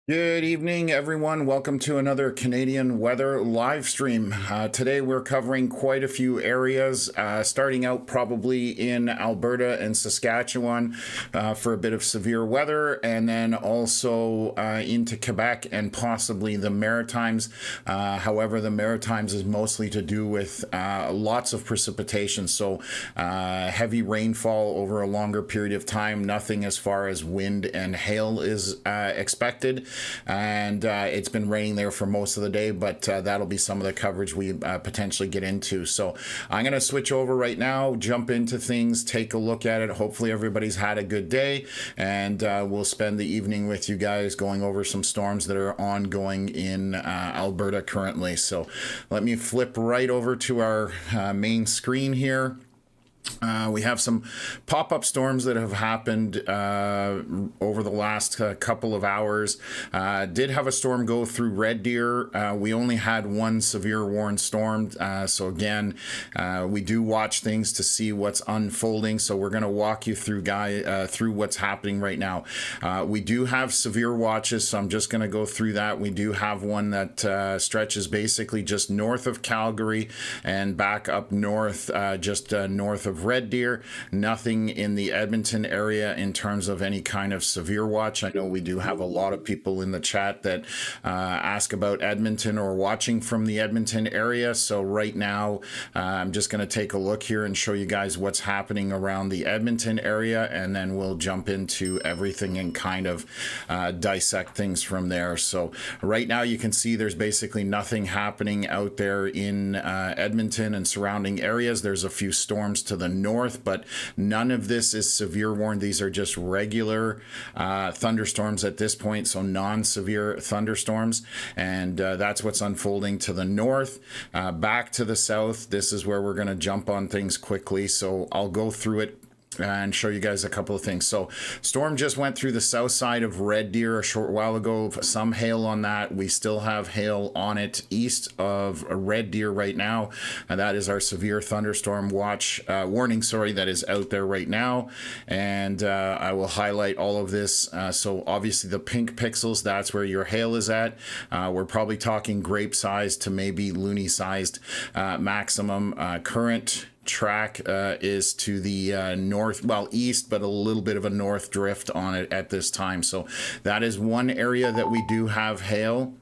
Good evening, everyone. Welcome to another Canadian weather live stream. Today we're covering quite a few areas, starting out probably in Alberta and Saskatchewan for a bit of severe weather, and then also into Quebec and possibly the Maritimes. However, the Maritimes is mostly to do with lots of precipitation, so heavy rainfall over a longer period of time. Nothing as far as wind and hail is expected. And it's been raining there for most of the day, but that'll be some of the coverage we potentially get into. So I'm going to switch over right now, jump into things, take a look at it. Hopefully everybody's had a good day, and we'll spend the evening with you guys going over some storms that are ongoing in Alberta currently. So let me flip right over to our main screen here. We have some pop-up storms that have happened over the last couple of hours. Did have a storm go through Red Deer. We only had one severe warned storm. So again, we do watch things to see what's unfolding. So we're going to walk you through through what's happening right now. We do have severe watches, so I'm just going to go through that. We do have one that stretches basically just north of Calgary and back up north, just north of Red Deer. Nothing in the Edmonton area in terms of any kind of severe watch. I know we do have a lot of people in the chat that ask about Edmonton or watching from the Edmonton area. So right now, I'm just going to take a look here and show you guys what's happening around the Edmonton area, and then we'll jump into everything and kind of dissect things from there. So right now you can see there's basically nothing happening out there in Edmonton and surrounding areas. There's a few storms to the north, but none of this is severe warned. These are just regular thunderstorms at this point, so non-severe thunderstorms, and that's what's unfolding to the north. Back to the south, this is where we're going to jump on things quickly, so I'll go through it and show you guys a couple of things. So storm just went through the south side of Red Deer a short while ago. Some hail on that. We still have hail on it east of Red Deer right now, and that is our severe thunderstorm watch warning, that is out there right now. And I will highlight all of this. So obviously the pink pixels, that's where your hail is at. We're probably talking grape sized to maybe loony sized maximum. Current track is to the north, well, east, but a little bit of a north drift on it at this time. So that is one area that we do have hail.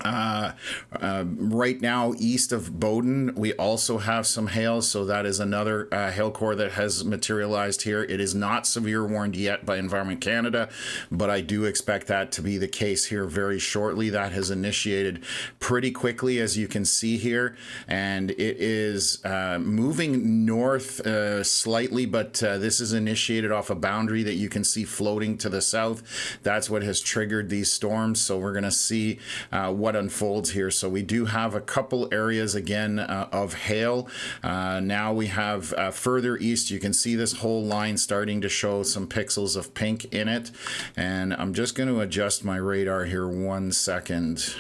Right now east of Bowden we also have some hail, so that is another hail core that has materialized here. It is not severe warned yet by Environment Canada, but I do expect that to be the case here very shortly. That has initiated pretty quickly, as you can see here, and it is moving north slightly, but this is initiated off a boundary that you can see floating to the south. That's what has triggered these storms, so we're going to see what unfolds here. So we do have a couple areas again of hail. Now we have further east, you can see this whole line starting to show some pixels of pink in it, and I'm just going to adjust my radar here 1 second.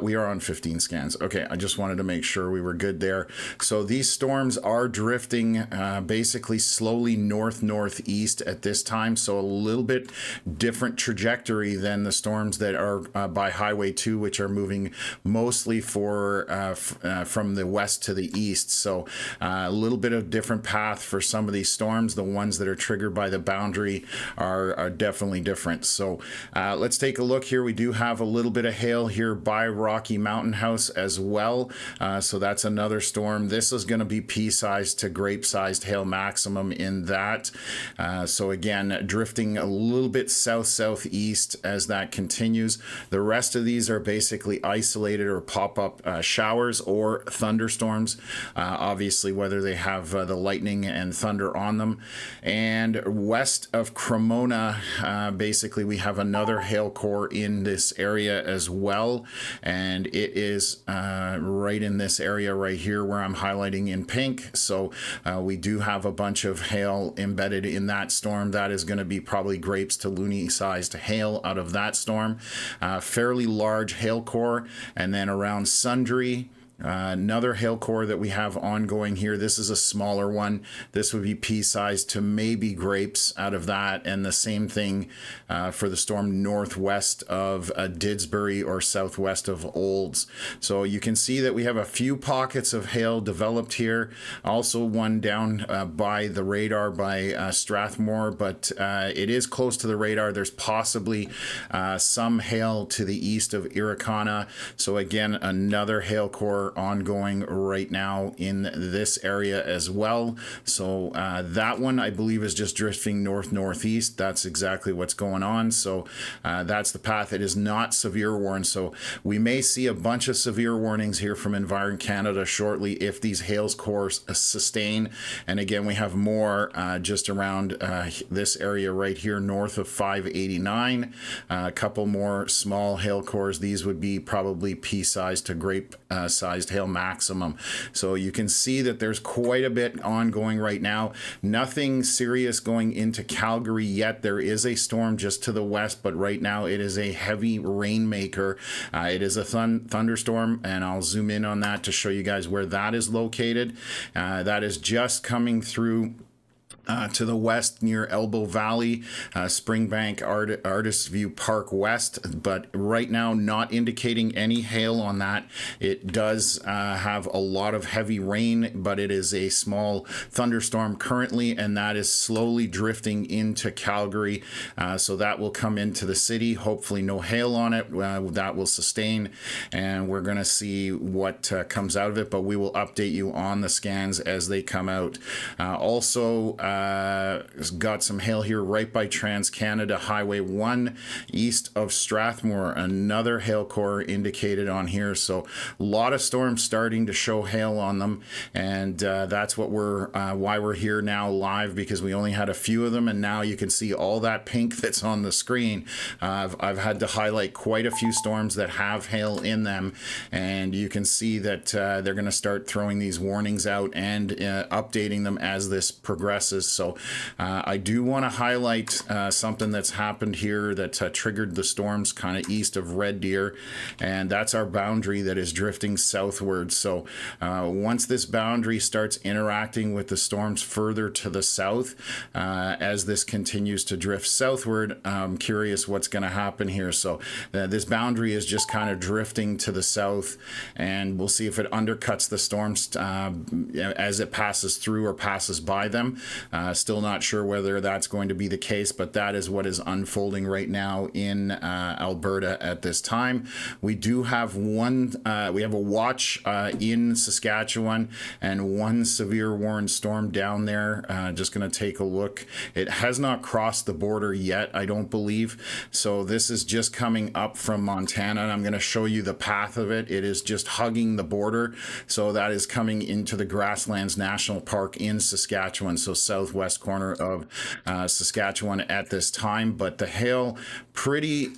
We are on 15 scans. Okay, I just wanted to make sure we were good there. So these storms are drifting basically slowly north-northeast at this time, so a little bit different trajectory than the storms that are by Highway 2, which are moving mostly from the west to the east. So a little bit of different path for some of these storms. The ones that are triggered by the boundary are definitely different. So let's take a look here. We do have a little bit of hail here by Rocky Mountain House as well. So that's another storm. This is going to be pea-sized to grape-sized hail maximum in that. So again, drifting a little bit south-southeast as that continues. The rest of these are basically isolated or pop-up showers or thunderstorms, obviously whether they have the lightning and thunder on them. And west of Cremona, basically we have another hail core in this area as well, and it is right in this area right here where I'm highlighting in pink. So we do have a bunch of hail embedded in that storm. That is going to be probably grapes to loony sized hail out of that storm. Fairly large hail core, and then around Sundre Another hail core that we have ongoing here. This is a smaller one. This would be pea-sized to maybe grapes out of that, and the same thing for the storm northwest of Didsbury or southwest of Olds. So you can see that we have a few pockets of hail developed here. Also one down by the radar by Strathmore, but it is close to the radar. There's possibly some hail to the east of Irricana. So again, another hail core ongoing right now in this area as well. So that one I believe is just drifting north-northeast. That's exactly what's going on. So that's the path. It is not severe warned. So we may see a bunch of severe warnings here from Environ Canada shortly if these hail cores sustain. And again, we have more just around this area right here north of 589. A couple more small hail cores. These would be probably pea-sized to grape-sized hail maximum. So you can see that there's quite a bit ongoing right now. Nothing serious going into Calgary yet. There is a storm just to the west, but right now it is a heavy rainmaker. It is a thunderstorm, and I'll zoom in on that to show you guys where that is located. That is just coming through to the west near Elbow Valley, Springbank, Artist View Park West, but right now not indicating any hail on that. It does have a lot of heavy rain, but it is a small thunderstorm currently, and that is slowly drifting into Calgary. So that will come into the city. Hopefully no hail on it. That will sustain, and we're going to see what comes out of it, but we will update you on the scans as they come out. Also, got some hail here right by Trans-Canada Highway 1 east of Strathmore. Another hail core indicated on here. So a lot of storms starting to show hail on them, and that's what we're why we're here now live, because we only had a few of them, and now you can see all that pink that's on the screen. I've had to highlight quite a few storms that have hail in them, and you can see that they're going to start throwing these warnings out and updating them as this progresses. So I do want to highlight something that's happened here that triggered the storms kind of east of Red Deer, and that's our boundary that is drifting southward. So once this boundary starts interacting with the storms further to the south, as this continues to drift southward, I'm curious what's going to happen here. So this boundary is just kind of drifting to the south, and we'll see if it undercuts the storms as it passes through or passes by them. Still not sure whether that's going to be the case, but that is what is unfolding right now in Alberta at this time. We do have we have a watch in Saskatchewan and one severe warned storm down there. Just going to take a look. It has not crossed the border yet, I don't believe. So this is just coming up from Montana, and I'm going to show you the path of it. It is just hugging the border. So that is coming into the Grasslands National Park in Saskatchewan, so southwest corner of Saskatchewan at this time. But the hail pretty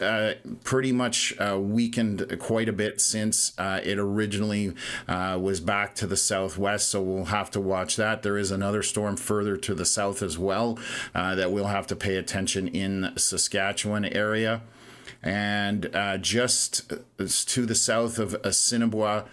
much weakened quite a bit since it originally was back to the southwest, so we'll have to watch that. There is another storm further to the south as well that we'll have to pay attention in Saskatchewan area. And just to the south of Assiniboia,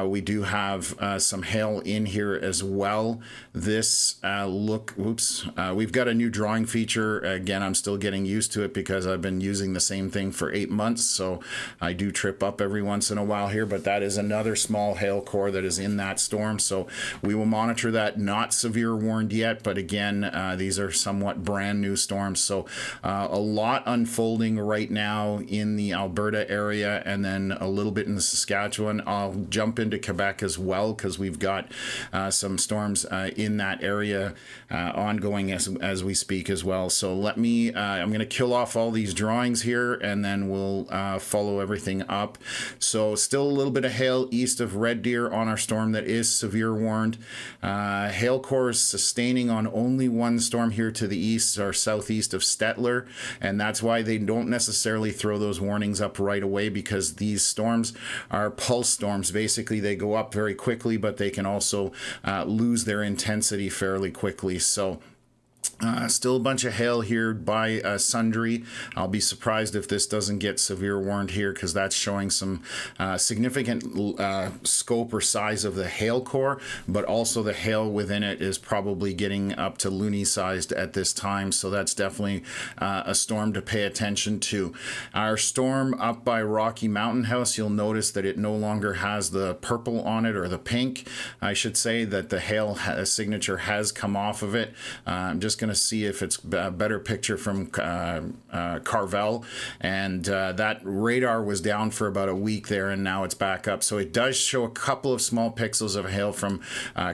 we do have some hail in here as well. This we've got a new drawing feature. Again, I'm still getting used to it because I've been using the same thing for 8 months, so I do trip up every once in a while here, but that is another small hail core that is in that storm, so we will monitor that. Not severe warned yet, but again, these are somewhat brand new storms, so a lot unfolding right now in the Alberta area, and then a little bit in the Saskatchewan. I'll jump into Quebec as well because we've got some storms in that area ongoing as we speak as well. So let me I'm going to kill off all these drawings here, and then we'll follow everything up. So still a little bit of hail east of Red Deer on our storm that is severe warned. Hail cores sustaining on only one storm here to the east or southeast of Stettler, and that's why they don't necessarily throw those warnings up right away, because these storms are pulse storms. Basically, they go up very quickly, but they can also lose their intensity fairly quickly. So Still a bunch of hail here by Sundre. I'll be surprised if this doesn't get severe warned here, because that's showing some significant scope or size of the hail core, but also the hail within it is probably getting up to loony sized at this time. So that's definitely a storm to pay attention to. Our storm up by Rocky Mountain House, you'll notice that it no longer has the purple on it, or the pink, I should say, that the hail signature has come off of it. I'm just going to see if it's a better picture from Carvel, and that radar was down for about a week there, and now it's back up. So it does show a couple of small pixels of hail from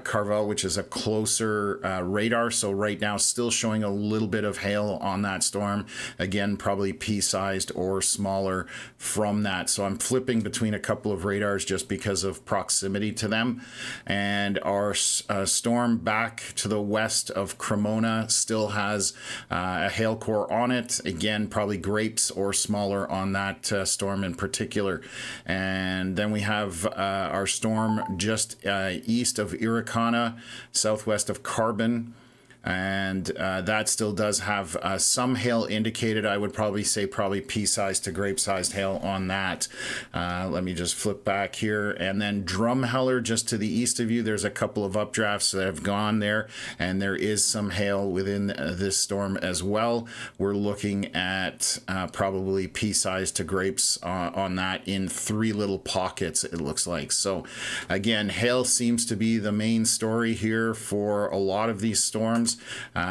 Carvel, which is a closer radar. So right now still showing a little bit of hail on that storm, again probably pea-sized or smaller from that. So I'm flipping between a couple of radars just because of proximity to them. And our storm back to the west of Cremona still has a hail core on it. Again, probably grapes or smaller on that storm in particular. And then we have our storm just east of Irricana, southwest of Carbon. And that still does have some hail indicated. I would probably say pea-sized to grape-sized hail on that. Let me just flip back here. And then Drumheller, just to the east of you, there's a couple of updrafts that have gone there, and there is some hail within this storm as well. We're looking at probably pea-sized to grapes on that in 3 little pockets, it looks like. So again, hail seems to be the main story here for a lot of these storms.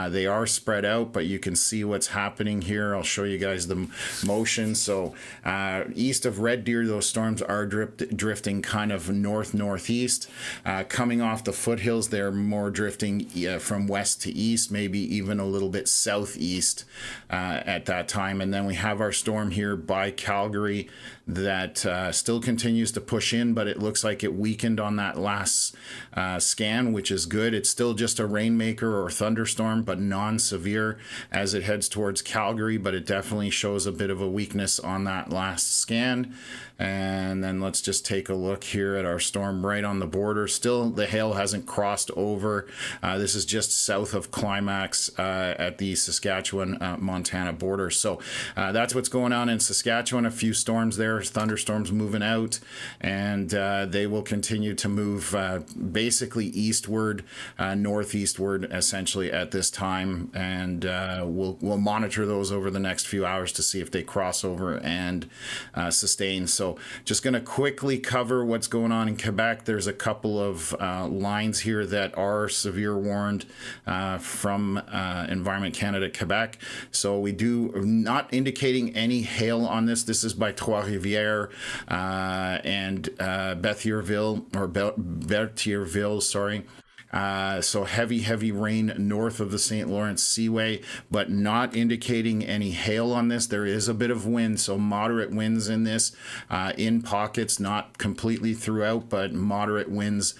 They are spread out, but you can see what's happening here. I'll show you guys the motion. So east of Red Deer, those storms are drifting kind of northeast. Coming off the foothills, they're more drifting from west to east, maybe even a little bit southeast at that time. And then we have our storm here by Calgary that still continues to push in, but it looks like it weakened on that last scan, which is good. It's still just a rainmaker or thunderstorm, but non-severe as it heads towards Calgary, but it definitely shows a bit of a weakness on that last scan. And then let's just take a look here at our storm right on the border. Still, the hail hasn't crossed over. This is just south of Climax at the Saskatchewan-Montana border. So that's what's going on in Saskatchewan. A few storms there, thunderstorms moving out, and they will continue to move basically eastward, northeastward, essentially at this time. And we'll monitor those over the next few hours to see if they cross over and sustain. So just going to quickly cover what's going on in Quebec. There's a couple of lines here that are severe warned from Environment Canada Quebec. So we do not indicating any hail on this. This is by Trois-Rivières and Berthierville, sorry. So heavy rain north of the St. Lawrence Seaway, but not indicating any hail on this. There is a bit of wind, so moderate winds in this, in pockets, not completely throughout, but moderate winds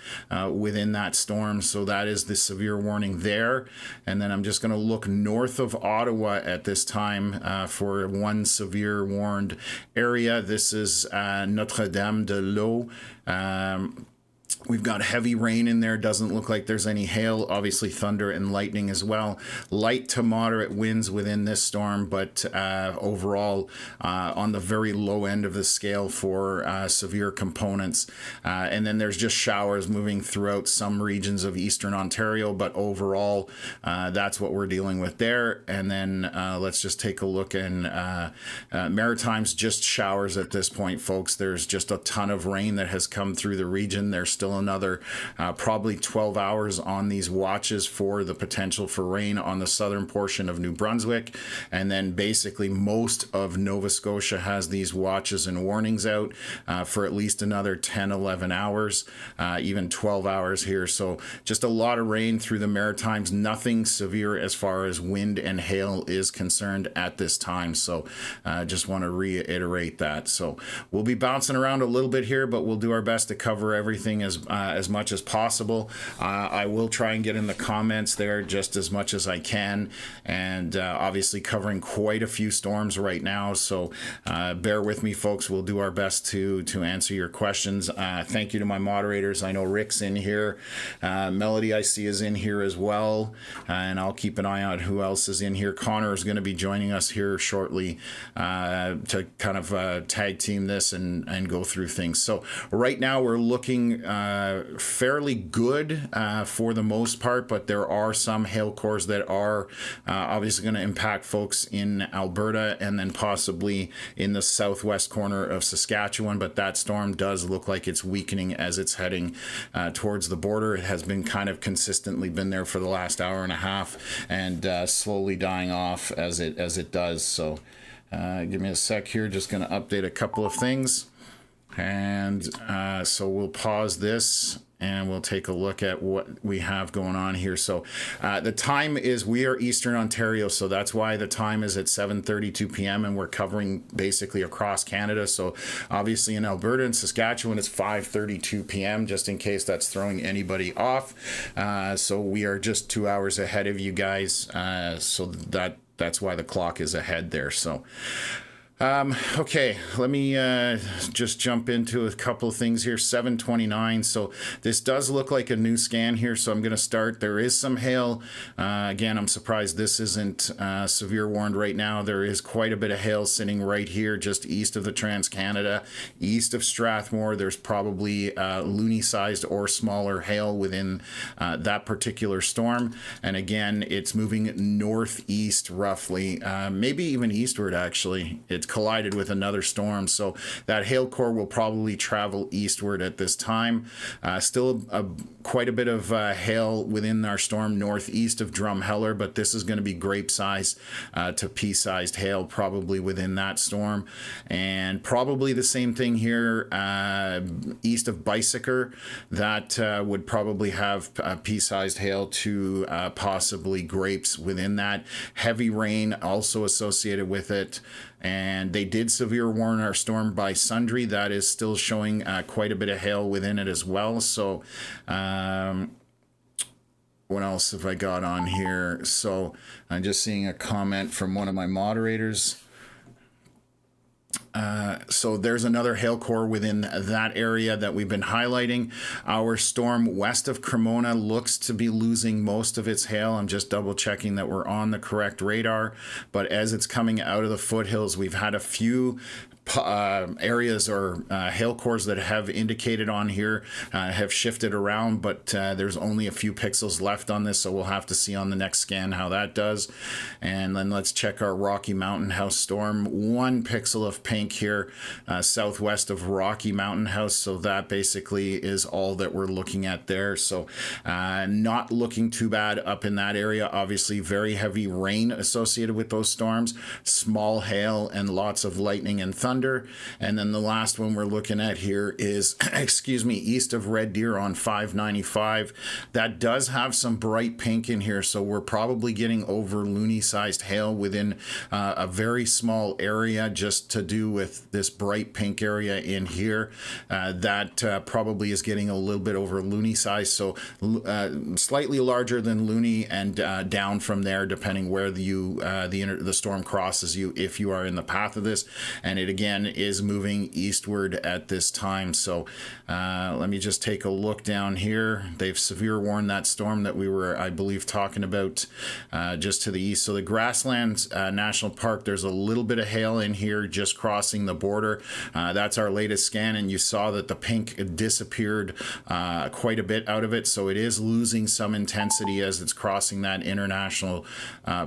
within that storm. So that is the severe warning there. And then I'm just going to look north of Ottawa at this time for one severe warned area. This is Notre-Dame-de-l'Eau. We've got heavy rain in there. Doesn't look like there's any hail. Obviously thunder and lightning as well. Light to moderate winds within this storm, but overall on the very low end of the scale for severe components. And then there's just showers moving throughout some regions of eastern Ontario, but overall that's what we're dealing with there. And then let's just take a look in Maritimes, just showers at this point, folks. There's just a ton of rain that has come through the region. There's still another probably 12 hours on these watches for the potential for rain on the southern portion of New Brunswick. And then basically most of Nova Scotia has these watches and warnings out for at least another 10, 11 hours, even 12 hours here. So just a lot of rain through the Maritimes, nothing severe as far as wind and hail is concerned at this time. So just want to reiterate that. So we'll be bouncing around a little bit here, but we'll do our best to cover everything as as much as possible. I will try and get in the comments there just as much as I can, and obviously covering quite a few storms right now, so bear with me, folks. We'll do our best to answer your questions. Thank you to my moderators. I know Rick's in here. Melody, I see, is in here as well, and I'll keep an eye on who else is in here. Connor is going to be joining us here shortly to kind of tag team this and go through things. So right now we're looking fairly good for the most part, but there are some hail cores that are obviously going to impact folks in Alberta and then possibly in the southwest corner of Saskatchewan. But that storm does look like it's weakening as it's heading towards the border. It has been kind of consistently been there for the last hour and a half, and slowly dying off as it does. So give me a sec here, just going to update a couple of things, and so we'll pause this and we'll take a look at what we have going on here. So the time is, we are Eastern Ontario, so that's why the time is at 7:32 p.m. and we're covering basically across Canada. So obviously in Alberta and Saskatchewan, it's 5:32 p.m., just in case that's throwing anybody off. So we are just 2 hours ahead of you guys. So that's why the clock is ahead there. So okay, let me just jump into a couple of things here. 7:29. So this does look like a new scan here, so I'm going to start. There is some hail. Again, I'm surprised this isn't severe warned right now. There is quite a bit of hail sitting right here just east of the Trans-Canada, east of Strathmore. There's probably loony-sized or smaller hail within that particular storm. And again, it's moving northeast roughly, maybe even eastward actually. It's collided with another storm, so that hail core will probably travel eastward at this time. Still quite a bit of hail within our storm northeast of Drumheller, but this is going to be grape-sized to pea-sized hail probably within that storm. And probably the same thing here east of Bicyker. That would probably have pea-sized hail to possibly grapes within that. Heavy rain also associated with it. And they did severe warn our storm by Sundre. That is still showing quite a bit of hail within it as well. So what else have I got on here? So I'm just seeing a comment from one of my moderators. So there's another hail core within that area that we've been highlighting. Our storm west of Cremona looks to be losing most of its hail. I'm just double checking that we're on the correct radar. But as it's coming out of the foothills, we've had a few areas or hail cores that have indicated on here have shifted around, but there's only a few pixels left on this, so we'll have to see on the next scan how that does. And then let's check our Rocky Mountain House storm. 1 pixel of pink here southwest of Rocky Mountain House, so that basically is all that we're looking at there. So not looking too bad up in that area. Obviously very heavy rain associated with those storms, small hail, and lots of lightning and thunder. And then the last one we're looking at here is, excuse me, east of Red Deer on 595. That does have some bright pink in here, so we're probably getting over loony-sized hail within a very small area, just to do with this bright pink area in here. That probably is getting a little bit over loony size, so slightly larger than loony, and down from there depending where the storm crosses you, if you are in the path of this. And it again is moving eastward at this time. So let me just take a look down here. They've severe warned that storm that we were, I believe, talking about just to the east. So the Grasslands National Park, there's a little bit of hail in here just crossing the border. That's our latest scan, and you saw that the pink disappeared quite a bit out of it. So it is losing some intensity as it's crossing that international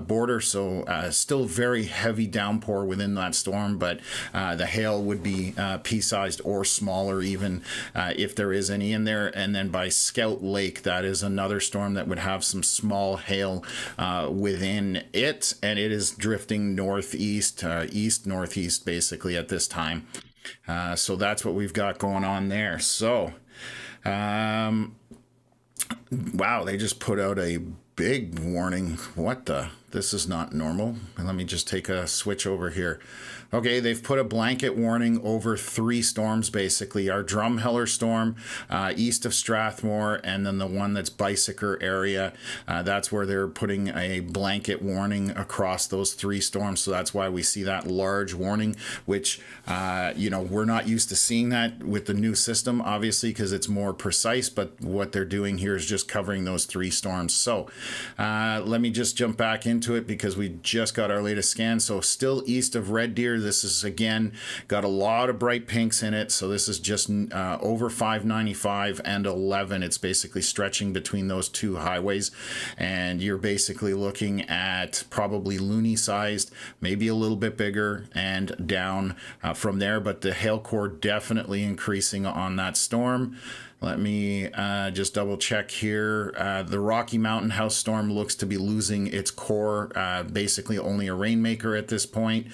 border. So still very heavy downpour within that storm, but the hail would be pea-sized or smaller even if there is any in there. And then by Scout Lake, that is another storm that would have some small hail within it, and it is drifting northeast, east-northeast basically at this time. So that's what we've got going on there. So wow, they just put out a big warning. What the? This is not normal. Let me just take a switch over here. Okay, they've put a blanket warning over 3 storms, basically. Our Drumheller storm, east of Strathmore, and then the one that's Bicycle area. That's where they're putting a blanket warning across those 3 storms. So that's why we see that large warning, which, we're not used to seeing that with the new system, obviously, because it's more precise. But what they're doing here is just covering those 3 storms. So let me just jump back into it because we just got our latest scan. So still east of Red Deer. This is, again, got a lot of bright pinks in it. So this is just over 595 and 11. It's basically stretching between those 2 highways. And you're basically looking at probably loony sized, maybe a little bit bigger, and down from there. But the hail core definitely increasing on that storm. Let me just double check here. The Rocky Mountain House storm looks to be losing its core, basically only a rainmaker at this point.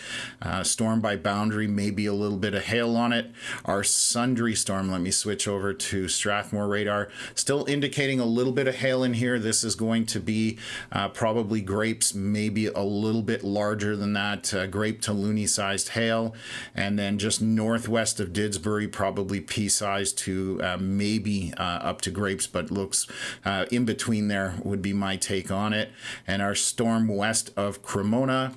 Storm by boundary, maybe a little bit of hail on it. Our Sundry storm, let me switch over to Strathmore radar, still indicating a little bit of hail in here. This is going to be probably grapes, maybe a little bit larger than that, grape to loony sized hail. And then just northwest of Didsbury, probably pea-sized to maybe up to grapes, but looks in between there would be my take on it. And our storm west of Cremona,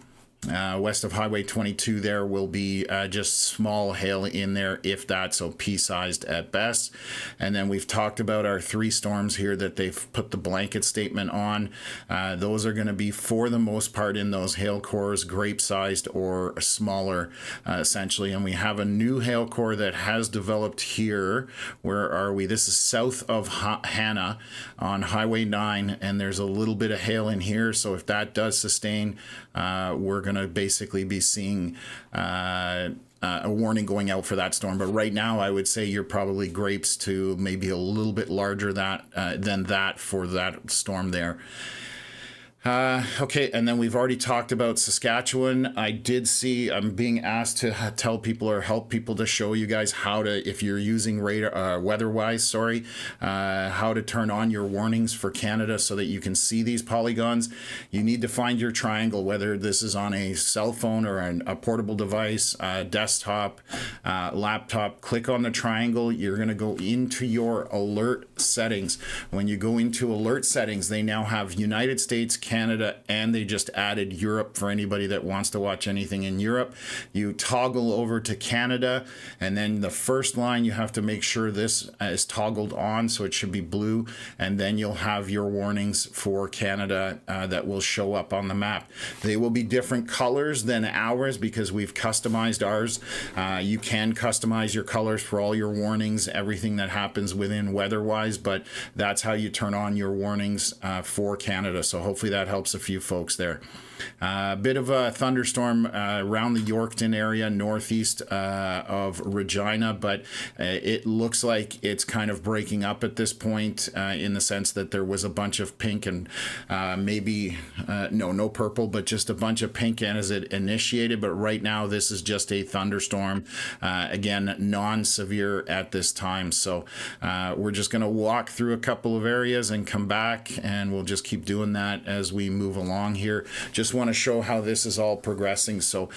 west of Highway 22, there will be just small hail in there, if that, so pea-sized at best. And then we've talked about our 3 storms here that they've put the blanket statement on. Those are going to be, for the most part, in those hail cores, grape-sized or smaller, essentially. And we have a new hail core that has developed here. Where are we? This is south of Hannah on Highway 9, and there's a little bit of hail in here. So if that does sustain, we're going to basically be seeing a warning going out for that storm. But right now, I would say you're probably grapes to maybe a little bit larger than that for that storm there. Okay, and then we've already talked about Saskatchewan. I did see, I'm being asked to tell people or help people to show you guys how to, if you're using radar, weather-wise, how to turn on your warnings for Canada so that you can see these polygons. You need to find your triangle, whether this is on a cell phone or a portable device, desktop, laptop. Click on the triangle. You're going to go into your alert settings. When you go into alert settings, they now have United States, Canada, and they just added Europe for anybody that wants to watch anything in Europe. You toggle over to Canada, and then the first line, you have to make sure this is toggled on, so it should be blue, and then you'll have your warnings for Canada that will show up on the map. They will be different colors than ours because we've customized ours. You can customize your colors for all your warnings, everything that happens within weather-wise, but that's how you turn on your warnings for Canada. So hopefully that helps a few folks there. A bit of a thunderstorm around the Yorkton area, northeast of Regina, but it looks like it's kind of breaking up at this point in the sense that there was a bunch of pink and no purple, but just a bunch of pink as it initiated. But right now, this is just a thunderstorm, again, non-severe at this time. So we're just going to walk through a couple of areas and come back, and we'll just keep doing that as we move along here. Just want to show how this is all progressing. So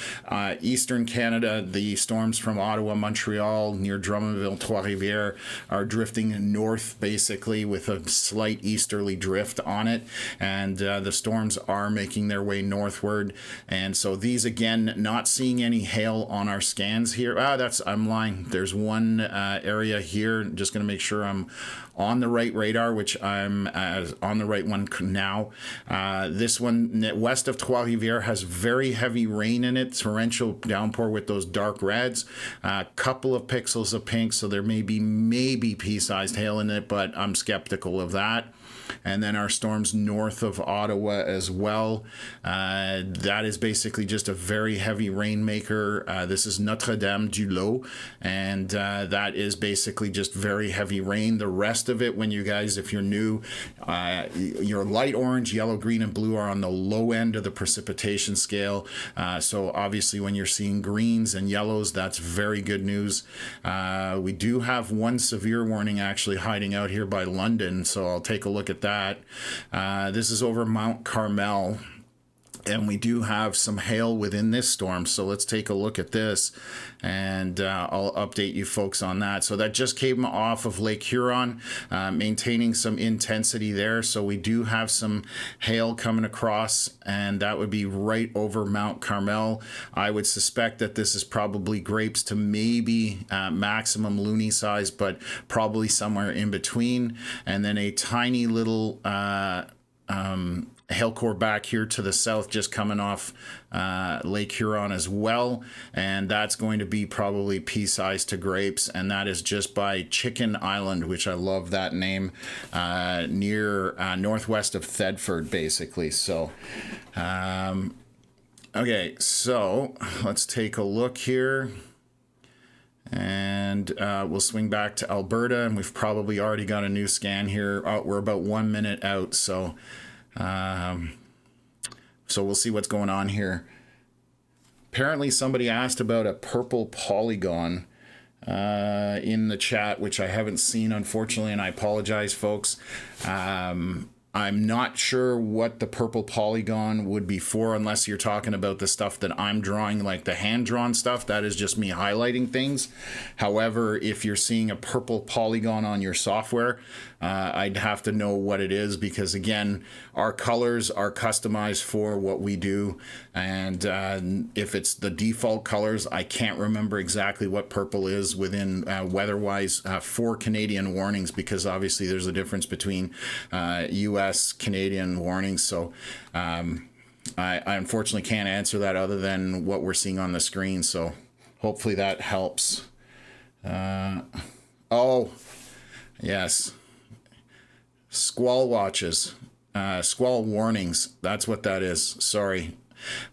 eastern Canada, the storms from Ottawa, Montreal, near Drummondville, Trois-Rivières are drifting north, basically, with a slight easterly drift on it. And the storms are making their way northward. And so these, again, not seeing any hail on our scans here. I'm lying. There's one area here. Just going to make sure I'm on the right radar, which I'm on the right one now. This one west of Trois-Rivières has very heavy rain in it, torrential downpour with those dark reds, a couple of pixels of pink, so there may be maybe pea-sized hail in it, but I'm skeptical of that. And then our storms north of Ottawa as well. That is basically just a very heavy rainmaker. This is Notre-Dame-du-Lot, and that is basically just very heavy rain. The rest of it, when you guys, if you're new, your light orange, yellow, green, and blue are on the low end of the precipitation scale. So obviously when you're seeing greens and yellows, that's very good news. We do have one severe warning actually hiding out here by London, so I'll take a look at that. This is over Mount Carmel. And we do have some hail within this storm. So let's take a look at this, and I'll update you folks on that. So that just came off of Lake Huron, maintaining some intensity there. So we do have some hail coming across, and that would be right over Mount Carmel. I would suspect that this is probably grapes to maybe maximum loony size, but probably somewhere in between. And then a tiny little hail core back here to the south, just coming off Lake Huron as well, and that's going to be probably pea-sized to grapes, and that is just by Chicken Island, which I love that name, near northwest of Thetford, basically. So okay, so let's take a look here, and we'll swing back to Alberta, and we've probably already got a new scan here. We're about 1 minute out, so we'll see what's going on here. Apparently somebody asked about a purple polygon in the chat, which I haven't seen, unfortunately, and I apologize, folks. I'm not sure what the purple polygon would be for, unless you're talking about the stuff that I'm drawing, like the hand-drawn stuff. That is just me highlighting things. However, if you're seeing a purple polygon on your software, I'd have to know what it is, because again, our colors are customized for what we do, and if it's the default colors, I can't remember exactly what purple is within weather-wise for Canadian warnings, because obviously there's a difference between US Canadian warnings. So I unfortunately can't answer that other than what we're seeing on the screen, so hopefully that helps. Oh yes, squall watches, squall warnings, that's what that is. Sorry,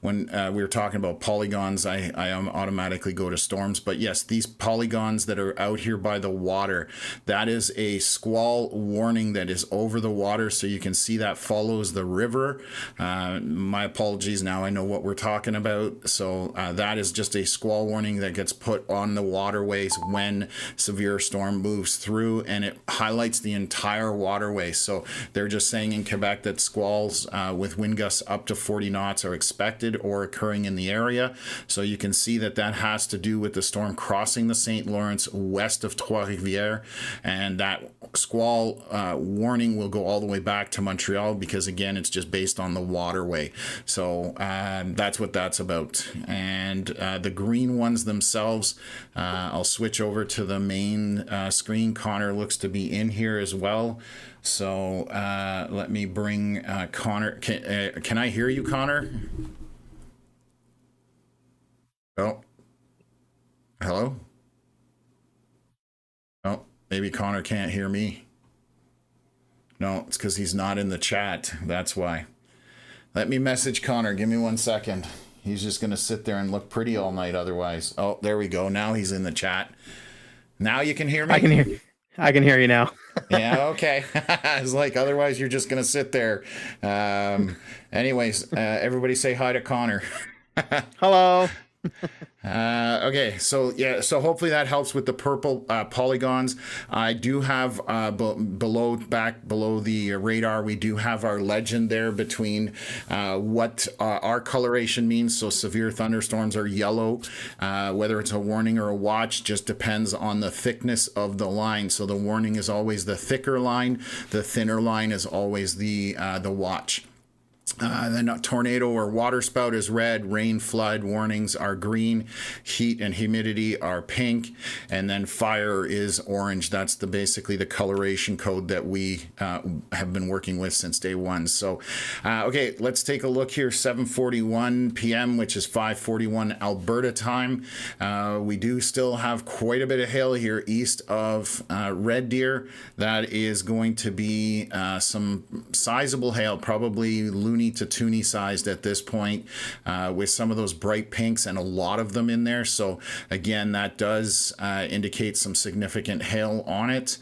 when we were talking about polygons, I automatically go to storms. But yes, these polygons that are out here by the water, that is a squall warning that is over the water. So you can see that follows the river. My apologies, now I know what we're talking about. So that is just a squall warning that gets put on the waterways when severe storm moves through, and it highlights the entire waterway. So they're just saying in Quebec that squalls with wind gusts up to 40 knots are expected or occurring in the area. So you can see that that has to do with the storm crossing the St. Lawrence west of Trois-Rivières, and that squall warning will go all the way back to Montreal, because again, it's just based on the waterway. So that's what that's about. And the green ones themselves, I'll switch over to the main screen. Connor looks to be in here as well. So let me bring Connor. Can I hear you, Connor? Oh, hello? Oh, maybe Connor can't hear me. No, it's because he's not in the chat. That's why. Let me message Connor. Give me 1 second. He's just going to sit there and look pretty all night otherwise. Oh, there we go. Now he's in the chat. Now you can hear me? I can hear you now. Yeah, okay. It's like, otherwise you're just going to sit there. Anyways, everybody say hi to Connor. Hello. Okay, so yeah, so hopefully that helps with the purple polygons. I do have back below the radar, we do have our legend there between what our coloration means. So severe thunderstorms are yellow. Whether it's a warning or a watch just depends on the thickness of the line. So the warning is always the thicker line, the thinner line is always the watch. Then a tornado or water spout is red, rain, flood warnings are green, heat and humidity are pink, and then fire is orange. That's basically the coloration code that we have been working with since day one. So, okay, let's take a look here. 7:41 p.m., which is 5:41 Alberta time. We do still have quite a bit of hail here east of Red Deer. That is going to be some sizable hail, probably loony to toonie sized at this point, with some of those bright pinks and a lot of them in there. So again, that does indicate some significant hail on it.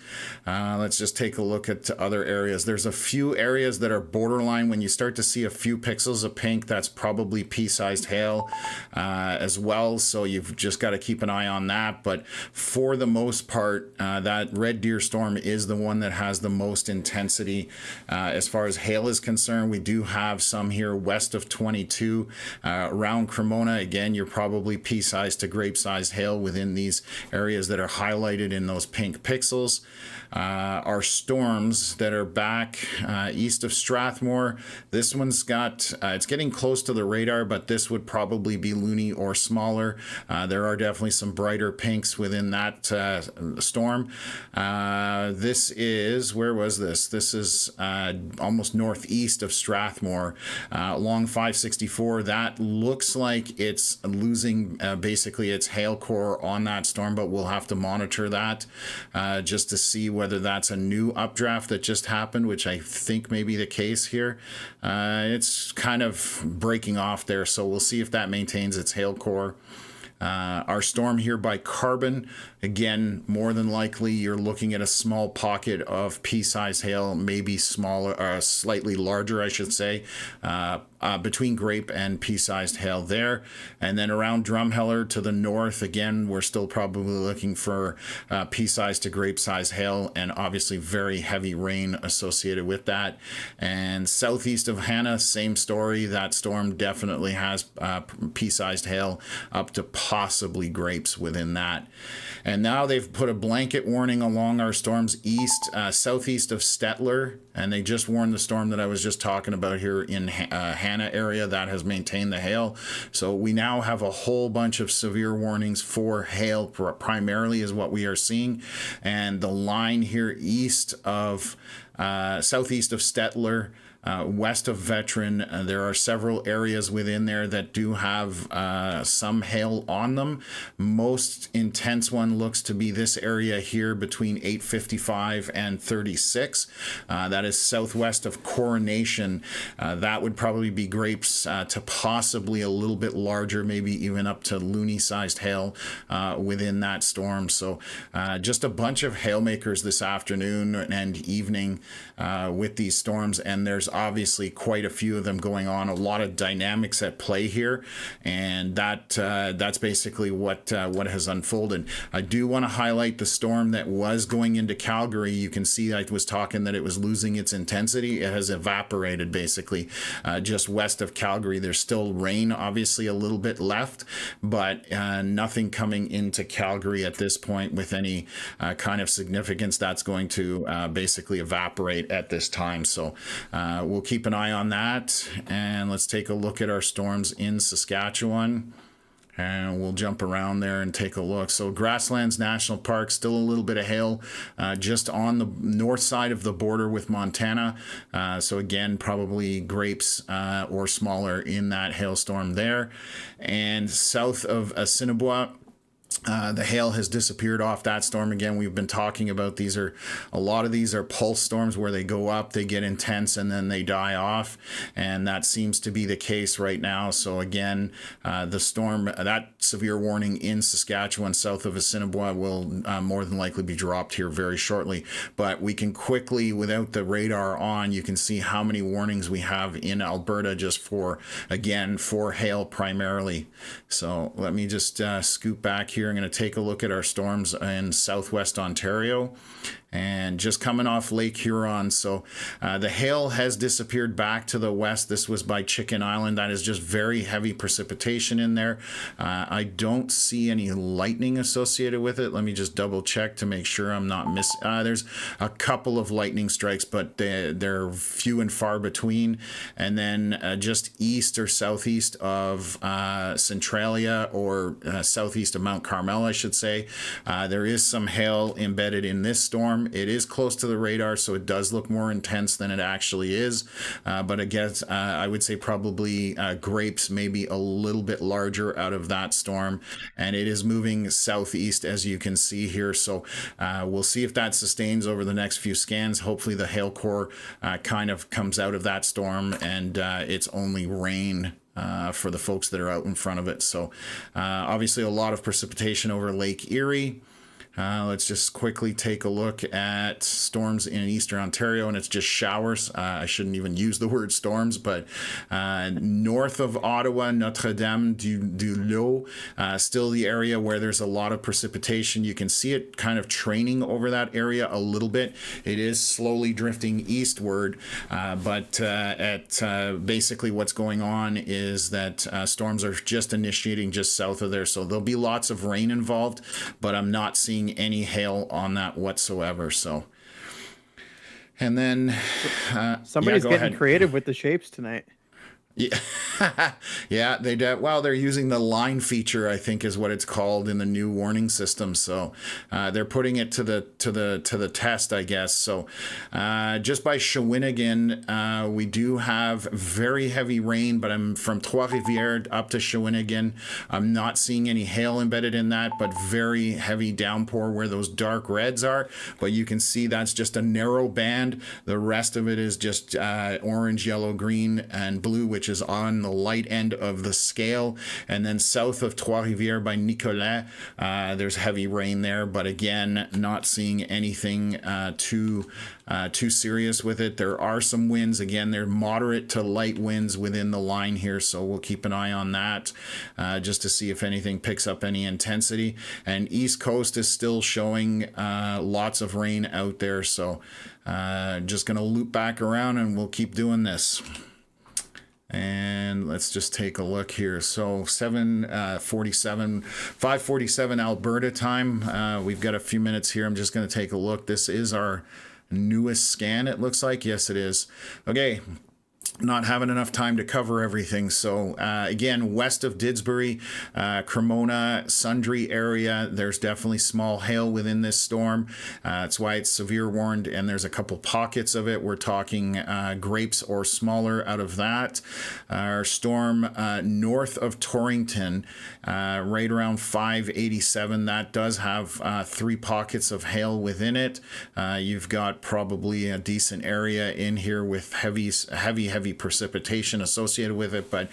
Let's just take a look at other areas. There's a few areas that are borderline. When you start to see a few pixels of pink, that's probably pea-sized hail as well. So you've just got to keep an eye on that. But for the most part, that Red Deer storm is the one that has the most intensity as far as hail is concerned. We do have have some here west of 22 around Cremona. Again, you're probably pea-sized to grape-sized hail within these areas that are highlighted in those pink pixels. Our storms that are back east of Strathmore, this one's got, it's getting close to the radar, but this would probably be loony or smaller. There are definitely some brighter pinks within that storm. This is, where was this? This is almost northeast of Strathmore, along 564. That looks like it's losing basically its hail core on that storm, but we'll have to monitor that just to see whether that's a new updraft that just happened, which I think may be the case here. It's kind of breaking off there, so we'll see if that maintains its hail core. Our storm here by Carbon, again, more than likely you're looking at a small pocket of pea-sized hail, maybe smaller, or slightly larger, I should say, between grape and pea-sized hail there. And then around Drumheller to the north, again, we're still probably looking for pea-sized to grape-sized hail, and obviously very heavy rain associated with that. And southeast of Hannah, same story. That storm definitely has pea-sized hail up to possibly grapes within that. And now they've put a blanket warning along our storms east, southeast of Stettler, and they just warned the storm that I was just talking about here in Hannah area that has maintained the hail. So we now have a whole bunch of severe warnings for hail primarily is what we are seeing. And the line here east of southeast of Stettler, west of Veteran, there are several areas within there that do have some hail on them. Most intense one looks to be this area here between 855 and 36. That is southwest of Coronation. That would probably be grapes to possibly a little bit larger, maybe even up to loony-sized hail within that storm. So just a bunch of hail makers this afternoon and evening with these storms, and there's obviously quite a few of them going on, a lot of dynamics at play here, and that's basically what has unfolded. I do want to highlight the storm that was going into Calgary. You can see I was talking that it was losing its intensity. It has evaporated basically just west of Calgary. There's still rain, obviously a little bit left, but nothing coming into Calgary at this point with any kind of significance. That's going to basically evaporate at this time. So we'll keep an eye on that, and let's take a look at our storms in Saskatchewan, and we'll jump around there and take a look. So Grasslands National Park, still a little bit of hail just on the north side of the border with Montana. So again, probably grapes or smaller in that hailstorm there. And south of Assiniboia, the hail has disappeared off that storm. Again, we've been talking about a lot of these are pulse storms where they go up, they get intense, and then they die off. And that seems to be the case right now. So again, the storm, that severe warning in Saskatchewan south of Assiniboia will more than likely be dropped here very shortly. But we can quickly, without the radar on, you can see how many warnings we have in Alberta just for hail primarily. So let me just scoot back here. I'm going to take a look at our storms in southwest Ontario, and just coming off Lake Huron. So the hail has disappeared back to the west. This was by Chicken Island. That is just very heavy precipitation in there. I don't see any lightning associated with it. Let me just double check to make sure I'm not missing. There's a couple of lightning strikes, but they're few and far between. And then just east or southeast of Centralia, or southeast of Mount Carmel, I should say, there is some hail embedded in this storm. It is close to the radar, so it does look more intense than it actually is. But I guess I would say probably grapes maybe a little bit larger out of that storm. And it is moving southeast, as you can see here. So we'll see if that sustains over the next few scans. Hopefully the hail core kind of comes out of that storm, and it's only rain for the folks that are out in front of it. So obviously a lot of precipitation over Lake Erie. Let's just quickly take a look at storms in eastern Ontario, and it's just showers. I shouldn't even use the word storms, but north of Ottawa, Notre-Dame-du-Lot, still the area where there's a lot of precipitation. You can see it kind of training over that area a little bit. It is slowly drifting eastward, but basically what's going on is that storms are just initiating just south of there, so there'll be lots of rain involved, but I'm not seeing any hail on that whatsoever. So, and then somebody's go getting ahead. creative with the shapes tonight. Yeah, yeah, they're using the line feature, I think is what it's called in the new warning system. So they're putting it to the test, I guess. So just by Shawinigan, we do have very heavy rain, but I'm from Trois-Rivières up to Shawinigan. I'm not seeing any hail embedded in that, but very heavy downpour where those dark reds are. But you can see that's just a narrow band. The rest of it is just orange, yellow, green, and blue, which is on the light end of the scale. And then south of Trois-Rivières by Nicolet, there's heavy rain there, but again, not seeing anything too serious with it. There are some winds. Again, they're moderate to light winds within the line here, so we'll keep an eye on that just to see if anything picks up any intensity. And East Coast is still showing lots of rain out there, so just going to loop back around and we'll keep doing this. And let's just take a look here. So 5:47 Alberta time. We've got a few minutes here. I'm just going to take a look. This is our newest scan, it looks like. Yes, it is. Okay. Not having enough time to cover everything. So again, west of Didsbury, Cremona, Sundre area, there's definitely small hail within this storm. That's why it's severe warned, and there's a couple pockets of it. We're talking grapes or smaller out of that. Our storm north of Torrington, right around 587, that does have 3 pockets of hail within it. You've got probably a decent area in here with heavy precipitation associated with it, but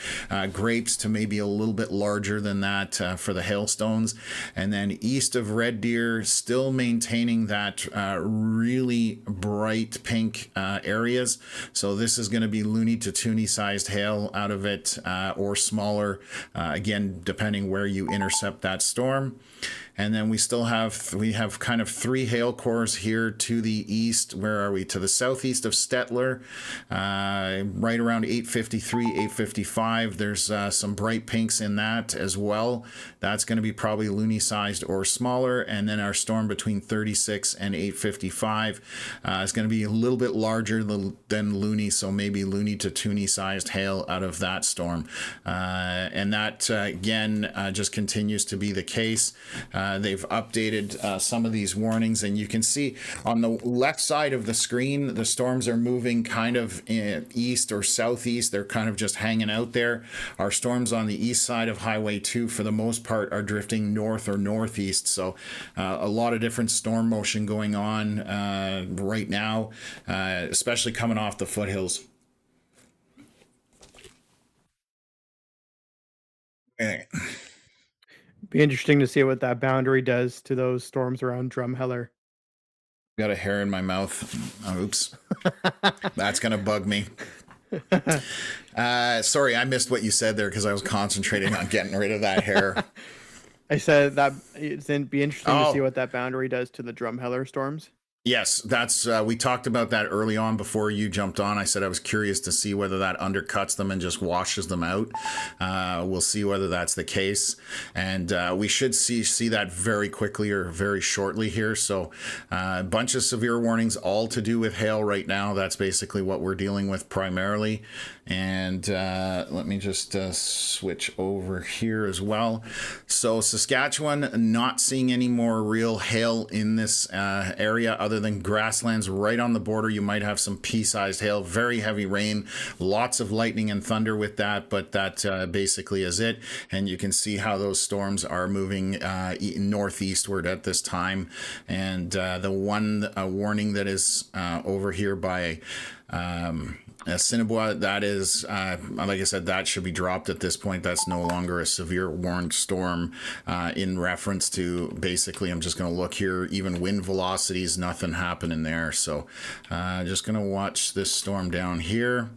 grapes to maybe a little bit larger than that for the hailstones. And then east of Red Deer, still maintaining that really bright pink areas. So this is going to be loony to toony sized hail out of it, or smaller, again, depending where you intercept that storm. And then we have kind of 3 hail cores here to the east. Where are we? To the southeast of Stettler, right around 853, 855. There's some bright pinks in that as well. That's going to be probably loony sized or smaller. And then our storm between 36 and 855 is going to be a little bit larger than loony, so maybe loony to toony sized hail out of that storm. And that again just continues to be the case. They've updated some of these warnings, and you can see on the left side of the screen, the storms are moving kind of east or southeast. They're kind of just hanging out there. Our storms on the east side of Highway 2, for the most part, are drifting north or northeast. So a lot of different storm motion going on right now, especially coming off the foothills. Okay. Be interesting to see what that boundary does to those storms around Drumheller. Got a hair in my mouth. Oh, oops. That's going to bug me. Sorry, I missed what you said there because I was concentrating on getting rid of that hair. I said that it'd be interesting to see what that boundary does to the Drumheller storms. Yes, that's we talked about that early on before you jumped on. I said I was curious to see whether that undercuts them and just washes them out. We'll see whether that's the case, and we should see that very quickly or very shortly here. So a bunch of severe warnings, all to do with hail right now. That's basically what we're dealing with primarily. And let me just switch over here as well. So Saskatchewan, not seeing any more real hail in this area other than grasslands right on the border. You might have some pea-sized hail, very heavy rain, lots of lightning and thunder with that, but that basically is it. And you can see how those storms are moving northeastward at this time. And the one warning that is over here by Assiniboia, that is, like I said, that should be dropped at this point. That's no longer a severe warned storm in reference to, basically, I'm just going to look here, even wind velocities, nothing happening there. So just going to watch this storm down here.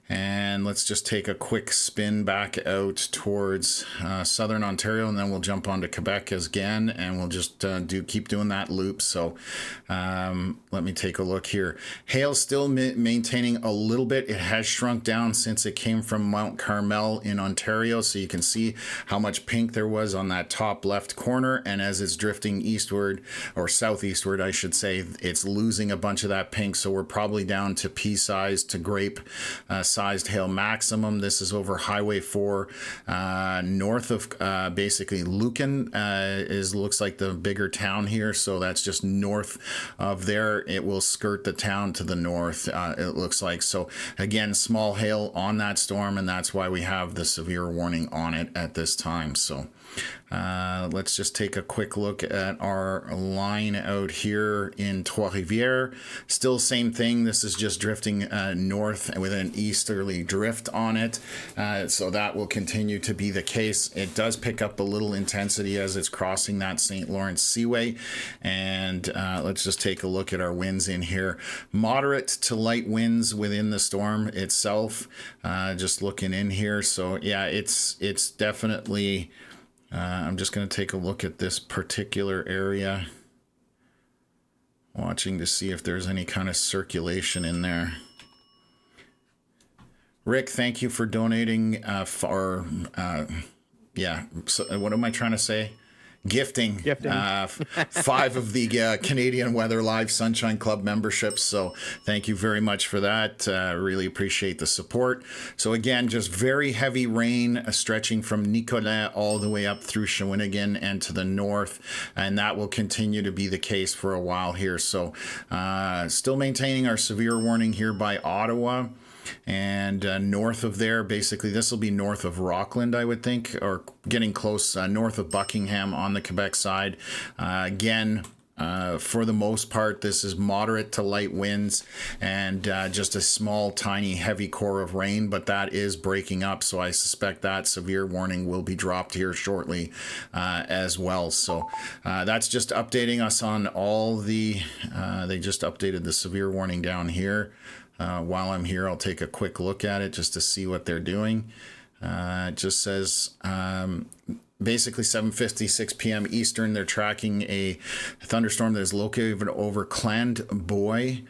And let's just take a quick spin back out towards southern Ontario, and then we'll jump onto Quebec again, and we'll just keep doing that loop. So let me take a look here. Hail still maintaining a little bit. It has shrunk down since it came from Mount Carmel in Ontario, so you can see how much pink there was on that top left corner, and as it's drifting eastward, or southeastward I should say, it's losing a bunch of that pink, so we're probably down to pea-sized to grape sized hail maximum. This is over Highway 4 north of basically Lucan looks like the bigger town here, so that's just north of there. It will skirt the town to the north, it looks like. So again, small hail on that storm, and that's why we have the severe warning on it at this time. So let's just take a quick look at our line out here in Trois-Rivières. Still same thing. This is just drifting north with an easterly drift on it. So that will continue to be the case. It does pick up a little intensity as it's crossing that St. Lawrence Seaway. And let's just take a look at our winds in here. Moderate to light winds within the storm itself. Just looking in here. So yeah, it's definitely... I'm just going to take a look at this particular area, watching to see if there's any kind of circulation in there. Rick, thank you for donating yeah, so what am I trying to say? Gifting. 5 of the Canadian Weather Live Sunshine Club memberships. So thank you very much for that. Really appreciate the support. So again, just very heavy rain stretching from Nicolet all the way up through Shawinigan and to the north. And that will continue to be the case for a while here. So still maintaining our severe warning here by Ottawa. And north of there, basically, this will be north of Rockland, I would think, or getting close, north of Buckingham on the Quebec side. Again, for the most part, this is moderate to light winds and just a small, tiny, heavy core of rain, but that is breaking up. So I suspect that severe warning will be dropped here shortly as well. So that's just updating us on all the, they just updated the severe warning down here. While I'm here, I'll take a quick look at it just to see what they're doing. It just says basically 7:56 p.m. Eastern, they're tracking a thunderstorm that is located over Clandeboye,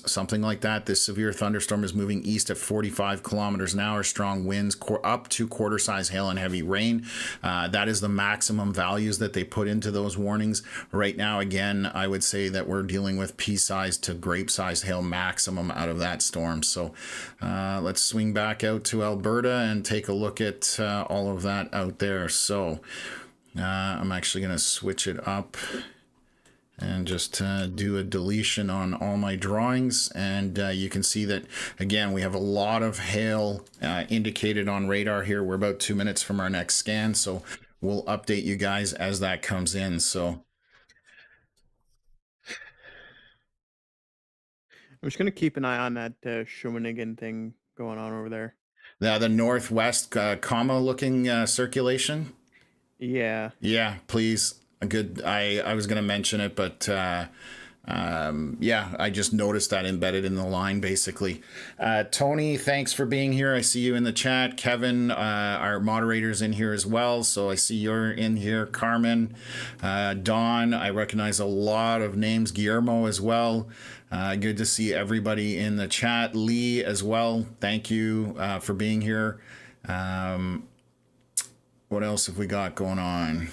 something like that. This severe thunderstorm is moving east at 45 kilometers an hour, strong winds, up to quarter-size hail and heavy rain. That is the maximum values that they put into those warnings. Right now, again, I would say that we're dealing with pea-sized to grape-sized hail maximum out of that storm. So let's swing back out to Alberta and take a look at all of that out there. So I'm actually going to switch it up and just do a deletion on all my drawings, and you can see that again we have a lot of hail indicated on radar here. We're about 2 minutes from our next scan, so we'll update you guys as that comes in. So I'm just gonna keep an eye on that Shawinigan thing going on over there. the northwest comma looking circulation. Yeah, please. Good. I was going to mention it, but yeah, I just noticed that embedded in the line, basically. Tony, thanks for being here. I see you in the chat. Kevin, our moderator's in here as well, so I see you're in here. Carmen, Don, I recognize a lot of names. Guillermo as well. Good to see everybody in the chat. Lee as well. Thank you for being here. What else have we got going on?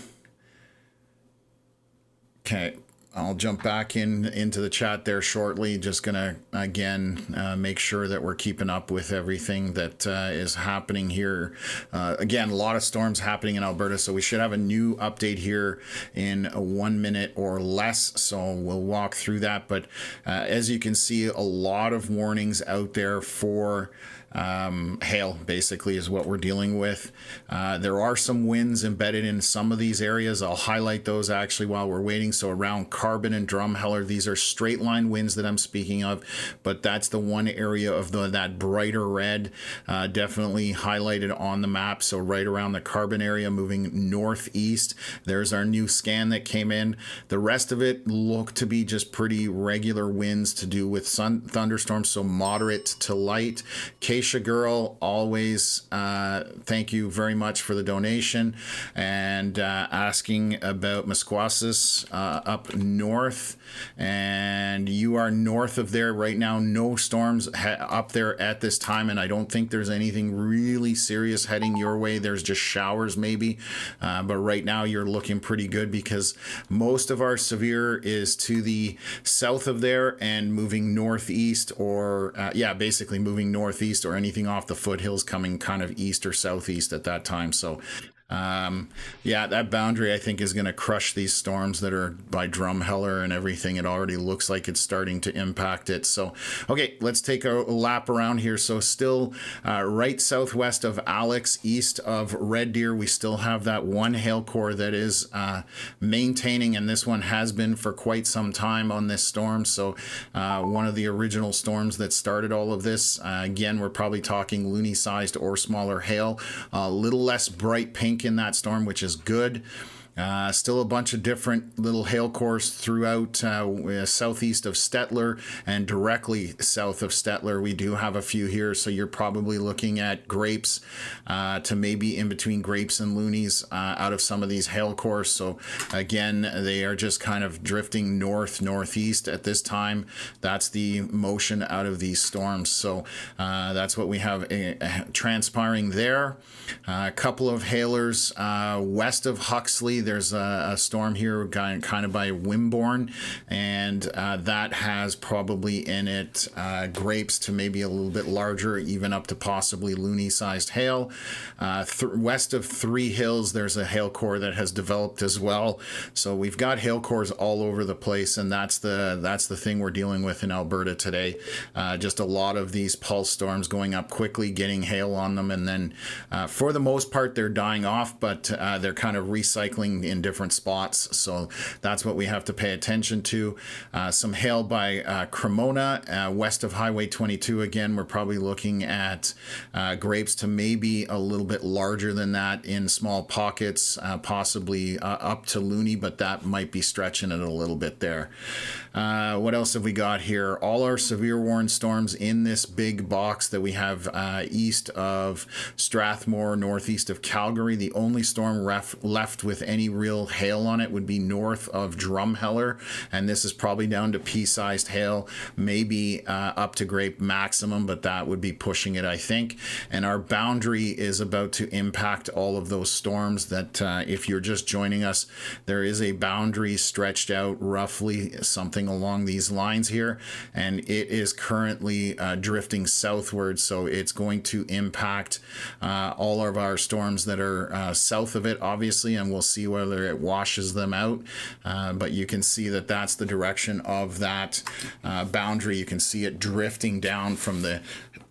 Okay, I'll jump back into the chat there shortly. Just gonna again make sure that we're keeping up with everything that is happening here. Again, a lot of storms happening in Alberta, so we should have a new update here in 1 minute or less. So we'll walk through that. But as you can see, a lot of warnings out there for hail basically is what we're dealing with. There are some winds embedded in some of these areas. I'll highlight those actually while we're waiting. So around Carbon and Drumheller, these are straight line winds that I'm speaking of, but that's the one area of that brighter red, definitely highlighted on the map. So right around the Carbon area, moving northeast. There's our new scan that came in. The rest of it looked to be just pretty regular winds to do with thunderstorms, so moderate to light. Keisha Girl, always thank you very much for the donation, and asking about Mesquasis up north, and you are north of there right now. No storms up there at this time, and I don't think there's anything really serious heading your way. There's just showers maybe, but right now you're looking pretty good because most of our severe is to the south of there and moving northeast, or basically moving northeast, or anything off the foothills coming kind of east or southeast at that time. So that boundary I think is going to crush these storms that are by Drumheller and everything. It already looks like it's starting to impact it. So okay, let's take a lap around here. So still right southwest of Alex, east of Red Deer, we still have that one hail core that is maintaining, and this one has been for quite some time on this storm. So one of the original storms that started all of this. Again, we're probably talking loony sized or smaller hail, a little less bright pink in that storm, which is good. Still a bunch of different little hail cores throughout southeast of Stettler and directly south of Stettler. We do have a few here, so you're probably looking at grapes to maybe in between grapes and loonies out of some of these hail cores. So again, they are just kind of drifting northeast at this time. That's the motion out of these storms. So that's what we have transpiring there. A couple of hailers west of Huxley. There's a storm here kind of by Wimborne, and that has probably in it grapes to maybe a little bit larger, even up to possibly loony sized hail. West of Three Hills, there's a hail core that has developed as well. So we've got hail cores all over the place, and that's the thing we're dealing with in Alberta today. Just a lot of these pulse storms going up quickly, getting hail on them, and then for the most part they're dying off, but they're kind of recycling in different spots. So that's what we have to pay attention to. Some hail by Cremona west of Highway 22. Again, we're probably looking at grapes to maybe a little bit larger than that in small pockets, possibly up to loony, but that might be stretching it a little bit there. What else have we got here? All our severe warned storms in this big box that we have east of Strathmore, northeast of Calgary. The only storm left with any real hail on it would be north of Drumheller, and this is probably down to pea-sized hail, maybe up to grape maximum, but that would be pushing it, I think. And our boundary is about to impact all of those storms that if you're just joining us, there is a boundary stretched out roughly something along these lines here, and it is currently drifting southward, so it's going to impact all of our storms that are south of it, obviously, and we'll see whether it washes them out. But you can see that that's the direction of that boundary. You can see it drifting down from the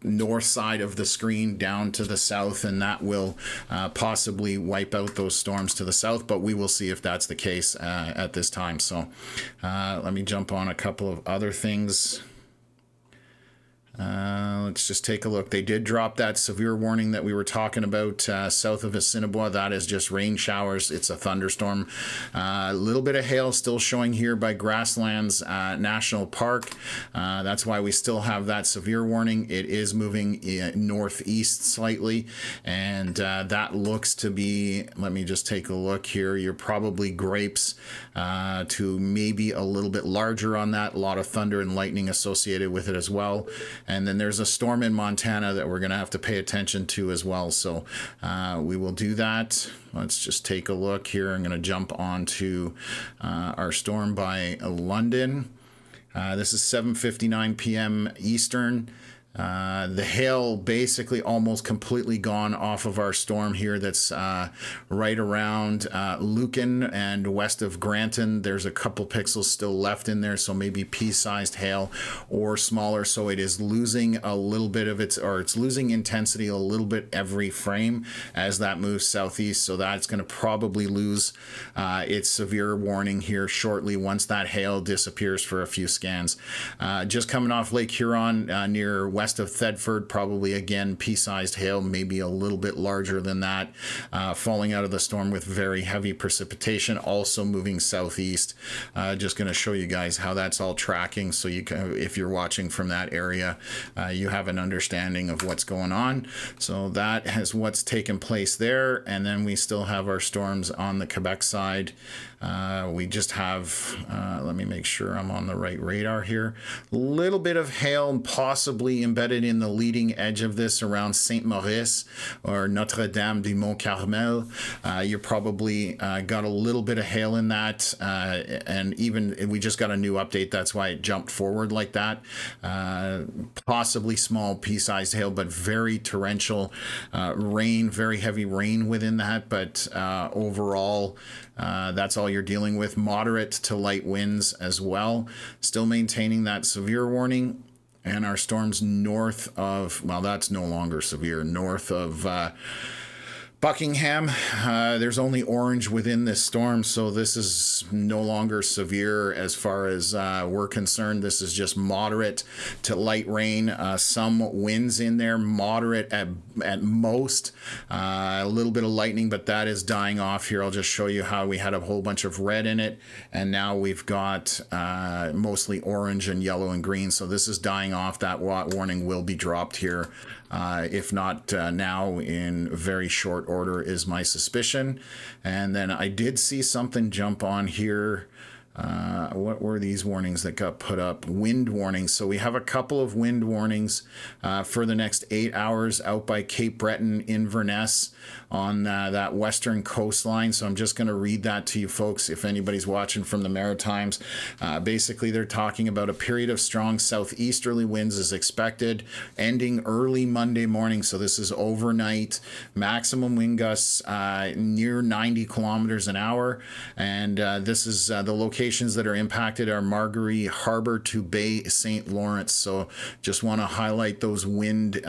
north side of the screen down to the south, and that will possibly wipe out those storms to the south, but we will see if that's the case at this time. So let me jump on a couple of other things. Let's just take a look. They did drop that severe warning that we were talking about south of Assiniboia. That is just rain showers. It's a thunderstorm. A little bit of hail still showing here by Grasslands National Park. That's why we still have that severe warning. It is moving northeast slightly, and that looks to be, let me just take a look here. You're probably grapes to maybe a little bit larger on that. A lot of thunder and lightning associated with it as well. And then there's a storm in Montana that we're going to have to pay attention to as well. So we will do that. Let's just take a look here. I'm going to jump onto our storm by London. This is 7:59 p.m. Eastern. The hail basically almost completely gone off of our storm here. That's right around Lucan and west of Granton. There's a couple pixels still left in there, so maybe pea-sized hail or smaller. So it is losing a little bit of it's losing intensity a little bit every frame as that moves southeast. So that's going to probably lose its severe warning here shortly once that hail disappears for a few scans. Just coming off Lake Huron near west of Thetford, probably again pea-sized hail, maybe a little bit larger than that, falling out of the storm with very heavy precipitation, also moving southeast. Just going to show you guys how that's all tracking, so you can, if you're watching from that area, you have an understanding of what's going on. So that has what's taken place there, and then we still have our storms on the Quebec side. We just have, let me make sure I'm on the right radar here. A little bit of hail possibly embedded in the leading edge of this around Saint-Maurice or Notre-Dame du Mont-Carmel. You're probably got a little bit of hail in that, and even we just got a new update. That's why it jumped forward like that. Possibly small pea-sized hail, but very torrential rain, very heavy rain within that. But overall, that's all you're dealing with. Moderate to light winds as well. Still maintaining that severe warning. And our storms north of, well, that's no longer severe, north of Buckingham, there's only orange within this storm, so this is no longer severe as far as we're concerned. This is just moderate to light rain, some winds in there, moderate at most, a little bit of lightning, but that is dying off here. I'll just show you how we had a whole bunch of red in it, and now we've got mostly orange and yellow and green, so this is dying off. That warning will be dropped here. If not now, in very short order is my suspicion. And then I did see something jump on here. What were these warnings that got put up? Wind warnings. So we have a couple of wind warnings for the next 8 hours out by Cape Breton, Inverness, on that western coastline. So I'm just going to read that to you folks if anybody's watching from the Maritimes. Basically, they're talking about a period of strong southeasterly winds is expected, ending early Monday morning. So this is overnight. Maximum wind gusts near 90 kilometers an hour. And this is the locations that are impacted are Margaree Harbor to Bay St. Lawrence. So just want to highlight those wind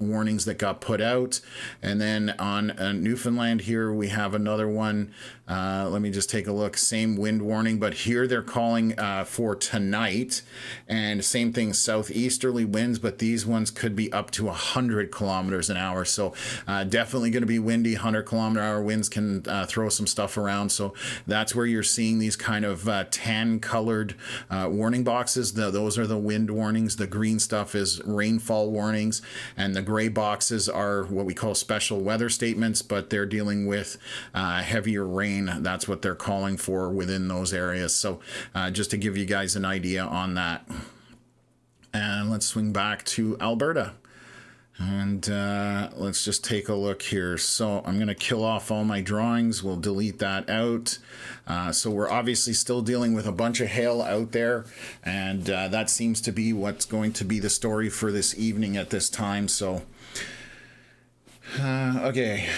warnings that got put out. And then on Newfoundland here, we have another one. Let me just take a look. Same wind warning, but here they're calling for tonight. And same thing, southeasterly winds, but these ones could be up to 100 kilometers an hour. So definitely going to be windy. 100-kilometer-hour winds can throw some stuff around. So that's where you're seeing these kind of tan-colored warning boxes. Those are the wind warnings. The green stuff is rainfall warnings, and the gray boxes are what we call special weather statements, but they're dealing with heavier rain. That's what they're calling for within those areas. So just to give you guys an idea on that. And let's swing back to Alberta. And let's just take a look here. So I'm going to kill off all my drawings. We'll delete that out. So we're obviously still dealing with a bunch of hail out there. And that seems to be what's going to be the story for this evening at this time. So, okay.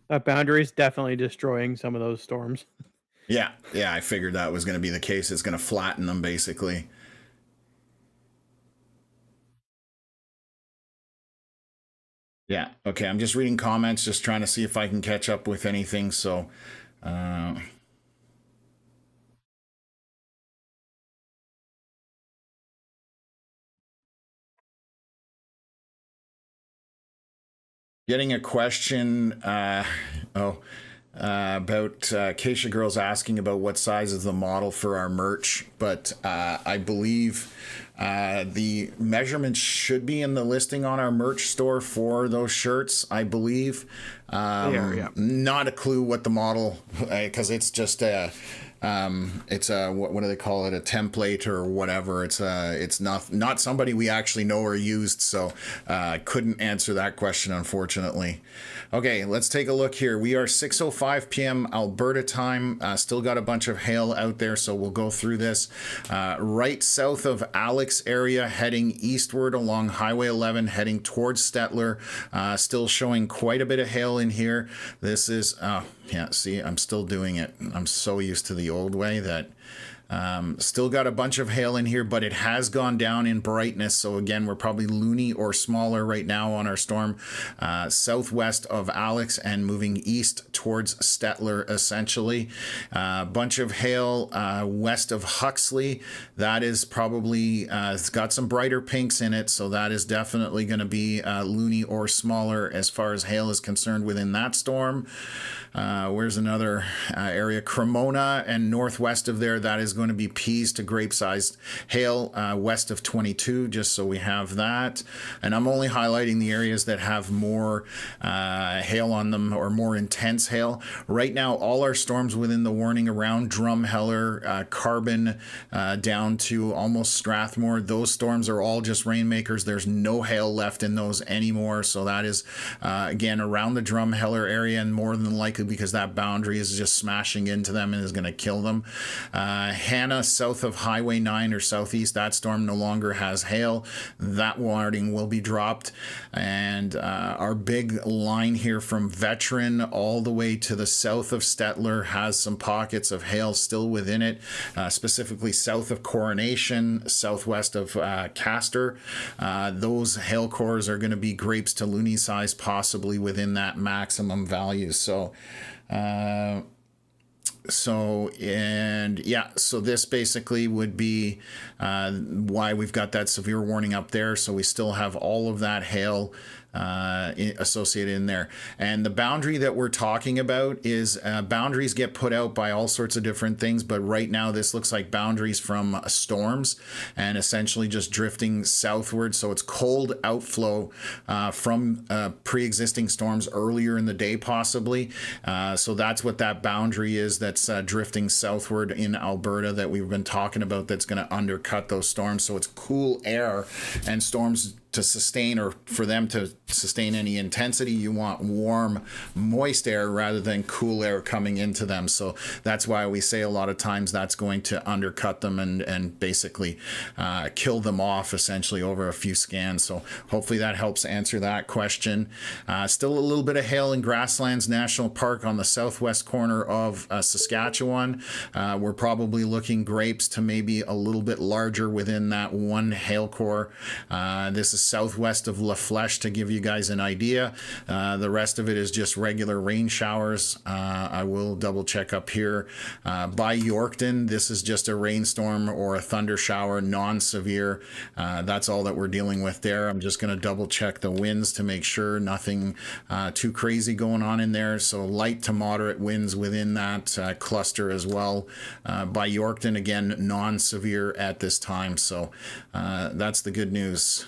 That boundary is definitely destroying some of those storms. Yeah, I figured that was going to be the case. It's going to flatten them, basically. Yeah, okay, I'm just reading comments, just trying to see if I can catch up with anything, so... Getting a question, about Keisha Girls asking about what size is the model for our merch, but I believe the measurements should be in the listing on our merch store for those shirts, I believe. Yeah. Not a clue what the model, because it's just it's a what do they call it, a template or whatever. It's not somebody we actually know or used, so I couldn't answer that question, unfortunately. Okay, let's take a look here. We are 6:05 p.m. Alberta time. Still got a bunch of hail out there, so we'll go through this. Right south of Alex Alex area heading eastward along Highway 11, heading towards Stettler. Still showing quite a bit of hail in here. This is, yeah, see, I'm still doing it. I'm so used to the old way that still got a bunch of hail in here, but it has gone down in brightness. So again, we're probably loony or smaller right now on our storm southwest of Alex and moving east towards Stettler, essentially. A bunch of hail west of Huxley. That is probably, it's got some brighter pinks in it. So that is definitely going to be loony or smaller as far as hail is concerned within that storm. Where's another area? Cremona and northwest of there, that is going to be peas to grape-sized hail west of 22, just so we have that. And I'm only highlighting the areas that have more hail on them or more intense hail. Right now, all our storms within the warning around Drumheller, Carbon, down to almost Strathmore, those storms are all just rainmakers. There's no hail left in those anymore. So that is, again, around the Drumheller area, and more than likely because that boundary is just smashing into them and is going to kill them. Hannah, south of Highway 9 or southeast, that storm no longer has hail. That warning will be dropped. And our big line here from Veteran all the way to the south of Stettler has some pockets of hail still within it, specifically south of Coronation, southwest of Castor. Those hail cores are going to be grapes to loony size, possibly within that maximum value. So this basically would be why we've got that severe warning up there. So we still have all of that hail associated in there. And the boundary that we're talking about is boundaries get put out by all sorts of different things, but right now this looks like boundaries from storms and essentially just drifting southward. So it's cold outflow from pre-existing storms earlier in the day, possibly. So that's what that boundary is that's drifting southward in Alberta that we've been talking about, that's going to undercut those storms. So it's cool air, and storms to sustain, or for them to sustain any intensity, you want warm, moist air rather than cool air coming into them. So that's why we say a lot of times that's going to undercut them and basically kill them off essentially over a few scans. So hopefully that helps answer that question. Still a little bit of hail in Grasslands National Park on the southwest corner of Saskatchewan. We're probably looking grapes to maybe a little bit larger within that one hail core. This is southwest of La Flèche, to give you guys an idea. The rest of it is just regular rain showers. I will double check up here. By Yorkton, this is just a rainstorm or a thunder shower, non-severe. That's all that we're dealing with there. I'm just going to double check the winds to make sure nothing too crazy going on in there. So light to moderate winds within that cluster as well. By Yorkton, again, non-severe at this time. So that's the good news.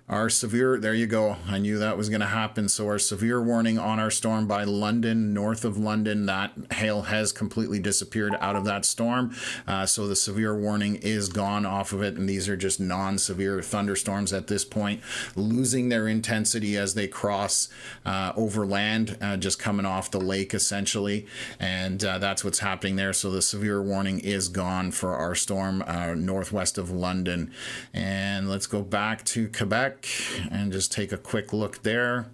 Our severe, there you go. I knew that was going to happen. So our severe warning on our storm by London, north of London, that hail has completely disappeared out of that storm. So the severe warning is gone off of it. And these are just non-severe thunderstorms at this point, losing their intensity as they cross over land, just coming off the lake essentially. And that's what's happening there. So the severe warning is gone for our storm northwest of London. And let's go back to Quebec and just take a quick look there.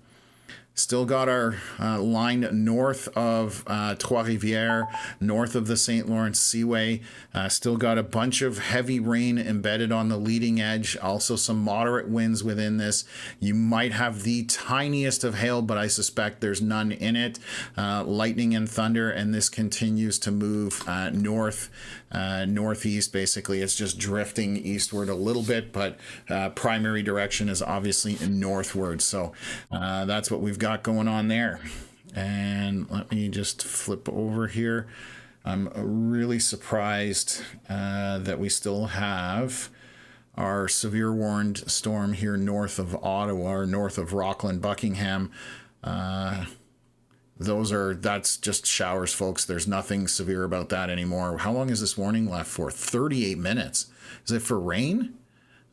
Still got our line north of Trois-Rivières, north of the St. Lawrence Seaway. Still got a bunch of heavy rain embedded on the leading edge. Also some moderate winds within this. You might have the tiniest of hail, but I suspect there's none in it. Lightning and thunder, and this continues to move northeast. Basically, it's just drifting eastward a little bit, but primary direction is obviously northward. So that's what we've got going on there. And let me just flip over here. I'm really surprised that we still have our severe warned storm here north of Ottawa, or north of Rockland, Buckingham. That's just showers, folks. There's nothing severe about that anymore. How long is this warning left for? 38 minutes. Is it for rain?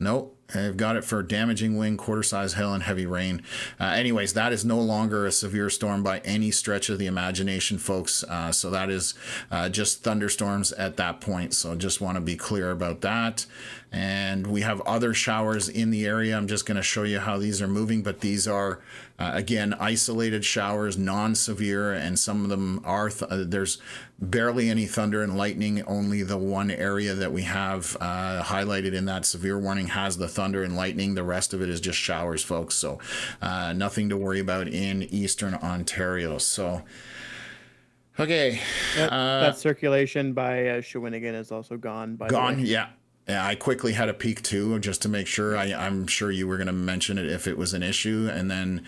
Nope. I've got it for damaging wind, quarter-size hail, and heavy rain. Anyways, that is no longer a severe storm by any stretch of the imagination, folks. So that is just thunderstorms at that point. So just want to be clear about that. And we have other showers in the area. I'm just going to show you how these are moving, but these are, again, isolated showers, non-severe, and some of them are, there's barely any thunder and lightning. Only the one area that we have highlighted in that severe warning has the thunder and lightning. The rest of it is just showers, folks. So nothing to worry about in Eastern Ontario. So, okay. That circulation by Shawinigan is also gone. Gone, yeah. Yeah, I quickly had a peek too, just to make sure. I'm sure you were going to mention it if it was an issue. And then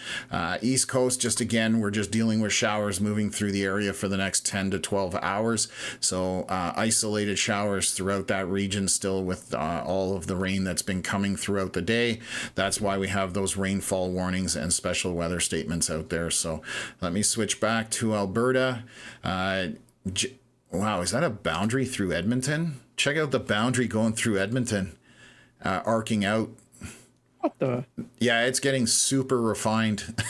East Coast, just again, we're just dealing with showers moving through the area for the next 10 to 12 hours. So isolated showers throughout that region still with all of the rain that's been coming throughout the day. That's why we have those rainfall warnings and special weather statements out there. So let me switch back to Alberta. Wow, is that a boundary through Edmonton? Check out the boundary going through Edmonton, arcing out. What the? Yeah, it's getting super refined.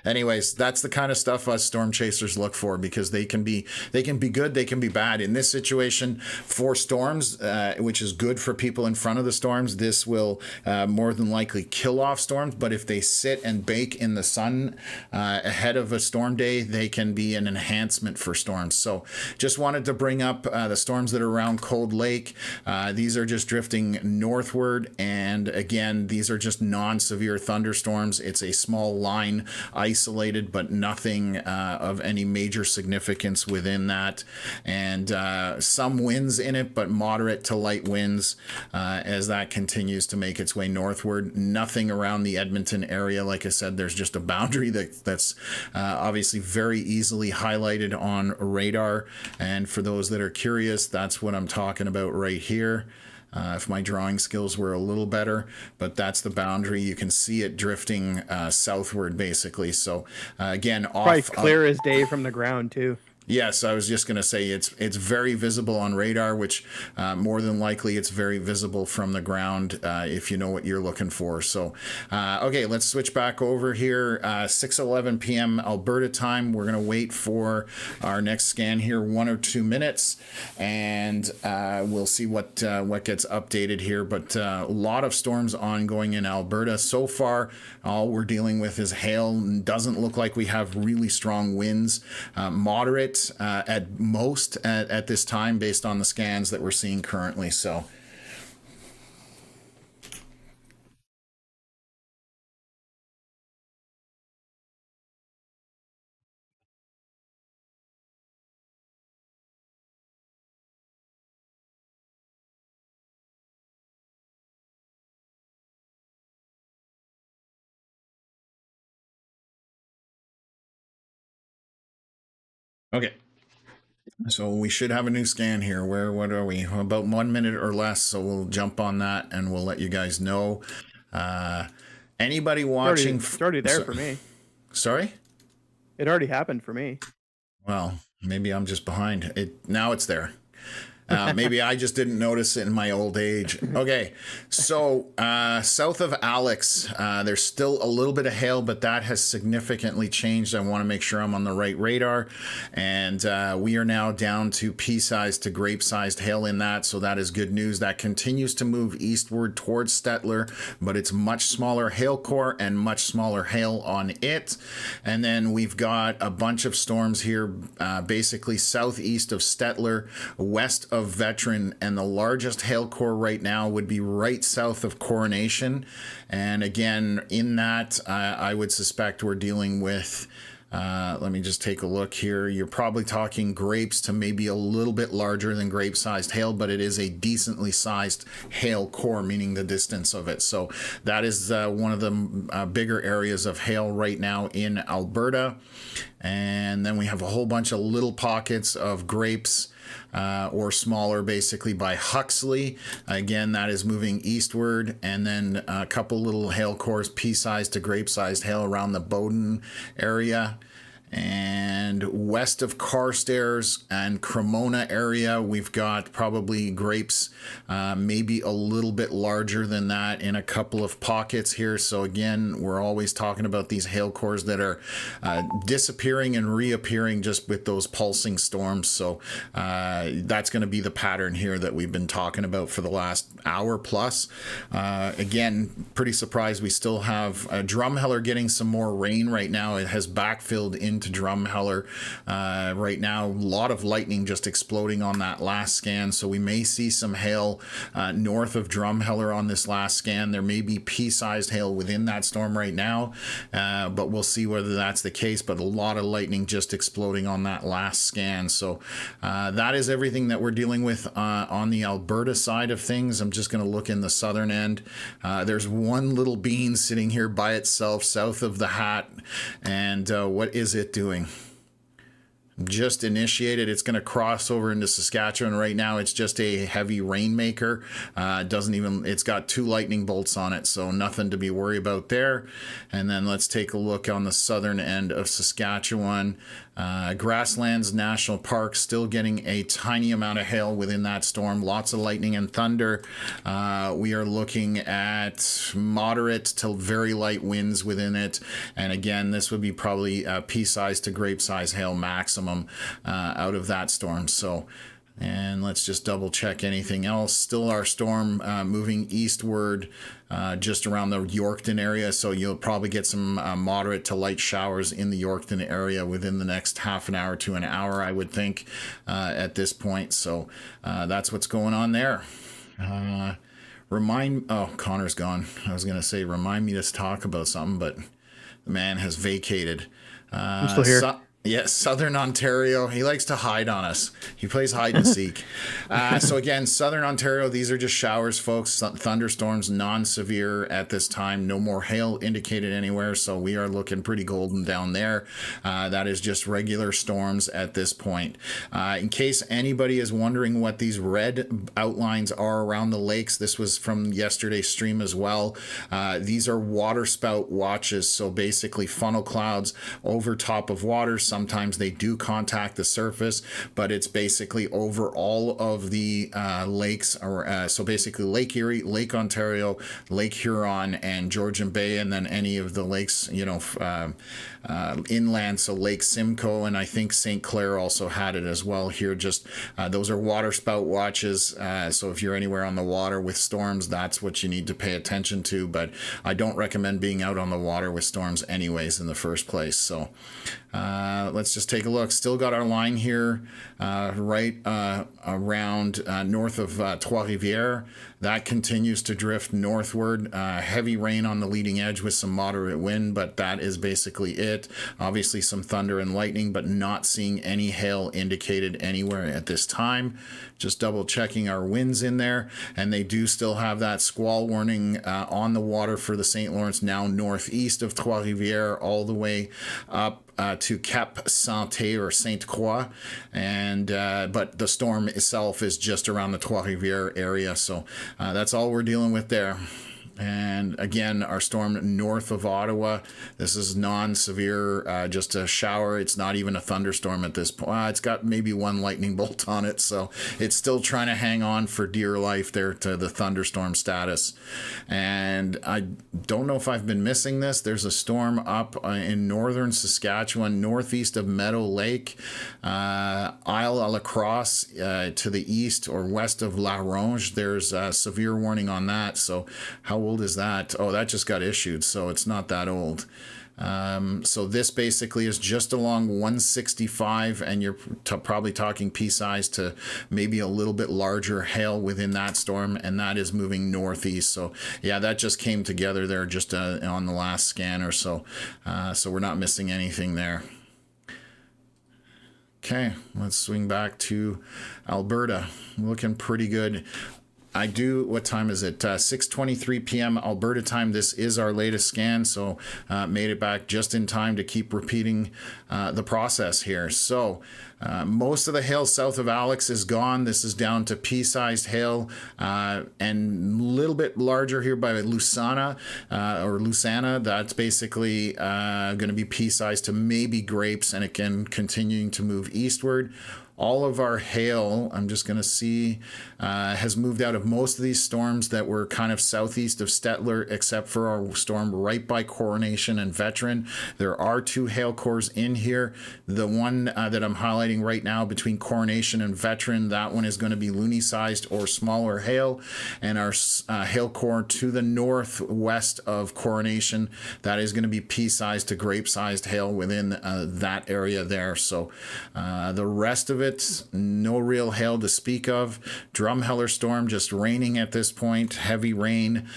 Anyways, that's the kind of stuff us storm chasers look for, because they can be good, they can be bad. In this situation, for storms, which is good for people in front of the storms, this will more than likely kill off storms. But if they sit and bake in the sun ahead of a storm day, they can be an enhancement for storms. So just wanted to bring up the storms that are around Cold Lake. These are just drifting northward, and again, these are just non-severe thunderstorms. It's a small line, isolated, but nothing of any major significance within that. And some winds in it, but moderate to light winds as that continues to make its way northward. Nothing around the Edmonton area. Like I said, there's just a boundary that's obviously very easily highlighted on radar. And for those that are curious, that's what I'm talking about right here. If my drawing skills were a little better, but that's the boundary. You can see it drifting southward, basically. So again, probably clear as day from the ground too. Yes, I was just going to say it's very visible on radar, which more than likely it's very visible from the ground if you know what you're looking for. So, okay, let's switch back over here. 6:11 p.m. Alberta time. We're going to wait for our next scan here, 1 or 2 minutes, and we'll see what gets updated here. But a lot of storms ongoing in Alberta so far. All we're dealing with is hail. Doesn't look like we have really strong winds. Moderate at most at this time, based on the scans that we're seeing currently. So okay. So we should have a new scan here. What are we? About 1 minute or less. So we'll jump on that and we'll let you guys know. Anybody watching? It's already there for me. Sorry? It already happened for me. Well, maybe I'm just behind. Now it's there. Maybe I just didn't notice it in my old age. Okay, so south of Alex, there's still a little bit of hail, but that has significantly changed. I want to make sure I'm on the right radar. And we are now down to pea-sized to grape-sized hail in that, so that is good news. That continues to move eastward towards Stettler, but it's much smaller hail core and much smaller hail on it. And then we've got a bunch of storms here, basically southeast of Stettler, west of Veteran, and the largest hail core right now would be right south of Coronation. And again, in that, I would suspect we're dealing with, let me just take a look here. You're probably talking grapes to maybe a little bit larger than grape-sized hail, but it is a decently sized hail core, meaning the distance of it. So that is one of the bigger areas of hail right now in Alberta. And then we have a whole bunch of little pockets of grapes, or smaller, basically by Huxley. Again, that is moving eastward. And then a couple little hail cores, pea-sized to grape-sized hail around the Bowden area. And west of Carstairs and Cremona area, we've got probably grapes, maybe a little bit larger than that in a couple of pockets here. So again, we're always talking about these hail cores that are disappearing and reappearing just with those pulsing storms. So that's going to be the pattern here that we've been talking about for the last hour plus. Again, pretty surprised we still have Drumheller getting some more rain right now. It has backfilled into Drumheller right now. A lot of lightning just exploding on that last scan, so we may see some hail north of Drumheller on this last scan. There may be pea-sized hail within that storm right now, but we'll see whether that's the case. But a lot of lightning just exploding on that last scan. So that is everything that we're dealing with on the Alberta side of things. I'm just going to look in the southern end. There's one little bean sitting here by itself south of the Hat, and what is it doing? Just initiated. It's going to cross over into Saskatchewan. Right now it's just a heavy rainmaker. It's got 2 lightning bolts on it, so nothing to be worried about there. And then let's take a look on the southern end of Saskatchewan. Grasslands National Park still getting a tiny amount of hail within that storm. Lots of lightning and thunder. We are looking at moderate to very light winds within it. And again, this would be probably pea-sized to grape-sized hail maximum out of that storm. So, and let's just double check anything else. Still our storm moving eastward just around the Yorkton area. So you'll probably get some moderate to light showers in the Yorkton area within the next half an hour to an hour, I would think, at this point. So that's what's going on there. Connor's gone. I was going to say, remind me to talk about something, but the man has vacated. I'm still here. Yes, Southern Ontario. He likes to hide on us. He plays hide and seek. So again, Southern Ontario, these are just showers, folks. Thunderstorms, non-severe at this time. No more hail indicated anywhere, so we are looking pretty golden down there. That is just regular storms at this point. In case anybody is wondering what these red outlines are around the lakes, this was from yesterday's stream as well. These are waterspout watches, so basically funnel clouds over top of water. Sometimes they do contact the surface, but it's basically over all of the lakes, so basically Lake Erie, Lake Ontario, Lake Huron, and Georgian Bay, and then any of the lakes, inland, so Lake Simcoe, and I think St. Clair also had it as well here. Just those are waterspout watches, so if you're anywhere on the water with storms, that's what you need to pay attention to, but I don't recommend being out on the water with storms anyways in the first place. So let's just take a look. Still got our line here right around north of Trois-Rivières. That continues to drift northward. Heavy rain on the leading edge with some moderate wind, but that is basically it. Obviously some thunder and lightning, but not seeing any hail indicated anywhere at this time. Just double checking our winds in there, and they do still have that squall warning on the water for the St. Lawrence, now northeast of Trois-Rivières, all the way up to Cap Santé or Sainte Croix, and but the storm itself is just around the Trois-Rivières area, so that's all we're dealing with there. And again, our storm north of Ottawa, this is non-severe, just a shower. It's not even a thunderstorm at this point. It's got maybe one lightning bolt on it, so it's still trying to hang on for dear life there to the thunderstorm status. And I don't know if I've been missing this. There's a storm up in northern Saskatchewan, northeast of Meadow Lake, Isle à la Crosse to the east or west of La Ronge. There's a severe warning on that. So how old is that? Oh, that just got issued, so it's not that old. So this basically is just along 165, and you're probably talking pea-sized to maybe a little bit larger hail within that storm, and that is moving northeast. So yeah, that just came together there just on the last scan or so. So we're not missing anything there. Okay, let's swing back to Alberta. Looking pretty good. I do, what time is it? 6:23 p.m. Alberta time. This is our latest scan, so made it back just in time to keep repeating the process here. So most of the hail south of Alex is gone. This is down to pea-sized hail, and a little bit larger here by Lusana. That's basically going to be pea-sized to maybe grapes, and again continuing to move eastward. All of our hail, I'm just going to see, has moved out of most of these storms that were kind of southeast of Stettler, except for our storm right by Coronation and Veteran. There are 2 hail cores in here. The one that I'm highlighting right now between Coronation and Veteran, that one is going to be loony-sized or smaller hail. And our hail core to the northwest of Coronation, that is going to be pea-sized to grape-sized hail within that area there. So the rest of it, no real hail to speak of. Drumheller storm just raining at this point, heavy rain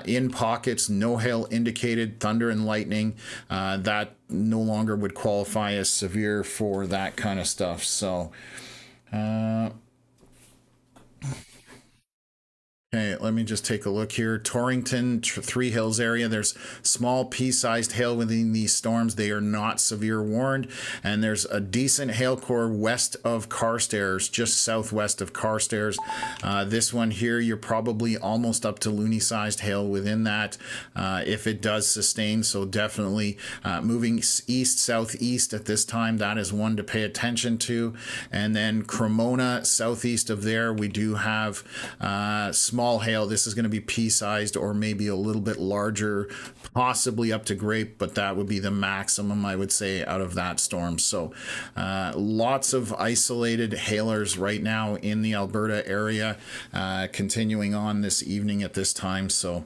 in pockets, no hail indicated, thunder and lightning. That no longer would qualify as severe for that kind of stuff. So okay, let me just take a look here. Torrington, Three Hills area, there's small pea-sized hail within these storms. They are not severe warned. And there's a decent hail core west of Carstairs, just southwest of Carstairs. This one here, you're probably almost up to loony-sized hail within that if it does sustain. So definitely moving east, southeast at this time, that is one to pay attention to. And then Cremona, southeast of there, we do have small hail. This is going to be pea-sized or maybe a little bit larger, possibly up to grape, but that would be the maximum, I would say, out of that storm. So lots of isolated hailers right now in the Alberta area, continuing on this evening at this time. So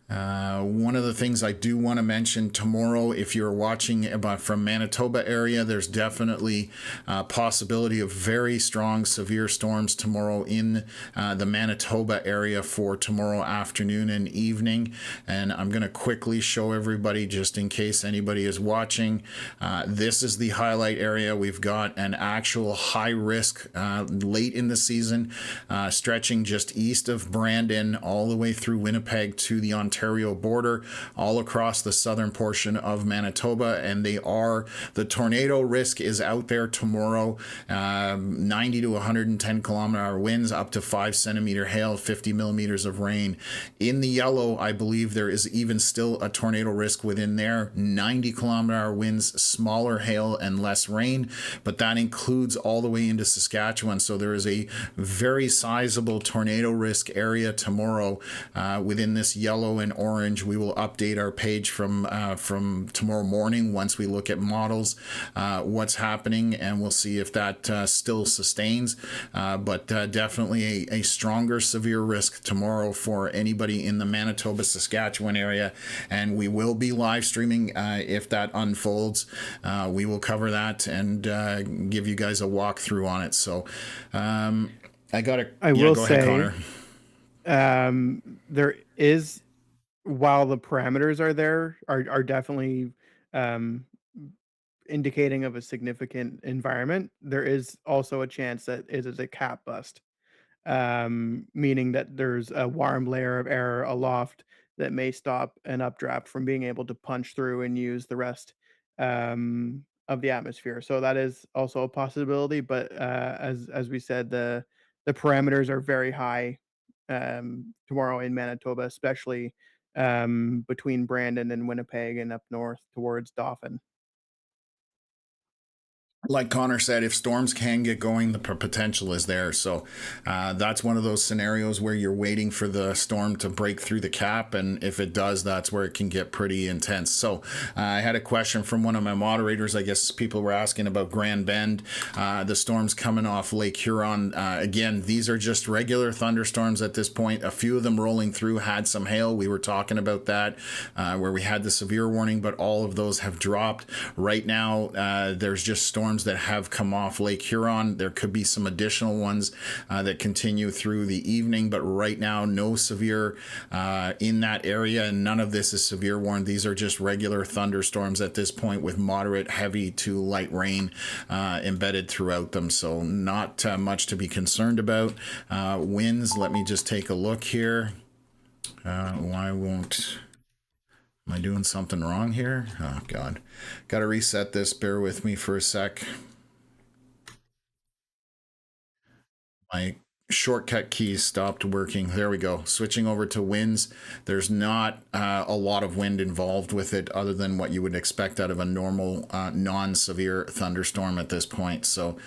one of the things I do want to mention tomorrow, if you're watching from Manitoba area, there's definitely a possibility of very strong severe storms tomorrow in the Manitoba area for tomorrow afternoon and evening. And I'm going to quickly show everybody, just in case anybody is watching. This is the highlight area. We've got an actual high risk late in the season, stretching just east of Brandon all the way through Winnipeg to the Ontario border, all across the southern portion of Manitoba. And the tornado risk is out there tomorrow. 90 to 110 kilometer-hour winds, up to 5 centimeter hail, 50 millimeters of rain. In the yellow, I believe there is even still a tornado risk within there. 90 kilometer-hour winds, smaller hail and less rain, but that includes all the way into Saskatchewan. So there is a very sizable tornado risk area tomorrow within this yellow and orange. We will update our page from tomorrow morning once we look at models, what's happening, and we'll see if that still sustains. But definitely a stronger severe risk tomorrow for anybody in the Manitoba, Saskatchewan area. And we will be live streaming if that unfolds. We will cover that and give you guys a walkthrough on it. So I will say, ahead, Connor. There is, while the parameters are definitely indicating of a significant environment, there is also a chance that it is a cap bust, meaning that there's a warm layer of air aloft that may stop an updraft from being able to punch through and use the rest of the atmosphere. So that is also a possibility. But as we said, the parameters are very high tomorrow in Manitoba, especially between Brandon and Winnipeg and up north towards Dauphin. Like Connor said, if storms can get going, the potential is there. So that's one of those scenarios where you're waiting for the storm to break through the cap. And if it does, that's where it can get pretty intense. So I had a question from one of my moderators. I guess people were asking about Grand Bend, the storms coming off Lake Huron. Again, these are just regular thunderstorms at this point. A few of them rolling through had some hail. We were talking about that where we had the severe warning, but all of those have dropped. Right now, there's just storms thunderstorms that have come off Lake Huron. There could be some additional ones that continue through the evening, but right now, no severe in that area, and none of this is severe warned. These are just regular thunderstorms at this point with moderate, heavy to light rain embedded throughout them, so not much to be concerned about. Winds, let me just take a look here. Why won't... Am I doing something wrong here? Oh, God. Got to reset this. Bear with me for a sec. My shortcut keys stopped working. There we go. Switching over to winds. There's not a lot of wind involved with it other than what you would expect out of a normal non-severe thunderstorm at this point. So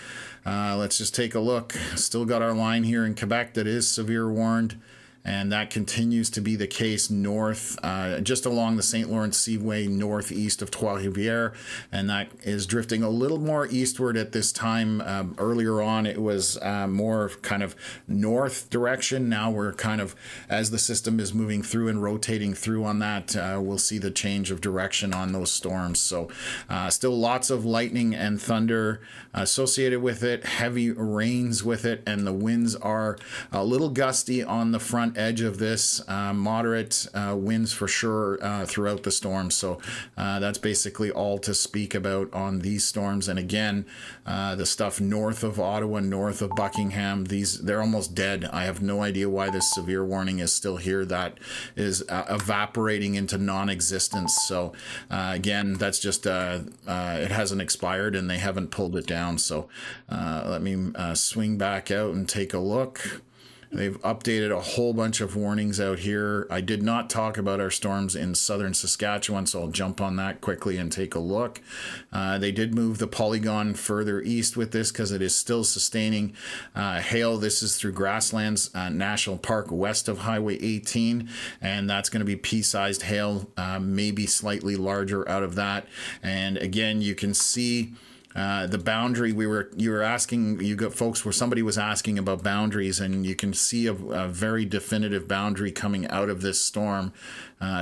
let's just take a look. Still got our line here in Quebec that is severe warned. And that continues to be the case north, just along the St. Lawrence Seaway, northeast of Trois-Rivières. And that is drifting a little more eastward at this time. Earlier on, it was more kind of north direction. Now we're kind of, as the system is moving through and rotating through on that, we'll see the change of direction on those storms. So still lots of lightning and thunder associated with it, heavy rains with it, and the winds are a little gusty on the front edge of this, moderate winds for sure throughout the storm. So that's basically all to speak about on these storms. And again, the stuff north of Ottawa, north of Buckingham, they're almost dead. I have no idea why this severe warning is still here. That is evaporating into non-existence. So again, that's just it hasn't expired and they haven't pulled it down. So let me swing back out and take a look. They've updated a whole bunch of warnings out here. I did not talk about our storms in southern Saskatchewan, so I'll jump on that quickly and take a look. They did move the polygon further east with this because it is still sustaining hail. This is through Grasslands National Park west of Highway 18, and that's going to be pea-sized hail, maybe slightly larger out of that. And again, you can see the boundary you were asking, somebody was asking about boundaries, and you can see a very definitive boundary coming out of this storm,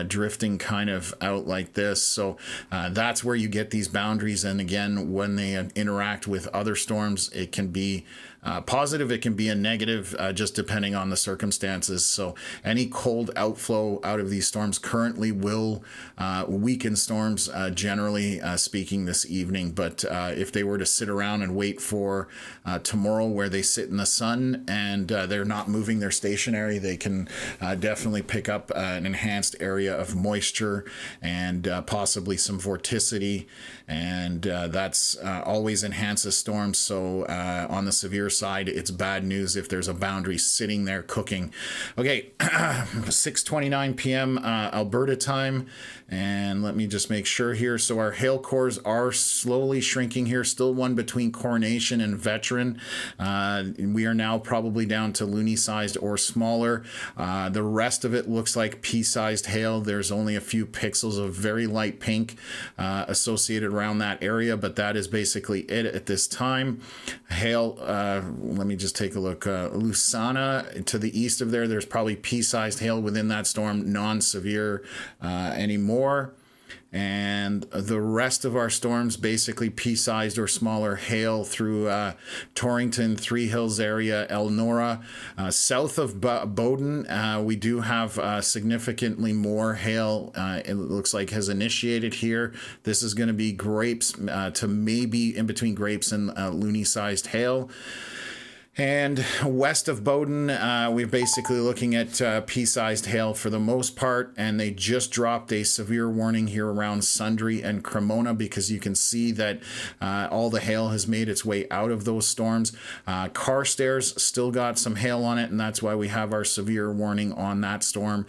drifting kind of out like this. So that's where you get these boundaries. And again, when they interact with other storms, it can be positive, it can be a negative, just depending on the circumstances. So any cold outflow out of these storms currently will weaken storms, generally speaking, this evening. But if they were to sit around and wait for tomorrow, where they sit in the sun and they're not moving, they're stationary, they can definitely pick up an enhanced area of moisture and possibly some vorticity. And that's always enhances storms. So on the severe side, it's bad news if there's a boundary sitting there cooking. Okay, 6:29 p.m. Alberta time, and let me just make sure here. So our hail cores are slowly shrinking here. Still one between Coronation and Veteran. We are now probably down to loony-sized or smaller. The rest of it looks like pea-sized hail. There's only a few pixels of very light pink associated around that area, but that is basically it at this time. Hail, let me just take a look. Lusana to the east of there's probably pea-sized hail within that storm, non-severe anymore. And the rest of our storms, basically pea-sized or smaller hail through Torrington, Three Hills area, Elnora. South of Bowden, we do have significantly more hail. It looks like has initiated here. This is going to be grapes to maybe in between grapes and loony-sized hail. And west of Bowden, we're basically looking at pea-sized hail for the most part, and they just dropped a severe warning here around Sundre and Cremona because you can see that all the hail has made its way out of those storms. Carstairs still got some hail on it, and that's why we have our severe warning on that storm.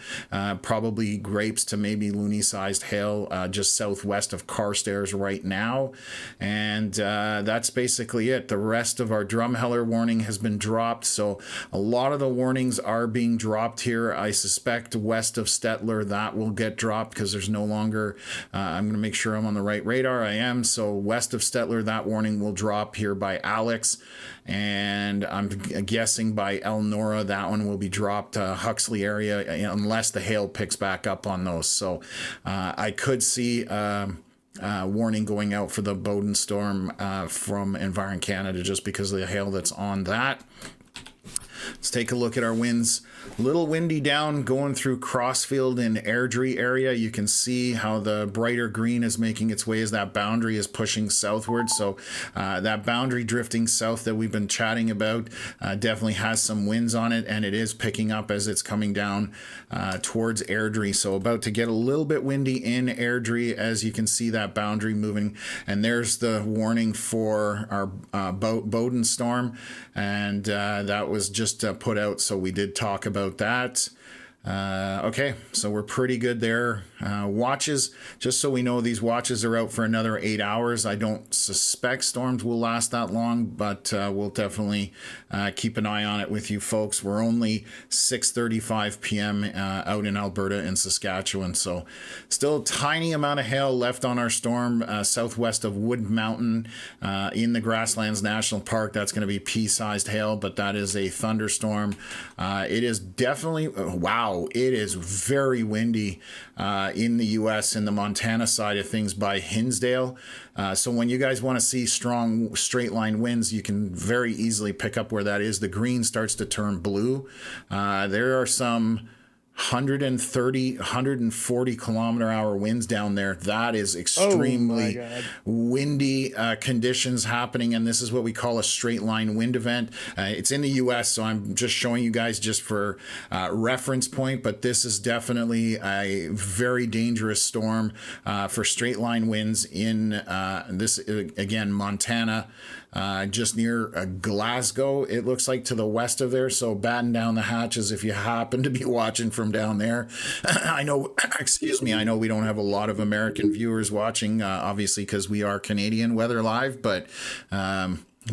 Probably grapes to maybe loony-sized hail just southwest of Carstairs right now. And that's basically it. The rest of our Drumheller warning has been dropped, so a lot of the warnings are being dropped here. I suspect west of Stettler that will get dropped because there's no longer I'm going to make sure I'm on the right radar. I am. So west of Stettler, that warning will drop here by Alex, and I'm guessing by Elnora that one will be dropped Huxley area unless the hail picks back up on those. So I could see warning going out for the Bowden storm from Environ Canada, just because of the hail that's on that. Let's take a look at our winds. A little windy down going through Crossfield and Airdrie area. You can see how the brighter green is making its way as that boundary is pushing southward. So that boundary drifting south that we've been chatting about definitely has some winds on it, and it is picking up as it's coming down towards Airdrie. So about to get a little bit windy in Airdrie as you can see that boundary moving. And there's the warning for our Bowden storm, and that was just put out, so we did talk about that. Okay, so we're pretty good there. Watches, just so we know, these watches are out for another 8 hours. I don't suspect storms will last that long, but we'll definitely keep an eye on it with you folks. We're only 6:35 p.m. Out in Alberta and Saskatchewan, so still a tiny amount of hail left on our storm southwest of Wood Mountain in the Grasslands National Park. That's going to be pea-sized hail, but that is a thunderstorm. It is definitely, wow, it is very windy in the U.S. in the Montana side of things by Hinsdale. So when you guys want to see strong straight line winds, you can very easily pick up where that is. The green starts to turn blue. There are some 130, 140 kilometer hour winds down there. That is extremely windy conditions happening, and this is what we call a straight line wind event. It's in the US, so I'm just showing you guys just for reference point, but this is definitely a very dangerous storm for straight line winds in this, again, Montana. Just near Glasgow, it looks like, to the west of there. So batten down the hatches if you happen to be watching from down there. I know, excuse me, I know we don't have a lot of American viewers watching, obviously, because we are Canadian Weather Live, but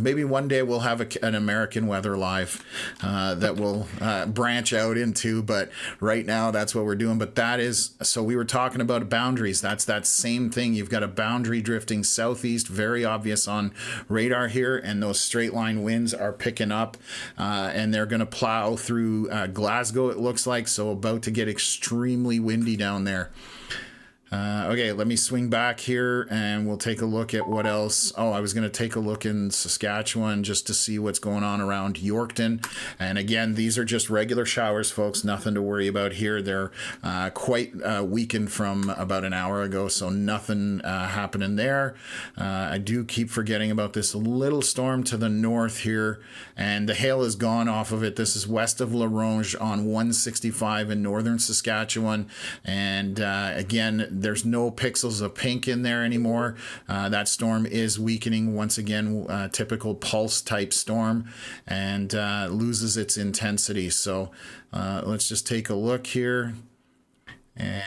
maybe one day we'll have an American Weather Live that we'll branch out into, but right now that's what we're doing. But that is, so we were talking about boundaries. That's that same thing. You've got a boundary drifting southeast, very obvious on radar here, and those straight line winds are picking up, and they're going to plow through Glasgow, it looks like, so about to get extremely windy down there. Okay, let me swing back here and we'll take a look at what else. Oh, I was going to take a look in Saskatchewan just to see what's going on around Yorkton. And again, these are just regular showers, folks. Nothing to worry about here. They're quite weakened from about an hour ago, so nothing happening there. I do keep forgetting about this little storm to the north here, and the hail is gone off of it. This is west of La Ronge on 165 in northern Saskatchewan. And again, there's no pixels of pink in there anymore. That storm is weakening once again, typical pulse type storm, and loses its intensity. So let's just take a look here. And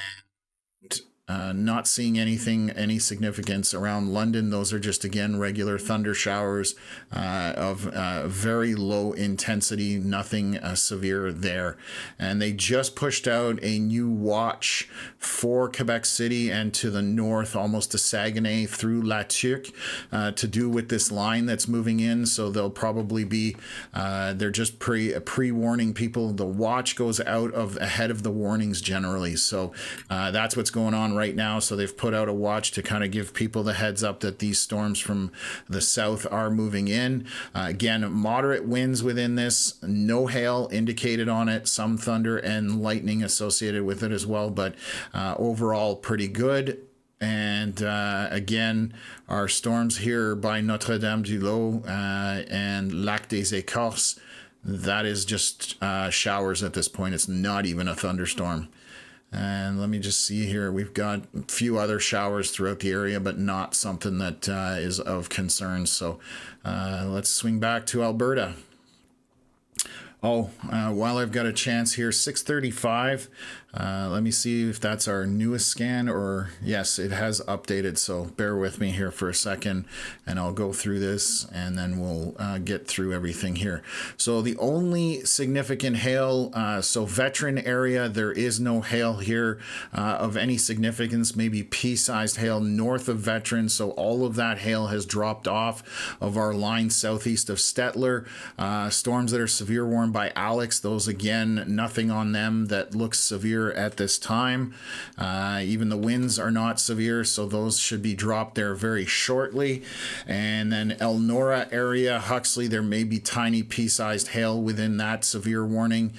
not seeing any significance around London. Those are just, again, regular thunder showers of very low intensity, nothing severe there. And they just pushed out a new watch for Quebec City and to the north, almost to Saguenay through La Tuque, to do with this line that's moving in. So they'll probably be, they're just pre-warning people. The watch goes out of ahead of the warnings generally. So that's what's going on right now. So they've put out a watch to kind of give people the heads up that these storms from the south are moving in. Again, moderate winds within this, no hail indicated on it, some thunder and lightning associated with it as well, but overall pretty good. And again, our storms here by Notre-Dame-du-Lot and Lac des Écorces, that is just showers at this point. It's not even a thunderstorm. And let me just see here. We've got a few other showers throughout the area, but not something that is of concern. So let's swing back to Alberta. Oh, while I've got a chance here, 6:35. Let me see if that's our newest scan, or yes, it has updated. So bear with me here for a second and I'll go through this and then we'll get through everything here. So the only significant hail, so Veteran area, there is no hail here of any significance, maybe pea-sized hail north of Veteran. So all of that hail has dropped off of our line southeast of Stettler. Storms that are severe warned by Alex, those again, nothing on them that looks severe severe at this time. Even the winds are not severe, so those should be dropped there very shortly. And then Elnora area, Huxley, there may be tiny pea-sized hail within that severe warning.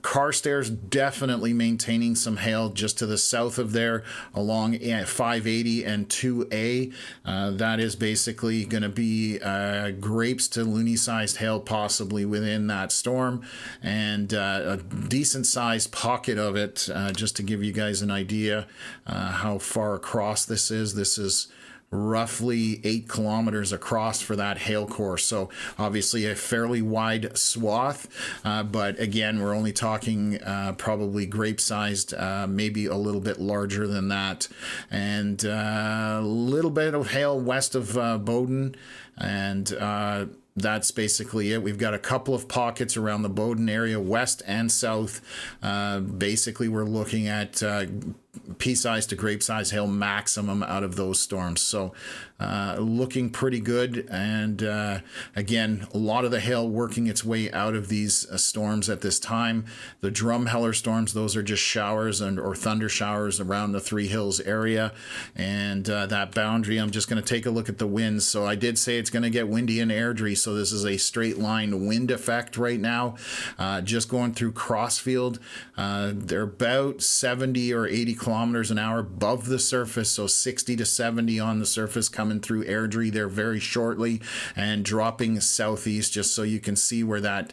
Carstairs definitely maintaining some hail just to the south of there along 580 and 2A. That is basically going to be grapes to loony-sized hail possibly within that storm, and a decent-sized pocket of it, just to give you guys an idea how far across this is. This is roughly 8 kilometers across for that hail core, so obviously a fairly wide swath, but again, we're only talking probably grape-sized, maybe a little bit larger than that, and a little bit of hail west of Bowden, and that's basically it. We've got a couple of pockets around the Bowden area, west and south. Basically, we're looking at pea-sized to grape-sized hail maximum out of those storms. So looking pretty good. And again, a lot of the hail working its way out of these storms at this time. The Drumheller storms, those are just showers or thunder showers around the Three Hills area. And that boundary, I'm just going to take a look at the winds. So I did say it's going to get windy and airdry. So this is a straight line wind effect right now. Just going through Crossfield. They're about 70 or 80 kilometers an hour above the surface, so 60 to 70 on the surface, coming through Airdrie there very shortly and dropping southeast, just so you can see where that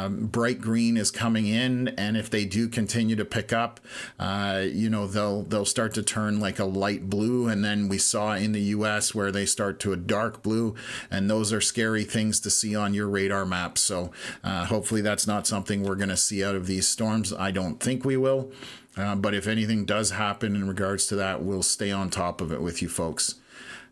bright green is coming in. And if they do continue to pick up, they'll start to turn like a light blue, and then we saw in the US where they start to a dark blue, and those are scary things to see on your radar map. So hopefully that's not something we're going to see out of these storms. I don't think we will. But if anything does happen in regards to that, we'll stay on top of it with you folks.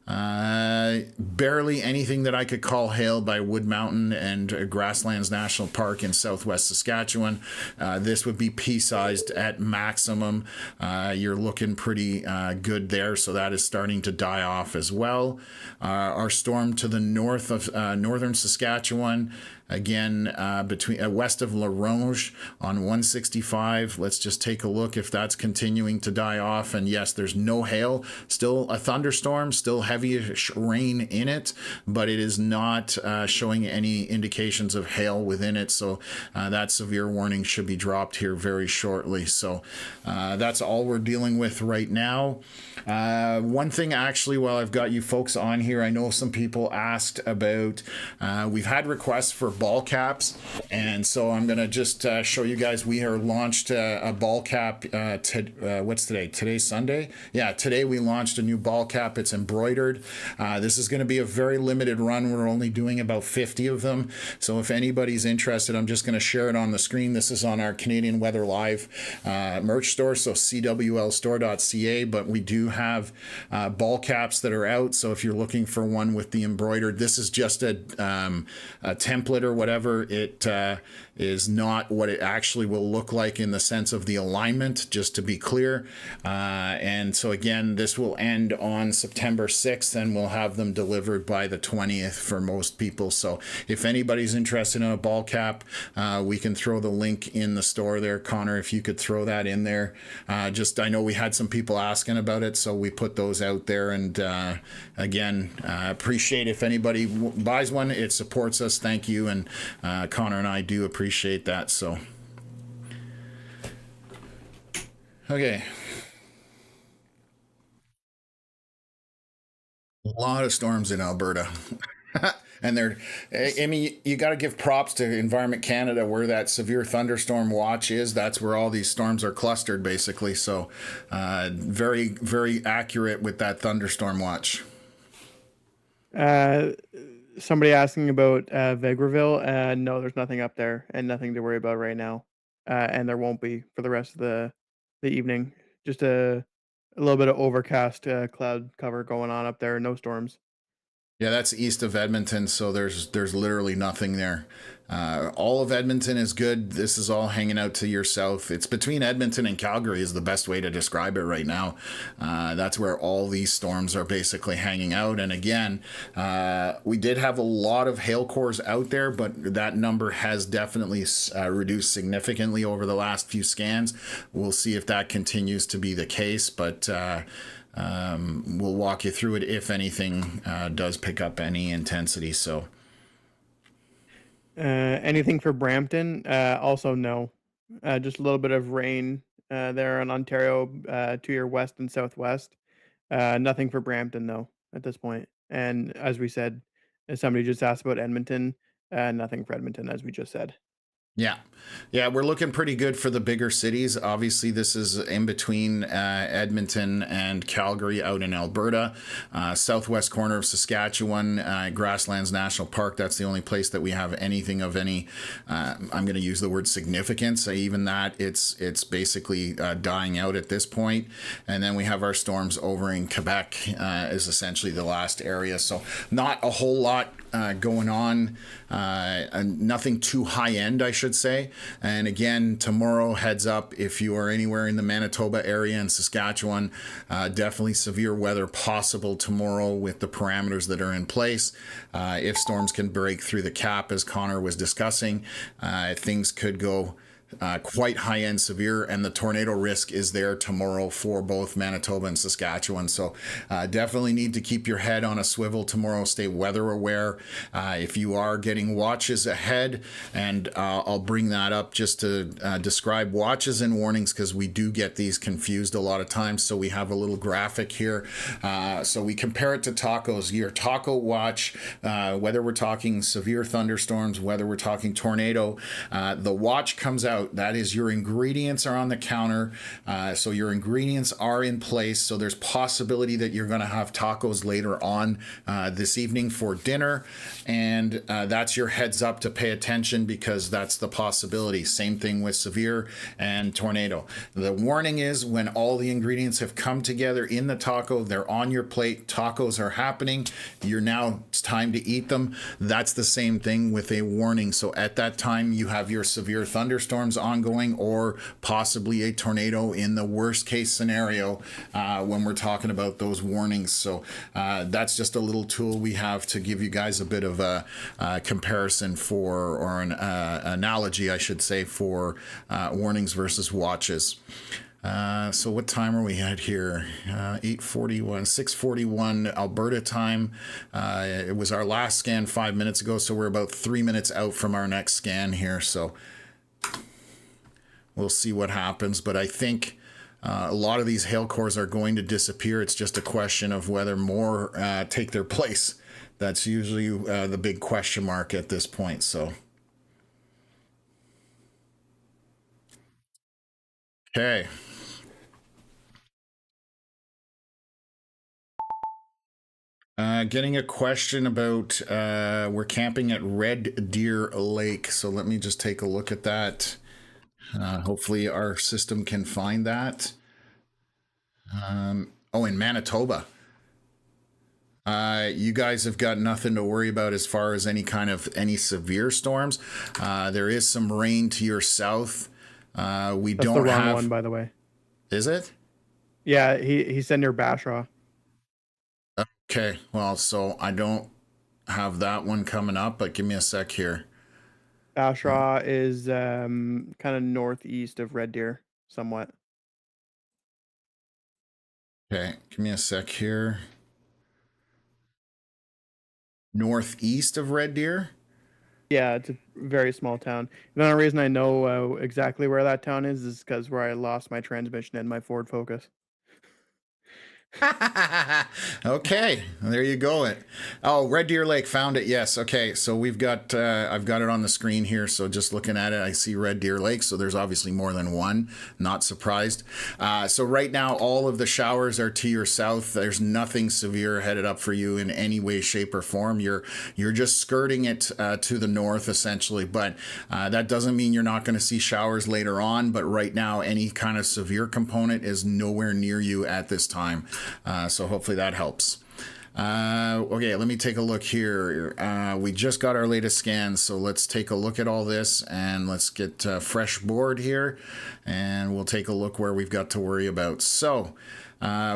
Barely anything that I could call hail by Wood Mountain and Grasslands National Park in southwest Saskatchewan. This would be pea-sized at maximum. You're looking pretty good there, so that is starting to die off as well. Our storm to the north of northern Saskatchewan, again, between west of La Ronge on 165. Let's just take a look if that's continuing to die off. And yes, there's no hail, still a thunderstorm, still heavy rain in it, but it is not showing any indications of hail within it. So that severe warning should be dropped here very shortly. So that's all we're dealing with right now. One thing actually, while I've got you folks on here, I know some people asked about, we've had requests for ball caps, and so I'm going to just show you guys, we are launched a ball cap, what's today? Today's Sunday? Yeah, today we launched a new ball cap. It's embroidered. This is going to be a very limited run. We're only doing about 50 of them. So if anybody's interested, I'm just going to share it on the screen. This is on our Canadian Weather Live merch store, so cwlstore.ca, but we do have ball caps that are out. So if you're looking for one with the embroidered, this is just a template or whatever. It is not what it actually will look like in the sense of the alignment, just to be clear. And so again, this will end on September 6th, and we'll have them delivered by the 20th for most people. So if anybody's interested in a ball cap, we can throw the link in the store there. Connor, if you could throw that in there. I know we had some people asking about it, so we put those out there. And again, appreciate if anybody buys one. It supports us. Thank you. And Connor and I do appreciate that. So, okay. A lot of storms in Alberta. And you got to give props to Environment Canada, where that severe thunderstorm watch is. That's where all these storms are clustered, basically. So, very, very accurate with that thunderstorm watch. Somebody asking about Vegreville. No, there's nothing up there and nothing to worry about right now. And there won't be for the rest of the evening. Just a little bit of overcast cloud cover going on up there. No storms. Yeah, that's east of Edmonton, so there's literally nothing there. All of Edmonton is good. This is all hanging out to your south. It's between Edmonton and Calgary is the best way to describe it right now. That's where all these storms are basically hanging out. And again, we did have a lot of hail cores out there, but that number has definitely reduced significantly over the last few scans. We'll see if that continues to be the case, but we'll walk you through it if anything does pick up any intensity. So Anything for Brampton? Also no. Just a little bit of rain there in Ontario to your west and southwest. Nothing for Brampton though at this point. And as we said, as somebody just asked about Edmonton, nothing for Edmonton as we just said. yeah, yeah, we're looking pretty good for the bigger cities. Obviously, this is in between Edmonton and Calgary out in Alberta, southwest corner of Saskatchewan, Grasslands National Park. That's the only place that we have anything of any, I'm going to use the word significance. Even that, it's basically dying out at this point. And then we have our storms over in Quebec is essentially the last area. So not a whole lot going on, nothing too high end, I should say. And again, tomorrow, heads up, if you are anywhere in the Manitoba area and Saskatchewan, definitely severe weather possible tomorrow with the parameters that are in place. If storms can break through the cap, as Connor was discussing, things could go quite high-end severe, and the tornado risk is there tomorrow for both Manitoba and Saskatchewan. So definitely need to keep your head on a swivel tomorrow. Stay weather aware. If you are getting watches ahead, and I'll bring that up just to describe watches and warnings, because we do get these confused a lot of times. So we have a little graphic here. So we compare it to tacos. Your taco watch, whether we're talking severe thunderstorms, whether we're talking tornado, the watch comes out. That is, your ingredients are on the counter. So your ingredients are in place. So there's possibility that you're going to have tacos later on this evening for dinner. And that's your heads up to pay attention, because that's the possibility. Same thing with severe and tornado. The warning is when all the ingredients have come together in the taco, they're on your plate, tacos are happening, it's time to eat them. That's the same thing with a warning. So at that time, you have your severe thunderstorms ongoing, or possibly a tornado in the worst case scenario when we're talking about those warnings. So that's just a little tool we have to give you guys a bit of a comparison for, or an analogy, I should say, for warnings versus watches. So what time are we at here? 8:41, 6:41 Alberta time. It was our last scan 5 minutes ago, so we're about 3 minutes out from our next scan here. So we'll see what happens, but I think a lot of these hail cores are going to disappear. It's just a question of whether more take their place. That's usually the big question mark at this point. So, okay. Getting a question about we're camping at Red Deer Lake. So let me just take a look at that. Hopefully our system can find that. In Manitoba. You guys have got nothing to worry about as far as any severe storms. There is some rain to your south. We That's don't the wrong have one, by the way. Is it? Yeah, he said near Bashaw. Okay, well, so I don't have that one coming up, but give me a sec here. Bashaw is kind of northeast of Red Deer, somewhat. Okay, give me a sec here. Northeast of Red Deer? Yeah, it's a very small town. The only reason I know exactly where that town is because where I lost my transmission in my Ford Focus. Okay, there you go. Oh, Red Deer Lake, found it. Yes. Okay, so we've got I've got it on the screen here. So just looking at it, I see Red Deer Lake. So there's obviously more than one. Not surprised. So right now, all of the showers are to your south. There's nothing severe headed up for you in any way, shape, or form. You're just skirting it to the north, essentially. But that doesn't mean you're not going to see showers later on. But right now, any kind of severe component is nowhere near you at this time. So hopefully that helps. Okay, let me take a look here. We just got our latest scan, so let's take a look at all this and let's get a fresh board here, and we'll take a look where we've got to worry about. So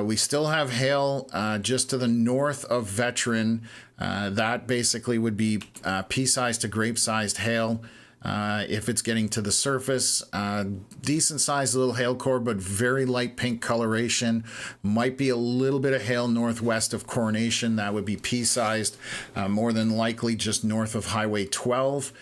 we still have hail just to the north of Veteran. That basically would be pea-sized to grape-sized hail. If it's getting to the surface, decent sized little hail core, but very light pink coloration. Might be a little bit of hail northwest of Coronation. That would be pea-sized, more than likely just north of Highway 12.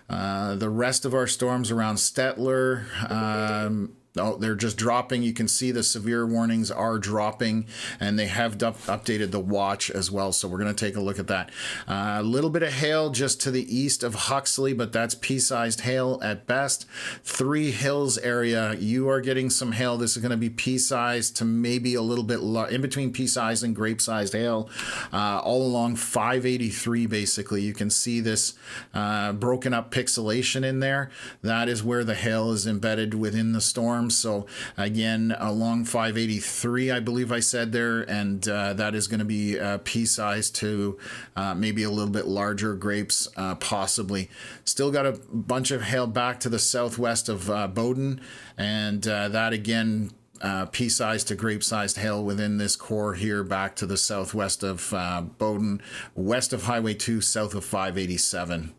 The rest of our storms around Stettler, oh, they're just dropping. You can see the severe warnings are dropping, and they have updated the watch as well. So we're going to take a look at that. A little bit of hail just to the east of Huxley, but that's pea-sized hail at best. Three Hills area, you are getting some hail. This is going to be pea-sized to maybe a little bit in between pea-sized and grape-sized hail, all along 583. Basically, you can see this broken up pixelation in there. That is where the hail is embedded within the storm. So again, along 583, I believe I said there, and that is going to be pea-sized to maybe a little bit larger grapes, possibly. Still got a bunch of hail back to the southwest of Bowden, and that again, pea-sized to grape-sized hail within this core here back to the southwest of Bowden, west of Highway 2, south of 587.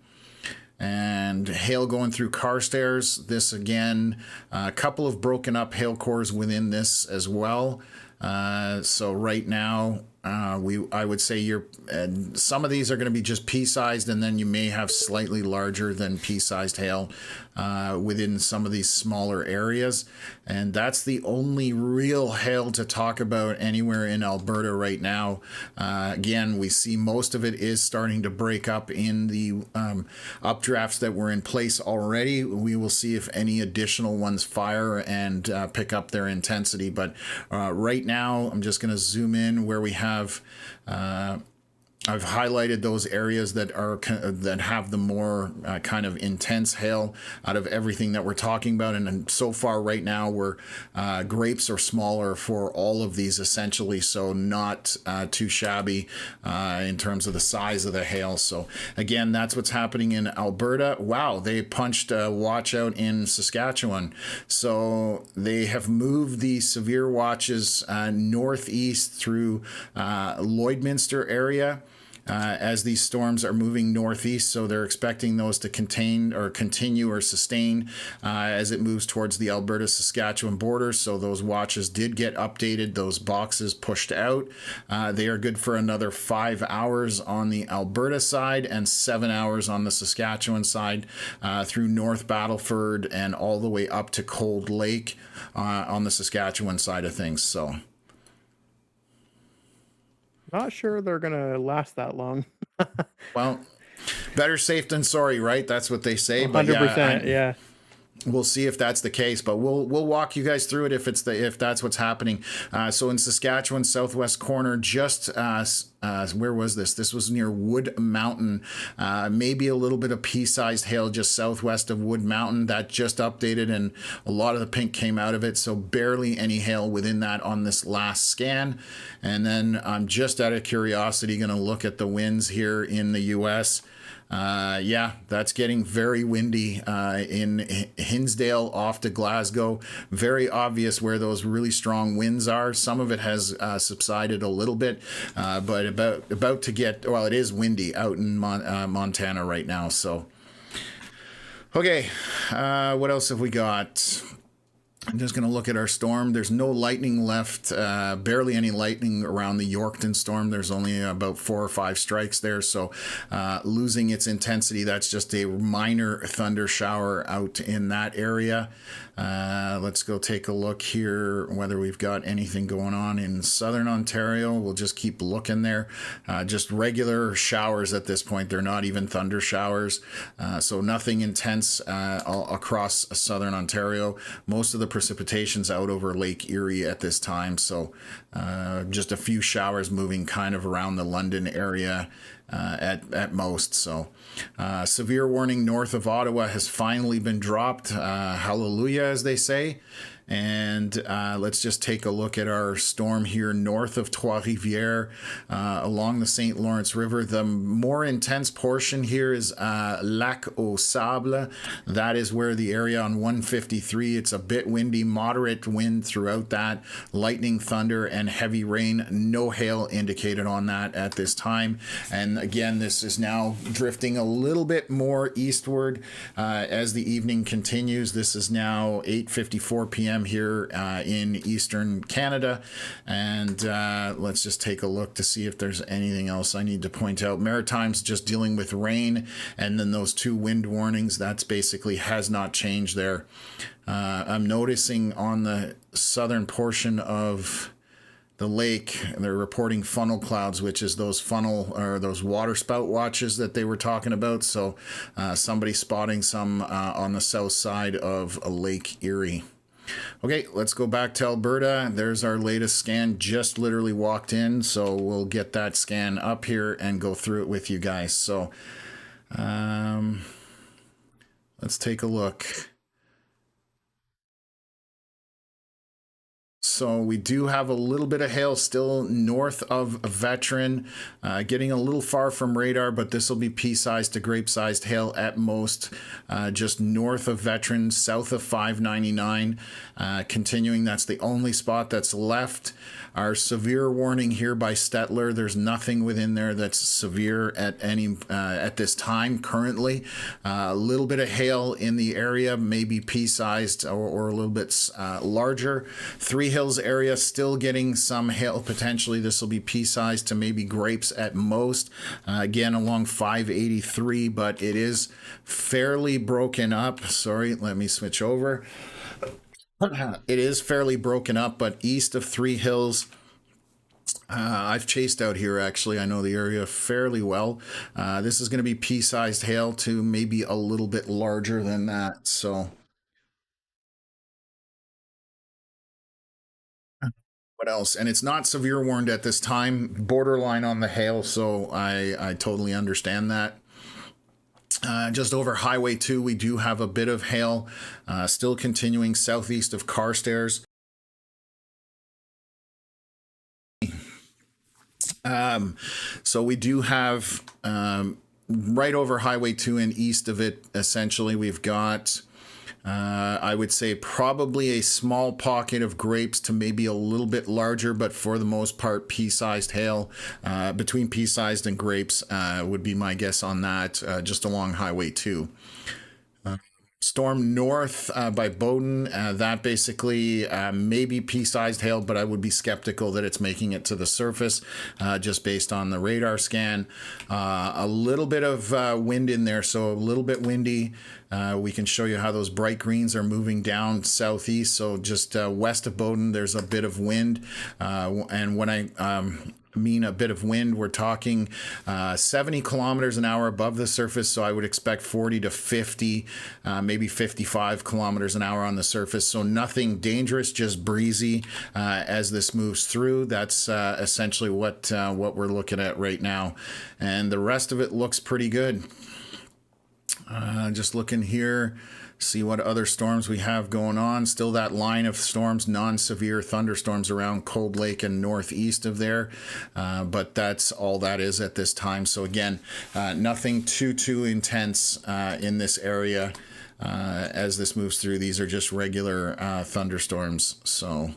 And hail going through Carstairs. This again, a couple of broken up hail cores within this as well. So right now, I would say some of these are going to be just pea-sized, and then you may have slightly larger than pea-sized hail within some of these smaller areas. And that's the only real hail to talk about anywhere in Alberta right now. Again, we see most of it is starting to break up in the updrafts that were in place already. We will see if any additional ones fire and pick up their intensity. But right now, I'm just going to zoom in where we have I've highlighted those areas that have the more kind of intense hail out of everything that we're talking about, and so far right now we're grapes are smaller for all of these essentially, so not too shabby in terms of the size of the hail. So again, that's what's happening in Alberta. Wow, they punched a watch out in Saskatchewan, so they have moved the severe watches northeast through Lloydminster area. As these storms are moving northeast, so they're expecting those to contain or continue or sustain as it moves towards the Alberta-Saskatchewan border. So those watches did get updated, those boxes pushed out. They are good for another 5 hours on the Alberta side and 7 hours on the Saskatchewan side through North Battleford and all the way up to Cold Lake on the Saskatchewan side of things. So Not sure they're gonna last that long. well, better safe than sorry, right? That's what they say. But 100%, yeah. We'll see if that's the case, but we'll walk you guys through it if that's what's happening. So in Saskatchewan, southwest corner, just where was this? This was near Wood Mountain. Maybe a little bit of pea-sized hail just southwest of Wood Mountain. That just updated, and a lot of the pink came out of it. So barely any hail within that on this last scan. And then I'm just out of curiosity going to look at the winds here in the U.S. Yeah, that's getting very windy in Hinsdale off to Glasgow. Very obvious where those really strong winds are. Some of it has subsided a little bit, but about to get, well, it is windy out in Montana right now. So, okay, what else have we got? I'm just going to look at our storm. There's no lightning left, barely any lightning around the Yorkton storm. There's only about 4 or 5 strikes there, so losing its intensity. That's just a minor thunder shower out in that area. Let's go take a look here whether we've got anything going on in southern Ontario. We'll just keep looking there. Just regular showers at this point. They're not even thunder showers, so nothing intense across southern Ontario. Most of the precipitation's out over Lake Erie at this time, so just a few showers moving kind of around the London area at most. So severe warning north of Ottawa has finally been dropped. Hallelujah, as they say. And let's just take a look at our storm here north of Trois-Rivières along the St. Lawrence River. The more intense portion here is Lac aux Sables. That is where the area on 153, it's a bit windy, moderate wind throughout that, lightning, thunder, and heavy rain. No hail indicated on that at this time. And again, this is now drifting a little bit more eastward as the evening continues. This is now 8:54 p.m. here in eastern Canada. And let's just take a look to see if there's anything else I need to point out. Maritime's just dealing with rain, and then those 2 wind warnings, that's basically has not changed there. I'm noticing on the southern portion of the lake, they're reporting funnel clouds, which is those funnel or those water spout watches that they were talking about. So somebody spotting some on the south side of Lake Erie. Okay, let's go back to Alberta. There's our latest scan, just literally walked in, so we'll get that scan up here and go through it with you guys. So let's take a look. So we do have a little bit of hail still north of Veteran, getting a little far from radar, but this will be pea-sized to grape-sized hail at most, just north of Veteran, south of 599. Continuing, that's the only spot that's left. Our severe warning here by Stettler, there's nothing within there that's severe at this time currently. A little bit of hail in the area, maybe pea-sized or a little bit larger. Three Hills area still getting some hail potentially. This will be pea-sized to maybe grapes at most. Again, along 583, but it is fairly broken up. Sorry, let me switch over. It is fairly broken up, but east of Three Hills, I've chased out here actually. I know the area fairly well. This is going to be pea-sized hail to maybe a little bit larger than that. So what else? And it's not severe warned at this time, borderline on the hail. So I totally understand that. Just over Highway 2, we do have a bit of hail still continuing southeast of Carstairs. So we do have right over Highway 2 and east of it, essentially, we've got, I would say, probably a small pocket of grapes to maybe a little bit larger, but for the most part, pea-sized hail. Between pea-sized and grapes would be my guess on that, just along Highway 2. Storm north by Bowden, that basically maybe pea-sized hail, but I would be skeptical that it's making it to the surface just based on the radar scan. A little bit of wind in there, so a little bit windy. We can show you how those bright greens are moving down southeast. So just west of Bowden, there's a bit of wind. And when I mean a bit of wind, we're talking 70 kilometers an hour above the surface, so I would expect 40 to 50, maybe 55 kilometers an hour on the surface. So nothing dangerous, just breezy as this moves through. That's essentially what we're looking at right now, and the rest of it looks pretty good. Just looking here, see what other storms we have going on. Still that line of storms, non-severe thunderstorms around Cold Lake and northeast of there, but that's all that is at this time. So again, nothing too intense in this area as this moves through. These are just regular thunderstorms. So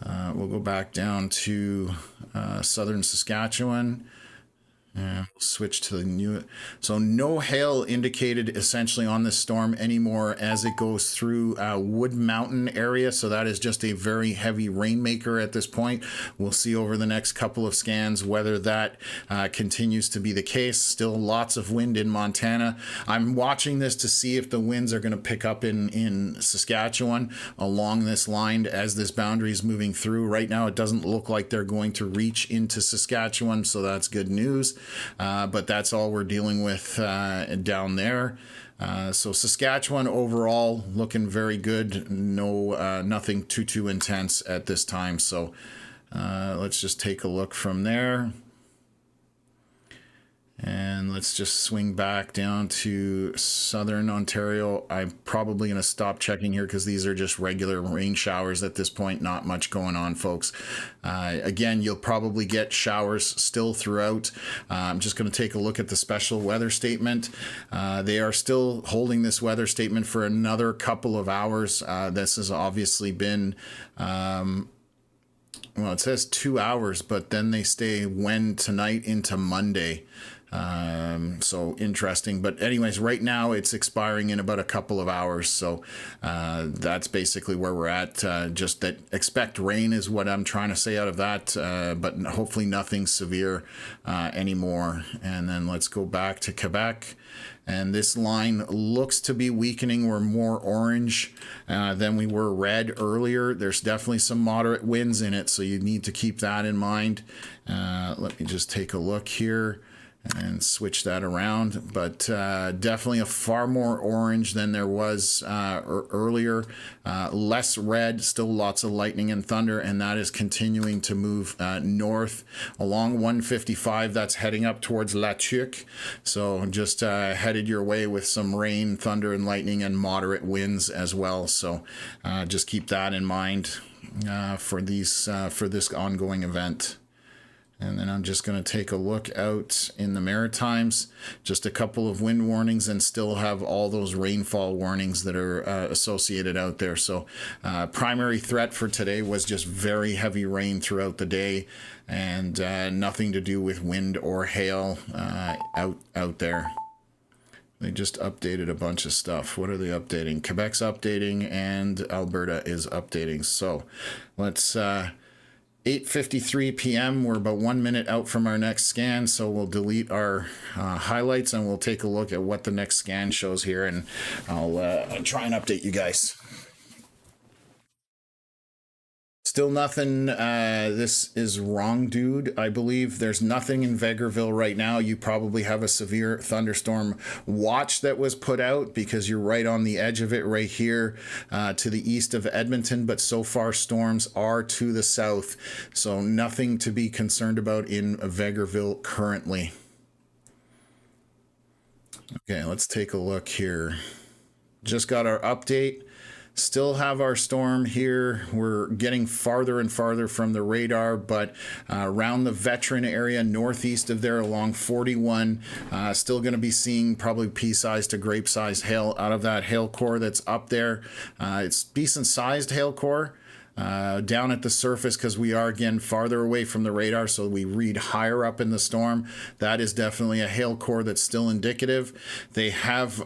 we'll go back down to southern Saskatchewan. We'll switch to the new. So no hail indicated essentially on this storm anymore as it goes through Wood Mountain area. So that is just a very heavy rainmaker at this point. We'll see over the next couple of scans whether that continues to be the case. Still lots of wind in Montana. I'm watching this to see if the winds are going to pick up in Saskatchewan along this line as this boundary is moving through. Right now it doesn't look like they're going to reach into Saskatchewan, so that's good news. But that's all we're dealing with down there. So Saskatchewan overall looking very good. No, nothing too intense at this time. So let's just take a look from there. And let's just swing back down to southern Ontario. I'm probably going to stop checking here because these are just regular rain showers at this point. Not much going on, folks. Again, you'll probably get showers still throughout. I'm just going to take a look at the special weather statement. They are still holding this weather statement for another couple of hours. This has obviously been... well, it says 2 hours, but then they stay tonight into Monday. So interesting. But anyways, right now it's expiring in about a couple of hours. So that's basically where we're at. Just that expect rain is what I'm trying to say out of that. But hopefully nothing severe anymore. And then let's go back to Quebec. And this line looks to be weakening. We're more orange than we were red earlier. There's definitely some moderate winds in it, so you need to keep that in mind. Let me just take a look here and switch that around, but definitely a far more orange than there was earlier. Less red, still lots of lightning and thunder, and that is continuing to move north along 155. That's heading up towards La Tuque, so just headed your way with some rain, thunder, and lightning, and moderate winds as well. So just keep that in mind for this ongoing event. And then I'm just going to take a look out in the Maritimes, just a couple of wind warnings, and still have all those rainfall warnings that are associated out there. So primary threat for today was just very heavy rain throughout the day, and nothing to do with wind or hail out there. They just updated a bunch of stuff. What are they updating? Quebec's updating and Alberta is updating. So let's... 8:53 p.m. We're about 1 minute out from our next scan, so we'll delete our highlights and we'll take a look at what the next scan shows here, and I'll try and update you guys. Still nothing. This is wrong, dude. I believe there's nothing in Vegreville right now. You probably have a severe thunderstorm watch that was put out because you're right on the edge of it right here to the east of Edmonton. But so far, storms are to the south. So nothing to be concerned about in Vegreville currently. Okay, let's take a look here. Just got our update. Still have our storm here. We're getting farther and farther from the radar, but around the Veteran area, northeast of there along 41, still going to be seeing probably pea-sized to grape-sized hail out of that hail core that's up there. It's decent-sized hail core. Down at the surface, because we are again farther away from the radar, so we read higher up in the storm. That is definitely a hail core that's still indicative. They have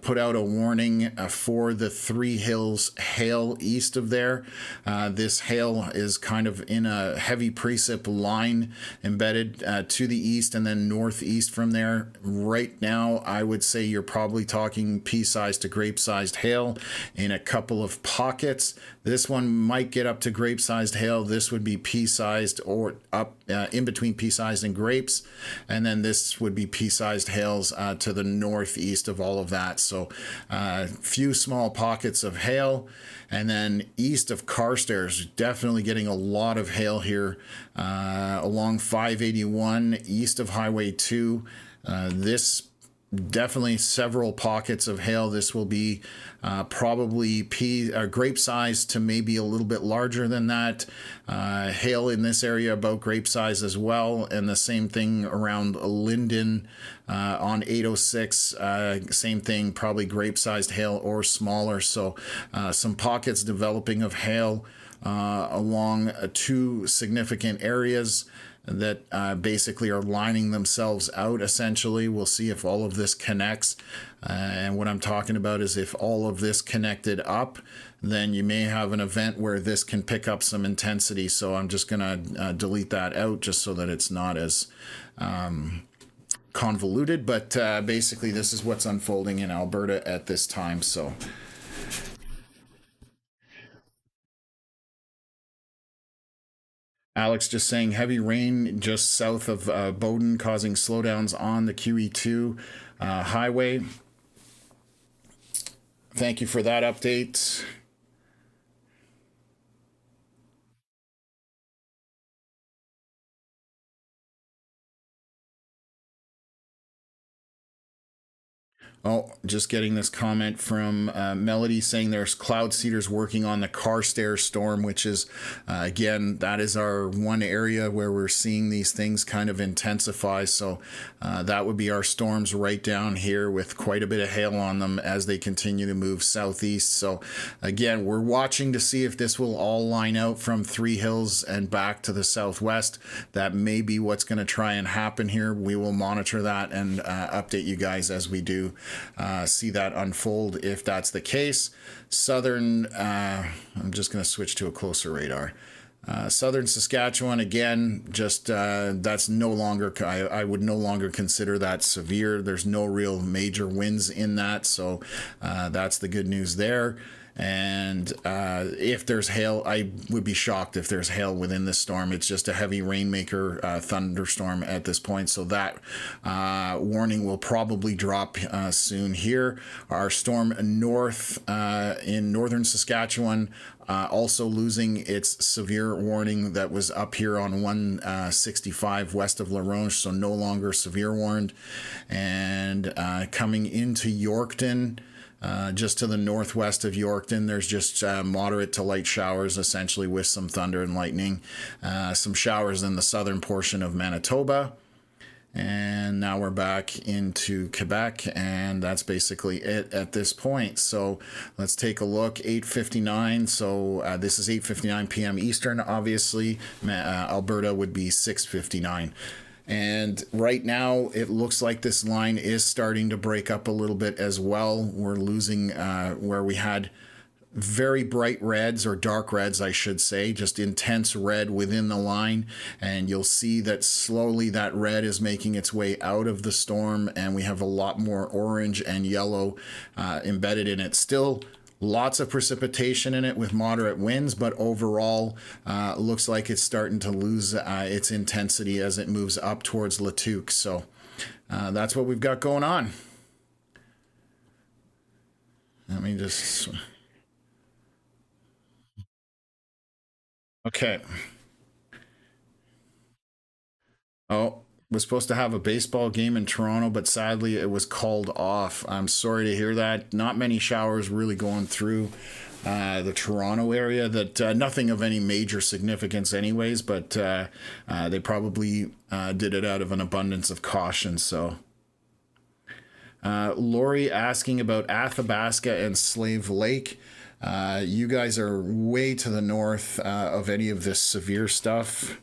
put out a warning for the Three Hills hail east of there. This hail is kind of in a heavy precip line embedded to the east and then northeast from there. Right now, I would say you're probably talking pea-sized to grape-sized hail in a couple of pockets. This one might get up to grape-sized hail. This would be pea-sized or up in between pea-sized and grapes. And then this would be pea-sized hails to the northeast of all of that. So a few small pockets of hail. And then east of Carstairs, definitely getting a lot of hail here along 581, east of Highway 2. This definitely several pockets of hail. This will be probably grape size to maybe a little bit larger than that. Hail in this area about grape size as well, and the same thing around Linden on 806. Same thing, probably grape sized hail or smaller. So some pockets developing of hail along two significant areas that basically are lining themselves out. Essentially, we'll see if all of this connects, and what I'm talking about is if all of this connected up, then you may have an event where this can pick up some intensity. So I'm just gonna delete that out just so that it's not as convoluted, but basically this is what's unfolding in Alberta at this time. So Alex just saying heavy rain just south of Bowden causing slowdowns on the QE2 highway. Thank you for that update. Oh, just getting this comment from Melody saying there's cloud seeders working on the Carstairs storm, which is, again, that is our one area where we're seeing these things kind of intensify. So that would be our storms right down here with quite a bit of hail on them as they continue to move southeast. So again, we're watching to see if this will all line out from Three Hills and back to the southwest. That may be what's going to try and happen here. We will monitor that and update you guys as we do see that unfold if that's the case. Southern, I'm just going to switch to a closer radar. Southern Saskatchewan, again, just that's no longer, I would no longer consider that severe. There's no real major winds in that, so that's the good news there. And if there's hail, I would be shocked if there's hail within this storm. It's just a heavy rainmaker thunderstorm at this point, so that warning will probably drop soon here. Our storm north in northern Saskatchewan also losing its severe warning that was up here on 165 west of La Ronge, so no longer severe warned. And coming into Yorkton, just to the northwest of Yorkton, there's just moderate to light showers, essentially with some thunder and lightning. Some showers in the southern portion of Manitoba. And now we're back into Quebec, and that's basically it at this point. So let's take a look. 8:59. So this is 8:59 p.m. Eastern. Obviously, Alberta would be 6:59. And right now, it looks like this line is starting to break up a little bit as well. We're losing where we had very bright reds, or dark reds, I should say, just intense red within the line. And you'll see that slowly that red is making its way out of the storm, and we have a lot more orange and yellow embedded in it. Still, lots of precipitation in it with moderate winds, but overall looks like it's starting to lose its intensity as it moves up towards Latuque. So that's what we've got going on. Let me just... Okay. Oh, was supposed to have a baseball game in Toronto, but sadly it was called off. I'm sorry to hear that. Not many showers really going through the Toronto area. That nothing of any major significance, anyways. But they probably did it out of an abundance of caution. So, Lori asking about Athabasca and Slave Lake. You guys are way to the north of any of this severe stuff.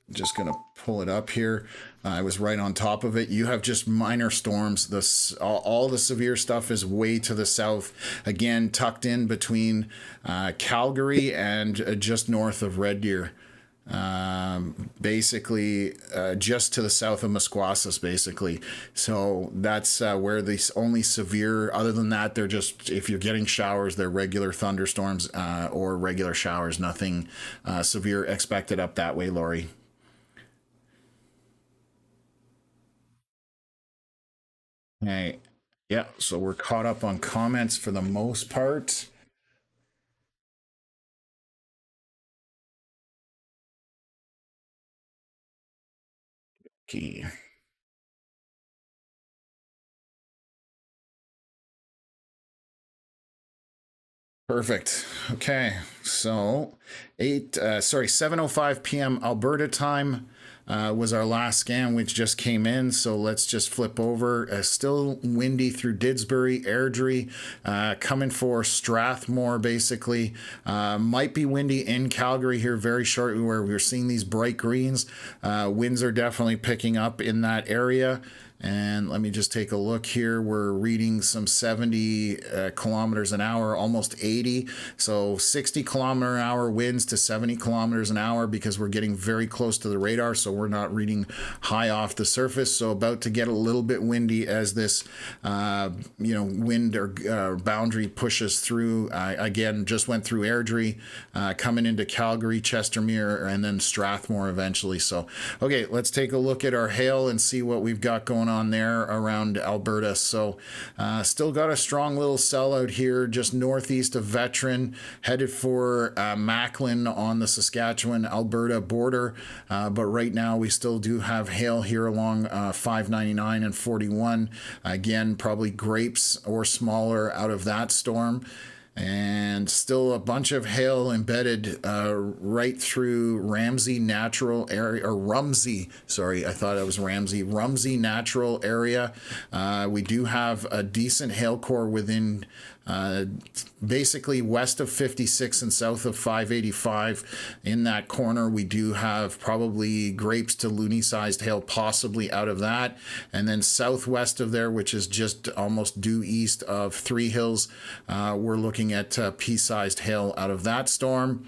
Just going to pull it up here. I was right on top of it. You have just minor storms. All the severe stuff is way to the south. Again, tucked in between Calgary and just north of Red Deer. Basically just to the south of Musquassas, basically. So that's where the only severe, other than that, they're just, if you're getting showers, they're regular thunderstorms or regular showers. Nothing severe expected up that way, Lori. Hey, yeah, so we're caught up on comments for the most part. Okay. Perfect. Okay, so 7:05 p.m. Alberta time was our last scan, which just came in. So let's just flip over. Still windy through Didsbury, Airdrie, coming for Strathmore, basically. Might be windy in Calgary here very shortly, where we're seeing these bright greens. Winds are definitely picking up in that area. And let me just take a look here. We're reading some 70 kilometers an hour, almost 80. So 60 kilometer an hour winds to 70 kilometers an hour, because we're getting very close to the radar. So we're not reading high off the surface. So about to get a little bit windy as this, wind or boundary pushes through. Again, just went through Airdrie, coming into Calgary, Chestermere, and then Strathmore eventually. So, okay, let's take a look at our hail and see what we've got going going on there around Alberta. So still got a strong little cell out here just northeast of Veteran, headed for Macklin on the Saskatchewan Alberta border. But right now we still do have hail here along 599 and 41. Again, probably grapes or smaller out of that storm. And still a bunch of hail embedded right through Ramsey Natural Area, or Rumsey, sorry, I thought it was Ramsey, Rumsey Natural Area. We do have a decent hail core within basically west of 56 and south of 585. In that corner, we do have probably grapes to loony sized hail possibly out of that. And then southwest of there, which is just almost due east of Three Hills, we're looking at pea sized hail out of that storm.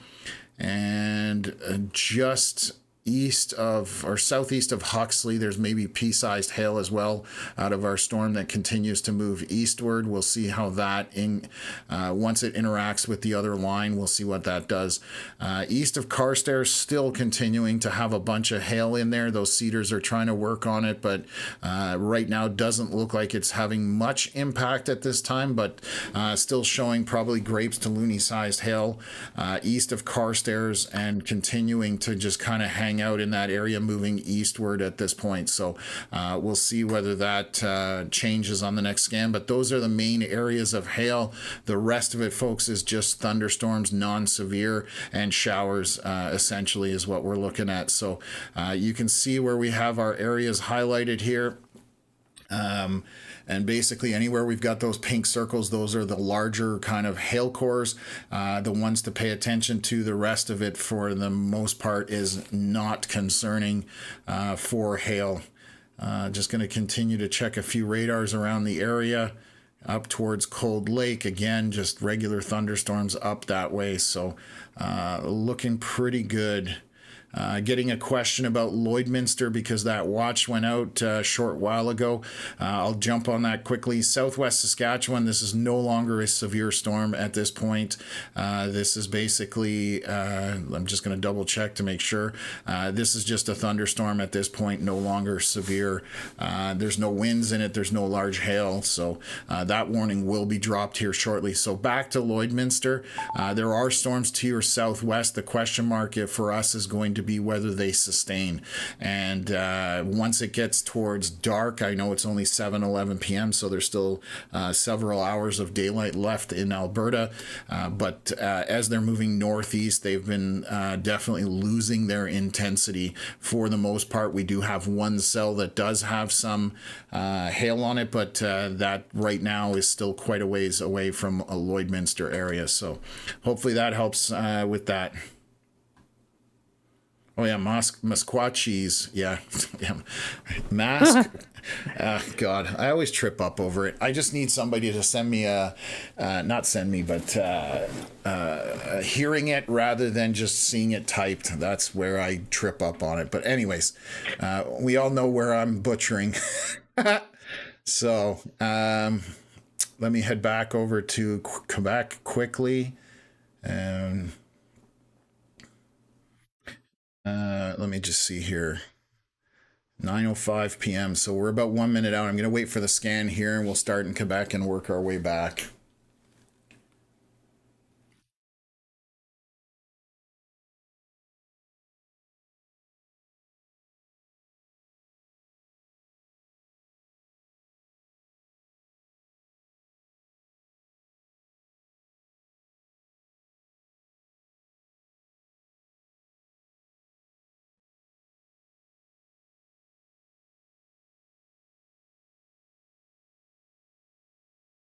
And just east of or southeast of Huxley, there's maybe pea-sized hail as well out of our storm that continues to move eastward. We'll see how that once it interacts with the other line, we'll see what that does. East of Carstairs, still continuing to have a bunch of hail in there. Those cedars are trying to work on it, but right now doesn't look like it's having much impact at this time, but still showing probably grapes to loony-sized hail east of Carstairs, and continuing to just kind of hang out in that area, moving eastward at this point. So we'll see whether that changes on the next scan, but those are the main areas of hail. The rest of it, folks, is just thunderstorms, non-severe, and showers essentially is what we're looking at. So you can see where we have our areas highlighted here. And basically anywhere we've got those pink circles, those are the larger kind of hail cores, the ones to pay attention to. The rest of it, for the most part, is not concerning for hail. Just going to continue to check a few radars around the area. Up towards Cold Lake, again, just regular thunderstorms up that way. So looking pretty good. Getting a question about Lloydminster because that watch went out a short while ago. I'll jump on that quickly. Southwest Saskatchewan, this is no longer a severe storm at this point. This is basically, I'm just going to double check to make sure. This is just a thunderstorm at this point, no longer severe. There's no winds in it. There's no large hail. So that warning will be dropped here shortly. So back to Lloydminster. There are storms to your southwest. The question mark for us is going to be whether they sustain. And once it gets towards dark, I know it's only 7:11 p.m., so there's still several hours of daylight left in Alberta. But as they're moving northeast, they've been definitely losing their intensity for the most part. We do have one cell that does have some hail on it, but that right now is still quite a ways away from a Lloydminster area. So hopefully that helps with that. Oh yeah, Musquatchees. Yeah, mask. God, I always trip up over it. I just need somebody to send me not send me, but hearing it rather than just seeing it typed. That's where I trip up on it. But anyways, we all know where I'm butchering. So let me head back over to Quebec quickly. Let me just see here. 9:05 p.m. So we're about 1 minute out. I'm going to wait for the scan here, and we'll start in Quebec and work our way back.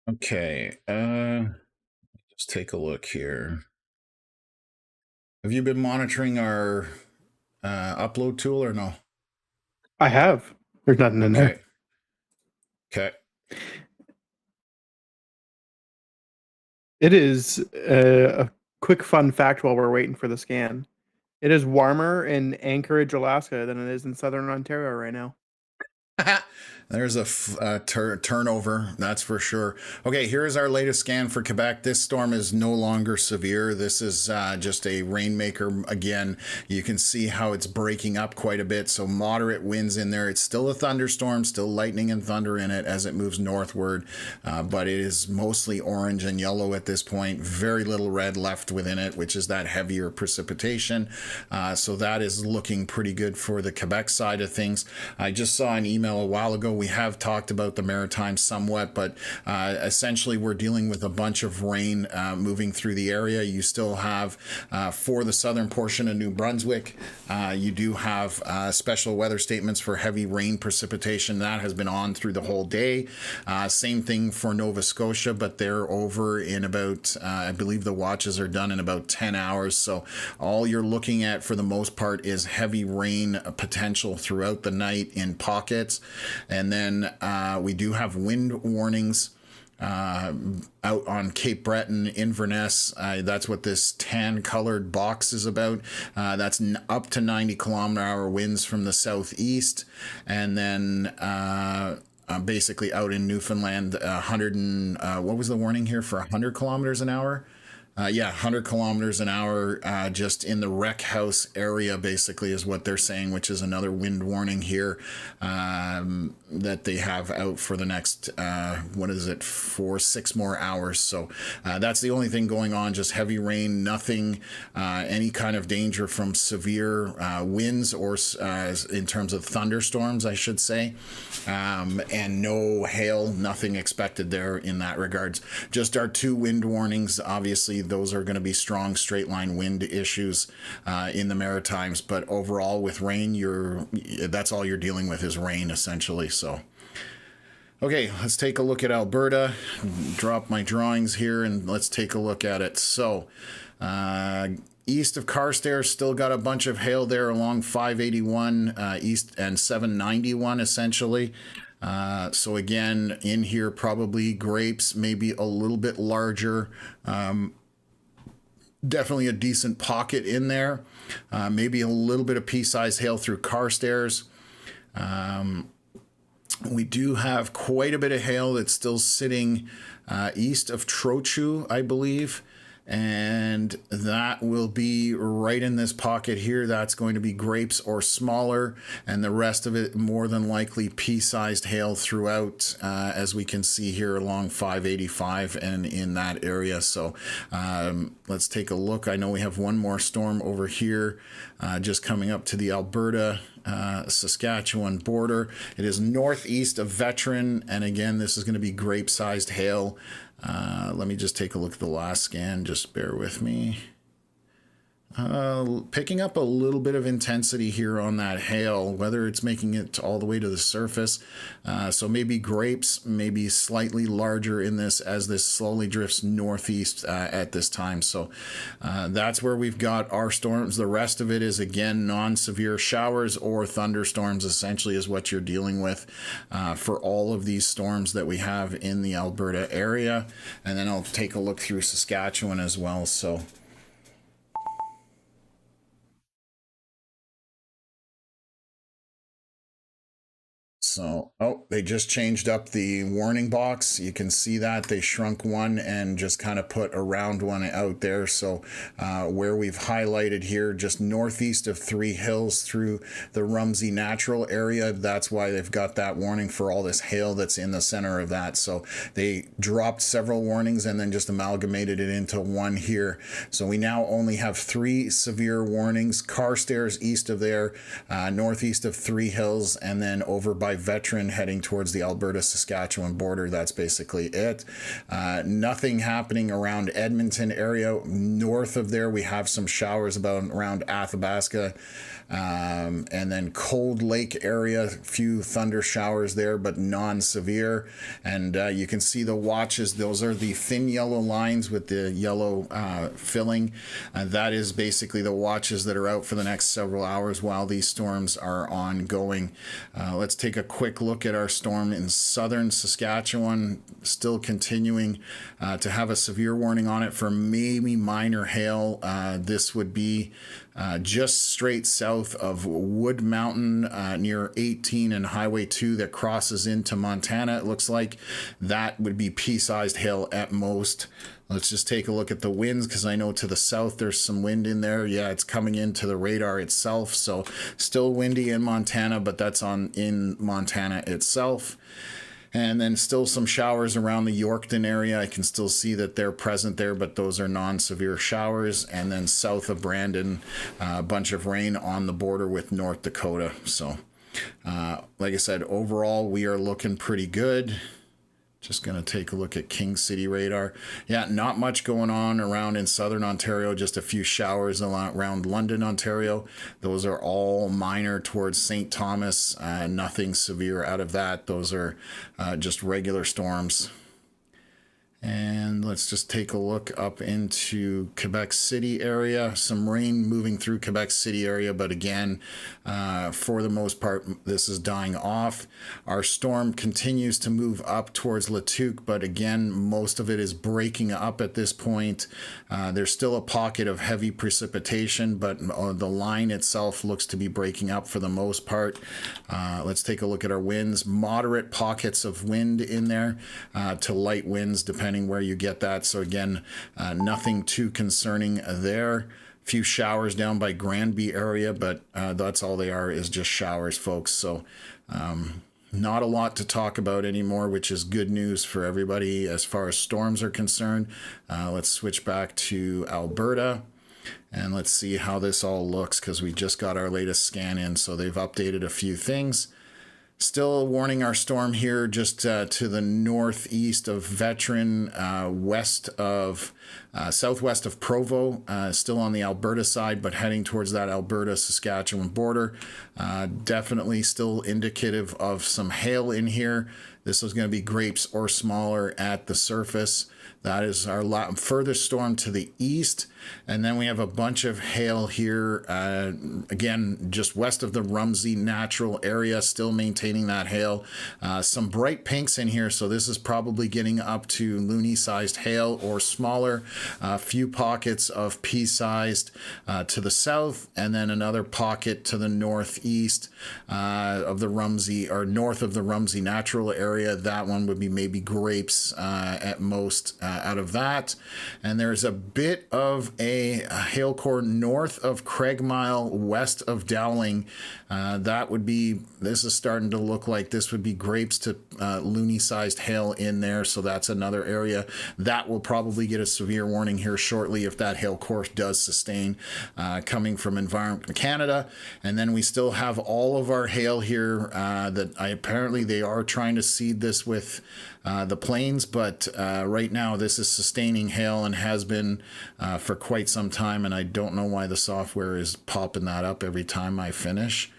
Okay, let's take a look here. Have you been monitoring our upload tool or no? I have. There's nothing in there. Okay. It is a quick fun fact while we're waiting for the scan. It is warmer in Anchorage, Alaska than it is in southern Ontario right now. There's a turnover, that's for sure. Okay, here's our latest scan for Quebec. This storm is no longer severe. This is just a rainmaker. Again, you can see how it's breaking up quite a bit. So moderate winds in there. It's still a thunderstorm, still lightning and thunder in it as it moves northward, but it is mostly orange and yellow at this point. Very little red left within it, which is that heavier precipitation. So that is looking pretty good for the Quebec side of things. I just saw an email a while ago. We have talked about the Maritimes somewhat, but essentially we're dealing with a bunch of rain moving through the area. You still have, for the southern portion of New Brunswick, you do have special weather statements for heavy rain precipitation. That has been on through the whole day. Same thing for Nova Scotia, but they're over in about, I believe the watches are done in about 10 hours. So all you're looking at for the most part is heavy rain potential throughout the night in pockets. And then we do have wind warnings out on Cape Breton, Inverness. That's what this tan colored box is about. That's up to 90-kilometer-hour winds from the southeast. And then basically out in Newfoundland, 100 and what was the warning here for 100 kilometers an hour? 100 kilometers an hour just in the wreck house area, basically, is what they're saying, which is another wind warning here that they have out for the next, for 6 more hours. So that's the only thing going on, just heavy rain, nothing, any kind of danger from severe winds or in terms of thunderstorms, I should say, and no hail, nothing expected there in that regards. Just our 2 wind warnings, obviously. Those are going to be strong straight line wind issues in the Maritimes, but overall with rain, that's all you're dealing with is rain essentially. So okay, let's take a look at Alberta. Drop my drawings here and let's take a look at it. So east of Carstairs, still got a bunch of hail there along 581 east and 791 essentially. So again, in here probably grapes, maybe a little bit larger. Definitely a decent pocket in there. Maybe a little bit of pea-sized hail through Carstairs. We do have quite a bit of hail that's still sitting east of Trochu, I believe. And that will be right in this pocket here. That's going to be grapes or smaller, and the rest of it more than likely pea-sized hail throughout, as we can see here along 585 and in that area. So let's take a look. I know we have one more storm over here just coming up to the Alberta Saskatchewan border. It is northeast of Veteran, and again, this is going to be grape-sized hail. Let me just take a look at the last scan. Just bear with me. Picking up a little bit of intensity here on that hail, whether it's making it all the way to the surface. So maybe grapes, maybe slightly larger in this as this slowly drifts northeast at this time. So that's where we've got our storms. The rest of it is, again, non-severe showers or thunderstorms, essentially, is what you're dealing with for all of these storms that we have in the Alberta area. And then I'll take a look through Saskatchewan as well. So they just changed up the warning box. You can see that they shrunk one and just kind of put a round one out there. So where we've highlighted here, just northeast of Three Hills through the Rumsey Natural area, that's why they've got that warning for all this hail that's in the center of that. So they dropped several warnings and then just amalgamated it into one here. So we now only have 3 severe warnings: Carstairs east of there, northeast of Three Hills, and then over by Veteran heading towards the Alberta-Saskatchewan border. That's basically it. Nothing happening around Edmonton area. North of there, we have some showers around Athabasca. And then Cold Lake area, a few thunder showers there, but non-severe. And you can see the watches. Those are the thin yellow lines with the yellow filling. That is basically the watches that are out for the next several hours while these storms are ongoing. Let's take a quick look at our storm in southern Saskatchewan, still continuing to have a severe warning on it for maybe minor hail. This would be just straight south of Wood Mountain near 18 and Highway 2 that crosses into Montana. It looks like that would be pea-sized hail at most. Let's just take a look at the winds, because I know to the south there's some wind in there. Yeah, it's coming into the radar itself, so still windy in Montana, but that's in Montana itself. And then still some showers around the Yorkton area. I can still see that they're present there, but those are non-severe showers. And then south of Brandon, a bunch of rain on the border with North Dakota. So, like I said, overall, we are looking pretty good. Just going to take a look at King City radar. Yeah, not much going on around in southern Ontario, just a few showers around London, Ontario. Those are all minor towards St. Thomas. Nothing severe out of that. Those are just regular storms. And let's just take a look up into Quebec City area. Some rain moving through Quebec City area, but again, for the most part, this is dying off. Our storm continues to move up towards Latuque, but again, most of it is breaking up at this point. There's still a pocket of heavy precipitation, but the line itself looks to be breaking up for the most part. Let's take a look at our winds. Moderate pockets of wind in there to light winds, depending where you get that. So again, nothing too concerning there. Few showers down by Granby area, but that's all they are, is just showers, folks. So not a lot to talk about anymore, which is good news for everybody as far as storms are concerned. Let's switch back to Alberta. And let's see how this all looks, because we just got our latest scan in, so they've updated a few things. Still warning our storm here just to the northeast of Veteran, southwest of Provo, still on the Alberta side, but heading towards that Alberta-Saskatchewan border. Definitely still indicative of some hail in here. This is going to be grapes or smaller at the surface. That is our furthest storm to the east. And then we have a bunch of hail here, again, just west of the Rumsey natural area, still maintaining that hail. Some bright pinks in here, so this is probably getting up to loony-sized hail or smaller. A few pockets of pea-sized to the south, and then another pocket to the northeast of the Rumsey, or north of the Rumsey natural area. That one would be maybe grapes at most out of that. And there's a bit of a hail core north of Craigmile, west of Dowling. This is starting to look like this would be grapes to loony-sized hail in there, so that's another area. That will probably get a severe warning here shortly if that hail core does sustain, coming from Environment Canada. And then we still have all of our hail here that apparently they are trying to seed this with the plains, but right now this is sustaining hail and has been for quite some time, and I don't know why the software is popping that up every time I finish.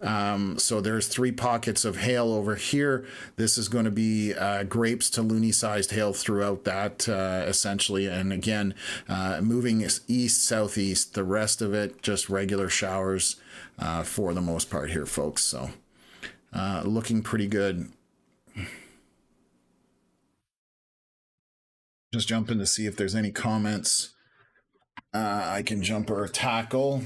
So there's 3 pockets of hail over here. This is going to be grapes to loony-sized hail throughout that, essentially. And again, moving east, southeast. The rest of it, just regular showers for the most part here, folks. So looking pretty good. Just jumping to see if there's any comments I can jump or tackle.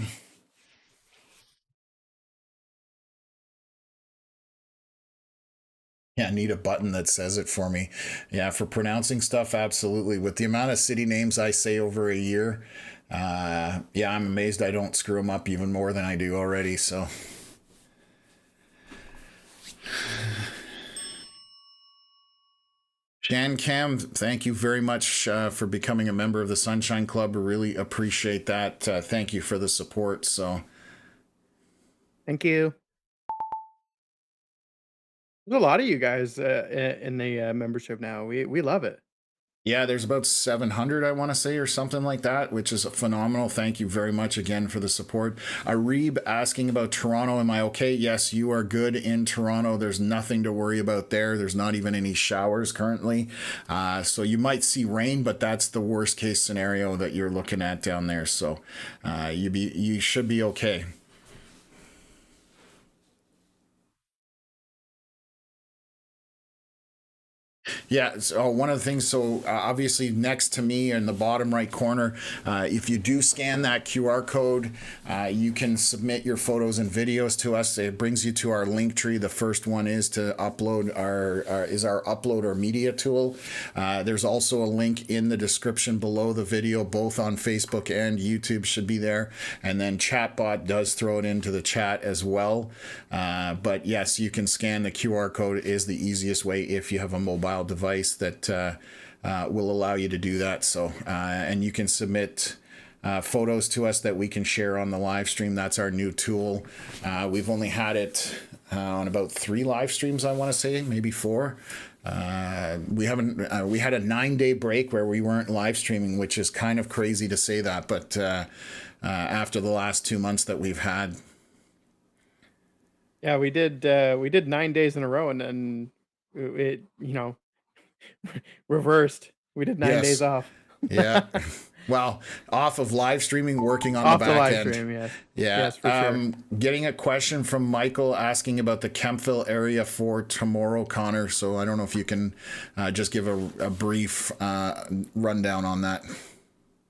Yeah, I need a button that says it for me. Yeah, for pronouncing stuff, absolutely. With the amount of city names I say over a year, yeah, I'm amazed I don't screw them up even more than I do already, so. Shan Cam, thank you very much for becoming a member of the Sunshine Club. I really appreciate that. Thank you for the support. So, Thank you. There's a lot of you guys in the membership now. We love it. yeah, there's about 700, I want to say, or something like that, which is phenomenal. Thank you very much again for the support. Arib asking about Toronto. Am I okay? Yes, you are good in Toronto. There's nothing to worry about there. There's not even any showers currently. So you might see rain, but that's the worst case scenario that you're looking at down there. So you should be okay. Yeah, so one of the things, so obviously next to me in the bottom right corner, if you do scan that QR code, you can submit your photos and videos to us. It brings you to our link tree. The first one is to upload our upload or media tool. There's also a link in the description below the video, both on Facebook and YouTube should be there. And then Chatbot does throw it into the chat as well. But yes, you can scan the QR code is the easiest way if you have a mobile device that will allow you to do that. So and you can submit photos to us that we can share on the live stream. That's our new tool. We've only had it on about 3 live streams, I want to say, maybe 4. We haven't we had a 9-day break where we weren't live streaming, which is kind of crazy to say that, but after the last 2 months that we've had. Yeah, we did 9 days in a row, and then it, reversed. We did 9 days Yes. off. Yeah. Well, off of live streaming, working on Off the the back live end. stream, yes. Yeah. Yes, for sure. Getting a question from Michael asking about the Kempville area for tomorrow, Connor. So I don't know if you can just give a brief rundown on that.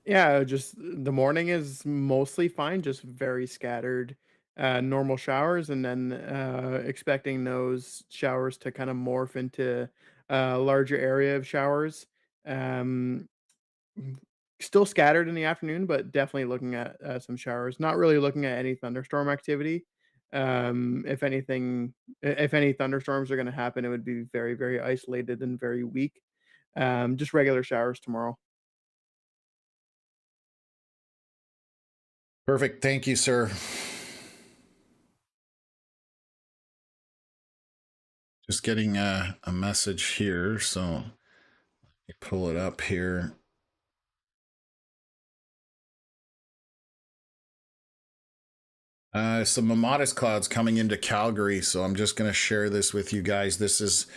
Yeah, just the morning is mostly fine, just very scattered, normal showers, and then expecting those showers to kind of morph into a larger area of showers. Um, m- Still scattered in the afternoon, but definitely looking at some showers. Not really looking at any thunderstorm activity. If anything, if any thunderstorms are going to happen, it would be very, very isolated and very weak. Just regular showers tomorrow. Perfect. Thank you, sir. Just getting a message here. So let me pull it up here. Some modest clouds coming into Calgary, so I'm just going to share this with you guys. This is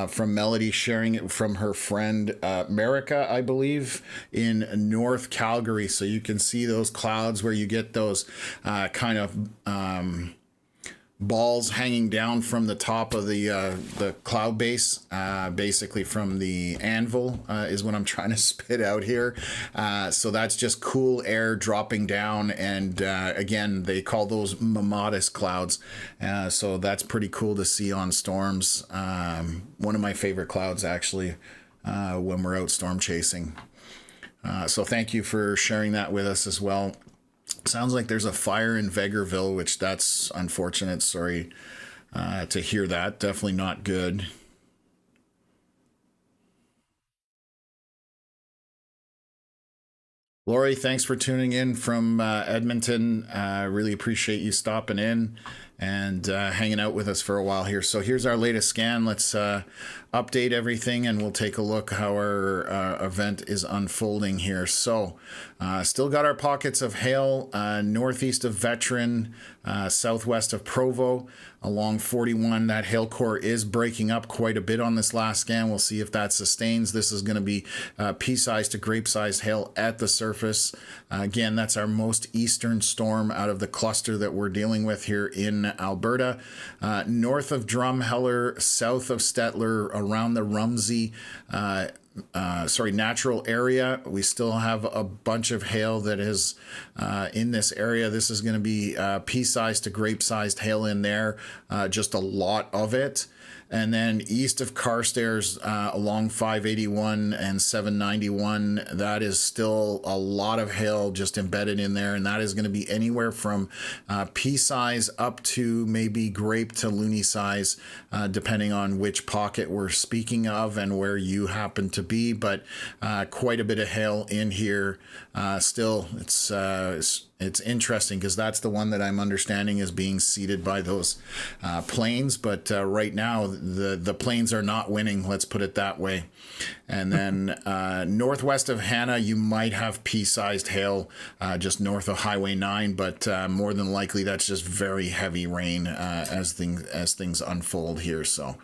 from Melody sharing it from her friend Merica, I believe, in North Calgary. So you can see those clouds where you get those kind of balls hanging down from the top of the cloud base, basically from the anvil is what I'm trying to spit out here. So that's just cool air dropping down, and again, they call those modest clouds. So that's pretty cool to see on storms. One of my favorite clouds, actually, when we're out storm chasing. So thank you for sharing that with us as well. Sounds like there's a fire in Vegreville, which that's unfortunate. Sorry to hear that. Definitely not good. Lori, thanks for tuning in from Edmonton. Really appreciate you stopping in and hanging out with us for a while here. So here's our latest scan. Let's update everything, and we'll take a look how our event is unfolding here. So still got our pockets of hail northeast of Veteran, southwest of Provo, along 41. That hail core is breaking up quite a bit on this last scan. We'll see if that sustains. This is going to be pea-sized to grape-sized hail at the surface. Again, that's our most eastern storm out of the cluster that we're dealing with here in Alberta. North of Drumheller, south of Stettler, around the Rumsey natural area, we still have a bunch of hail that is in this area. This is going to be pea-sized to grape-sized hail in there, just a lot of it. And then east of Carstairs, along 581 and 791, that is still a lot of hail just embedded in there. And that is going to be anywhere from pea size up to maybe grape to loony size, depending on which pocket we're speaking of and where you happen to be. But quite a bit of hail in here. Still, it's interesting because that's the one that I'm understanding is being seeded by those planes. But right now, the planes are not winning. Let's put it that way. And then northwest of Hannah, you might have pea-sized hail just north of Highway 9, but more than likely that's just very heavy rain as things unfold here. So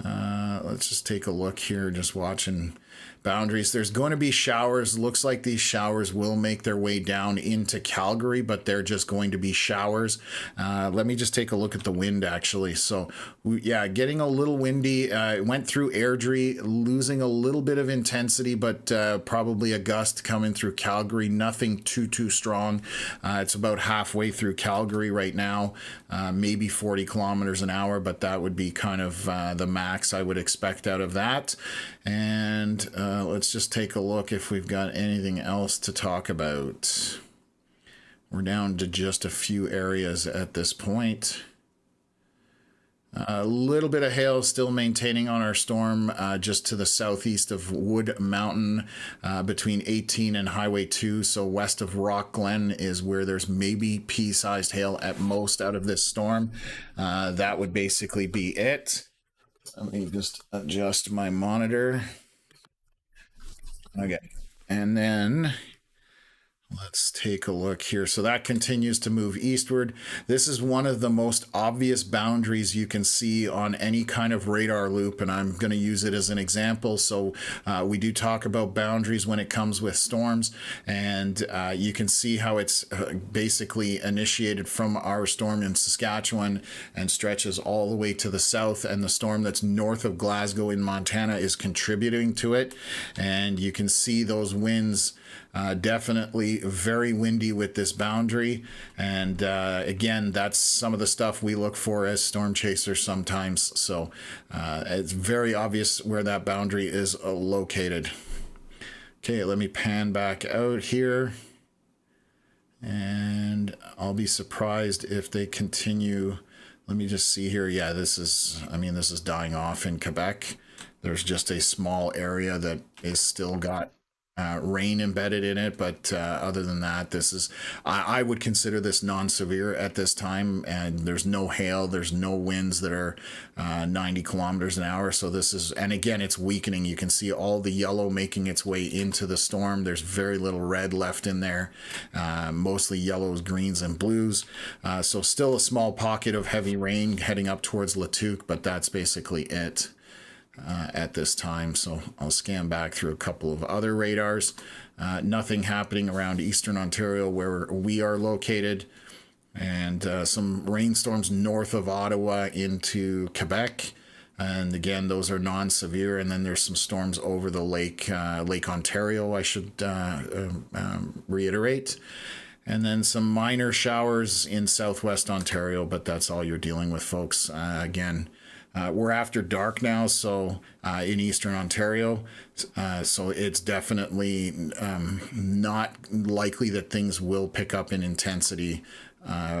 let's just take a look here, just watching boundaries. There's going to be showers. Looks like these showers will make their way down into Calgary, but they're just going to be showers. Let me just take a look at the wind, actually. So, yeah, getting a little windy. Went through Airdrie, losing a little bit of intensity, but probably a gust coming through Calgary. Nothing too strong. It's about halfway through Calgary right now, maybe 40 kilometers an hour, but that would be kind of the max I would expect out of that. And let's just take a look if we've got anything else to talk about. We're down to just a few areas at this point. A little bit of hail still maintaining on our storm just to the southeast of Wood Mountain between 18 and Highway 2. So west of Rock Glen is where there's maybe pea-sized hail at most out of this storm. That would basically be it. Let me just adjust my monitor. Okay. And then let's take a look here. So that continues to move eastward. This is one of the most obvious boundaries you can see on any kind of radar loop, and I'm going to use it as an example. So we do talk about boundaries when it comes with storms, and you can see how it's basically initiated from our storm in Saskatchewan and stretches all the way to the south, and the storm that's north of Glasgow in Montana is contributing to it. And you can see those winds definitely very windy with this boundary. And again, that's some of the stuff we look for as storm chasers sometimes. So it's very obvious where that boundary is located. Okay, let me pan back out here. And I'll be surprised if they continue. Let me just see here. Yeah, this is dying off in Quebec. There's just a small area that is still got rain embedded in it, but other than that, this is I would consider this non-severe at this time, and there's no hail, there's no winds that are 90 kilometers an hour. So this is, and again, it's weakening. You can see all the yellow making its way into the storm. There's very little red left in there, mostly yellows, greens, and blues. So still a small pocket of heavy rain heading up towards Latuque, but that's basically it at this time. So I'll scan back through a couple of other radars. Nothing happening around Eastern Ontario where we are located, and some rainstorms north of Ottawa into Quebec. And again, those are non-severe. And then there's some storms over the Lake Ontario, I should reiterate. And then some minor showers in southwest Ontario, but that's all you're dealing with, folks. Again, we're after dark now, so in Eastern Ontario, so it's definitely not likely that things will pick up in intensity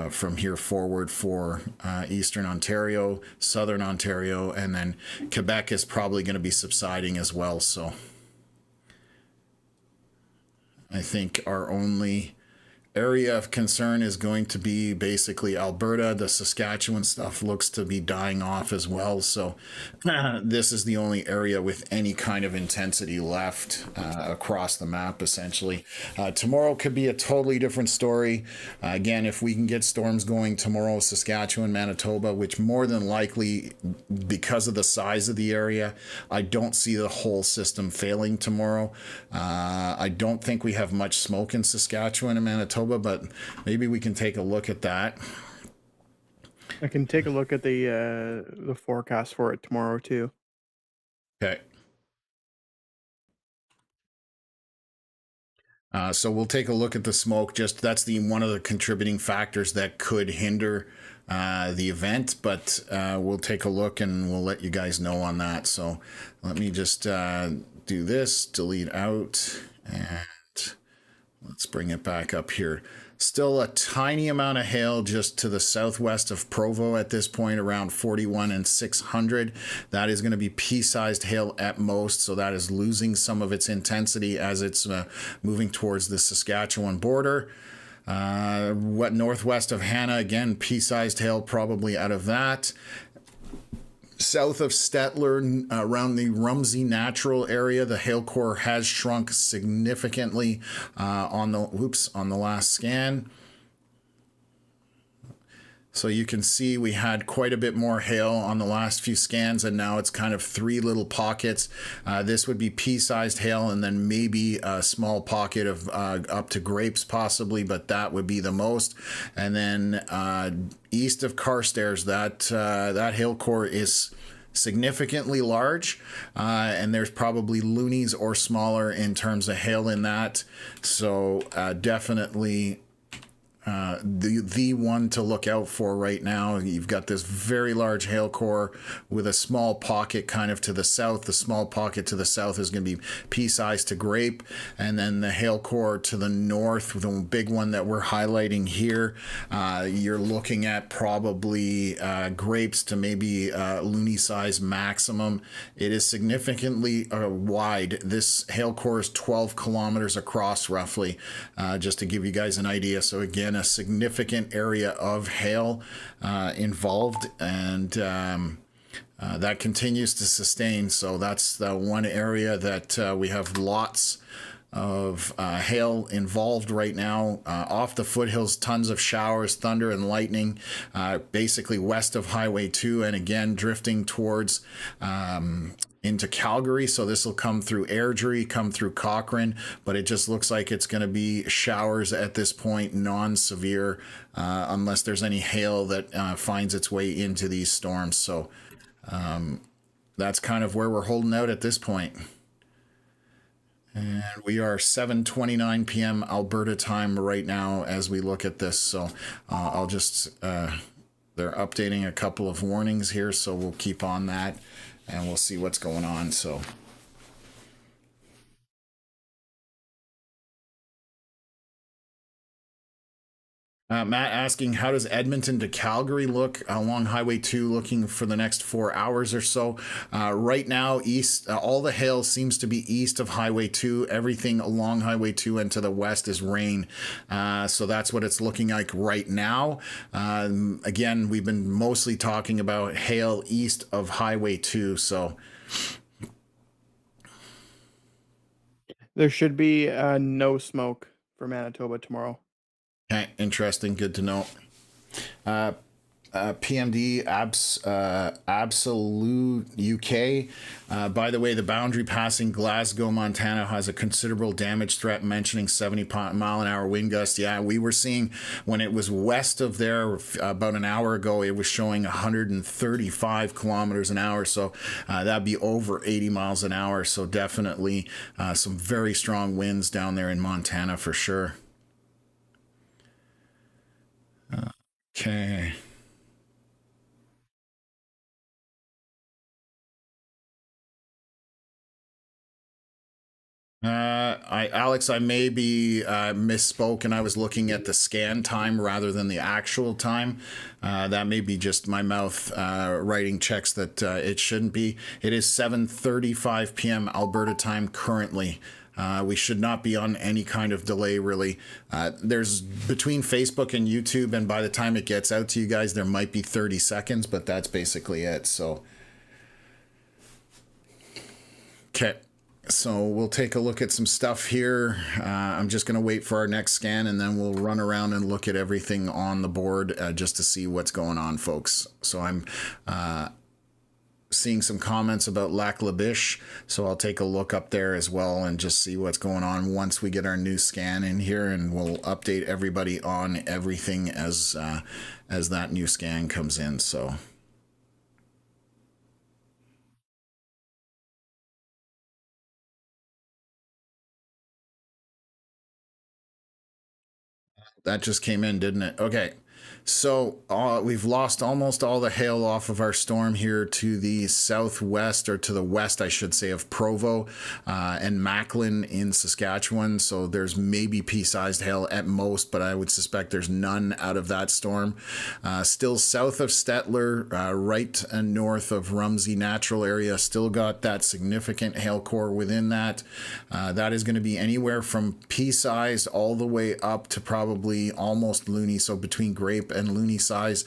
from here forward for Eastern Ontario, Southern Ontario, and then Quebec is probably going to be subsiding as well. So I think our only area of concern is going to be basically Alberta. The Saskatchewan stuff looks to be dying off as well. So this is the only area with any kind of intensity left across the map, essentially. Tomorrow could be a totally different story. Again, if we can get storms going tomorrow, Saskatchewan, Manitoba, which more than likely, because of the size of the area, I don't see the whole system failing tomorrow. I don't think we have much smoke in Saskatchewan and Manitoba, but maybe we can take a look at that. I can take a look at the forecast for it tomorrow too. Okay. So we'll take a look at the smoke. Just that's one of the contributing factors that could hinder the event, but we'll take a look and we'll let you guys know on that. So let me just do this, delete out, and let's bring it back up here. Still a tiny amount of hail just to the southwest of Provo at this point, around 41 and 600. That is going to be pea-sized hail at most, so that is losing some of its intensity as it's moving towards the Saskatchewan border. What northwest of Hanna, again, pea-sized hail probably out of that. South of Stettler, around the Rumsey Natural area, the hail core has shrunk significantly on the last scan. So you can see we had quite a bit more hail on the last few scans, and now it's kind of three little pockets. This would be pea-sized hail, and then maybe a small pocket of up to grapes possibly, but that would be the most. And then east of Carstairs, that hail core is significantly large, and there's probably loonies or smaller in terms of hail in that. So definitely the one to look out for right now. You've got this very large hail core with a small pocket kind of to the south. The small pocket to the south is going to be pea-sized to grape, and then the hail core to the north, the big one that we're highlighting here, you're looking at probably grapes to maybe loony size maximum. It is significantly wide. This hail core is 12 kilometers across roughly, just to give you guys an idea. So again, a significant area of hail involved, and that continues to sustain. So that's the one area that we have lots of hail involved right now. Off the foothills, tons of showers, thunder and lightning, basically west of Highway 2, and again drifting towards into Calgary. So this will come through Airdrie, come through Cochrane, but it just looks like it's going to be showers at this point, non-severe, unless there's any hail that finds its way into these storms. So that's kind of where we're holding out at this point. And we are 7:29 p.m. Alberta time right now as we look at this. So I'll just, they're updating a couple of warnings here, so we'll keep on that and we'll see what's going on. So Matt asking, how does Edmonton to Calgary look along Highway 2 looking for the next 4 hours or so? Right now, east, all the hail seems to be east of Highway 2. Everything along Highway 2 and to the west is rain. So that's what it's looking like right now. Again, we've been mostly talking about hail east of Highway 2. So There should be no smoke for Manitoba tomorrow. okay, interesting. Good to know. PMD Absolute UK. By the way, the boundary passing Glasgow, Montana has a considerable damage threat, mentioning 70-mile-an-hour wind gusts. Yeah, we were seeing when it was west of there about an hour ago, it was showing 135 kilometers an hour. So that'd be over 80 miles an hour. So definitely some very strong winds down there in Montana for sure. Okay. Alex, I may be misspoke, and I was looking at the scan time rather than the actual time. That may be just my mouth writing checks that it shouldn't be. It is 7:35 p.m. Alberta time currently. We should not be on any kind of delay, really. There's between Facebook and YouTube, and by the time it gets out to you guys, there might be 30 seconds, but that's basically it. So, okay. So we'll take a look at some stuff here. I'm just going to wait for our next scan, and then we'll run around and look at everything on the board just to see what's going on, folks. So I'm seeing some comments about Lac La Biche, so I'll take a look up there as well and just see what's going on once we get our new scan in here, and we'll update everybody on everything as that new scan comes in. So that just came in, didn't it? Okay. So we've lost almost all the hail off of our storm here to the southwest, or to the west, I should say, of Provo and Macklin in Saskatchewan. So there's maybe pea-sized hail at most, but I would suspect there's none out of that storm. Still south of Stettler, right and north of Rumsey Natural Area, still got that significant hail core within that. That is going to be anywhere from pea-sized all the way up to probably almost loony, so between grapes grape and loony size.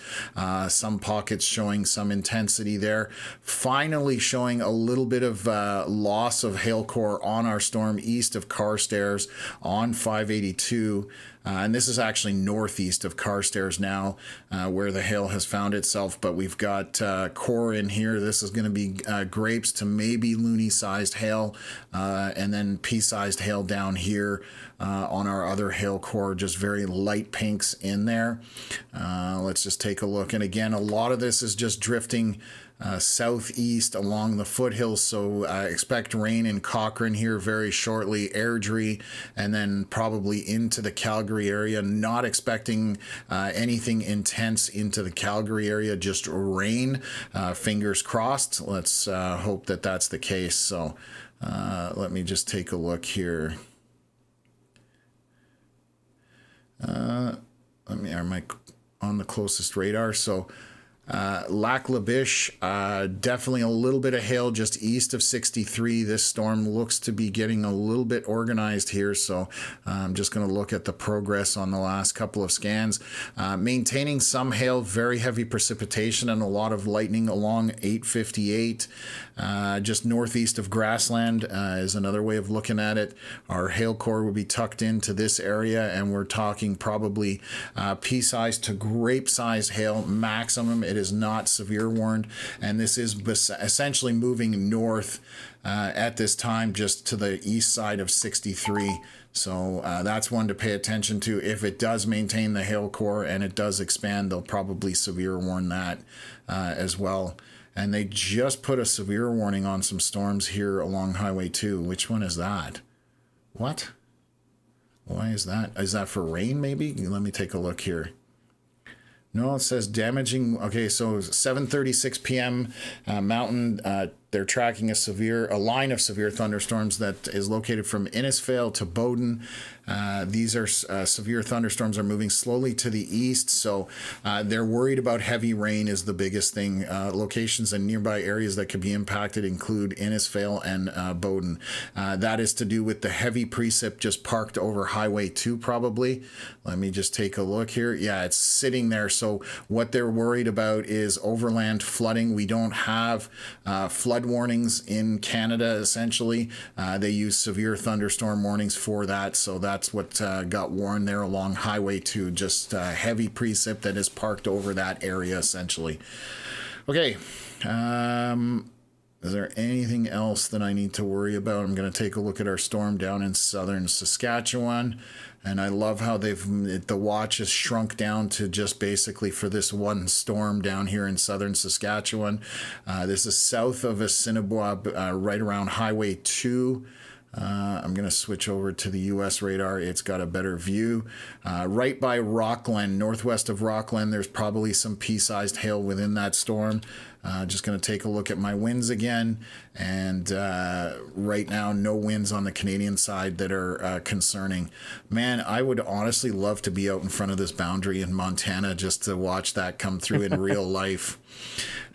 Some pockets showing some intensity there. Finally showing a little bit of loss of hail core on our storm east of Carstairs on 582. And this is actually northeast of Carstairs now, where the hail has found itself. But we've got core in here. This is going to be grapes to maybe loony-sized hail, and then pea-sized hail down here on our other hail core, just very light pinks in there. Let's just take a look. And again, a lot of this is just drifting southeast along the foothills, so expect rain in Cochrane here very shortly, Airdrie, and then probably into the Calgary area. Not expecting anything intense into the Calgary area, just rain. Fingers crossed. Let's hope that that's the case. So let me just take a look here. Am I on the closest radar? So Lac La Biche, definitely a little bit of hail just east of 63. This storm looks to be getting a little bit organized here, so I'm just going to look at the progress on the last couple of scans. Maintaining some hail, very heavy precipitation, and a lot of lightning along 858. Just northeast of Grassland is another way of looking at it. Our hail core will be tucked into this area, and we're talking probably pea-sized to grape-sized hail maximum. It is not severe warned, and this is essentially moving north at this time, just to the east side of 63. So that's one to pay attention to. If it does maintain the hail core and it does expand, they'll probably severe warn that as well. And they just put a severe warning on some storms here along Highway 2. Which one is that? What? Why is that? Is that for rain, maybe? Let me take a look here. No, it says damaging. Okay, so 7:36 p.m. Mountain. They're tracking a line of severe thunderstorms that is located from Innisfail to Bowden. These are severe thunderstorms are moving slowly to the east, so they're worried about heavy rain is the biggest thing. Locations and nearby areas that could be impacted include Innisfail and Bowden. That is to do with the heavy precip just parked over Highway 2 probably. Let me just take a look here. Yeah, it's sitting there. So what they're worried about is overland flooding. We don't have flood warnings in Canada, essentially. They use severe thunderstorm warnings for that, so that's what got warned there along Highway 2, just heavy precip that is parked over that area, essentially. Okay, is there anything else that I need to worry about? I'm going to take a look at our storm down in southern Saskatchewan. And I love how the watch has shrunk down to just basically for this one storm down here in southern Saskatchewan. This is south of Assiniboine, right around Highway 2. I'm going to switch over to the U.S. radar. It's got a better view. Right by Rockland, northwest of Rockland, there's probably some pea-sized hail within that storm. Just going to take a look at my winds again. And right now, no winds on the Canadian side that are concerning. Man, I would honestly love to be out in front of this boundary in Montana just to watch that come through in real life.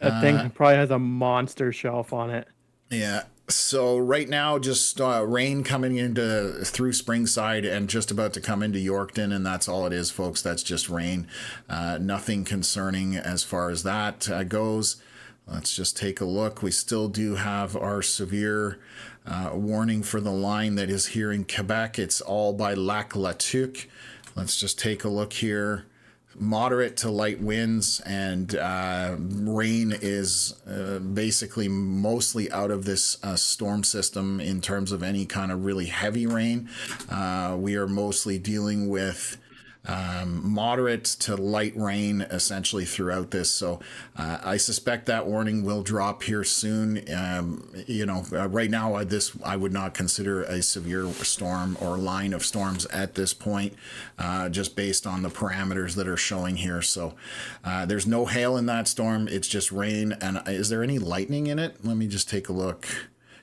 That thing probably has a monster shelf on it. Yeah. So right now, just rain coming into through Springside and just about to come into Yorkton, and that's all it is, folks. That's just rain. Nothing concerning as far as that goes. Let's just take a look. We still do have our severe warning for the line that is here in Quebec. It's all by Lac La Tuque. Let's just take a look here. Moderate to light winds, and rain is basically mostly out of this storm system in terms of any kind of really heavy rain. We are mostly dealing with moderate to light rain essentially throughout this. So I suspect that warning will drop here soon. Right now I would not consider a severe storm or line of storms at this point, just based on the parameters that are showing here. So there's no hail in that storm. It's just rain. And is there any lightning in it? Let me just take a look.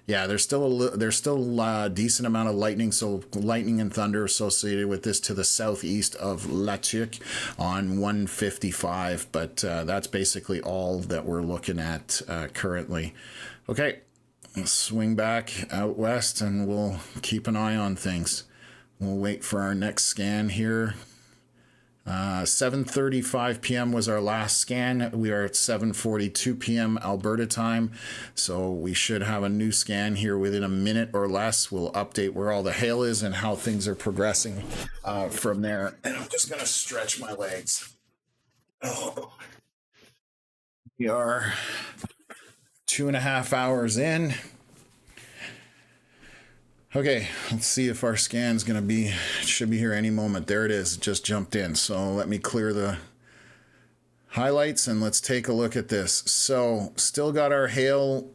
Yeah, there's still a decent amount of lightning, so lightning and thunder associated with this to the southeast of La Tuque on 155, but that's basically all that we're looking at currently. Okay, let's swing back out west and we'll keep an eye on things. We'll wait for our next scan here. 7:35 p.m. was our last scan. We are at 7:42 p.m. Alberta time, so we should have a new scan here within a minute or less. We'll update where all the hail is and how things are progressing from there. And I'm just gonna stretch my legs. Oh, we are 2.5 hours in. Okay, let's see if our scan's gonna be, it should be here any moment. There it is, it just jumped in. So let me clear the highlights and let's take a look at this. So still got our hail,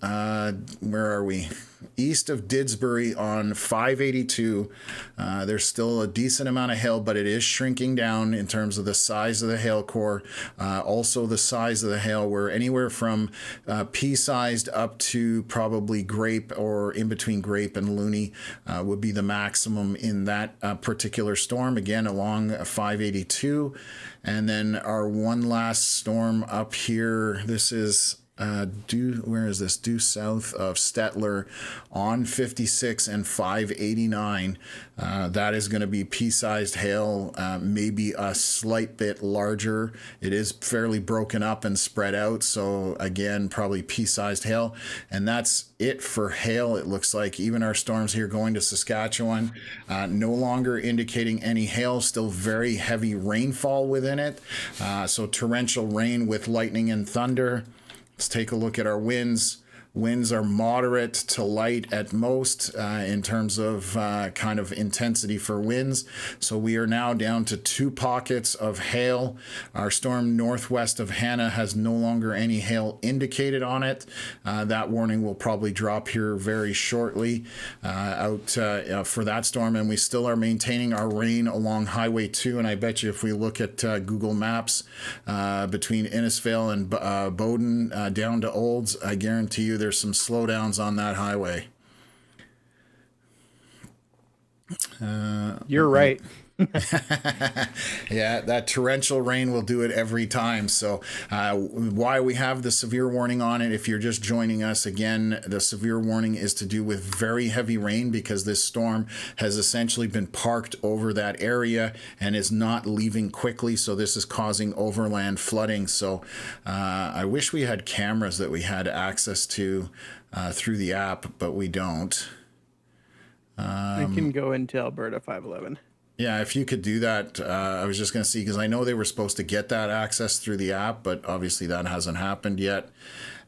where are we? East of Didsbury on 582. There's still a decent amount of hail, but it is shrinking down in terms of the size of the hail core. Also the size of the hail, we're anywhere from pea-sized up to probably grape, or in between grape and loony would be the maximum in that particular storm. Again, along 582. And then our one last storm up here, this is where is this? Due south of Stettler on 56 and 589. That is going to be pea-sized hail, maybe a slight bit larger. It is fairly broken up and spread out. So again, probably pea-sized hail. And that's it for hail. It looks like even our storms here going to Saskatchewan, no longer indicating any hail, still very heavy rainfall within it. So torrential rain with lightning and thunder. Let's take a look at our winds. Winds are moderate to light at most in terms of kind of intensity for winds. So we are now down to 2 pockets of hail. Our storm northwest of Hannah has no longer any hail indicated on it. That warning will probably drop here very shortly for that storm. And we still are maintaining our rain along Highway 2. And I bet you if we look at Google Maps between Innisfail and Bowden down to Olds, I guarantee you there's some slowdowns on that highway. You're right. Yeah, that torrential rain will do it every time. So why we have the severe warning on it, if you're just joining us, again, the severe warning is to do with very heavy rain, because this storm has essentially been parked over that area and is not leaving quickly. So this is causing overland flooding. So I wish we had cameras that we had access to through the app, but we don't. You can go into Alberta 511. Yeah, if you could do that, I was just going to see, because I know they were supposed to get that access through the app, but obviously that hasn't happened yet.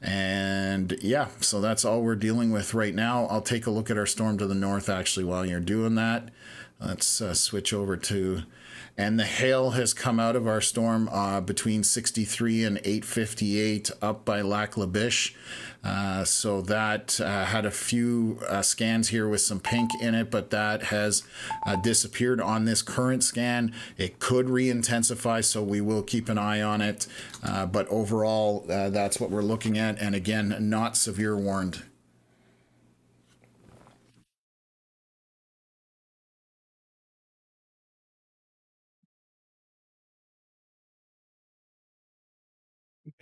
And yeah, so that's all we're dealing with right now. I'll take a look at our storm to the north, actually, while you're doing that. Let's switch over to... And the hail has come out of our storm between 63 and 858 up by Lac La Biche. So that had a few scans here with some pink in it, but that has disappeared on this current scan. It could re-intensify, so we will keep an eye on it. But overall, that's what we're looking at. And again, not severe warned.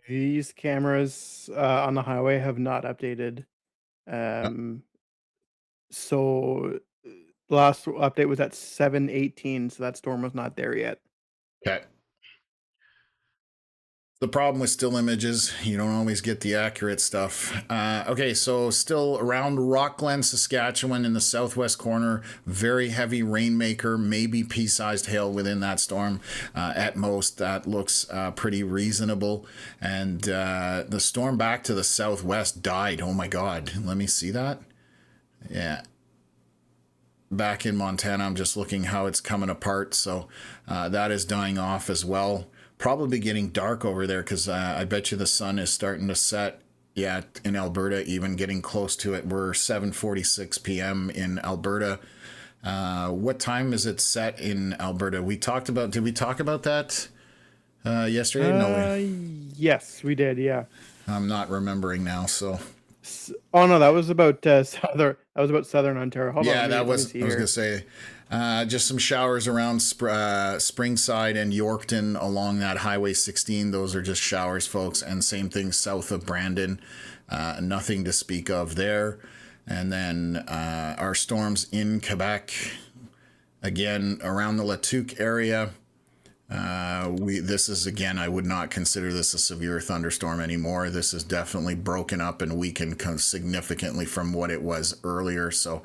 These cameras on the highway have not updated. So the last update was at 7:18, so that storm was not there yet. Okay. The problem with still images, you don't always get the accurate stuff. Okay, so still around Rockglen, Saskatchewan in the southwest corner, very heavy rainmaker, maybe pea-sized hail within that storm. At most, that looks pretty reasonable. And the storm back to the southwest died. Oh my God, let me see that. Yeah. Back in Montana, I'm just looking how it's coming apart. So that is dying off as well. Probably getting dark over there, because I bet you the sun is starting to set. Yeah, in Alberta, even getting close to it. We're 7:46 p.m. in Alberta. What time is it set in Alberta? Did we talk about that yesterday? No. Yes, we did. Yeah. I'm not remembering now. So. Oh no, that was about southern. That was about southern Ontario. Hold yeah, on, that was. I was gonna say. Just some showers around Springside and Yorkton along that Highway 16. Those are just showers, folks. And same thing south of Brandon. Nothing to speak of there. And then our storms in Quebec, again, around the Latuque area. This is, again, I would not consider this a severe thunderstorm anymore. This is definitely broken up and weakened significantly from what it was earlier. So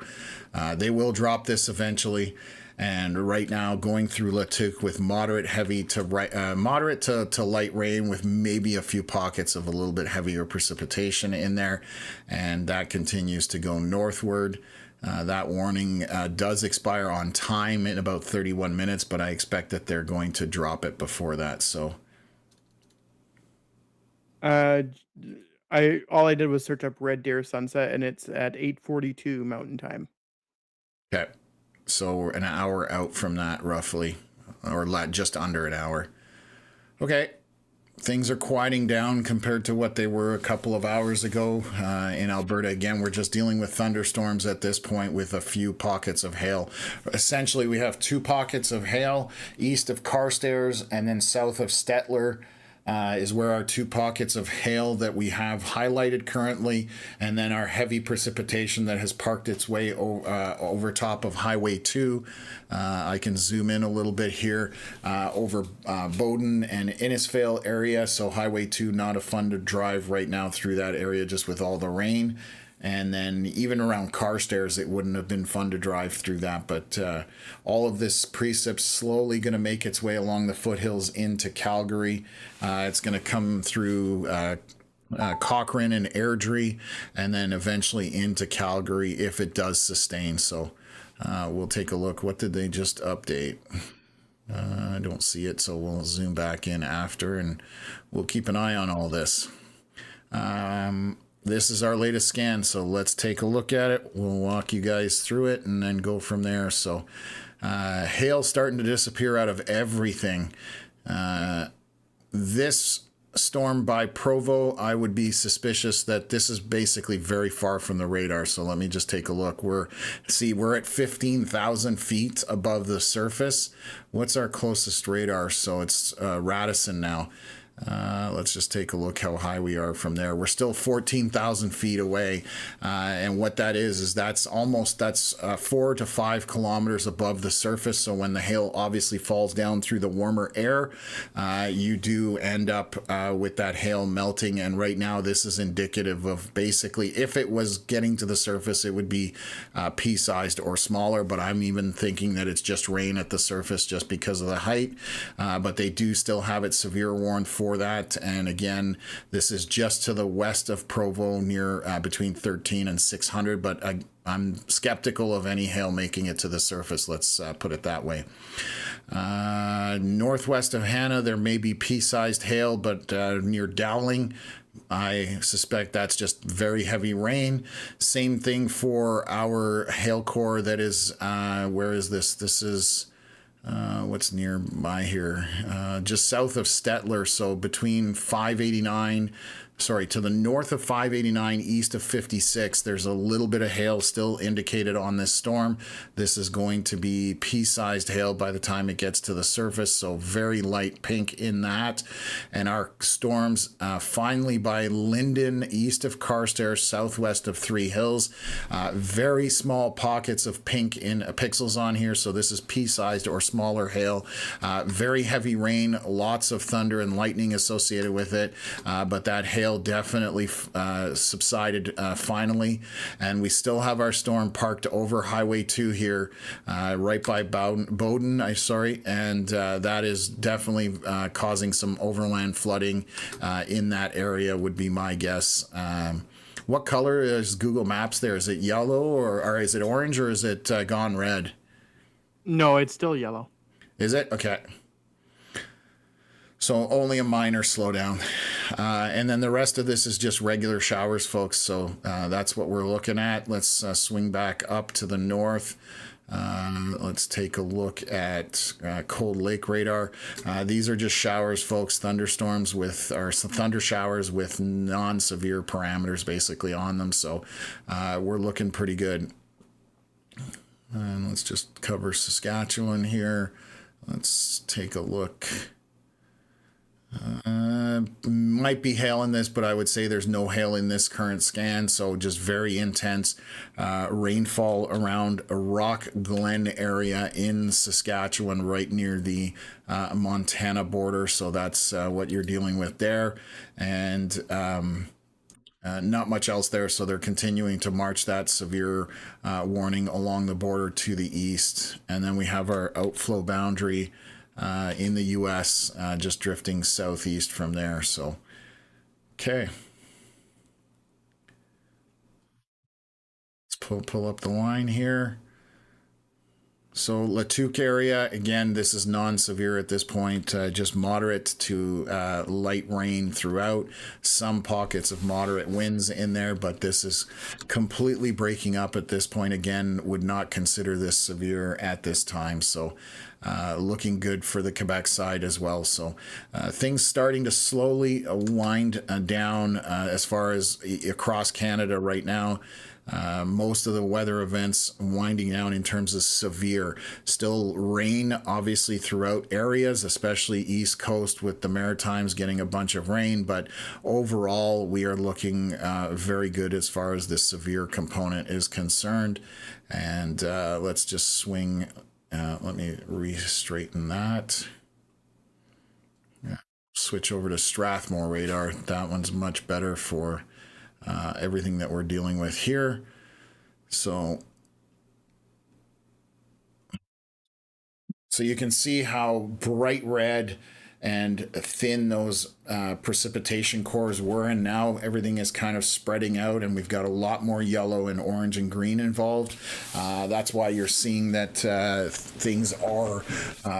they will drop this eventually. And right now, going through Latuque with moderate to light rain, with maybe a few pockets of a little bit heavier precipitation in there, and that continues to go northward. That warning does expire on time in about 31 minutes, but I expect that they're going to drop it before that. So All I did was search up Red Deer sunset, and it's at 8:42 Mountain Time. okay, so we're an hour out from that roughly, or just under an hour. Okay. Things are quieting down compared to what they were a couple of hours ago in Alberta. Again, we're just dealing with thunderstorms at this point with a few pockets of hail. Essentially, we have 2 pockets of hail east of Carstairs, and then south of Stettler is where our 2 pockets of hail that we have highlighted currently, and then our heavy precipitation that has parked its way over top of Highway 2. I can zoom in a little bit here over Bowden and Innisfail area. So Highway 2, not a fun to drive right now through that area just with all the rain. And then even around Carstairs, it wouldn't have been fun to drive through that. But all of this precip's slowly going to make its way along the foothills into Calgary. It's going to come through Cochrane and Airdrie, and then eventually into Calgary if it does sustain. So we'll take a look. What did they just update? I don't see it, so we'll zoom back in after, and we'll keep an eye on all this. This is our latest scan, so let's take a look at it. We'll walk you guys through it and then go from there. So hail starting to disappear out of everything. This storm by Provo, I would be suspicious that this is basically very far from the radar. So let me just take a look. We're at 15,000 feet above the surface. What's our closest radar? So it's Radisson now. Let's just take a look how high we are from there. We're still 14,000 feet away. And what that is that's 4 to 5 kilometers above the surface. So when the hail obviously falls down through the warmer air, you do end up with that hail melting. And right now, this is indicative of basically, if it was getting to the surface, it would be pea-sized or smaller. But I'm even thinking that it's just rain at the surface just because of the height. But they do still have it severe warned for that. And again, this is just to the west of Provo, near between 13 and 600. But I'm skeptical of any hail making it to the surface. Let's put it that way. Northwest of Hannah, there may be pea-sized hail, but near Dowling, I suspect that's just very heavy rain. Same thing for our hail core that is, where is this? This is, what's nearby here? Just south of Stettler, so between 589, to the north of 589, east of 56, there's a little bit of hail still indicated on this storm. This is going to be pea-sized hail by the time it gets to the surface, so very light pink in that. And our storms finally by Linden, east of Carstairs, southwest of Three Hills. Very small pockets of pink in pixels on here, so this is pea-sized or smaller hail. Very heavy rain, lots of thunder and lightning associated with it, but that hail definitely subsided finally, and we still have our storm parked over Highway 2 here, right by Bowden, and that is definitely causing some overland flooding in that area, would be my guess. What color is Google Maps there? Is it yellow, or is it orange, or is it gone red? No, it's still yellow. Is it? Okay. So only a minor slowdown. And then the rest of this is just regular showers, folks. So that's what we're looking at. Let's swing back up to the north. Let's take a look at Cold Lake radar. These are just showers, folks. Thunder showers with non-severe parameters basically on them. So we're looking pretty good. And let's just cover Saskatchewan here. Let's take a look. Might be hail in this, but I would say there's no hail in this current scan. So just very intense rainfall around a Rock Glen area in Saskatchewan, right near the Montana border. So that's what you're dealing with there. And not much else there, so they're continuing to march that severe warning along the border to the east. And then we have our outflow boundary in the U.S. Just drifting southeast from there. So, okay. Let's pull up the line here. So Latuke area, again, this is non-severe at this point, just moderate to light rain throughout. Some pockets of moderate winds in there, but this is completely breaking up at this point. Again, would not consider this severe at this time. So looking good for the Quebec side as well. So things starting to slowly wind down as far as across Canada right now. Most of the weather events winding down in terms of severe. Still rain, obviously, throughout areas, especially East Coast with the Maritimes getting a bunch of rain. But overall, we are looking very good as far as the severe component is concerned. And let's just swing. Let me re-straighten that. Yeah. Switch over to Strathmore radar. That one's much better for everything that we're dealing with here. So you can see how bright red and thin those precipitation cores were, and now everything is kind of spreading out, and we've got a lot more yellow and orange and green involved. That's why you're seeing that things are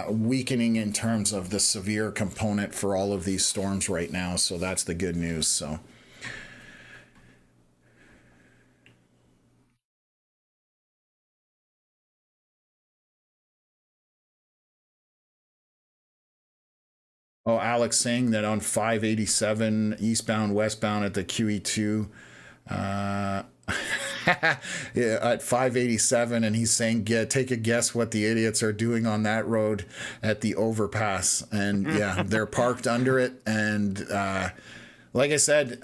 weakening in terms of the severe component for all of these storms right now. So that's the good news. So oh, Alex saying that on 587 eastbound, westbound at the QE2, yeah, at 587, and he's saying, take a guess what the idiots are doing on that road at the overpass. And yeah, they're parked under it. And like I said,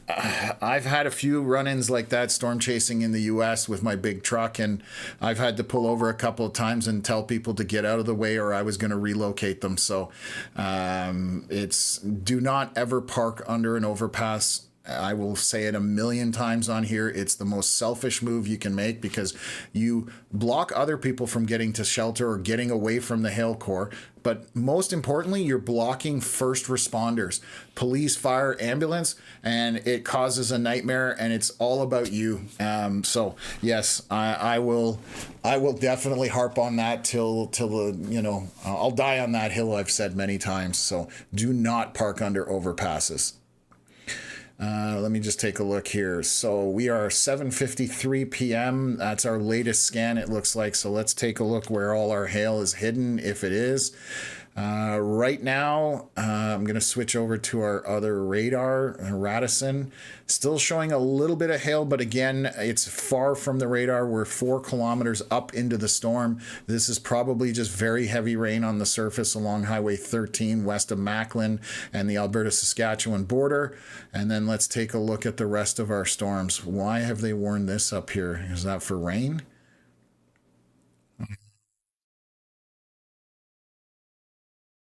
I've had a few run-ins like that, storm chasing in the U.S. with my big truck, and I've had to pull over a couple of times and tell people to get out of the way, or I was going to relocate them. So it's do not ever park under an overpass. I will say it a million times on here. It's the most selfish move you can make, because you block other people from getting to shelter or getting away from the hail core. But most importantly, you're blocking first responders, police, fire, ambulance, and it causes a nightmare, and it's all about you. So yes, I will definitely harp on that till I'll die on that hill. I've said many times. So do not park under overpasses. Let me just take a look here. So we are 7:53 p.m. That's our latest scan, it looks like. So let's take a look where all our hail is hidden, if it is. Right now, I'm going to switch over to our other radar, Radisson. Still showing a little bit of hail, but again, it's far from the radar. We're 4 kilometers up into the storm. This is probably just very heavy rain on the surface along Highway 13 west of Macklin and the Alberta-Saskatchewan border. And then let's take a look at the rest of our storms. Why have they worn this up here? Is that for rain?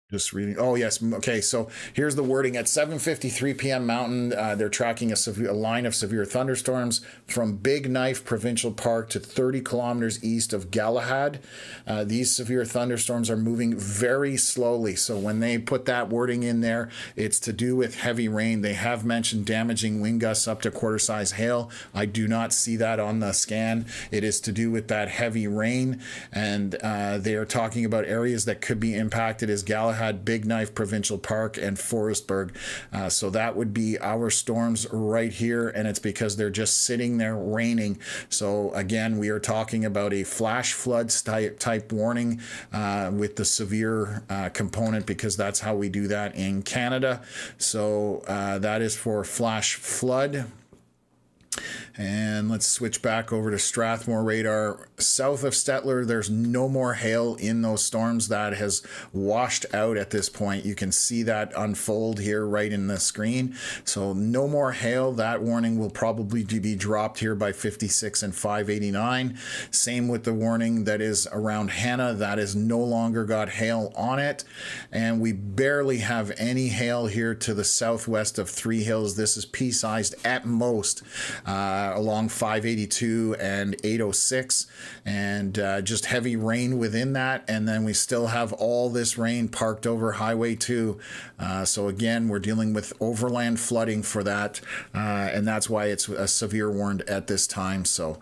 Just reading. Oh, yes. Okay. So here's the wording. At 7:53 p.m. Mountain, they're tracking a line of severe thunderstorms from Big Knife Provincial Park to 30 kilometers east of Galahad. These severe thunderstorms are moving very slowly. So when they put that wording in there, it's to do with heavy rain. They have mentioned damaging wind gusts up to quarter-size hail. I do not see that on the scan. It is to do with that heavy rain. And they are talking about areas that could be impacted as Galahad, Big Knife Provincial Park, and Forestburg. So that would be our storms right here, and it's because they're just sitting there raining. So again, we are talking about a flash flood type warning with the severe component, because that's how we do that in Canada. So that is for flash flood. And let's switch back over to Strathmore radar. South of Stettler, there's no more hail in those storms. That has washed out at this point. You can see that unfold here right in the screen. So no more hail. That warning will probably be dropped here by 56 and 589. Same with the warning that is around Hannah. That is no longer got hail on it. And we barely have any hail here to the southwest of Three Hills. This is pea-sized at most. Along 582 and 806, and just heavy rain within that, and then we still have all this rain parked over Highway 2. So again, we're dealing with overland flooding for that, and that's why it's a severe warned at this time. So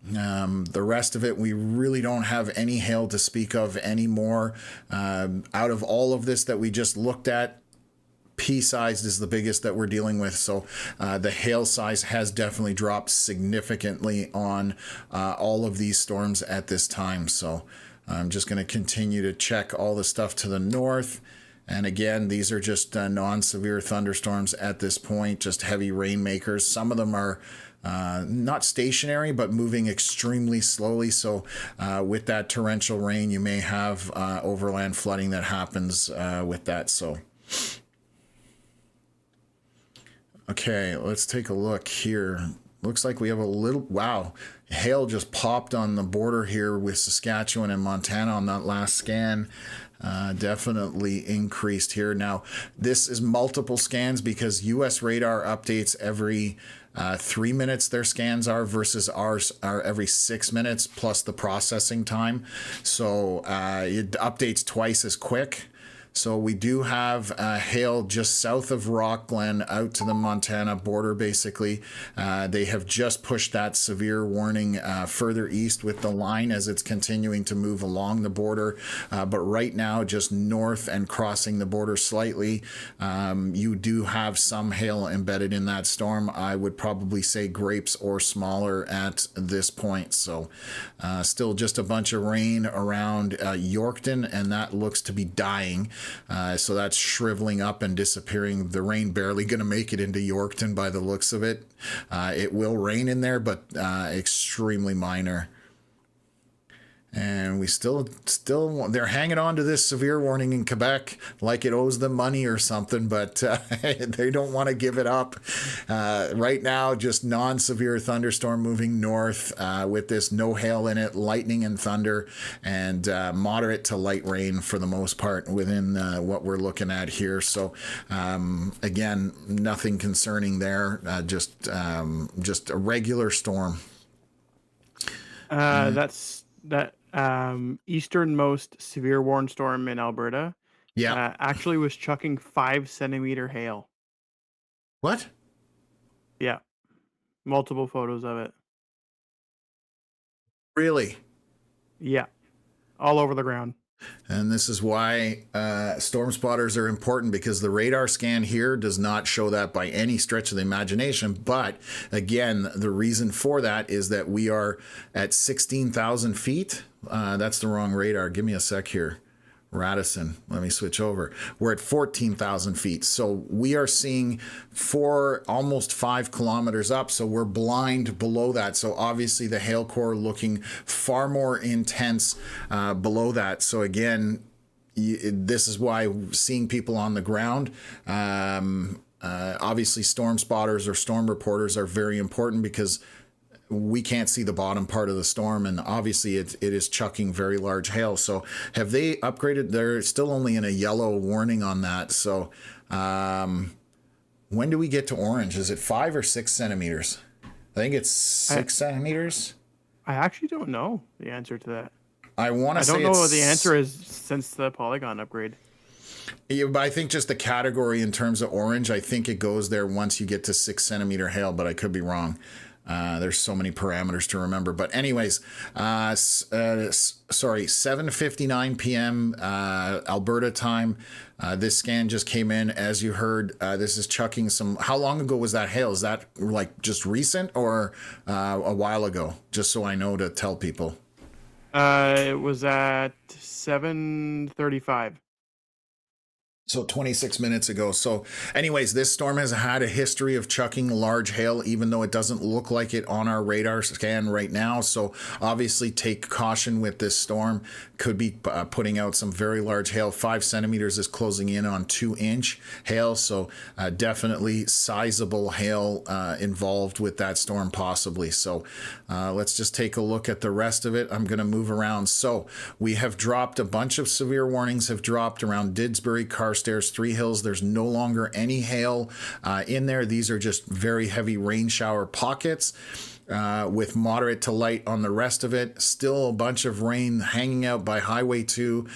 the rest of it, we really don't have any hail to speak of anymore. Out of all of this that we just looked at, pea-sized is the biggest that we're dealing with. So the hail size has definitely dropped significantly on all of these storms at this time. So I'm just going to continue to check all the stuff to the north. And again, these are just non-severe thunderstorms at this point, just heavy rainmakers. Some of them are not stationary, but moving extremely slowly. So with that torrential rain, you may have overland flooding that happens with that. So okay, let's take a look here. Looks like we have a little, wow, hail just popped on the border here with Saskatchewan and Montana on that last scan. Definitely increased here. Now, this is multiple scans because US radar updates every 3 minutes their scans are, versus ours are every 6 minutes plus the processing time. So it updates twice as quick. So we do have hail just south of Rock Glen out to the Montana border, basically. They have just pushed that severe warning further east with the line as it's continuing to move along the border. But right now, just north and crossing the border slightly, you do have some hail embedded in that storm. I would probably say grapes or smaller at this point. So still just a bunch of rain around Yorkton, and that looks to be dying. So that's shriveling up and disappearing. The rain barely going to make it into Yorkton by the looks of it. It will rain in there, but extremely minor. And we still, they're hanging on to this severe warning in Quebec like it owes them money or something, but they don't want to give it up. Right now, just non-severe thunderstorm moving north with this no hail in it, lightning and thunder, and moderate to light rain for the most part within what we're looking at here. So again, nothing concerning there, just a regular storm. That's that easternmost severe warn storm in Alberta. Yeah. Actually was chucking 5 centimeter hail. What? Yeah. Multiple photos of it. Really? Yeah. All over the ground. And this is why storm spotters are important, because the radar scan here does not show that by any stretch of the imagination. But again, the reason for that is that we are at 16,000 feet. That's the wrong radar. Give me a sec here. Radisson, let me switch over. We're at 14,000 feet. So we are seeing almost 5 kilometers up. So we're blind below that. So obviously the hail core looking far more intense below that. So again, this is why seeing people on the ground, obviously storm spotters or storm reporters are very important, because we can't see the bottom part of the storm, and obviously it is chucking very large hail. So have they upgraded? They're still only in a yellow warning on that. So when do we get to orange? Is it 5 or 6 centimeters? I think it's 6 centimeters. I actually don't know the answer to that. I want to say I don't know what the answer is since the polygon upgrade. Yeah, but I think just the category in terms of orange, I think it goes there once you get to 6 centimeter hail, but I could be wrong. There's so many parameters to remember. But anyways, sorry, 7:59 p.m. Alberta time. This scan just came in, as you heard. This is chucking some. How long ago was that hail? Is that like just recent or a while ago? Just so I know to tell people. It was at 7:35. So 26 minutes ago. So anyways, this storm has had a history of chucking large hail, even though it doesn't look like it on our radar scan right now. So obviously take caution with this storm. Could be putting out some very large hail. 5 centimeters is closing in on 2-inch hail. So definitely sizable hail involved with that storm possibly. So let's just take a look at the rest of it. I'm going to move around. So we have dropped a bunch of severe warnings have dropped around Didsbury, Carstairs, Three Hills. There's no longer any hail in there. These are just very heavy rain shower pockets. With moderate to light on the rest of it. Still a bunch of rain hanging out by Highway 2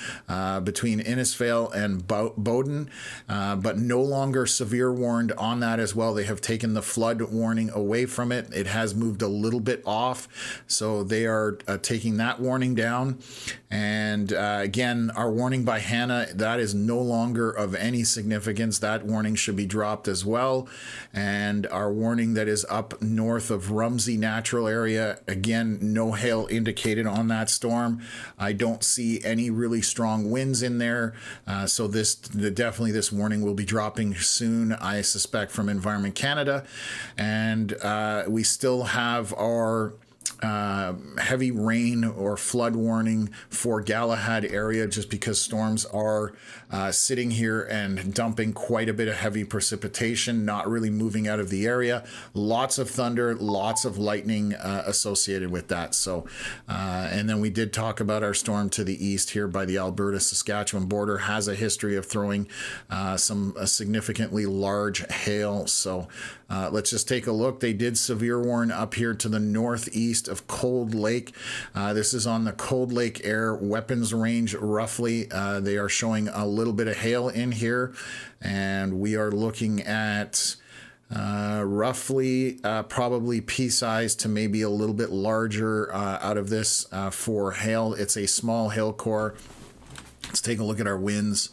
between Innisfail and Bowden, but no longer severe warned on that as well. They have taken the flood warning away from it. It has moved a little bit off, so they are taking that warning down. And again, our warning by Hannah, that is no longer of any significance. That warning should be dropped as well. And our warning that is up north of Rumsey Natural area, again, no hail indicated on that storm. I don't see any really strong winds in there. So definitely this warning will be dropping soon, I suspect, from Environment Canada. And we still have our heavy rain or flood warning for Galahad area, just because storms are sitting here and dumping quite a bit of heavy precipitation, not really moving out of the area. Lots of thunder, lots of lightning associated with that. So, and then we did talk about our storm to the east here by the Alberta-Saskatchewan border has a history of throwing some significantly large hail. So let's just take a look. They did severe warn up here to the northeast of Cold Lake. This is on the Cold Lake Air weapons range, roughly. They are showing a little bit of hail in here, and we are looking at roughly probably pea-sized to maybe a little bit larger out of this for hail. It's a small hail core. Let's take a look at our winds.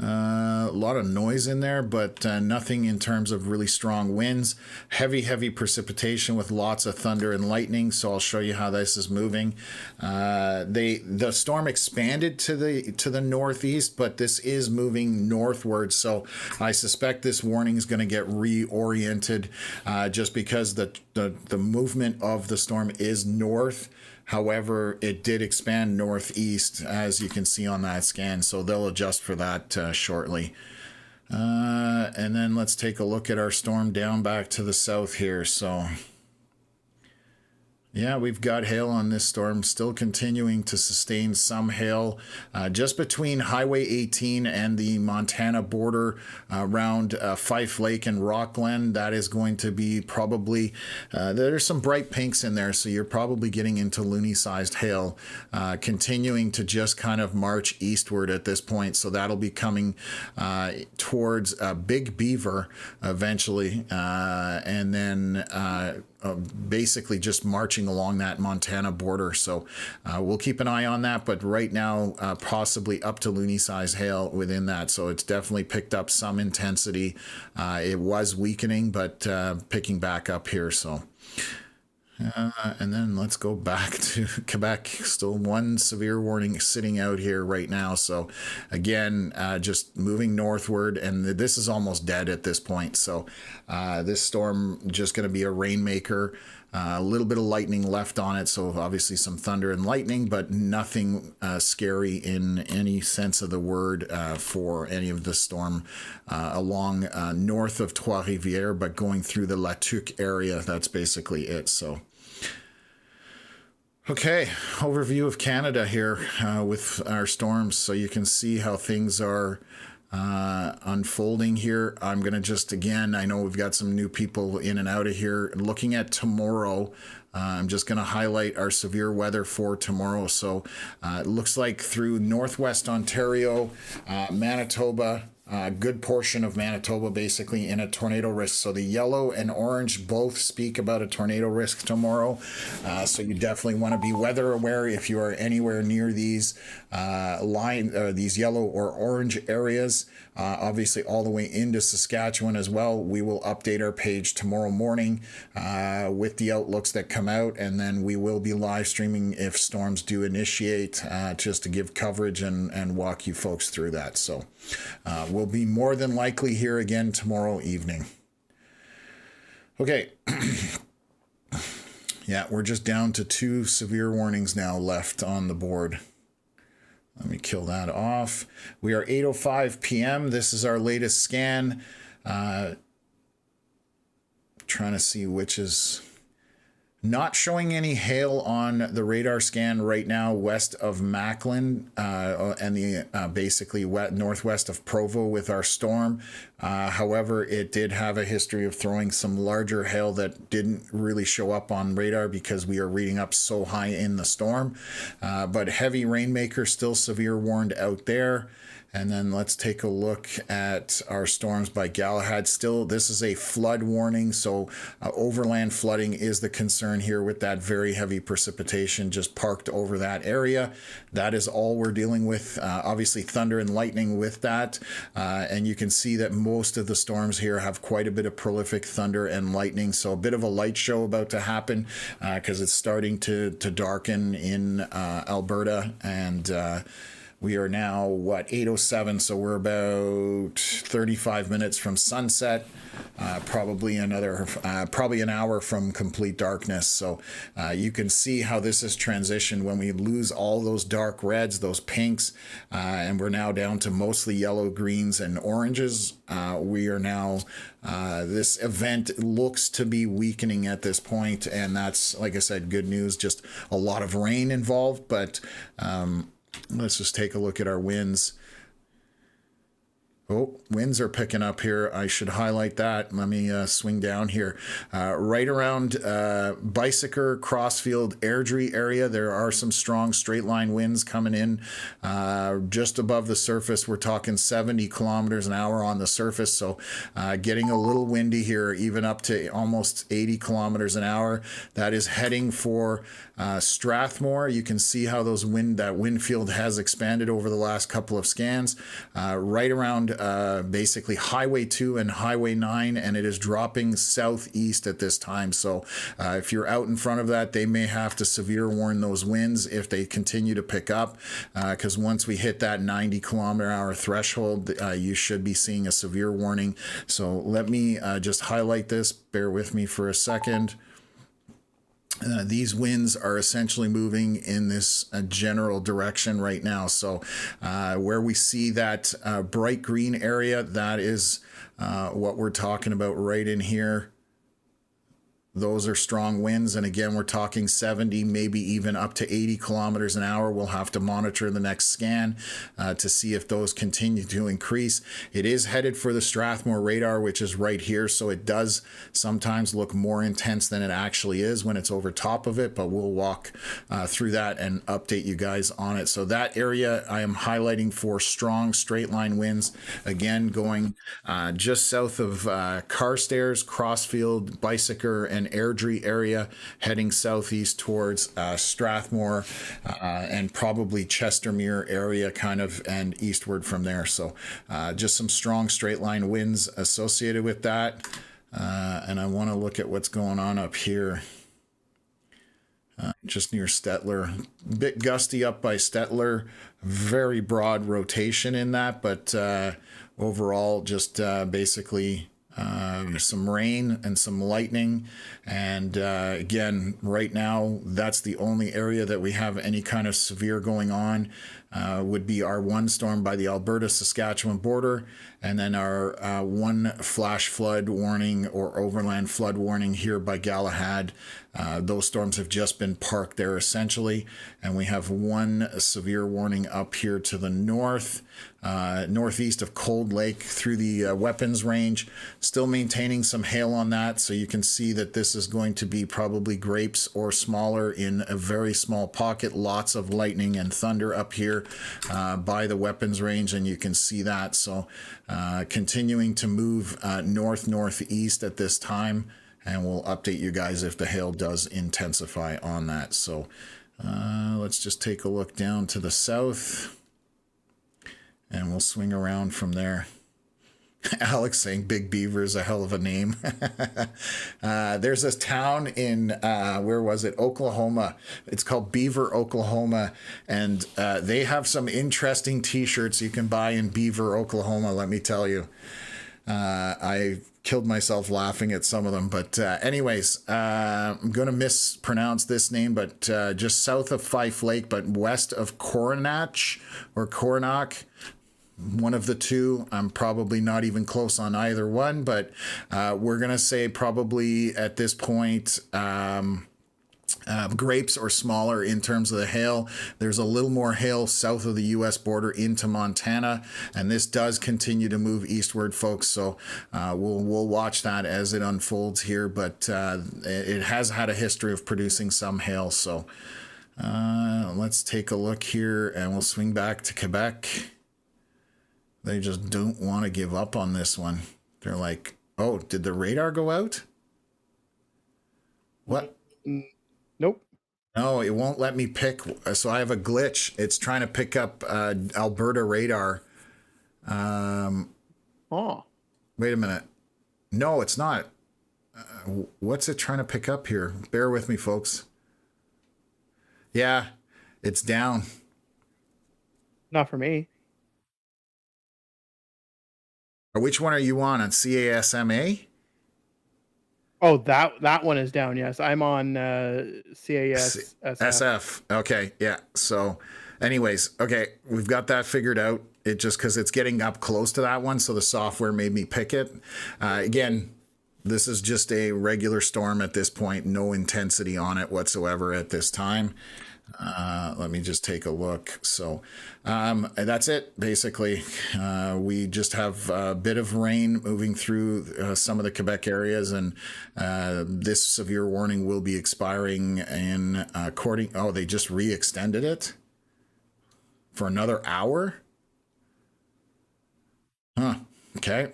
A lot of noise in there, but nothing in terms of really strong winds. Heavy precipitation with lots of thunder and lightning. So I'll show you how this is moving. The storm expanded to the northeast, but this is moving northward. So I suspect this warning is going to get reoriented just because the movement of the storm is north. However, it did expand northeast, as you can see on that scan, so they'll adjust for that shortly. And then let's take a look at our storm down back to the south here. So yeah, we've got hail on this storm, still continuing to sustain some hail just between Highway 18 and the Montana border around Fife Lake and Rockglen. That is going to be probably, there's some bright pinks in there, so you're probably getting into loony-sized hail, continuing to just kind of march eastward at this point. So that'll be coming towards Big Beaver eventually, and then basically just marching along that Montana border. So we'll keep an eye on that, but right now possibly up to loony size hail within that. So it's definitely picked up some intensity. It was weakening, but picking back up here. So and then let's go back to Quebec. Still one severe warning sitting out here right now. So again, just moving northward, and this is almost dead at this point. So this storm just going to be a rainmaker. A little bit of lightning left on it, so obviously some thunder and lightning, but nothing scary in any sense of the word for any of the storm along north of Trois-Rivières, but going through the La Tuque area. That's basically it. So okay, overview of Canada here with our storms, so you can see how things are unfolding here. I'm going to just, again, I know we've got some new people in and out of here. Looking at tomorrow, I'm just going to highlight our severe weather for tomorrow. So it looks like through northwest Ontario, Manitoba, a good portion of Manitoba basically in a tornado risk. So the yellow and orange both speak about a tornado risk tomorrow. So you definitely want to be weather aware if you are anywhere near these these yellow or orange areas. Obviously all the way into Saskatchewan as well. We will update our page tomorrow morning with the outlooks that come out, and then we will be live streaming if storms do initiate, just to give coverage and walk you folks through that. So we'll we'll be more than likely here again tomorrow evening. Okay. Yeah, we're just down to 2 severe warnings now left on the board. Let me kill that off. We are 8:05 p.m. This is our latest scan. Trying to see which is not showing any hail on the radar scan right now west of Macklin and the basically northwest of Provo with our storm. However, it did have a history of throwing some larger hail that didn't really show up on radar because we are reading up so high in the storm. But heavy rainmaker, still severe warned out there. And then let's take a look at our storms by Galahad. Still, this is a flood warning, so overland flooding is the concern here with that very heavy precipitation just parked over that area. That is all we're dealing with. Obviously, thunder and lightning with that. And you can see that most of the storms here have quite a bit of prolific thunder and lightning. So a bit of a light show about to happen because it's starting to darken in Alberta. And we are now, 8:07, so we're about 35 minutes from sunset, probably an hour from complete darkness. So you can see how this has transitioned when we lose all those dark reds, those pinks, and we're now down to mostly yellow, greens, and oranges. We are now, this event looks to be weakening at this point, and that's, like I said, good news, just a lot of rain involved, but let's just take a look at our winds. Oh, winds are picking up here. I should highlight that. Let me swing down here. Right around Bicycle, Crossfield, Airdrie area, there are some strong straight line winds coming in. Just above the surface, we're talking 70 kilometers an hour on the surface. So getting a little windy here, even up to almost 80 kilometers an hour. That is heading for Strathmore. You can see how that wind field has expanded over the last couple of scans. Right around basically Highway 2 and Highway 9, and it is dropping southeast at this time. So if you're out in front of that, they may have to severe warn those winds if they continue to pick up, because once we hit that 90 kilometer hour threshold, you should be seeing a severe warning. So let me just highlight this. Bear with me for a second. These winds are essentially moving in this general direction right now. So where we see that bright green area, that is what we're talking about right in here. Those are strong winds. And again, we're talking 70, maybe even up to 80 kilometers an hour. We'll have to monitor the next scan to see if those continue to increase. It is headed for the Strathmore radar, which is right here. So it does sometimes look more intense than it actually is when it's over top of it, but we'll walk through that and update you guys on it. So that area I am highlighting for strong straight line winds. Again, going just south of Carstairs, Crossfield, Bicycle, and Airdrie area, heading southeast towards Strathmore and probably Chestermere area kind of, and eastward from there. So just some strong straight line winds associated with that. And I want to look at what's going on up here. Just near Stettler, a bit gusty up by Stettler, very broad rotation in that, but overall just basically some rain and some lightning. And again, right now, that's the only area that we have any kind of severe going on. Would be our one storm by the Alberta-Saskatchewan border, and then our one flash flood warning or overland flood warning here by Galahad. Those storms have just been parked there essentially, and we have one severe warning up here to the north, northeast of Cold Lake through the weapons range. Still maintaining some hail on that, so you can see that this is going to be probably grapes or smaller in a very small pocket. Lots of lightning and thunder up here by the weapons range, and you can see that. So continuing to move northeast at this time, and we'll update you guys if the hail does intensify on that. So let's just take a look down to the south, and we'll swing around from there. Alex saying Big Beaver is a hell of a name. There's this town in, where was it? Oklahoma. It's called Beaver, Oklahoma. And they have some interesting t-shirts you can buy in Beaver, Oklahoma, let me tell you. I killed myself laughing at some of them. But anyways, I'm going to mispronounce this name, but just south of Fife Lake, but west of Coronach or Coronach. One of the two. I'm probably not even close on either one, but we're going to say probably at this point grapes or smaller in terms of the hail. There's a little more hail south of the U.S. border into Montana, and this does continue to move eastward, folks. So we'll watch that as it unfolds here, but it has had a history of producing some hail. So let's take a look here, and we'll swing back to Quebec. They just don't want to give up on this one. They're like, oh, did the radar go out? What? Nope. No, it won't let me pick. So I have a glitch. It's trying to pick up Alberta radar. Oh. Wait a minute. No, it's not. What's it trying to pick up here? Bear with me, folks. Yeah, it's down. Not for me. Which one are you on CASMA? Oh, that one is down. Yes, I'm on CAS SF. Okay, yeah. So, anyways, okay, we've got that figured out. It just because it's getting up close to that one, so the software made me pick it. Again, this is just a regular storm at this point. No intensity on it whatsoever at this time. Let me just take a look. So that's it, basically. We just have a bit of rain moving through some of the Quebec areas, and this severe warning will be expiring in oh, they just re-extended it for another hour? Huh. Okay.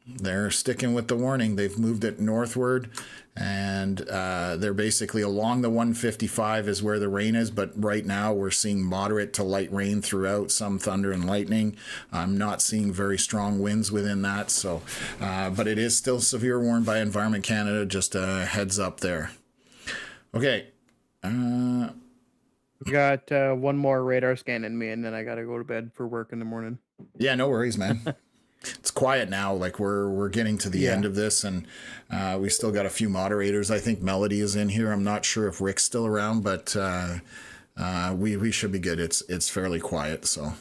They're sticking with the warning. They've moved it northward, and they're basically along the 155 is where the rain is, but right now we're seeing moderate to light rain throughout, some thunder and lightning. I'm not seeing very strong winds within that, so but it is still severe warned by Environment Canada, just a heads up there. Okay. We got one more radar scan in me, and then I gotta go to bed for work in the morning. Yeah, no worries, man. It's quiet now. Like we're getting to the end of this, and we still got a few moderators. I think Melody is in here. I'm not sure if Rick's still around, but we should be good. It's fairly quiet. So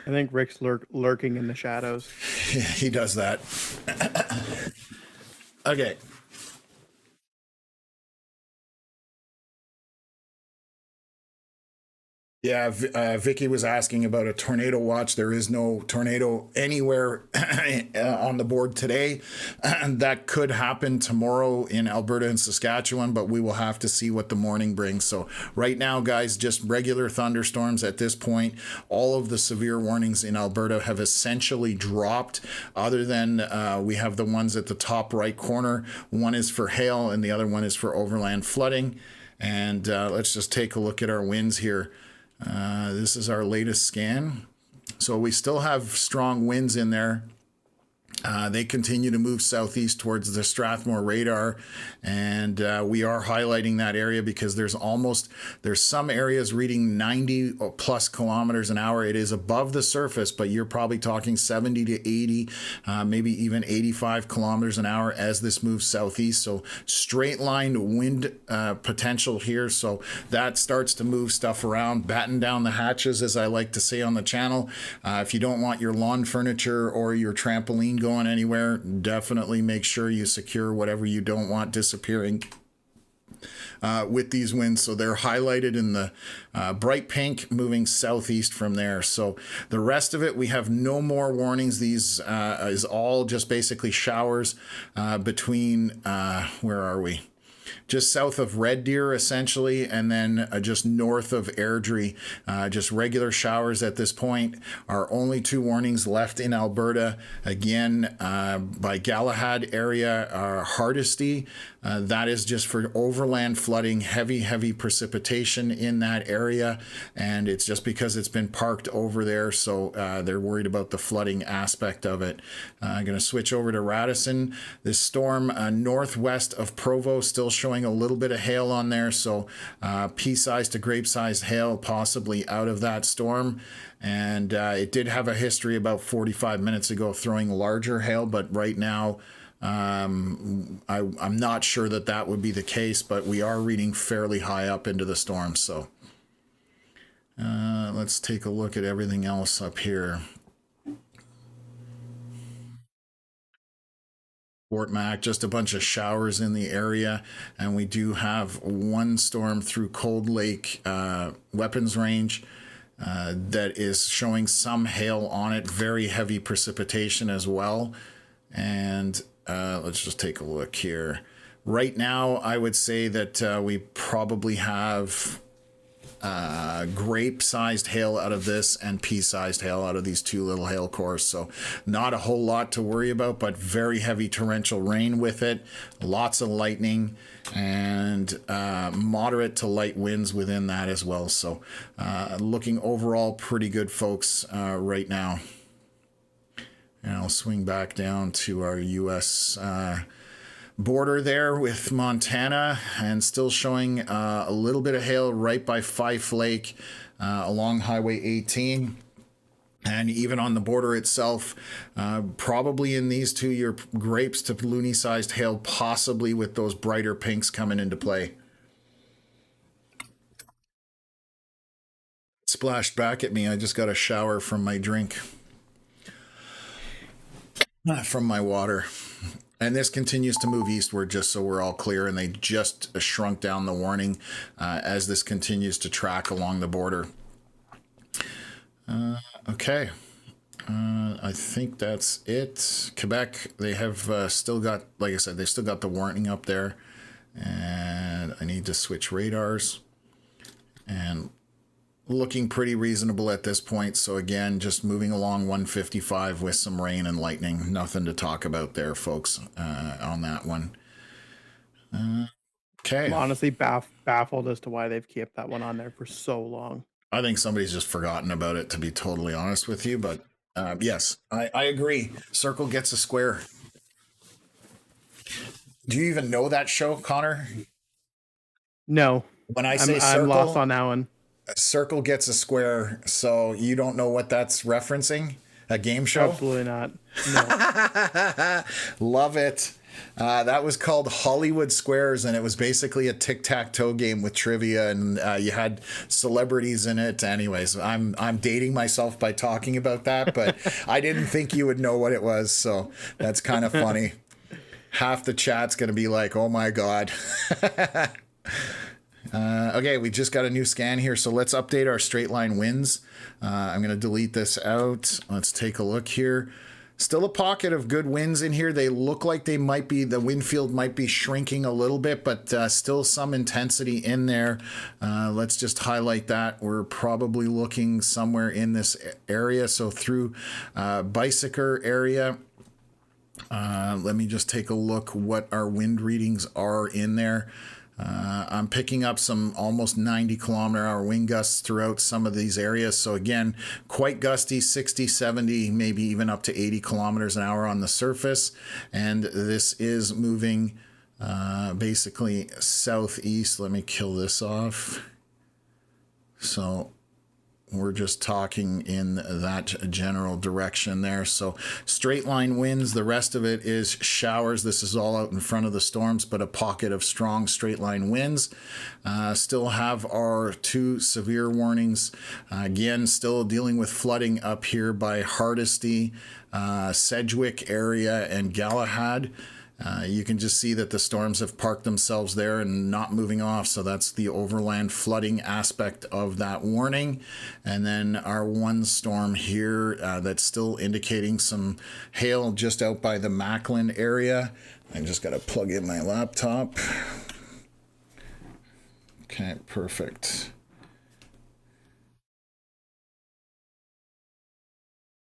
I think Rick's lurking in the shadows. he does that. Okay. Yeah, Vicky was asking about a tornado watch. There is no tornado anywhere on the board today. That could happen tomorrow in Alberta and Saskatchewan, but we will have to see what the morning brings. So right now, guys, just regular thunderstorms at this point. All of the severe warnings in Alberta have essentially dropped, other than we have the ones at the top right corner. One is for hail and the other one is for overland flooding. And let's just take a look at our winds here. This is our latest scan. So we still have strong winds in there. They continue to move southeast towards the Strathmore radar, and we are highlighting that area because there's some areas reading 90 or plus kilometers an hour. It is above the surface, but you're probably talking 70 to 80, maybe even 85 kilometers an hour as this moves southeast. So straight line wind potential here. So that starts to move stuff around, batten down the hatches, as I like to say on the channel. If you don't want your lawn furniture or your trampoline going anywhere, definitely make sure you secure whatever you don't want disappearing with these winds. So they're highlighted in the bright pink, moving southeast from there. So the rest of it, we have no more warnings. These is all just basically showers between where are we? just south of Red Deer, essentially, and then just north of Airdrie. Just regular showers at this point. Our only two warnings left in Alberta, again, by Galahad area, Hardisty. That is just for overland flooding, heavy precipitation in that area, and it's just because it's been parked over there, so they're worried about the flooding aspect of it. I'm going to switch over to Radisson. This storm northwest of Provo, still showing a little bit of hail on there, so pea-sized to grape-sized hail possibly out of that storm. And it did have a history about 45 minutes ago throwing larger hail, but right now I'm not sure that would be the case, but we are reading fairly high up into the storm. So let's take a look at everything else up here. Fort Mac, just a bunch of showers in the area, and we do have one storm through Cold Lake weapons range that is showing some hail on it, very heavy precipitation as well. And let's just take a look here. Right now, I would say that we probably have grape-sized hail out of this and pea-sized hail out of these two little hail cores. So not a whole lot to worry about, but very heavy torrential rain with it. Lots of lightning and moderate to light winds within that as well. So looking overall pretty good, folks, right now. And I'll swing back down to our U.S. Border there with Montana, and still showing a little bit of hail right by Fife Lake along Highway 18. And even on the border itself, probably in these two, your grapes to loony-sized hail, possibly with those brighter pinks coming into play. Splashed back at me. I just got a shower from my drink. From my water. And this continues to move eastward, just so we're all clear, and they just shrunk down the warning as this continues to track along the border. Okay. I think that's it. Quebec, they have still got, like I said, they still got the warning up there. And I need to switch radars. And looking pretty reasonable at this point. So again, just moving along 155 with some rain and lightning. Nothing to talk about there, folks, on that one. Okay. I'm honestly baffled as to why they've kept that one on there for so long. I think somebody's just forgotten about it, to be totally honest with you. But yes, I agree. Circle gets a square. Do you even know that show, Connor? No. When I say circle, I'm lost on that one. Circle gets a square, so you don't know what that's referencing? A game show? Absolutely not. No. Love it. That was called Hollywood Squares, and it was basically a tic-tac-toe game with trivia, and you had celebrities in it. Anyways, I'm dating myself by talking about that, but I didn't think you would know what it was, so that's kind of funny. Half the chat's going to be like, oh my God. Okay, we just got a new scan here, so let's update our straight line winds. I'm going to delete this out. Let's take a look here. Still a pocket of good winds in here. They look like they might be, the wind field might be shrinking a little bit, but still some intensity in there. Let's just highlight that. We're probably looking somewhere in this area, so through Bicycle area. Let me just take a look what our wind readings are in there. I'm picking up some almost 90-kilometer-hour wind gusts throughout some of these areas. So again, quite gusty, 60, 70, maybe even up to 80 kilometers an hour on the surface. And this is moving basically southeast. Let me kill this off. So we're just talking in that general direction there. So straight line winds, the rest of it is showers. This is all out in front of the storms, but a pocket of strong straight line winds. Still have our two severe warnings. Again, still dealing with flooding up here by Hardisty, Sedgwick area, and Galahad. You can just see that the storms have parked themselves there and not moving off. So that's the overland flooding aspect of that warning. And then our one storm here that's still indicating some hail just out by the Macklin area. I just got to plug in my laptop. Okay, perfect.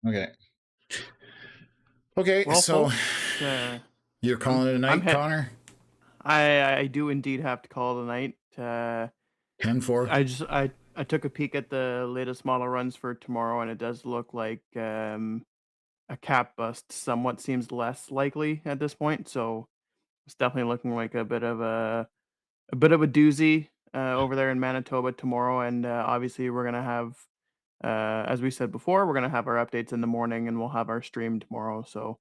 Okay. Okay, Well, so folks, you're calling it a I'm night, hit. Connor? I do indeed have to call it a night. 10-4. I took a peek at the latest model runs for tomorrow, and it does look like a cap bust somewhat seems less likely at this point. So it's definitely looking like a bit of a doozy over there in Manitoba tomorrow, and obviously we're gonna have, as we said before, we're gonna have our updates in the morning, and we'll have our stream tomorrow. So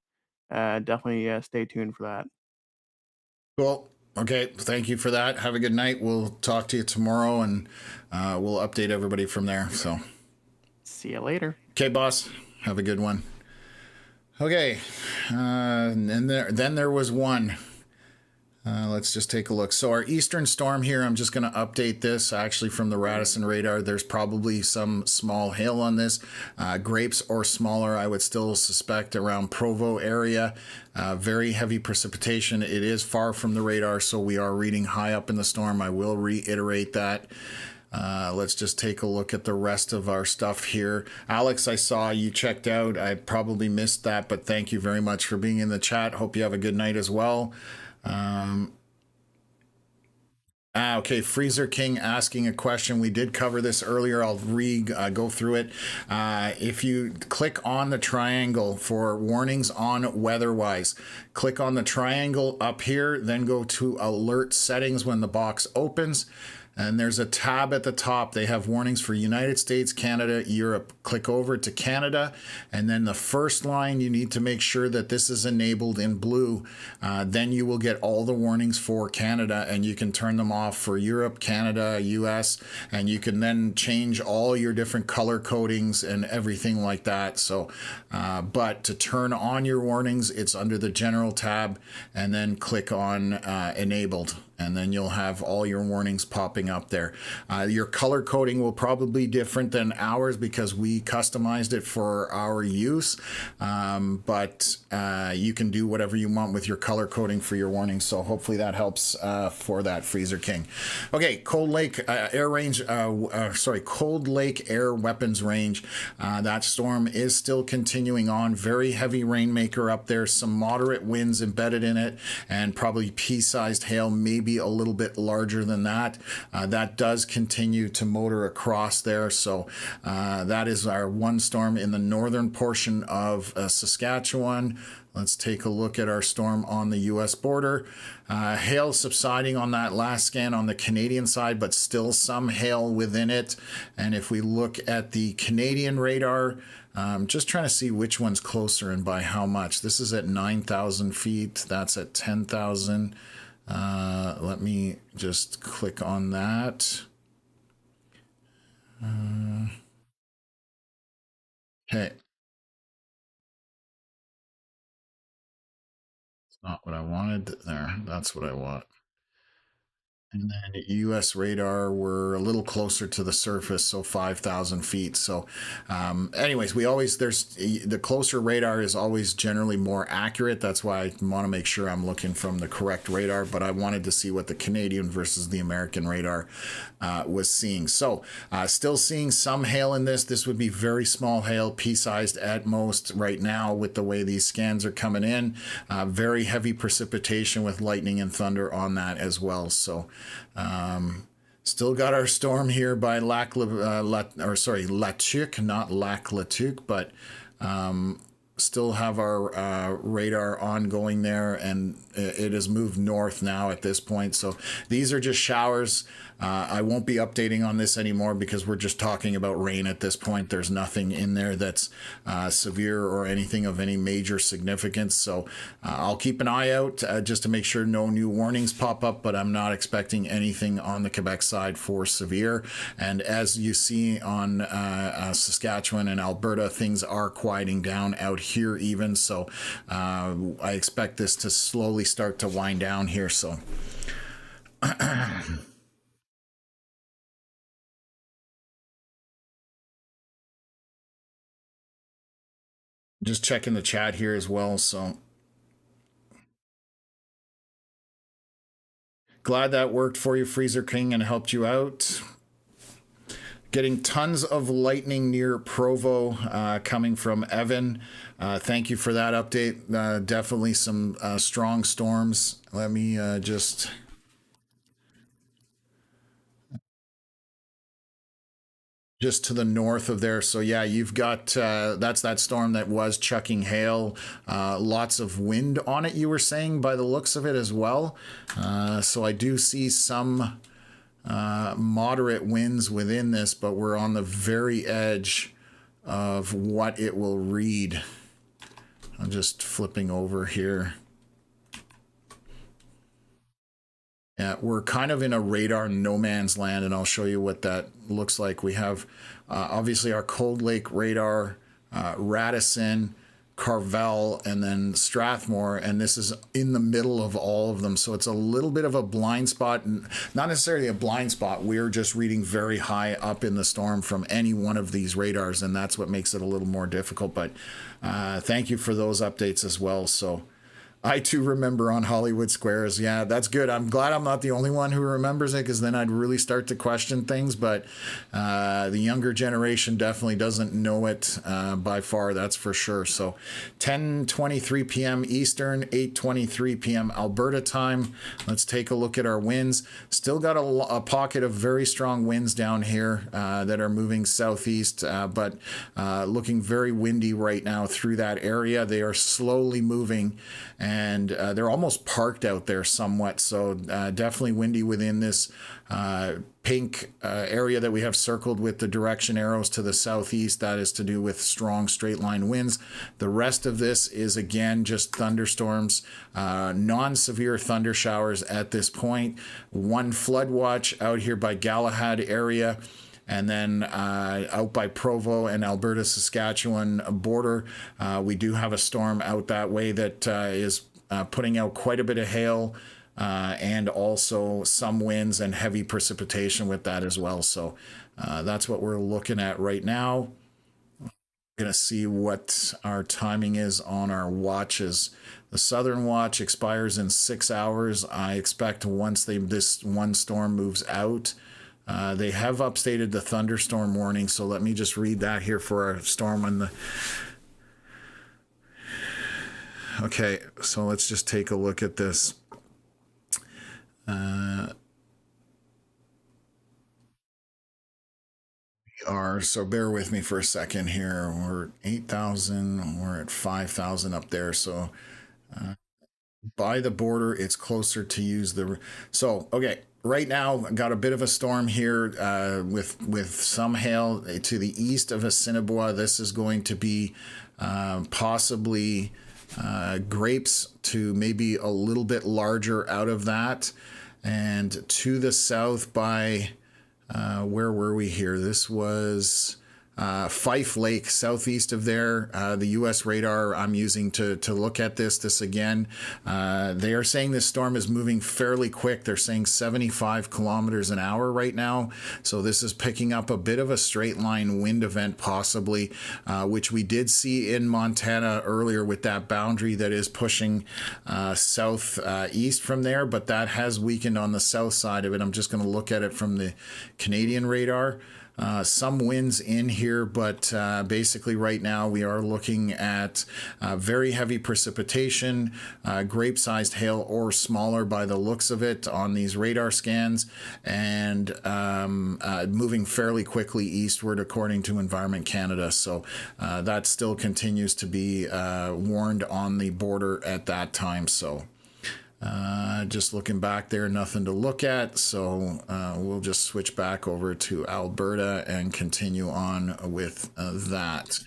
definitely stay tuned for that. Cool. Okay, thank you for that. Have a good night. We'll talk to you tomorrow, and we'll update everybody from there. So, See you later. okay, boss. Have a good one. Okay, and then there was one. Let's just take a look. So our eastern storm here, I'm just going to update this actually from the Radisson radar. There's probably some small hail on this. Grapes or smaller, I would still suspect around Provo area. Very heavy precipitation. It is far from the radar, so we are reading high up in the storm. I will reiterate that. Let's just take a look at the rest of our stuff here. Alex, I saw you checked out. I probably missed that, but thank you very much for being in the chat. Hope you have a good night as well. Okay, Freezer King asking a question. We did cover this earlier. I'll go through it. If you click on the triangle for warnings on weatherwise, click on the triangle up here, then go to alert settings when the box opens. And there's a tab at the top. They have warnings for United States, Canada, Europe. Click over to Canada, and then the first line, you need to make sure that this is enabled in blue. Then you will get all the warnings for Canada, and you can turn them off for Europe, Canada, US, and you can then change all your different color codings and everything like that. So, but to turn on your warnings, it's under the General tab, and then click on Enabled. And then you'll have all your warnings popping up there. Your color coding will probably be different than ours because we customized it for our use. But you can do whatever you want with your color coding for your warnings. So hopefully that helps for that, Freezer King. Okay, Cold Lake Air Range. Cold Lake Air Weapons Range. That storm is still continuing on. Very heavy rainmaker up there. Some moderate winds embedded in it, and probably pea-sized hail, maybe a little bit larger than that. That does continue to motor across there. So that is our one storm in the northern portion of Saskatchewan. Let's take a look at our storm on the U.S. border. Hail subsiding on that last scan on the Canadian side, but still some hail within it. And if we look at the Canadian radar, just trying to see which one's closer and by how much. This is at 9,000 feet. That's at 10,000. Let me just click on that. Okay. It's not what I wanted. There, that's what I want. And then U.S. radar, we're a little closer to the surface, so 5,000 feet. So, anyways, there's the closer radar is always generally more accurate. That's why I want to make sure I'm looking from the correct radar. But I wanted to see what the Canadian versus the American radar was seeing. So, still seeing some hail in this. This would be very small hail, pea-sized at most right now with the way these scans are coming in. Very heavy precipitation with lightning and thunder on that as well. So. Still got our storm here by Latuc, not Lac Latuc, but still have our radar ongoing there, and it has moved north now at this point. So these are just showers. I won't be updating on this anymore because we're just talking about rain at this point. There's nothing in there that's severe or anything of any major significance. So I'll keep an eye out just to make sure no new warnings pop up, but I'm not expecting anything on the Quebec side for severe. And as you see on Saskatchewan and Alberta, things are quieting down out here even. So I expect this to slowly start to wind down here. So just checking the chat here as well. So Glad that worked for you, Freezer King, and helped you out. Getting tons of lightning near Provo, coming from Evan. Thank you for that update. Definitely some strong storms. Let me just to the north of there. So yeah, you've got that's that storm that was chucking hail, lots of wind on it, you were saying, by the looks of it as well. So I do see some moderate winds within this, but we're on the very edge of what it will read. I'm just flipping over here. Yeah, we're kind of in a radar no man's land, and I'll show you what that looks like. We have obviously our Cold Lake radar, Radisson, Carvel, and then Strathmore, and this is in the middle of all of them. So it's a little bit of a blind spot, and not necessarily a blind spot. We're just reading very high up in the storm from any one of these radars, and that's what makes it a little more difficult. But thank you for those updates as well. So I too remember on Hollywood Squares. Yeah, that's good. I'm glad I'm not the only one who remembers it, because then I'd really start to question things. But the younger generation definitely doesn't know it by far, that's for sure. So 10:23 p.m. Eastern, 8:23 p.m. Alberta time. Let's take a look at our winds. Still got a pocket of very strong winds down here that are moving southeast, but looking very windy right now through that area. They are slowly moving, and they're almost parked out there somewhat. So definitely windy within this pink area that we have circled with the direction arrows to the southeast. That is to do with strong straight line winds. The rest of this is again just thunderstorms, non-severe thunder showers at this point. One flood watch out here by Galahad area. And then out by Provo and Alberta, Saskatchewan border, we do have a storm out that way that is putting out quite a bit of hail and also some winds and heavy precipitation with that as well. So that's what we're looking at right now. We're going to see what our timing is on our watches. The southern watch expires in 6 hours. I expect once this one storm moves out, they have updated the thunderstorm warning, so let me just read that here for our storm on the... Okay, so let's just take a look at this. So bear with me for a second here. We're 8,000, we're at 5,000 up there, so by the border, it's closer to use the... So, okay. Right now, got a bit of a storm here with some hail to the east of Assiniboia. This is going to be possibly grapes to maybe a little bit larger out of that. And to the south by, where were we here? This was Fife Lake, southeast of there. The U.S. radar I'm using to look at this again. They are saying this storm is moving fairly quick. They're saying 75 kilometers an hour right now. So this is picking up a bit of a straight line wind event possibly, which we did see in Montana earlier with that boundary that is pushing south east from there, but that has weakened on the south side of it. I'm just going to look at it from the Canadian radar. Some winds in here, but basically right now we are looking at very heavy precipitation, grape-sized hail or smaller by the looks of it on these radar scans, and moving fairly quickly eastward according to Environment Canada. So that still continues to be warned on the border at that time. So just looking back there, nothing to look at. So we'll just switch back over to Alberta and continue on with that.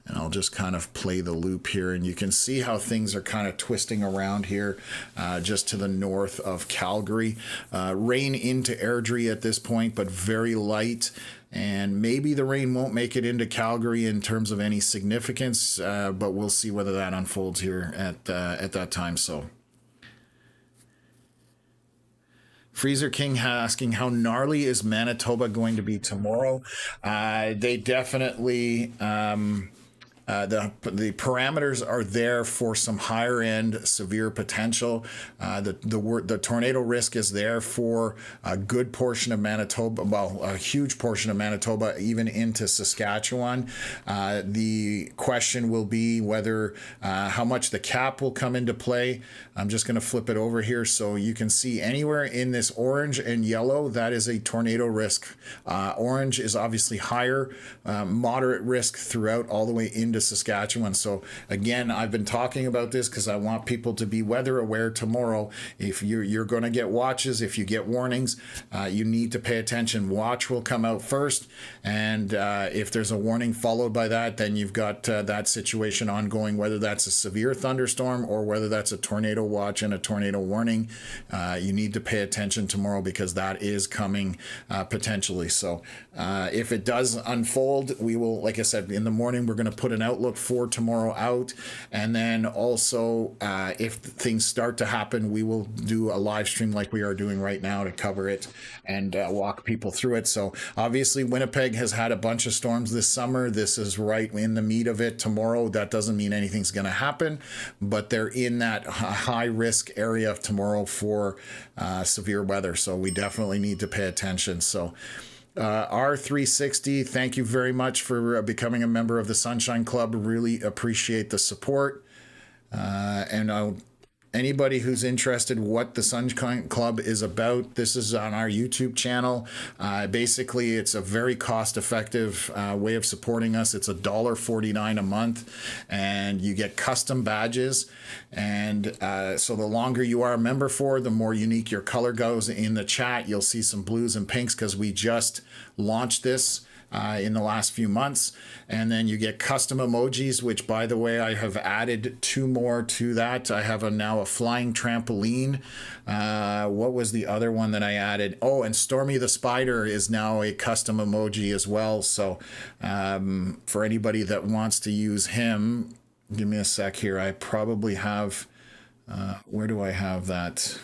And I'll just kind of play the loop here, and you can see how things are kind of twisting around here just to the north of Calgary. Rain into Airdrie at this point, but very light. And maybe the rain won't make it into Calgary in terms of any significance, but we'll see whether that unfolds here at that time. So Freezer King asking, how gnarly is Manitoba going to be tomorrow? They definitely the parameters are there for some higher end severe potential. The tornado risk is there for a good portion of Manitoba, well, a huge portion of Manitoba, even into Saskatchewan. The question will be whether how much the cap will come into play. I'm just going to flip it over here so you can see anywhere in this orange and yellow, that is a tornado risk. Orange is obviously higher, moderate risk throughout all the way into Saskatchewan. So again, I've been talking about this because I want people to be weather aware tomorrow. If you're going to get watches, if you get warnings, you need to pay attention. Watch will come out first, and if there's a warning followed by that, then you've got that situation ongoing, whether that's a severe thunderstorm or whether that's a tornado watch and a tornado warning. You need to pay attention tomorrow because that is coming potentially. So if it does unfold, we will, like I said, in the morning we're going to put an outlook for tomorrow out, and then also if things start to happen, we will do a live stream like we are doing right now to cover it and walk people through it. So obviously Winnipeg has had a bunch of storms this summer. This is right in the meat of it tomorrow. That doesn't mean anything's going to happen, but they're in that high risk area of tomorrow for severe weather. So we definitely need to pay attention. So R360, thank you very much for becoming a member of the Sunshine Club. Really appreciate the support. And anybody who's interested what the Sunshine Club is about, this is on our YouTube channel. Basically, it's a very cost-effective way of supporting us. It's $1.49 a month, and you get custom badges. And so the longer you are a member for, the more unique your color goes. In the chat, you'll see some blues and pinks because we just launched this in the last few months. And then you get custom emojis, which, by the way, I have added 2 more to that. I have now a flying trampoline. What was the other one that I added? Oh, and Stormy the Spider is now a custom emoji as well. So for anybody that wants to use him, give me a sec here. I probably have, where do I have that?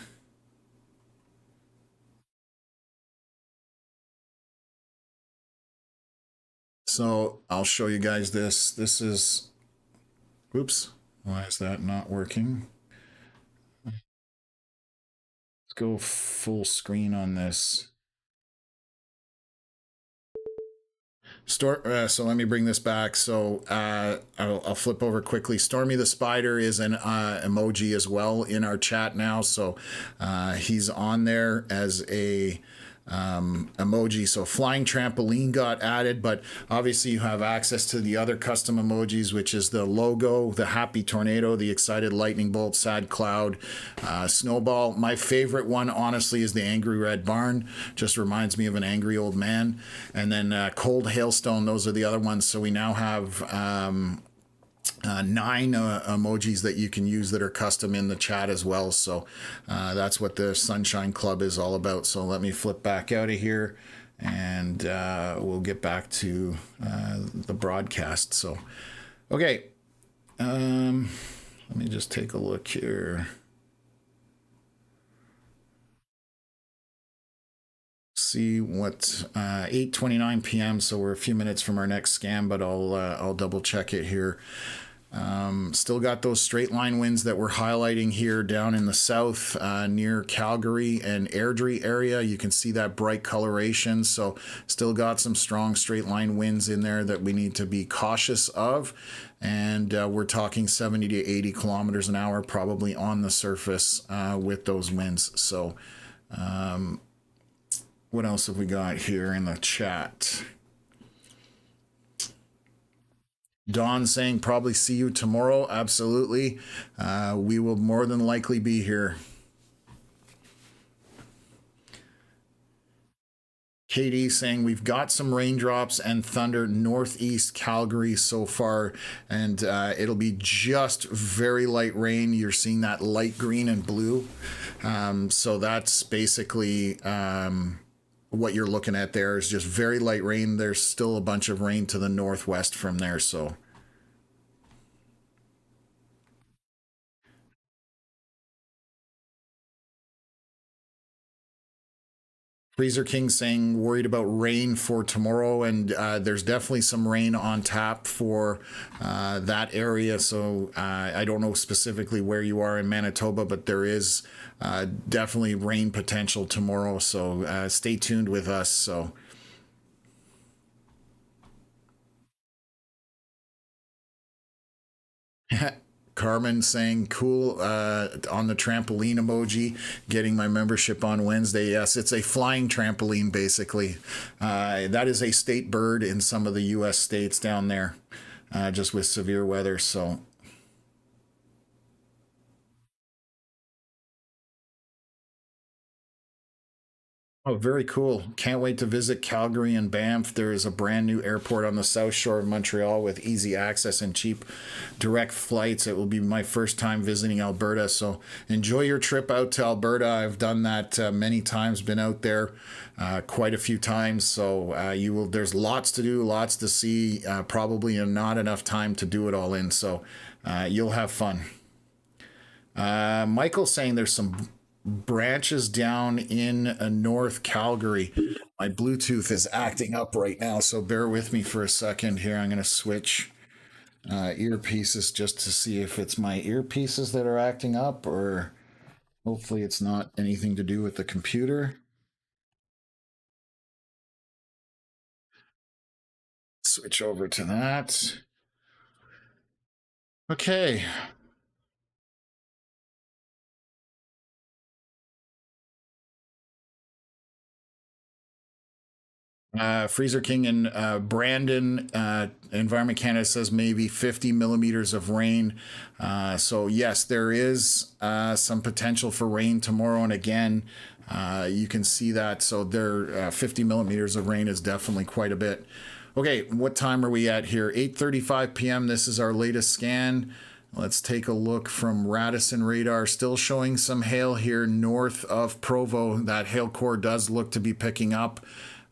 So I'll show you guys this. This is, oops, why is that not working? Let's go full screen on this. So let me bring this back. So I'll flip over quickly. Stormy the Spider is an emoji as well in our chat now. So he's on there as a emoji. So flying trampoline got added, but obviously you have access to the other custom emojis, which is the logo, the happy tornado, the excited lightning bolt, sad cloud, snowball. My favorite one, honestly, is the angry red barn. Just reminds me of an angry old man. And then cold hailstone. Those are the other ones. So we now have 9 emojis that you can use that are custom in the chat as well. So that's what the Sunshine Club is all about. So let me flip back out of here, and we'll get back to the broadcast. So, okay. Let me just take a look here. See what 8:29 p.m. So we're a few minutes from our next scan, but I'll double check it here. Still got those straight line winds that we're highlighting here down in the south near Calgary and Airdrie area. You can see that bright coloration. So still got some strong straight line winds in there that we need to be cautious of. And we're talking 70 to 80 kilometers an hour probably on the surface with those winds. So what else have we got here in the chat? Dawn saying probably see you tomorrow. Absolutely. We will more than likely be here. Katie saying we've got some raindrops and thunder northeast Calgary so far, and it'll be just very light rain. You're seeing that light green and blue. So that's basically what you're looking at there is just very light rain. There's still a bunch of rain to the northwest from there. So Freezer King saying worried about rain for tomorrow, and there's definitely some rain on tap for that area. So I don't know specifically where you are in Manitoba, but there is definitely rain potential tomorrow. So stay tuned with us. So. Carmen saying cool on the trampoline emoji, getting my membership on Wednesday. Yes, it's a flying trampoline, basically. That is a state bird in some of the U.S. states down there, just with severe weather. So oh, very cool. Can't wait to visit Calgary and Banff. There is a brand new airport on the south shore of Montreal with easy access and cheap direct flights. It will be my first time visiting Alberta. So enjoy your trip out to Alberta. I've done that many times, been out there quite a few times. So you will, there's lots to do, lots to see, probably not enough time to do it all in. So you'll have fun. Michael's saying there's some branches down in North Calgary. My Bluetooth is acting up right now, so bear with me for a second here. I'm going to switch earpieces just to see if it's my earpieces that are acting up, or hopefully it's not anything to do with the computer. Switch over to that. Okay. Freezer King and Brandon, Environment Canada says maybe 50 millimeters of rain. So yes, there is some potential for rain tomorrow. And again, you can see that. So there, 50 millimeters of rain is definitely quite a bit. Okay, what time are we at here? 8:35 p.m. This is our latest scan. Let's take a look from Radisson radar. Still showing some hail here north of Provo. That hail core does look to be picking up.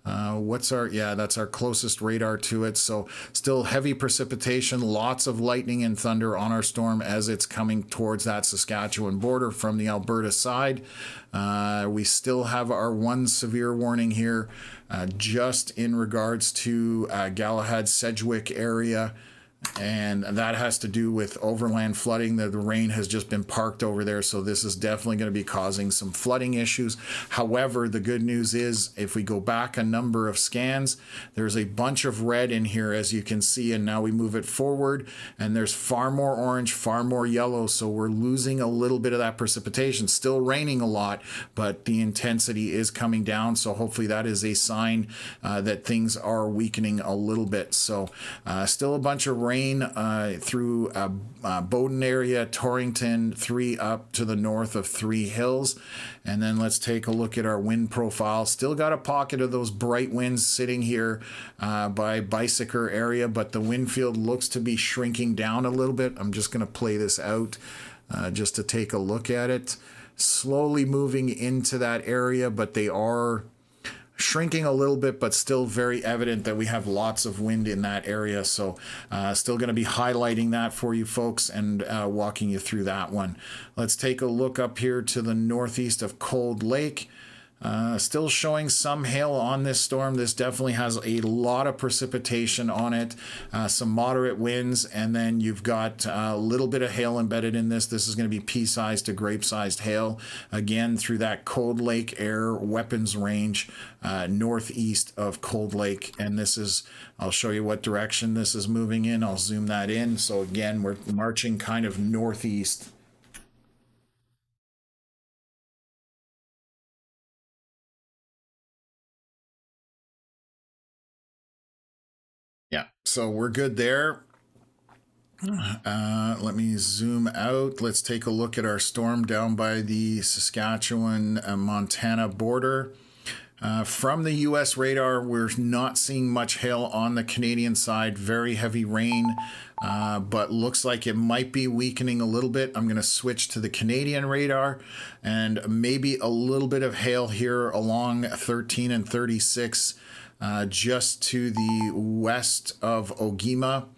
What's our, yeah, that's our closest radar to it. So still heavy precipitation, lots of lightning and thunder on our storm as it's coming towards that Saskatchewan border from the Alberta side. We still have our one severe warning here, just in regards to Galahad Sedgwick area. And that has to do with overland flooding. The rain has just been parked over there, so this is definitely going to be causing some flooding issues. However, the good news is if we go back a number of scans, there's a bunch of red in here, as you can see, and now we move it forward and there's far more orange, far more yellow, so we're losing a little bit of that precipitation. Still raining a lot, but the intensity is coming down, so hopefully that is a sign that things are weakening a little bit. So still a bunch of rain through Bowden area, Torrington, 3 up to the north of 3 Hills. And then let's take a look at our wind profile. Still got a pocket of those bright winds sitting here by Bicycle area, but the wind field looks to be shrinking down a little bit. I'm just going to play this out just to take a look at it. Slowly moving into that area, but they are shrinking a little bit, but still very evident that we have lots of wind in that area. So still going to be highlighting that for you folks and walking you through that one. Let's take a look up here to the northeast of Cold Lake. Still showing some hail on this storm. This definitely has a lot of precipitation on it, some moderate winds, and then you've got a little bit of hail embedded in this. This is going to be pea-sized to grape-sized hail, again, through that Cold Lake air weapons range northeast of Cold Lake. And this is, I'll show you what direction this is moving in. I'll zoom that in. So again, we're marching kind of northeast. Yeah, so we're good there. Let me zoom out. Let's take a look at our storm down by the Saskatchewan Montana border. From the US radar, we're not seeing much hail on the Canadian side. Very heavy rain, but looks like it might be weakening a little bit. I'm going to switch to the Canadian radar, and maybe a little bit of hail here along 13 and 36, just to the west of Ogima.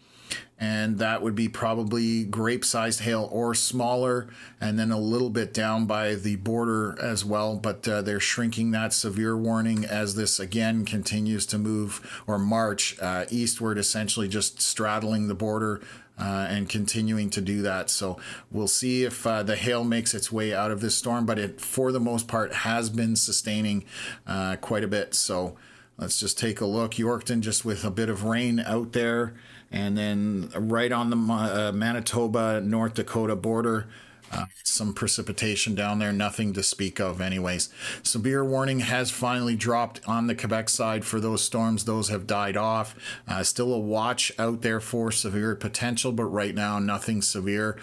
and that would be probably grape-sized hail or smaller, and then a little bit down by the border as well. But they're shrinking that severe warning as this again continues to move or march eastward, essentially just straddling the border and continuing to do that. So we'll see if the hail makes its way out of this storm, but it, for the most part, has been sustaining quite a bit. So let's just take a look. Yorkton just with a bit of rain out there, and then right on the Manitoba, North Dakota border, some precipitation down there, nothing to speak of anyways. Severe warning has finally dropped on the Quebec side for those storms. Those have died off. Still a watch out there for severe potential, but right now nothing severe.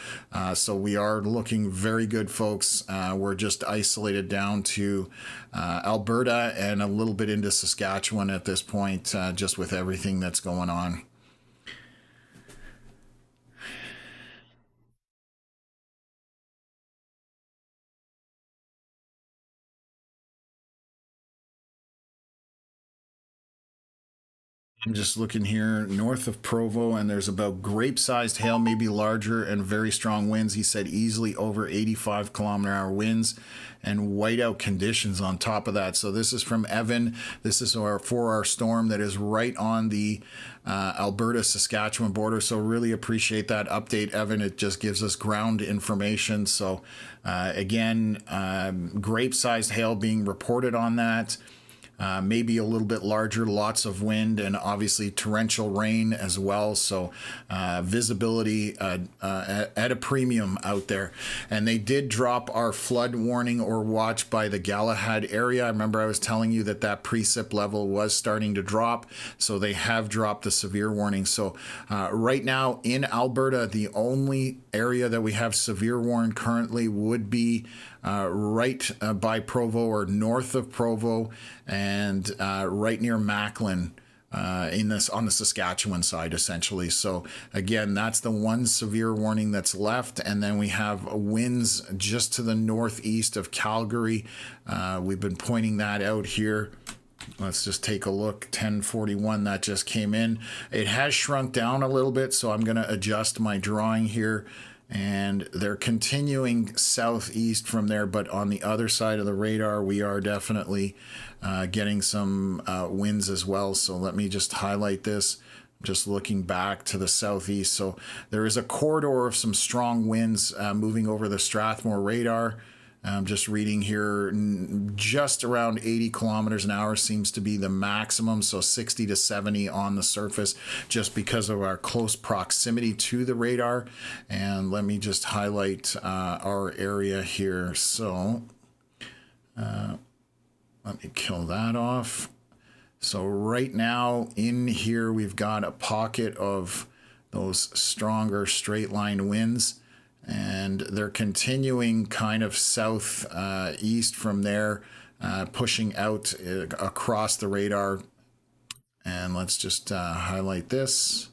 So we are looking very good, folks. We're just isolated down to Alberta and a little bit into Saskatchewan at this point, just with everything that's going on. I'm just looking here north of Provo, and there's about grape-sized hail, maybe larger, and very strong winds. He said easily over 85-kilometer-hour winds and whiteout conditions on top of that. So this is from Evan. This is for our storm that is right on the Alberta-Saskatchewan border. So really appreciate that update, Evan. It just gives us ground information. So again, grape-sized hail being reported on that. Maybe a little bit larger, lots of wind, and obviously torrential rain as well. So visibility at a premium out there. And they did drop our flood warning or watch by the Galahad area. I remember I was telling you that that precip level was starting to drop. So they have dropped the severe warning. So right now in Alberta, the only area that we have severe warning currently would be right by Provo or north of Provo, and right near Macklin on the Saskatchewan side, essentially. So again, that's the one severe warning that's left, and then we have winds just to the northeast of Calgary. We've been pointing that out here. Let's just take a look. 1041, that just came in. It has shrunk down a little bit, so I'm going to adjust my drawing here. And they're continuing southeast from there, but on the other side of the radar, we are definitely getting some winds as well. So let me just highlight this. Just looking back to the southeast. So there is a corridor of some strong winds moving over the Strathmore radar. I'm just reading here, just around 80 kilometers an hour seems to be the maximum, so 60 to 70 on the surface, just because of our close proximity to the radar. And let me just highlight our area here. So let me kill that off. So right now in here, we've got a pocket of those stronger straight line winds, and they're continuing kind of south east from there, pushing out across the radar. And let's just highlight this.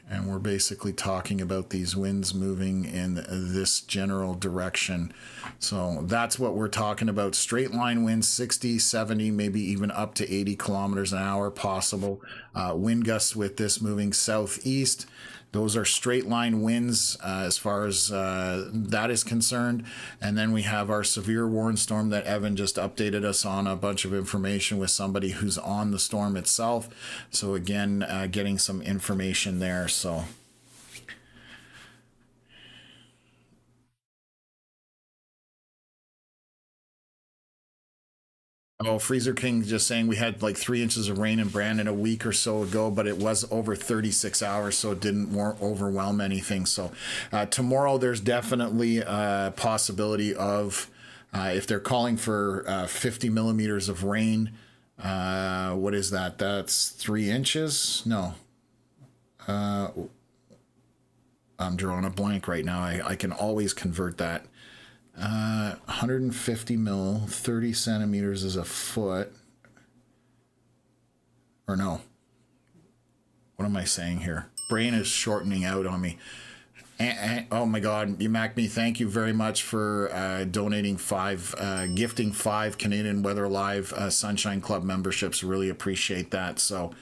And we're basically talking about these winds moving in this general direction. So that's what we're talking about. Straight line winds, 60, 70, maybe even up to 80 kilometers an hour possible. Wind gusts with this moving southeast. Those are straight line winds as far as that is concerned. And then we have our severe warning storm that Evan just updated us on a bunch of information with somebody who's on the storm itself. So again, getting some information there. So oh, Freezer King just saying we had like 3 inches of rain in Brandon a week or so ago, but it was over 36 hours, so it didn't overwhelm anything. So tomorrow there's definitely a possibility of, if they're calling for 50 millimeters of rain, what is that? That's 3 inches? No. I'm drawing a blank right now. I can always convert that. 150 mil, 30 centimeters is a foot. Or no. What am I saying here? Brain is shortening out on me. Oh my God, you Mac me. Thank you very much for donating gifting 5 Canadian Weather Live Sunshine Club memberships. Really appreciate that. So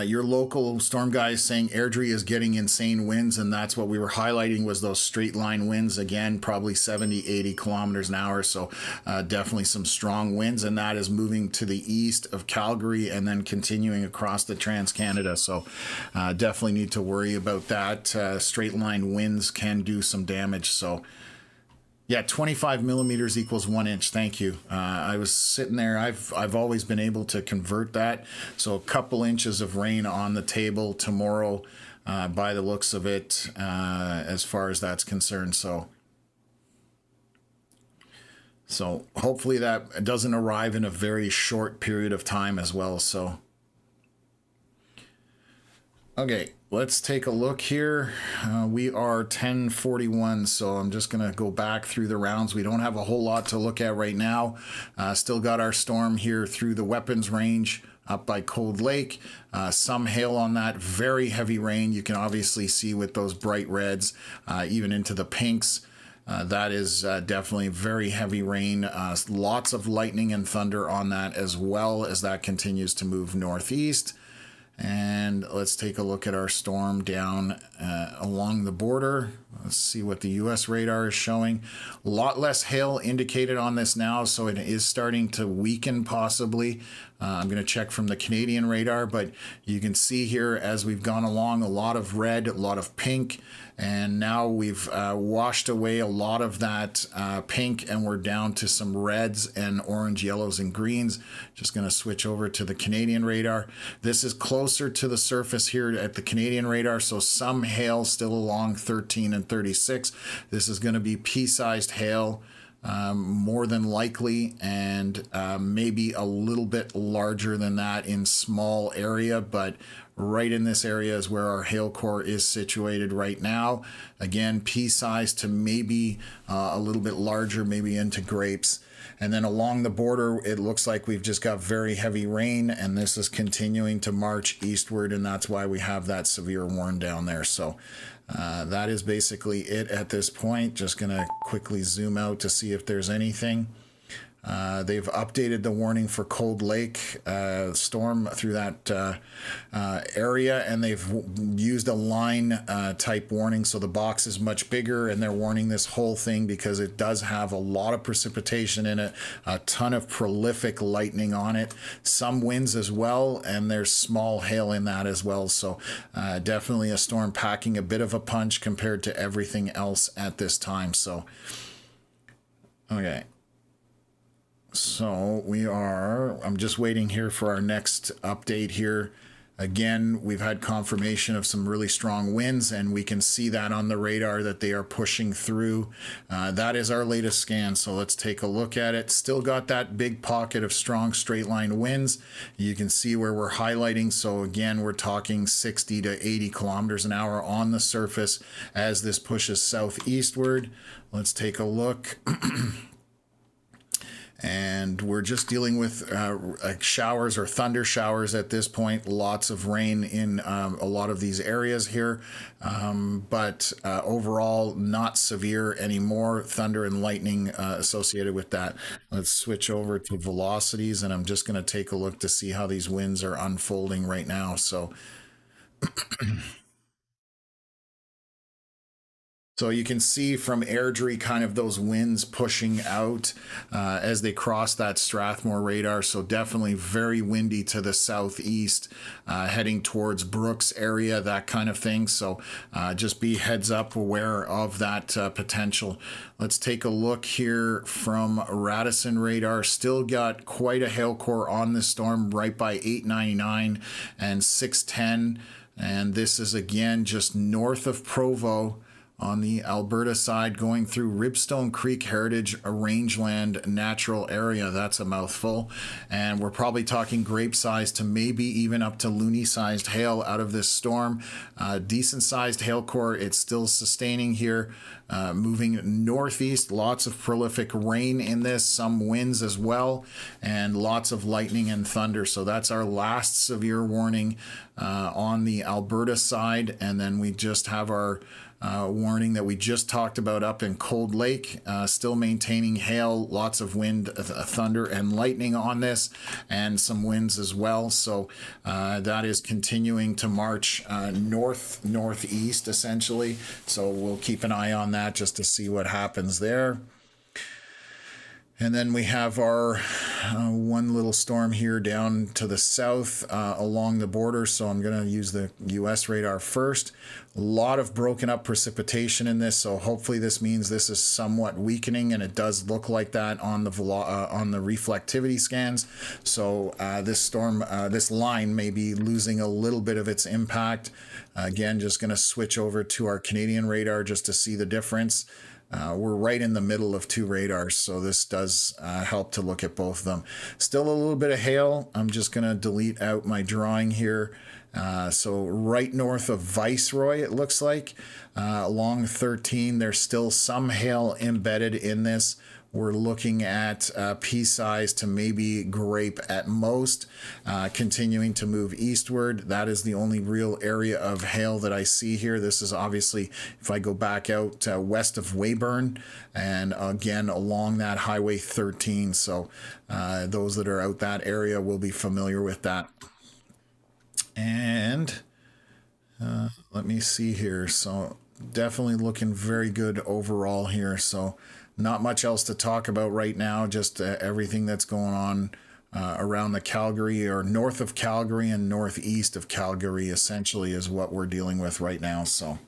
your local storm guy is saying Airdrie is getting insane winds, and that's what we were highlighting was those straight line winds. Again, probably 70, 80 kilometers an hour. So definitely some strong winds, and that is moving to the east of Calgary and then continuing across the Trans-Canada. So definitely need to worry about that. Straight line winds can do some damage. So yeah, 25 millimeters equals 1 inch. Thank you. I was sitting there. I've always been able to convert that. So a couple inches of rain on the table tomorrow, by the looks of it, as far as that's concerned. So hopefully that doesn't arrive in a very short period of time as well. So. Okay, let's take a look here. We are 10:41, so I'm just going to go back through the rounds. We don't have a whole lot to look at right now. Still got our storm here through the weapons range up by Cold Lake. Some hail on that, very heavy rain. You can obviously see with those bright reds, even into the pinks. That is definitely very heavy rain. Lots of lightning and thunder on that as well as that continues to move northeast. And let's take a look at our storm down along the border. Let's see what the U.S. radar is showing. A lot less hail indicated on this now, so it is starting to weaken possibly. I'm going to check from the Canadian radar, but you can see here as we've gone along, a lot of red, a lot of pink, and now we've washed away a lot of that pink, and we're down to some reds and orange, yellows, and greens. Just going to switch over to the Canadian radar. This is closer to the surface here at the Canadian radar, so some hail still along 13 and 36. This is going to be pea-sized hail. More than likely, and maybe a little bit larger than that in small area, but right in this area is where our hail core is situated right now. Again, pea size to maybe a little bit larger, maybe into grapes. And then along the border, it looks like we've just got very heavy rain, and this is continuing to march eastward, and that's why we have that severe warn down there. So that is basically it at this point. Just going to quickly zoom out to see if there's anything. They've updated the warning for Cold Lake storm through that area, and they've used a line type warning, so the box is much bigger, and they're warning this whole thing because it does have a lot of precipitation in it, a ton of prolific lightning on it, some winds as well, and there's small hail in that as well. So definitely a storm packing a bit of a punch compared to everything else at this time. So okay. So I'm just waiting here for our next update here. Again, we've had confirmation of some really strong winds, and we can see that on the radar that they are pushing through. That is our latest scan, so let's take a look at it. Still got that big pocket of strong straight line winds. You can see where we're highlighting. So again, we're talking 60 to 80 kilometers an hour on the surface as this pushes southeastward. Let's take a look. And we're just dealing with showers or thunder showers at this point. Lots of rain in a lot of these areas here, but overall not severe anymore. Thunder and lightning associated with that. Let's switch over to velocities, and I'm just going to take a look to see how these winds are unfolding right now. So So you can see from Airdrie kind of those winds pushing out as they cross that Strathmore radar. So definitely very windy to the southeast, heading towards Brooks area, that kind of thing. So just be heads up aware of that potential. Let's take a look here from Radisson radar. Still got quite a hail core on this storm right by 899 and 610. And this is again just north of Provo, on the Alberta side, going through Ribstone Creek Heritage Rangeland Natural Area. That's a mouthful. And we're probably talking grape size to maybe even up to loony sized hail out of this storm. Decent sized hail core. It's still sustaining here, moving northeast. Lots of prolific rain in this, some winds as well, and lots of lightning and thunder. So that's our last severe warning on the Alberta side. And then we just have our warning that we just talked about up in Cold Lake. Still maintaining hail, lots of wind, thunder, and lightning on this, and some winds as well. So that is continuing to march northeast essentially. So we'll keep an eye on that just to see what happens there. And then we have our one little storm here down to the south along the border. So I'm going to use the US radar first. A lot of broken up precipitation in this. So hopefully this means this is somewhat weakening, and it does look like that on the reflectivity scans. So this storm, this line may be losing a little bit of its impact. Again, just going to switch over to our Canadian radar just to see the difference. We're right in the middle of two radars, so this does help to look at both of them. Still a little bit of hail. I'm just going to delete out my drawing here. So right north of Viceroy, it looks like, along 13, there's still some hail embedded in this. We're looking at pea size to maybe grape at most, continuing to move eastward. That is the only real area of hail that I see here. This is obviously, if I go back out west of Weyburn, and again along that Highway 13. So those that are out that area will be familiar with that. And let me see here. So definitely looking very good overall here. So not much else to talk about right now, just everything that's going on around the Calgary, or north of Calgary and northeast of Calgary, essentially is what we're dealing with right now. So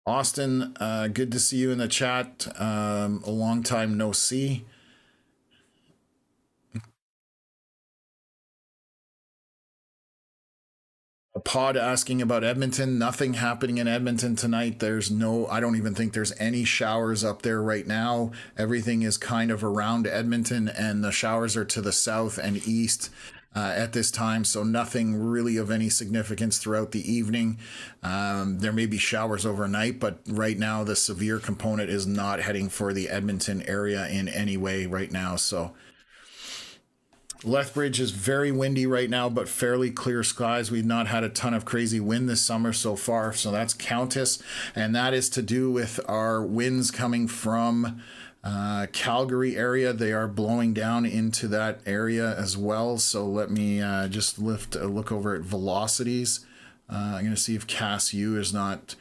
Austin, good to see you in the chat. A long time no see. A pod asking about Edmonton. Nothing happening in Edmonton tonight. I don't even think there's any showers up there right now. Everything is kind of around Edmonton, and the showers are to the south and east at this time. So nothing really of any significance throughout the evening. There may be showers overnight, but right now the severe component is not heading for the Edmonton area in any way right now. So Lethbridge is very windy right now, but fairly clear skies. We've not had a ton of crazy wind this summer so far, so that's Countess, and that is to do with our winds coming from Calgary area. They are blowing down into that area as well. So let me just look over at velocities. I'm going to see if Cass U is not.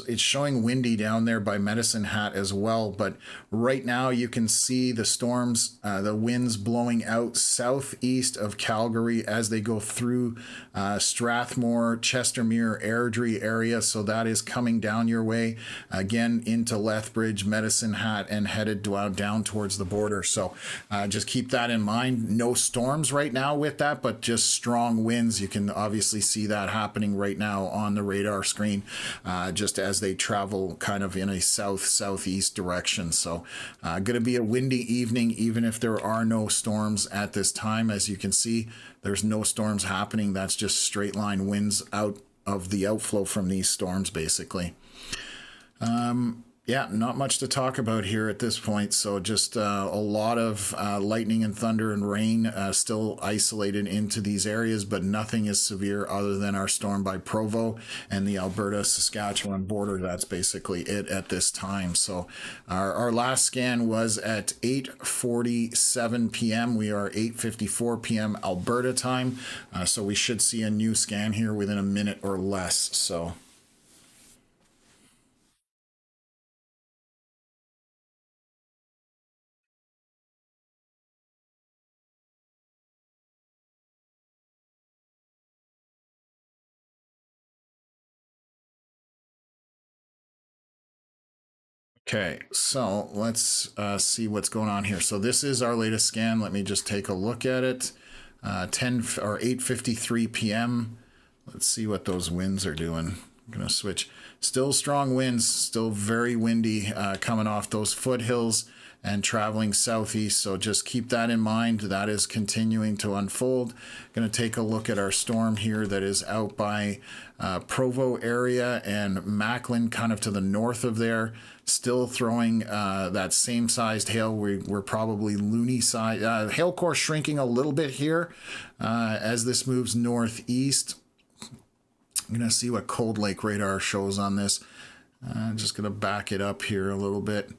It's showing windy down there by Medicine Hat as well, but right now you can see the storms, the winds blowing out southeast of Calgary as they go through Strathmore, Chestermere, Airdrie area. So that is coming down your way again into Lethbridge, Medicine Hat, and headed down towards the border. So just keep that in mind. No storms right now with that, but just strong winds. You can obviously see that happening right now on the radar screen, just as they travel kind of in a southeast direction. So going to be a windy evening, even if there are no storms at this time. As you can see, there's no storms happening. That's just straight line winds out of the outflow from these storms, basically. Yeah, not much to talk about here at this point. So just a lot of lightning and thunder and rain still isolated into these areas, but nothing is severe other than our storm by Provo and the Alberta-Saskatchewan border. That's basically it at this time. So our last scan was at 8:47 p.m. We are 8:54 p.m. Alberta time. So we should see a new scan here within a minute or less. So okay, so let's see what's going on here. So this is our latest scan. Let me just take a look at it. 8:53 p.m. Let's see what those winds are doing. I'm gonna switch. Still strong winds, still very windy coming off those foothills and traveling southeast. So just keep that in mind. That is continuing to unfold. Going to take a look at our storm here that is out by Provo area and Macklin, kind of to the north of there. Still throwing that same sized hail. We're probably loony size. Hail core shrinking a little bit here as this moves northeast. I'm going to see what Cold Lake radar shows on this. I'm just going to back it up here a little bit.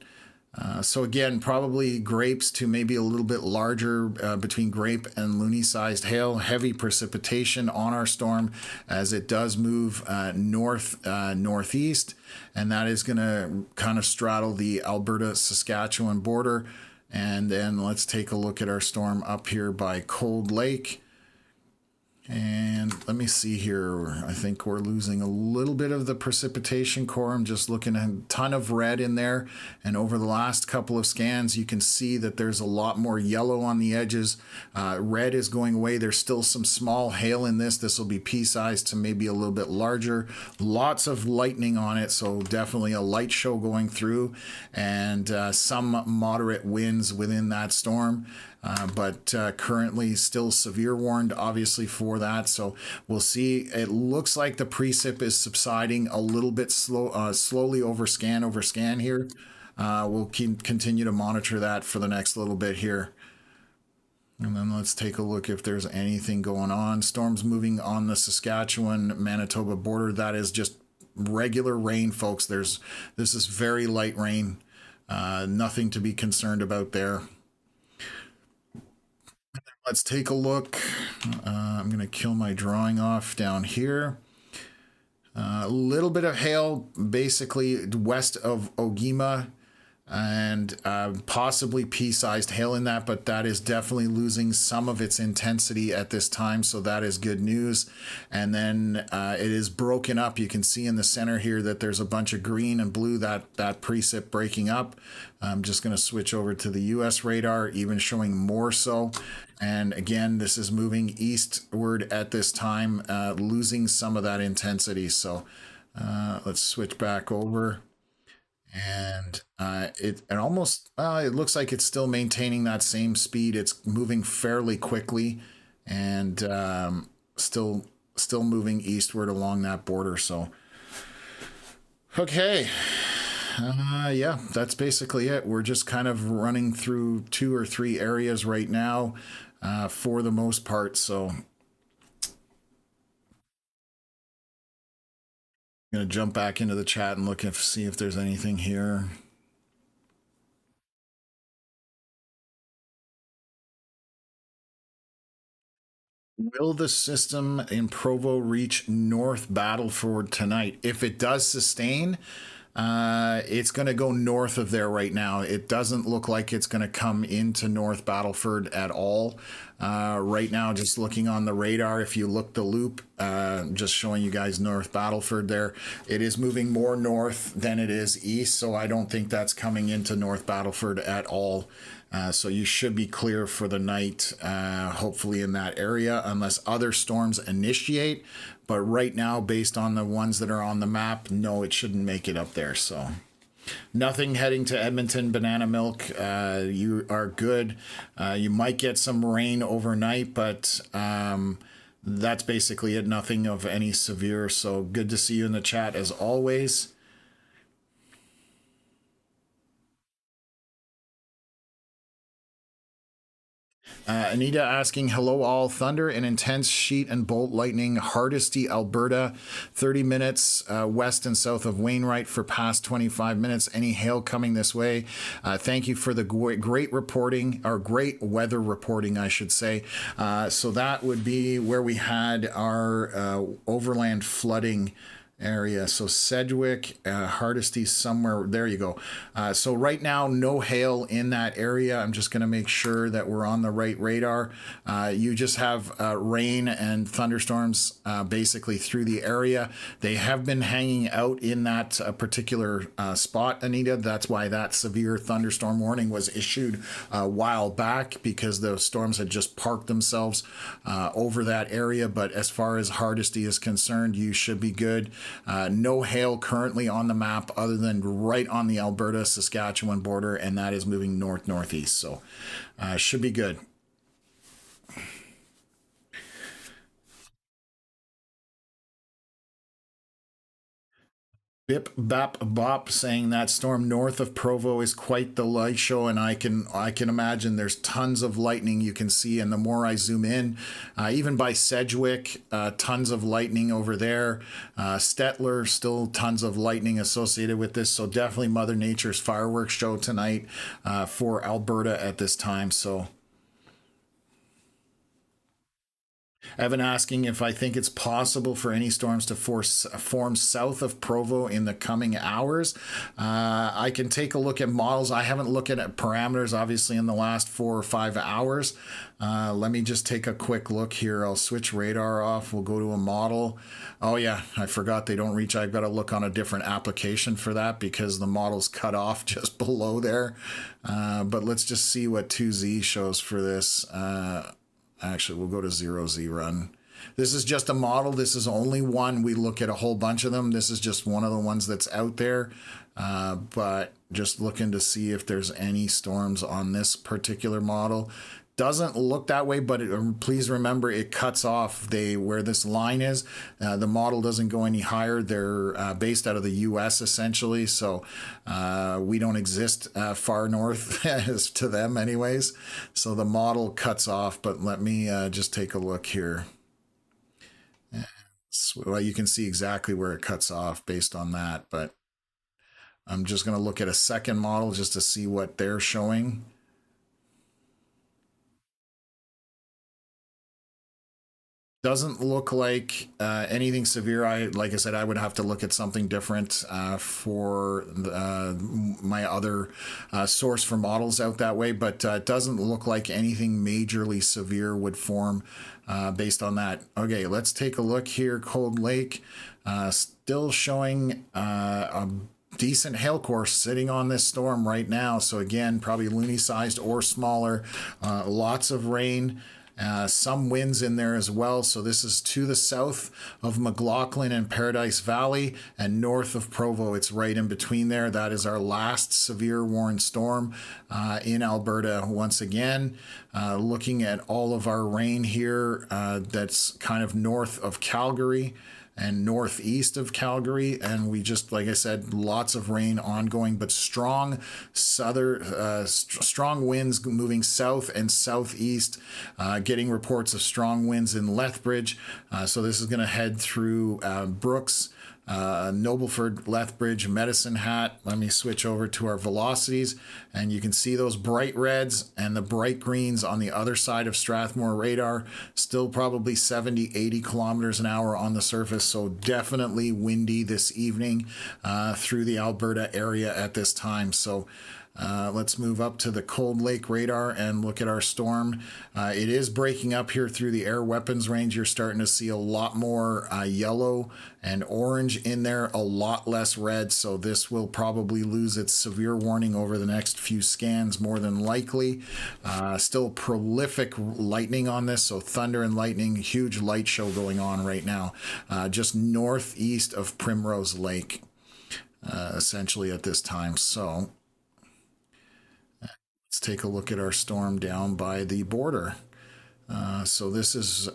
So again, probably grapes to maybe a little bit larger between grape and loony sized hail. Heavy precipitation on our storm as it does move northeast, and that is going to kind of straddle the Alberta Saskatchewan border. And then let's take a look at our storm up here by Cold Lake. And let me see here. I think we're losing a little bit of the precipitation core. I'm just looking at a ton of red in there. And over the last couple of scans, you can see that there's a lot more yellow on the edges. Red is going away. There's still some small hail in this. This will be pea-sized to maybe a little bit larger. Lots of lightning on it, so definitely a light show going through. And some moderate winds within that storm. But currently still severe warned, obviously, for that. So we'll see. It looks like the precip is subsiding a little bit slowly over scan here. We'll continue to monitor that for the next little bit here. And then let's take a look if there's anything going on. Storms moving on the Saskatchewan-Manitoba border. That is just regular rain, folks. This is very light rain. Nothing to be concerned about there. Let's take a look. I'm going to kill my drawing off down here. A little bit of hail basically west of Ogima, and possibly pea-sized hail in that, but that is definitely losing some of its intensity at this time, so that is good news. And then it is broken up. You can see in the center here that there's a bunch of green and blue, that precip breaking up. I'm just going to switch over to the US radar, even showing more so. And again, this is moving eastward at this time, losing some of that intensity. So let's switch back over. And it almost it looks like it's still maintaining that same speed. It's moving fairly quickly, and still moving eastward along that border. So okay, yeah, that's basically it. We're just kind of running through 2 or 3 areas right now for the most part. So I'm going to jump back into the chat and see if there's anything here. Will the system in Provo reach North Battleford tonight? If it does sustain, it's going to go north of there right now. It doesn't look like it's going to come into North Battleford at all. Right now, just looking on the radar, if you look the loop, just showing you guys North Battleford there, it is moving more north than it is east, so I don't think that's coming into North Battleford at all. So you should be clear for the night, hopefully in that area, unless other storms initiate. But right now, based on the ones that are on the map, no, it shouldn't make it up there. So nothing heading to Edmonton, Banana Milk. You are good. You might get some rain overnight, but that's basically it. Nothing of any severe. So good to see you in the chat as always. Anita asking, hello all. Thunder and intense sheet and bolt lightning, Hardisty, Alberta, 30 minutes west and south of Wainwright for past 25 minutes. Any hail coming this way? Thank you for the great reporting, or great weather reporting, I should say. So that would be where we had our overland flooding area. So Sedgwick, Hardisty, somewhere there you go. So right now, no hail in that area. I'm just going to make sure that we're on the right radar. You just have rain and thunderstorms basically through the area. They have been hanging out in that particular spot, Anita. That's why that severe thunderstorm warning was issued a while back, because the storms had just parked themselves over that area. But as far as Hardisty is concerned, you should be good. No hail currently on the map other than right on the Alberta Saskatchewan border, and that is moving north northeast. So should be good. Bip bap bop saying that storm north of Provo is quite the light show, and I can imagine there's tons of lightning you can see. And the more I zoom in, even by Sedgwick, tons of lightning over there. Stettler, still tons of lightning associated with this. So definitely Mother Nature's fireworks show tonight for Alberta at this time. So Evan asking if I think it's possible for any storms to form south of Provo in the coming hours. I can take a look at models. I haven't looked at parameters, obviously, in the last 4 or 5 hours. Let me just take a quick look here. I'll switch radar off. We'll go to a model. Oh, yeah, I forgot they don't reach. I've got to look on a different application for that because the model's cut off just below there. But let's just see what 2Z shows for this. Actually, we'll go to 0Z run. This is just a model. This is only one. We look at a whole bunch of them. This is just one of the ones that's out there. But just looking to see if there's any storms on this particular model. Doesn't look that way, but please remember it cuts off where this line is. The model doesn't go any higher. They're based out of the U.S. essentially, so we don't exist far north as to them anyways. So the model cuts off, but let me just take a look here. Well, you can see exactly where it cuts off based on that, but I'm just going to look at a second model just to see what they're showing. Doesn't look like anything severe. Like I said, I would have to look at something different for my other source for models out that way, but it doesn't look like anything majorly severe would form based on that. Okay, let's take a look here. Cold Lake still showing a decent hail course sitting on this storm right now. So again, probably loony sized or smaller. Lots of rain. Some winds in there as well. So this is to the south of McLaughlin and Paradise Valley and north of Provo. It's right in between there. That is our last severe warned storm in Alberta once again. Looking at all of our rain here, that's kind of north of Calgary and northeast of Calgary, and we just, like I said, lots of rain ongoing, but strong strong winds moving south and southeast, getting reports of strong winds in Lethbridge. So this is going to head through Brooks, Nobleford, Lethbridge, Medicine Hat. Let me switch over to our velocities, and you can see those bright reds and the bright greens on the other side of Strathmore radar. Still probably 70, 80 kilometers an hour on the surface, so definitely windy this evening through the Alberta area at this time. So let's move up to the Cold Lake radar and look at our storm. It is breaking up here through the air weapons range. You're starting to see a lot more yellow and orange in there, a lot less red. So this will probably lose its severe warning over the next few scans, more than likely. Still prolific lightning on this. So thunder and lightning, huge light show going on right now, just northeast of Primrose Lake, essentially at this time. So let's take a look at our storm down by the border. So this has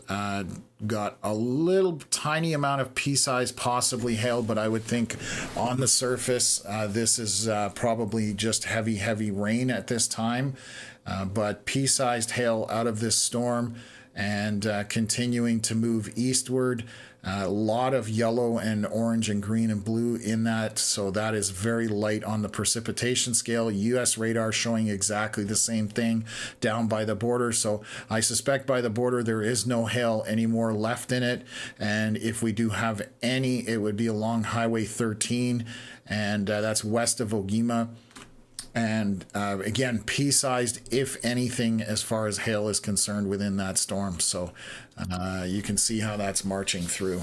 got a little tiny amount of pea-sized possibly hail, but I would think on the surface this is probably just heavy rain at this time. But pea-sized hail out of this storm and continuing to move eastward. A lot of yellow and orange and green and blue in that, so that is very light on the precipitation scale. US radar showing exactly the same thing down by the border, so I suspect by the border there is no hail anymore left in it, and if we do have any, it would be along Highway 13, and that's west of Ogima. And again, pea-sized, if anything, as far as hail is concerned within that storm. So you can see how that's marching through.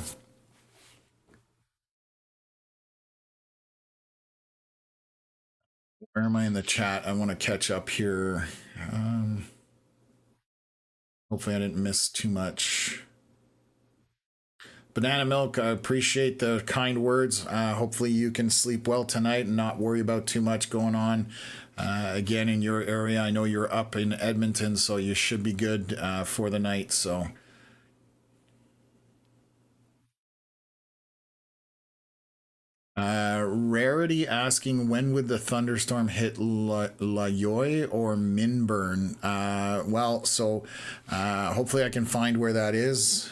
Where am I in the chat? I want to catch up here. Hopefully I didn't miss too much. Banana Milk, I appreciate the kind words. Hopefully, you can sleep well tonight and not worry about too much going on. Again, in your area, I know you're up in Edmonton, so you should be good for the night. So, Rarity asking when would the thunderstorm hit La Yoy or Minburn? Hopefully I can find where that is.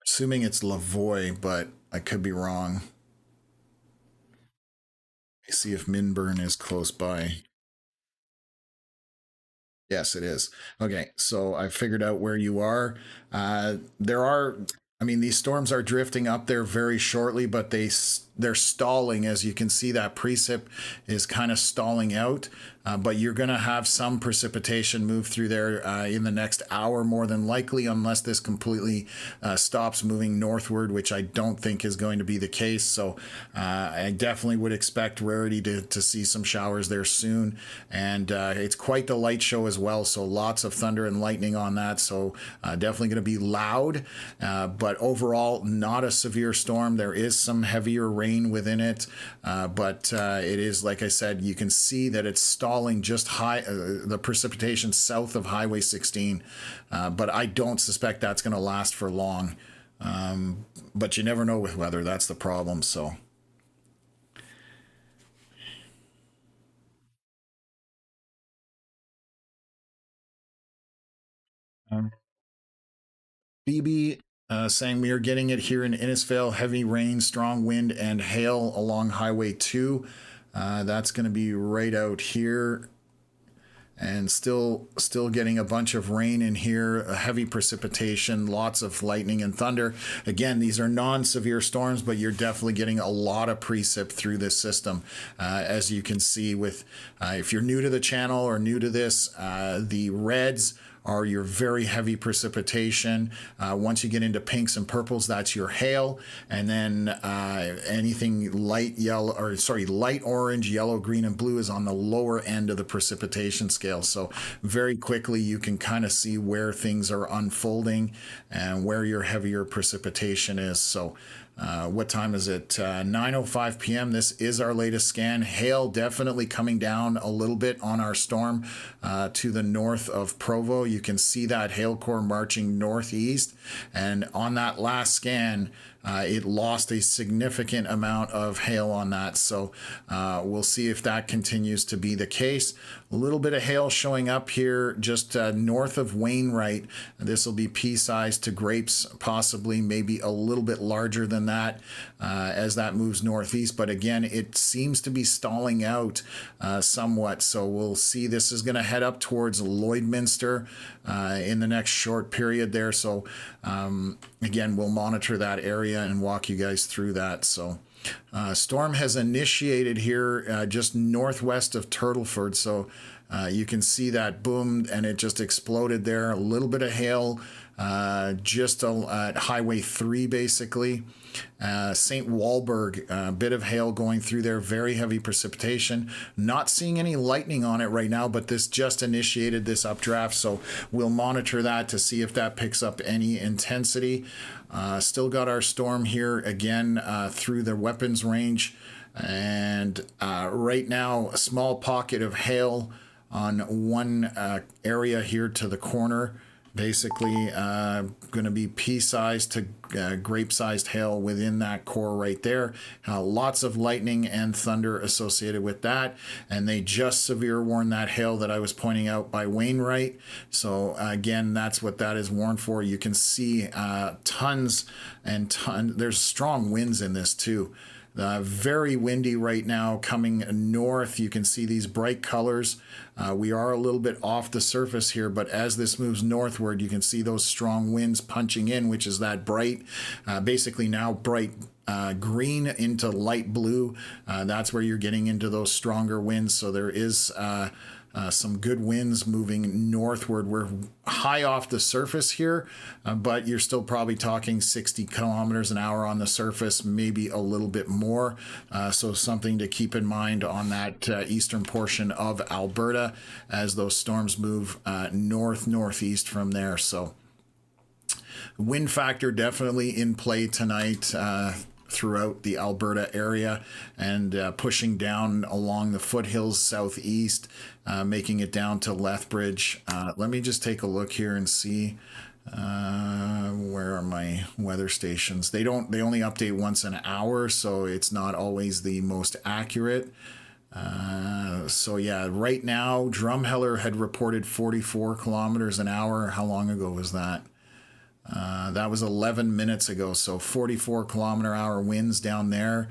Assuming it's Lavoy, but I could be wrong. See if Minburn is close by. Yes, it is. Okay, so I figured out where you are. There are, I mean, these storms are drifting up there very shortly, but they're stalling. As you can see, that precip is kind of stalling out. But you're going to have some precipitation move through there in the next hour, more than likely, unless this completely stops moving northward, which I don't think is going to be the case. So I definitely would expect Rarity to see some showers there soon. And it's quite the light show as well. So lots of thunder and lightning on that. So definitely going to be loud. But overall, not a severe storm. There is some heavier rain within it. But it is, like I said, you can see that it's stalling just high, the precipitation south of Highway 16. But I don't suspect that's going to last for long. But you never know with weather. That's the problem. So. Phoebe saying we are getting it here in Innisfail. Heavy rain, strong wind, and hail along Highway 2. That's going to be right out here. And still getting a bunch of rain in here, a heavy precipitation, lots of lightning and thunder. Again, these are non-severe storms, but you're definitely getting a lot of precip through this system. As you can see with, if you're new to the channel or new to this, the reds are your very heavy precipitation. Once you get into pinks and purples, that's your hail. And then anything light yellow, or sorry, light orange, yellow, green, and blue is on the lower end of the precipitation scale. So very quickly you can kind of see where things are unfolding and where your heavier precipitation is. So what time is it? 9:05 p.m. This is our latest scan. Hail definitely coming down a little bit on our storm to the north of Provo. You can see that hail core marching northeast. And on that last scan, it lost a significant amount of hail on that. So we'll see if that continues to be the case. A little bit of hail showing up here just north of Wainwright. This will be pea-sized to grapes, possibly, maybe a little bit larger than that as that moves northeast. But again, it seems to be stalling out somewhat. So we'll see. This is going to head up towards Lloydminster in the next short period there. So again, we'll monitor that area and walk you guys through that. So storm has initiated here just northwest of Turtleford. So you can see that boom, and it just exploded there. A little bit of hail just at Highway 3, basically. St. Walburg, a bit of hail going through there, very heavy precipitation. Not seeing any lightning on it right now, but this just initiated this updraft, so we'll monitor that to see if that picks up any intensity. Still got our storm here again through the weapons range, and right now a small pocket of hail on one area here to the corner. Basically going to be pea-sized to grape-sized hail within that core right there. Lots of lightning and thunder associated with that. And they just severe warned that hail that I was pointing out by Wainwright. So again, that's what that is warned for. You can see tons and tons. There's strong winds in this too. Very windy right now coming north. You can see these bright colors. We are a little bit off the surface here, but as this moves northward, you can see those strong winds punching in, which is that bright, basically now bright green into light blue. That's where you're getting into those stronger winds. So there is some good winds moving northward. We're high off the surface here, but you're still probably talking 60 kilometers an hour on the surface, maybe a little bit more. So something to keep in mind on that eastern portion of Alberta as those storms move northeast from there. So wind factor definitely in play tonight throughout the Alberta area, and pushing down along the foothills southeast, making it down to Lethbridge. Let me just take a look here and see where are my weather stations. They only update once an hour, so it's not always the most accurate. So yeah, right now Drumheller had reported 44 kilometers an hour. How long ago was that? That was 11 minutes ago, so 44 kilometer hour winds down there.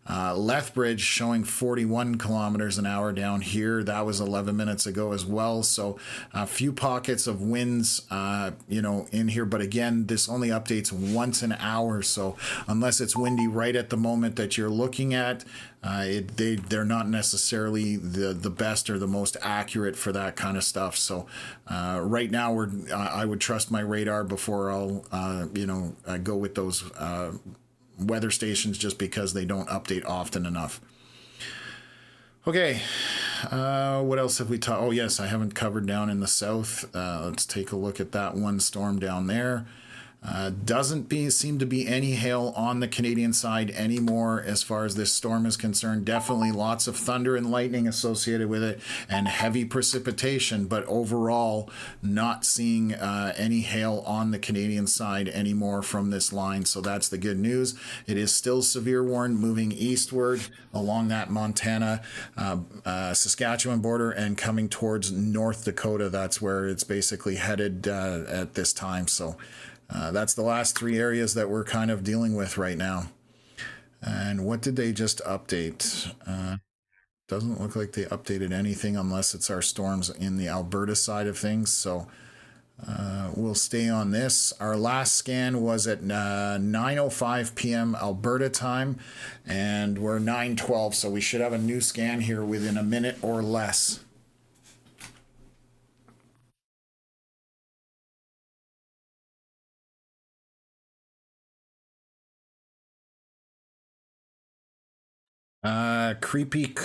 Lethbridge showing 41 kilometers an hour down here. That was 11 minutes ago as well. So a few pockets of winds, in here. But again, this only updates once an hour. So unless it's windy right at the moment that you're looking at, they're not necessarily the best or the most accurate for that kind of stuff. So right now I would trust my radar before I'll go with those weather stations, just because they don't update often enough. Okay, what else have we talked? Oh yes, I haven't covered down in the south. Let's take a look at that one storm down there. Doesn't seem to be any hail on the Canadian side anymore as far as this storm is concerned. Definitely lots of thunder and lightning associated with it and heavy precipitation, but overall not seeing any hail on the Canadian side anymore from this line. So that's the good news. It is still severe warned, moving eastward along that Montana Saskatchewan border and coming towards North Dakota. That's where it's basically headed at this time. So that's the last three areas that we're kind of dealing with right now. And what did they just update? Doesn't look like they updated anything unless it's our storms in the Alberta side of things. So we'll stay on this. Our last scan was at 9:05 p.m. Alberta time, and we're 9:12. So we should have a new scan here within a minute or less. Creepy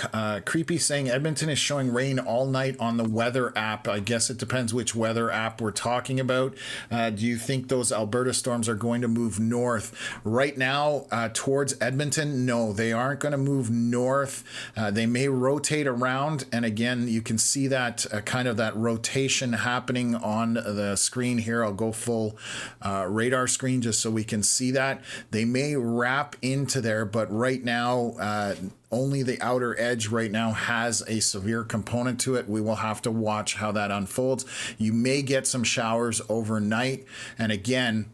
saying Edmonton is showing rain all night on the weather app. I guess it depends which weather app we're talking about. Do you think those Alberta storms are going to move north right now towards Edmonton? No, they aren't going to move north. They may rotate around, and again, you can see that kind of that rotation happening on the screen here. I'll go full radar screen just so we can see that. They may wrap into there, but right now only the outer edge right now has a severe component to it. We will have to watch how that unfolds. You may get some showers overnight, and again,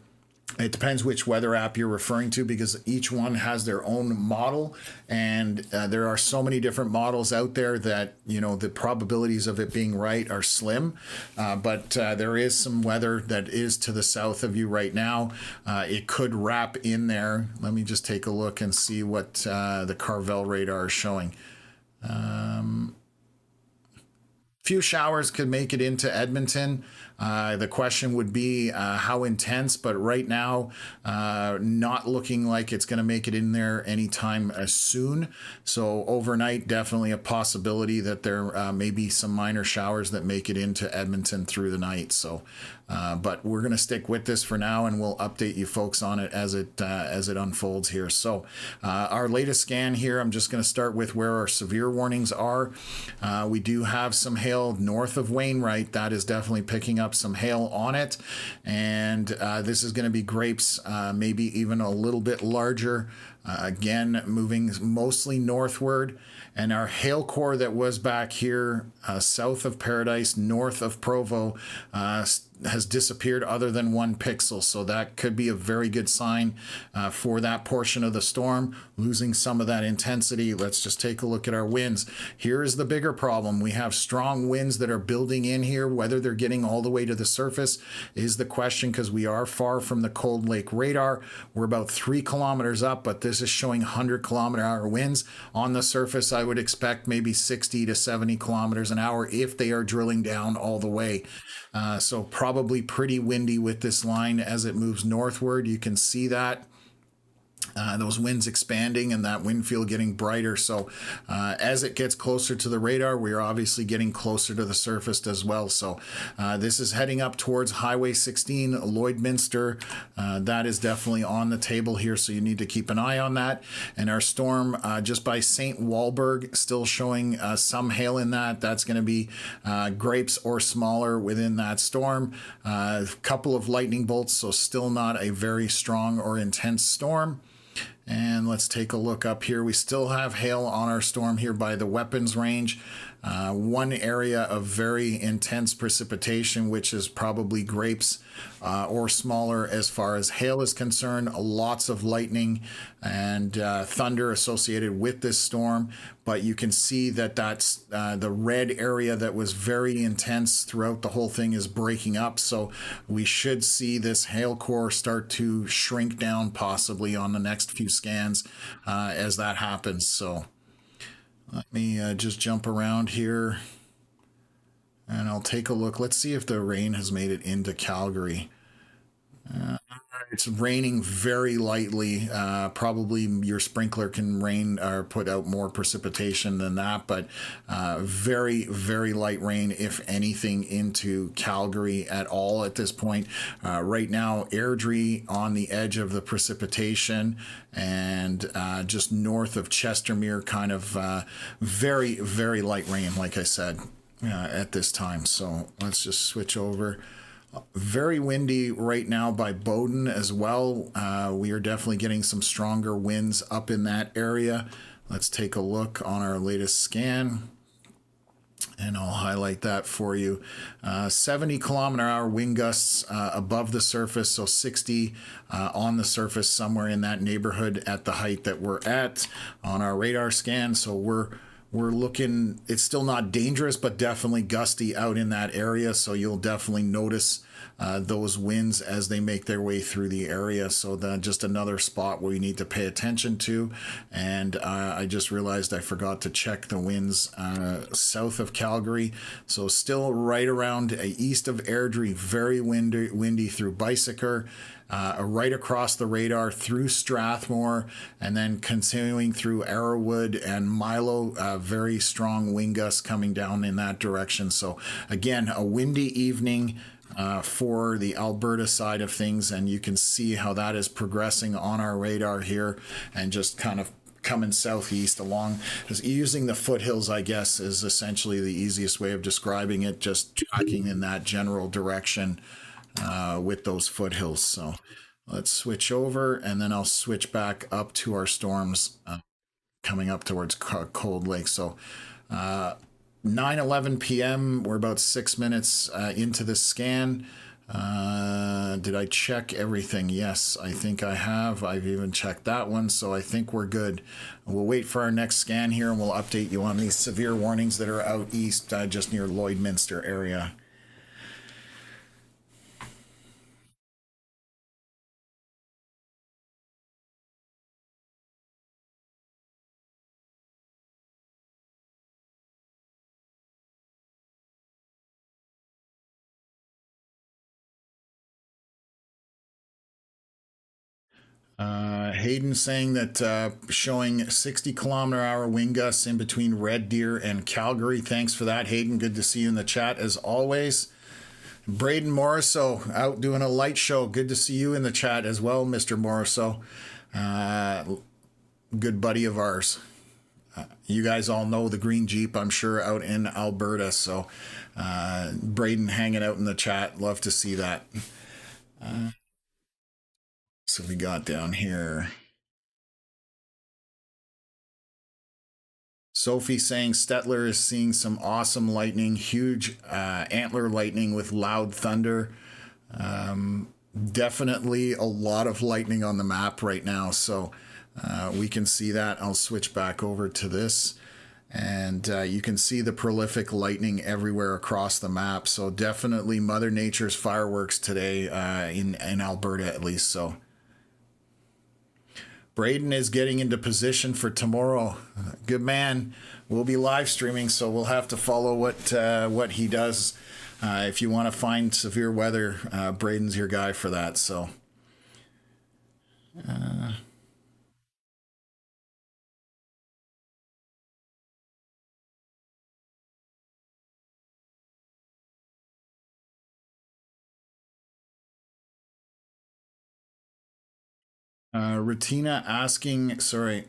it depends which weather app you're referring to, because each one has their own model, and there are so many different models out there that the probabilities of it being right are slim. But there is some weather that is to the south of you right now. It could wrap in there. Let me just take a look and see what the Carvel radar is showing. Few showers could make it into Edmonton. The question would be how intense, but right now, not looking like it's going to make it in there anytime soon. So overnight, definitely a possibility that there may be some minor showers that make it into Edmonton through the night. So, but we're going to stick with this for now, and we'll update you folks on it as it unfolds here. So, our latest scan here, I'm just going to start with where our severe warnings are. We do have some hail north of Wainwright. That is definitely picking up some hail on it, and this is going to be grapes, maybe even a little bit larger. Again, moving mostly northward, and our hail core that was back here south of Paradise, north of Provo, has disappeared other than 1 pixel. So that could be a very good sign for that portion of the storm, losing some of that intensity. Let's just take a look at our winds. Here is the bigger problem. We have strong winds that are building in here. Whether they're getting all the way to the surface is the question, because we are far from the Cold Lake radar. We're about 3 kilometers up, but this is showing 100-kilometer-hour winds. On the surface, I would expect maybe 60 to 70 kilometers an hour if they are drilling down all the way. So probably pretty windy with this line as it moves northward. You can see that. Those winds expanding and that wind field getting brighter. So as it gets closer to the radar, we are obviously getting closer to the surface as well. So this is heading up towards Highway 16, Lloydminster. That is definitely on the table here, so you need to keep an eye on that. And our storm just by St. Walburg, still showing some hail in that. That's going to be grapes or smaller within that storm. A couple of lightning bolts, so still not a very strong or intense storm. And let's take a look up here. We still have hail on our storm here by the weapons range. One area of very intense precipitation, which is probably grapes or smaller as far as hail is concerned. Lots of lightning and thunder associated with this storm. But you can see that that's the red area that was very intense throughout the whole thing is breaking up. So we should see this hail core start to shrink down possibly on the next few scans as that happens. So let me just jump around here and I'll take a look. Let's see if the rain has made it into Calgary. It's raining very lightly. Probably your sprinkler can rain or put out more precipitation than that, but very, very light rain, if anything, into Calgary at all at this point. Right now, Airdrie on the edge of the precipitation and just north of Chestermere, kind of very, very light rain, like I said, at this time. So let's just switch over. Very windy right now by Bowden as well. We are definitely getting some stronger winds up in that area. Let's take a look on our latest scan and I'll highlight that for you. 70-kilometer-hour wind gusts above the surface, so 60 on the surface, somewhere in that neighborhood at the height that we're at on our radar scan. So we're looking, it's still not dangerous, but definitely gusty out in that area. So you'll definitely notice those winds as they make their way through the area. So then just another spot where you need to pay attention to. And I just realized I forgot to check the winds south of Calgary. So still right around east of Airdrie, very windy through Bicycle. Right across the radar through Strathmore, and then continuing through Arrowwood and Milo, very strong wind gusts coming down in that direction. So again, a windy evening for the Alberta side of things, and you can see how that is progressing on our radar here and just kind of coming southeast along. Using the foothills, I guess, is essentially the easiest way of describing it, just tracking in that general direction with those foothills. So let's switch over and then I'll switch back up to our storms coming up towards Cold Lake. So 9:11 p.m. we're about 6 minutes into the scan. Did I check everything? Yes, I think I have. I've even checked that one, so I think we're good. We'll wait for our next scan here and we'll update you on these severe warnings that are out east just near Lloydminster area. Hayden saying that showing 60-kilometer-hour wind gusts in between Red Deer and Calgary. Thanks for that, Hayden. Good to see you in the chat as always. Braden Morriso out doing a light show. Good to see you in the chat as well, Mr. Morriso. Good buddy of ours. You guys all know the green Jeep, I'm sure, out in Alberta. So Braden hanging out in the chat. Love to see that. So we got down here. Sophie saying Stettler is seeing some awesome lightning, huge antler lightning with loud thunder. Definitely a lot of lightning on the map right now, so we can see that. I'll switch back over to this, and you can see the prolific lightning everywhere across the map. So definitely Mother Nature's fireworks today in Alberta, at least. So Braden is getting into position for tomorrow. Good man. We'll be live streaming, so we'll have to follow what he does. If you want to find severe weather, Braden's your guy for that. So, Retina asking, sorry.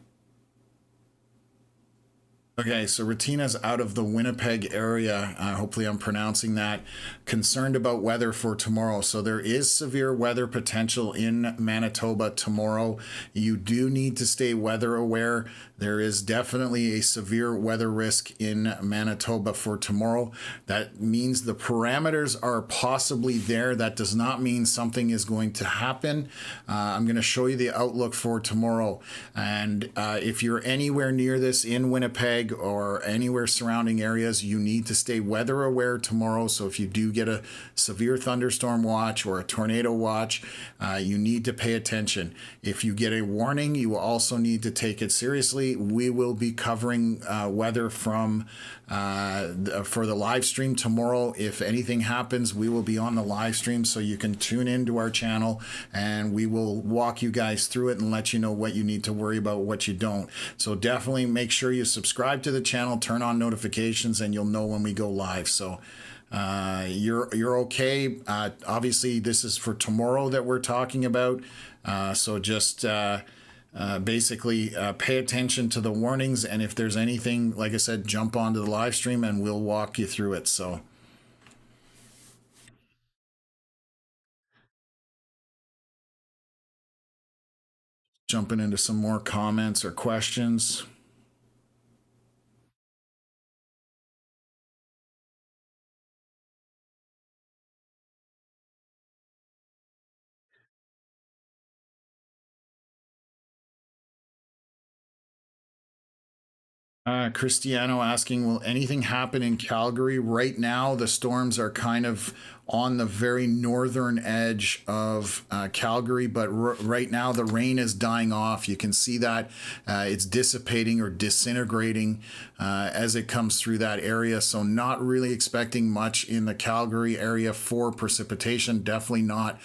Okay, so Retina's out of the Winnipeg area. Hopefully, I'm pronouncing that. Concerned about weather for tomorrow. So, there is severe weather potential in Manitoba tomorrow. You do need to stay weather aware. There is definitely a severe weather risk in Manitoba for tomorrow. That means the parameters are possibly there. That does not mean something is going to happen. I'm going to show you the outlook for tomorrow. And if you're anywhere near this in Winnipeg, or anywhere surrounding areas, you need to stay weather aware tomorrow. So if you do get a severe thunderstorm watch or a tornado watch, you need to pay attention. If you get a warning, you also need to take it seriously. We will be covering weather from for the live stream tomorrow. If anything happens, we will be on the live stream, so you can tune into our channel and we will walk you guys through it and let you know what you need to worry about, what you don't. So definitely make sure you subscribe to the channel, turn on notifications, and you'll know when we go live. So you're okay. Obviously this is for tomorrow that we're talking about, so just basically pay attention to the warnings, and if there's anything, like I said, jump onto the live stream and we'll walk you through it. So jumping into some more comments or questions. Cristiano asking, will anything happen in Calgary? Right now, the storms are kind of on the very northern edge of Calgary, but right now the rain is dying off. You can see that it's dissipating or disintegrating as it comes through that area. So not really expecting much in the Calgary area for precipitation. Definitely not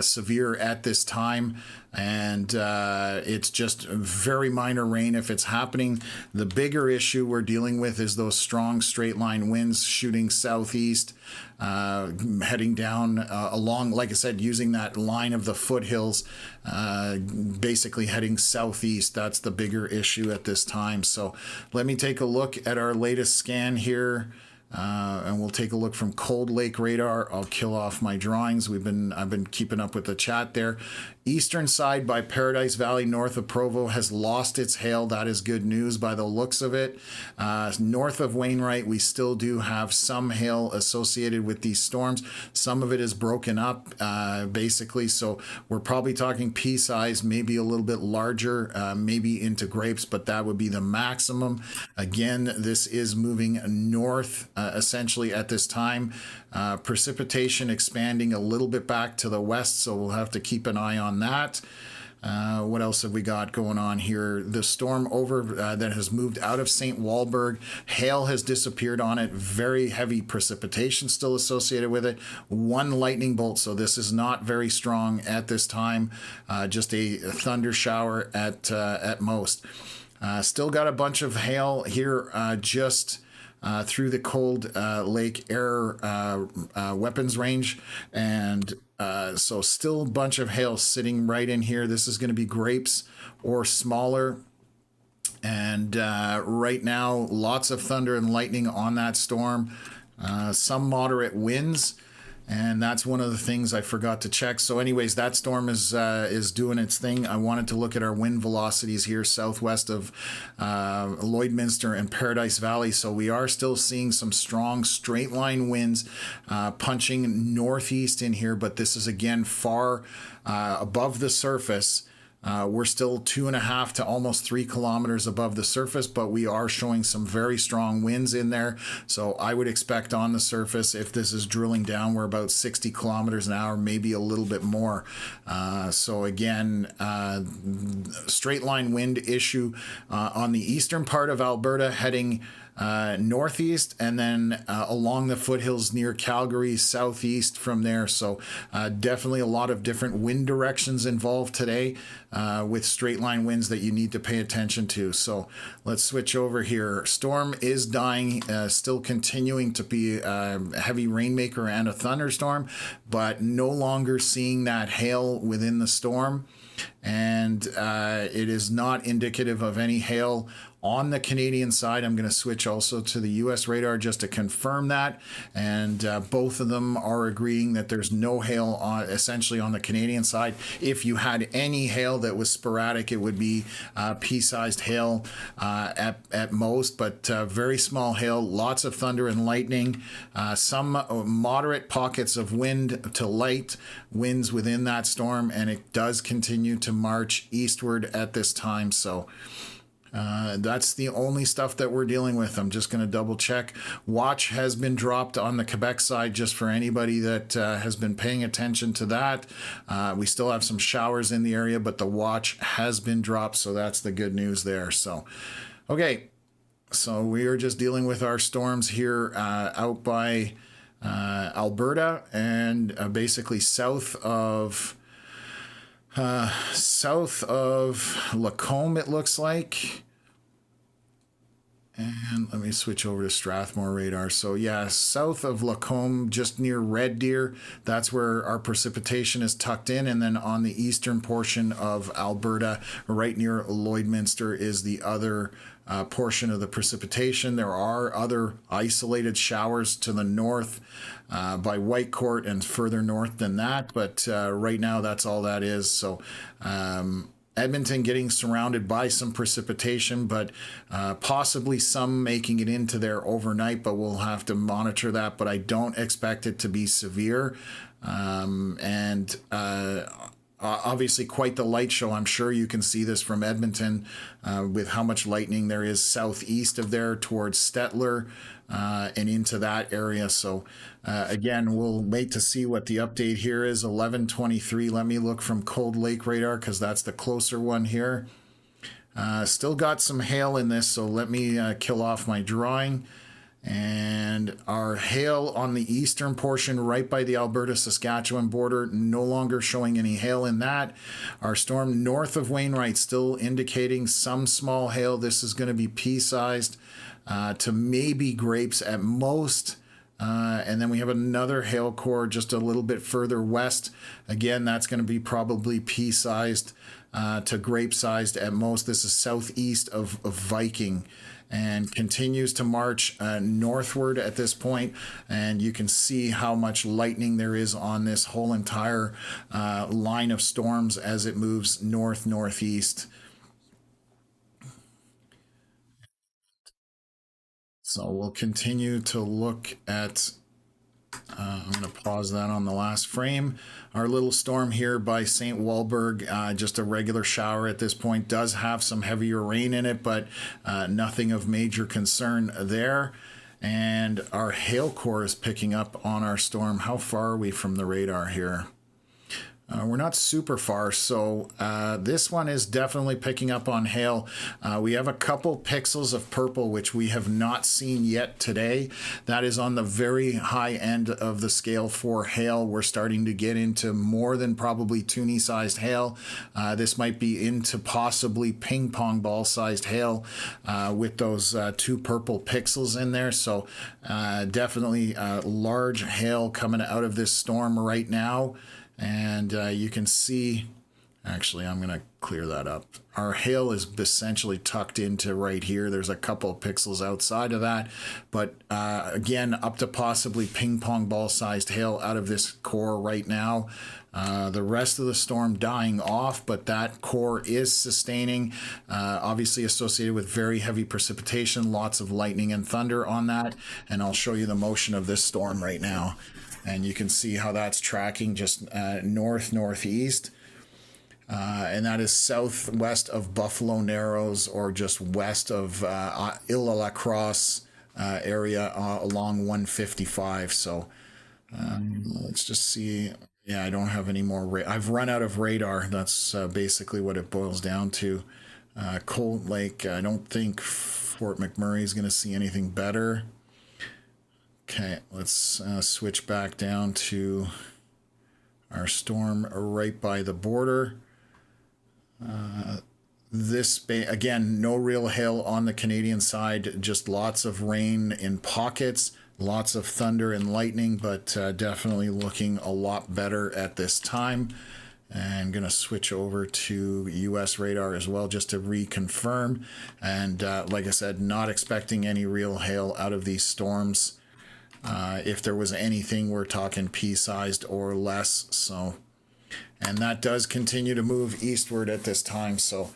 severe at this time. And it's just very minor rain if it's happening. The bigger issue we're dealing with is those strong straight line winds shooting southeast, heading down along, like I said, using that line of the foothills, basically heading southeast. That's the bigger issue at this time. So let me take a look at our latest scan here. And we'll take a look from Cold Lake radar. I'll kill off my drawings. I've been keeping up with the chat there. Eastern side by Paradise Valley, north of Provo, has lost its hail. That is good news by the looks of it. North of Wainwright, we still do have some hail associated with these storms. Some of it is broken up, basically. So we're probably talking pea size, maybe a little bit larger, maybe into grapes, but that would be the maximum. Again, this is moving north, essentially at this time. Precipitation expanding a little bit back to the west, so we'll have to keep an eye on that. What else have we got going on here? The storm over that has moved out of St. Walburg. Hail has disappeared on it. Very heavy precipitation still associated with it. One lightning bolt, so this is not very strong at this time. Just a thunder shower at most. Still got a bunch of hail here just through the Cold Lake Air weapons range, and so still a bunch of hail sitting right in here. This is going to be grapes or smaller, and right now lots of thunder and lightning on that storm. Some moderate winds. And that's one of the things I forgot to check. So anyways, that storm is doing its thing. I wanted to look at our wind velocities here southwest of Lloydminster and Paradise Valley. So we are still seeing some strong straight line winds punching northeast in here, but this is again far above the surface. We're still 2.5 to almost 3 kilometers above the surface, but we are showing some very strong winds in there. So I would expect on the surface, if this is drilling down, we're about 60 kilometers an hour, maybe a little bit more. So again, straight line wind issue on the eastern part of Alberta heading northeast, and then along the foothills near Calgary, southeast from there. So definitely a lot of different wind directions involved today with straight line winds that you need to pay attention to. So let's switch over here. Storm is dying, still continuing to be a heavy rainmaker and a thunderstorm, but no longer seeing that hail within the storm. And it is not indicative of any hail on the Canadian side. I'm going to switch also to the US radar just to confirm that. And both of them are agreeing that there's no hail essentially on the Canadian side. If you had any hail that was sporadic, it would be pea-sized hail at most, but very small hail, lots of thunder and lightning, some moderate pockets of wind to light winds within that storm, and it does continue to march eastward at this time. So that's the only stuff that we're dealing with. I'm just going to double check. Watch has been dropped on the Quebec side, just for anybody that has been paying attention to that. We still have some showers in the area, but the watch has been dropped, so that's the good news there. So, okay, so we are just dealing with our storms here out by Alberta and basically south of Lacombe, it looks like. And let me switch over to Strathmore radar. So yeah, south of Lacombe, just near Red Deer, that's where our precipitation is tucked in. And then on the eastern portion of Alberta, right near Lloydminster, is the other portion of the precipitation. There are other isolated showers to the north by Whitecourt and further north than that, but right now that's all that is. So Edmonton getting surrounded by some precipitation, but possibly some making it into there overnight, but we'll have to monitor that. But I don't expect it to be severe. Obviously quite the light show. I'm sure you can see this from Edmonton with how much lightning there is southeast of there towards Stettler and into that area. So again, we'll wait to see what the update here is. 11:23. Let me look from Cold Lake radar because that's the closer one here. Still got some hail in this, so let me kill off my drawing. And our hail on the eastern portion right by the Alberta-Saskatchewan border, no longer showing any hail in that. Our storm north of Wainwright still indicating some small hail. This is going to be pea-sized to maybe grapes at most. And then we have another hail core just a little bit further west. Again, that's going to be probably pea-sized to grape-sized at most. This is southeast of Viking, and continues to march northward at this point. And you can see how much lightning there is on this whole entire line of storms as it moves northeast. So we'll continue to look at, I'm going to pause that on the last frame. Our little storm here by St. Walburg, just a regular shower at this point, does have some heavier rain in it, but nothing of major concern there. And our hail core is picking up on our storm. How far are we from the radar here? We're not super far, so this one is definitely picking up on hail. We have a couple pixels of purple, which we have not seen yet today. That is on the very high end of the scale for hail. We're starting to get into more than probably toonie-sized hail. This might be into possibly ping pong ball-sized hail with those two purple pixels in there. So definitely large hail coming out of this storm right now. And you can see Actually, I'm going to clear that up. Our hail is essentially tucked into right here. There's a couple of pixels outside of that. But again, up to possibly ping pong ball sized hail out of this core right now. The rest of the storm dying off, but that core is sustaining, obviously associated with very heavy precipitation, lots of lightning and thunder on that. And I'll show you the motion of this storm right now. And you can see how that's tracking just northeast. And that is southwest of Buffalo Narrows, or just west of Île-à-la-Crosse area along 155. So let's just see. Yeah, I don't have any more. I've run out of radar. That's basically what it boils down to. Cold Lake, I don't think Fort McMurray is going to see anything better. Okay, let's switch back down to our storm right by the border. Again, no real hail on the Canadian side, just lots of rain in pockets, lots of thunder and lightning, but definitely looking a lot better at this time. And going to switch over to US radar as well, just to reconfirm. And like I said, not expecting any real hail out of these storms. If there was anything, we're talking pea-sized or less. So, and that does continue to move eastward at this time. So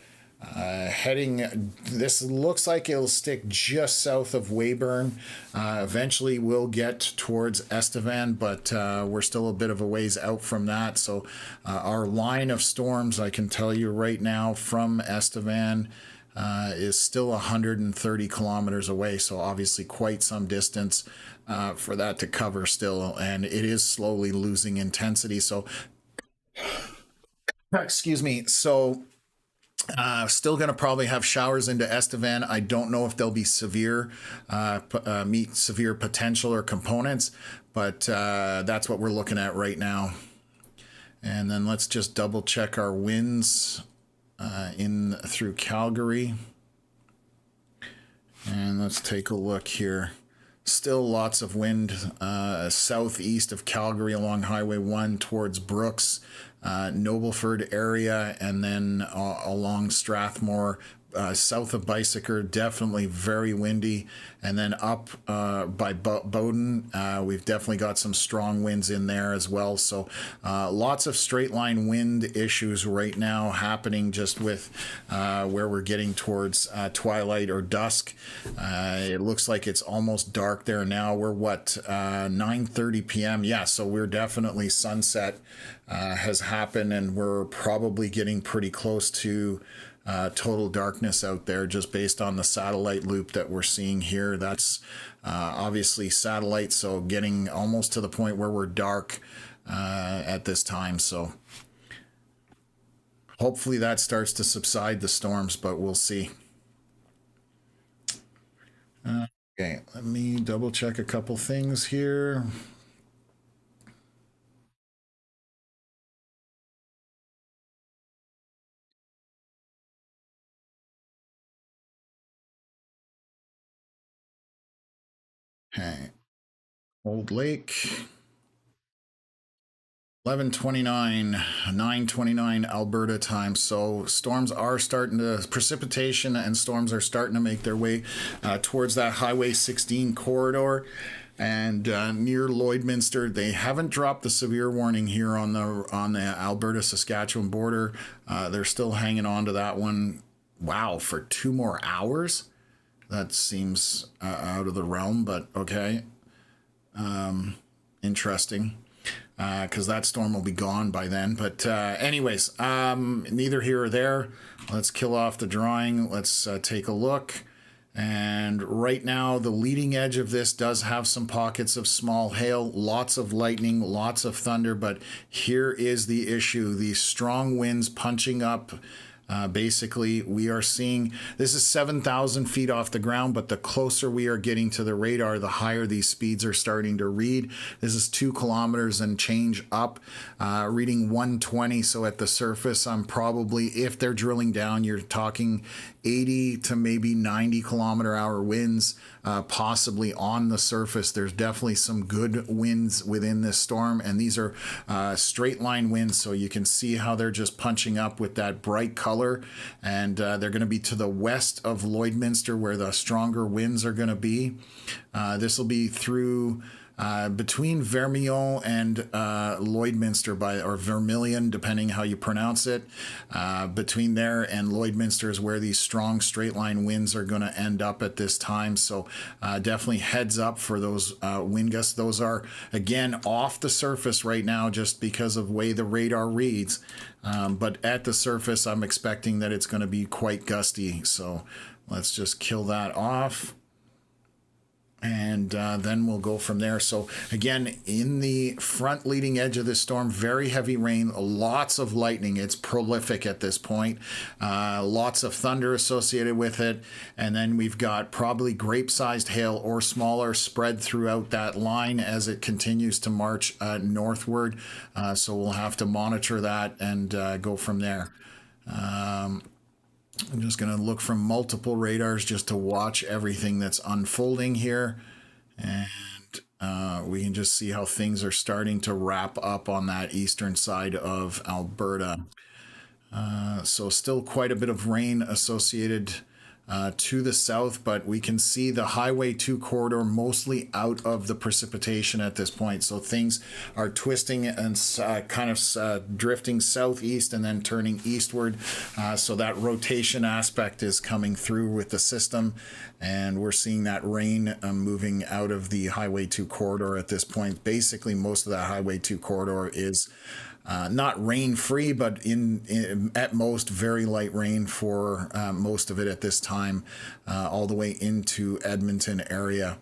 this looks like it'll stick just south of Weyburn. Eventually we'll get towards Estevan, but we're still a bit of a ways out from that. So our line of storms, I can tell you right now, from Estevan is still 130 kilometers away. So obviously quite some distance for that to cover still, and it is slowly losing intensity. So excuse me. So still going to probably have showers into Estevan. I don't know if they'll be severe, meet severe potential or components, but that's what we're looking at right now. And then let's just double check our winds in through Calgary. And let's take a look here. Still lots of wind southeast of Calgary along Highway 1 towards Brooks, Nobleford area, and then along Strathmore, south of Bicycle, definitely very windy. And then up by Bowden, we've definitely got some strong winds in there as well. So lots of straight line wind issues right now happening just with where we're getting towards twilight or dusk. It looks like it's almost dark there now. We're 9:30 p.m. Yeah, so we're definitely sunset has happened, and we're probably getting pretty close to total darkness out there, just based on the satellite loop that we're seeing here. That's obviously satellite, so getting almost to the point where we're dark at this time. So hopefully that starts to subside, the storms, but we'll see. Okay, let me double check a couple things here. Okay, Old Lake, 11:29, 9:29 Alberta time. So storms are starting to, precipitation and storms are starting to make their way towards that Highway 16 corridor. And near Lloydminster, they haven't dropped the severe warning here on the Alberta-Saskatchewan border. They're still hanging on to that one. Wow, for 2 more hours? That seems out of the realm, but okay. Interesting, because that storm will be gone by then. But anyways, neither here or there. Let's kill off the drawing. Let's take a look. And right now, the leading edge of this does have some pockets of small hail, lots of lightning, lots of thunder. But here is the issue. These strong winds punching up Basically, we are seeing this is 7,000 feet off the ground, but the closer we are getting to the radar, the higher these speeds are starting to read. This is 2 kilometers and change up, reading 120. So at the surface, I'm probably, if they're drilling down, you're talking 80 to maybe 90-kilometer-hour winds, possibly on the surface. There's definitely some good winds within this storm, and these are straight line winds, so you can see how they're just punching up with that bright color, and they're going to be to the west of Lloydminster where the stronger winds are going to be. This will be through between Vermilion and Lloydminster, or Vermilion, depending how you pronounce it. Between there and Lloydminster is where these strong straight line winds are going to end up at this time. So definitely heads up for those wind gusts. Those are, again, off the surface right now just because of the way the radar reads. But at the surface, I'm expecting that it's going to be quite gusty. So let's just kill that off. And then we'll go from there. So again, in the front leading edge of this storm, very heavy rain, lots of lightning. It's prolific at this point. Lots of thunder associated with it. And then we've got probably grape-sized hail or smaller spread throughout that line as it continues to march northward. So we'll have to monitor that and go from there. I'm just going to look from multiple radars just to watch everything that's unfolding here. And we can just see how things are starting to wrap up on that eastern side of Alberta. So still quite a bit of rain associated to the south, but we can see the Highway 2 corridor mostly out of the precipitation at this point. So things are twisting and kind of drifting southeast and then turning eastward. So that rotation aspect is coming through with the system, and we're seeing that rain moving out of the Highway 2 corridor at this point. Basically, most of that Highway 2 corridor is not rain-free, but in at most very light rain for most of it at this time, all the way into Edmonton area.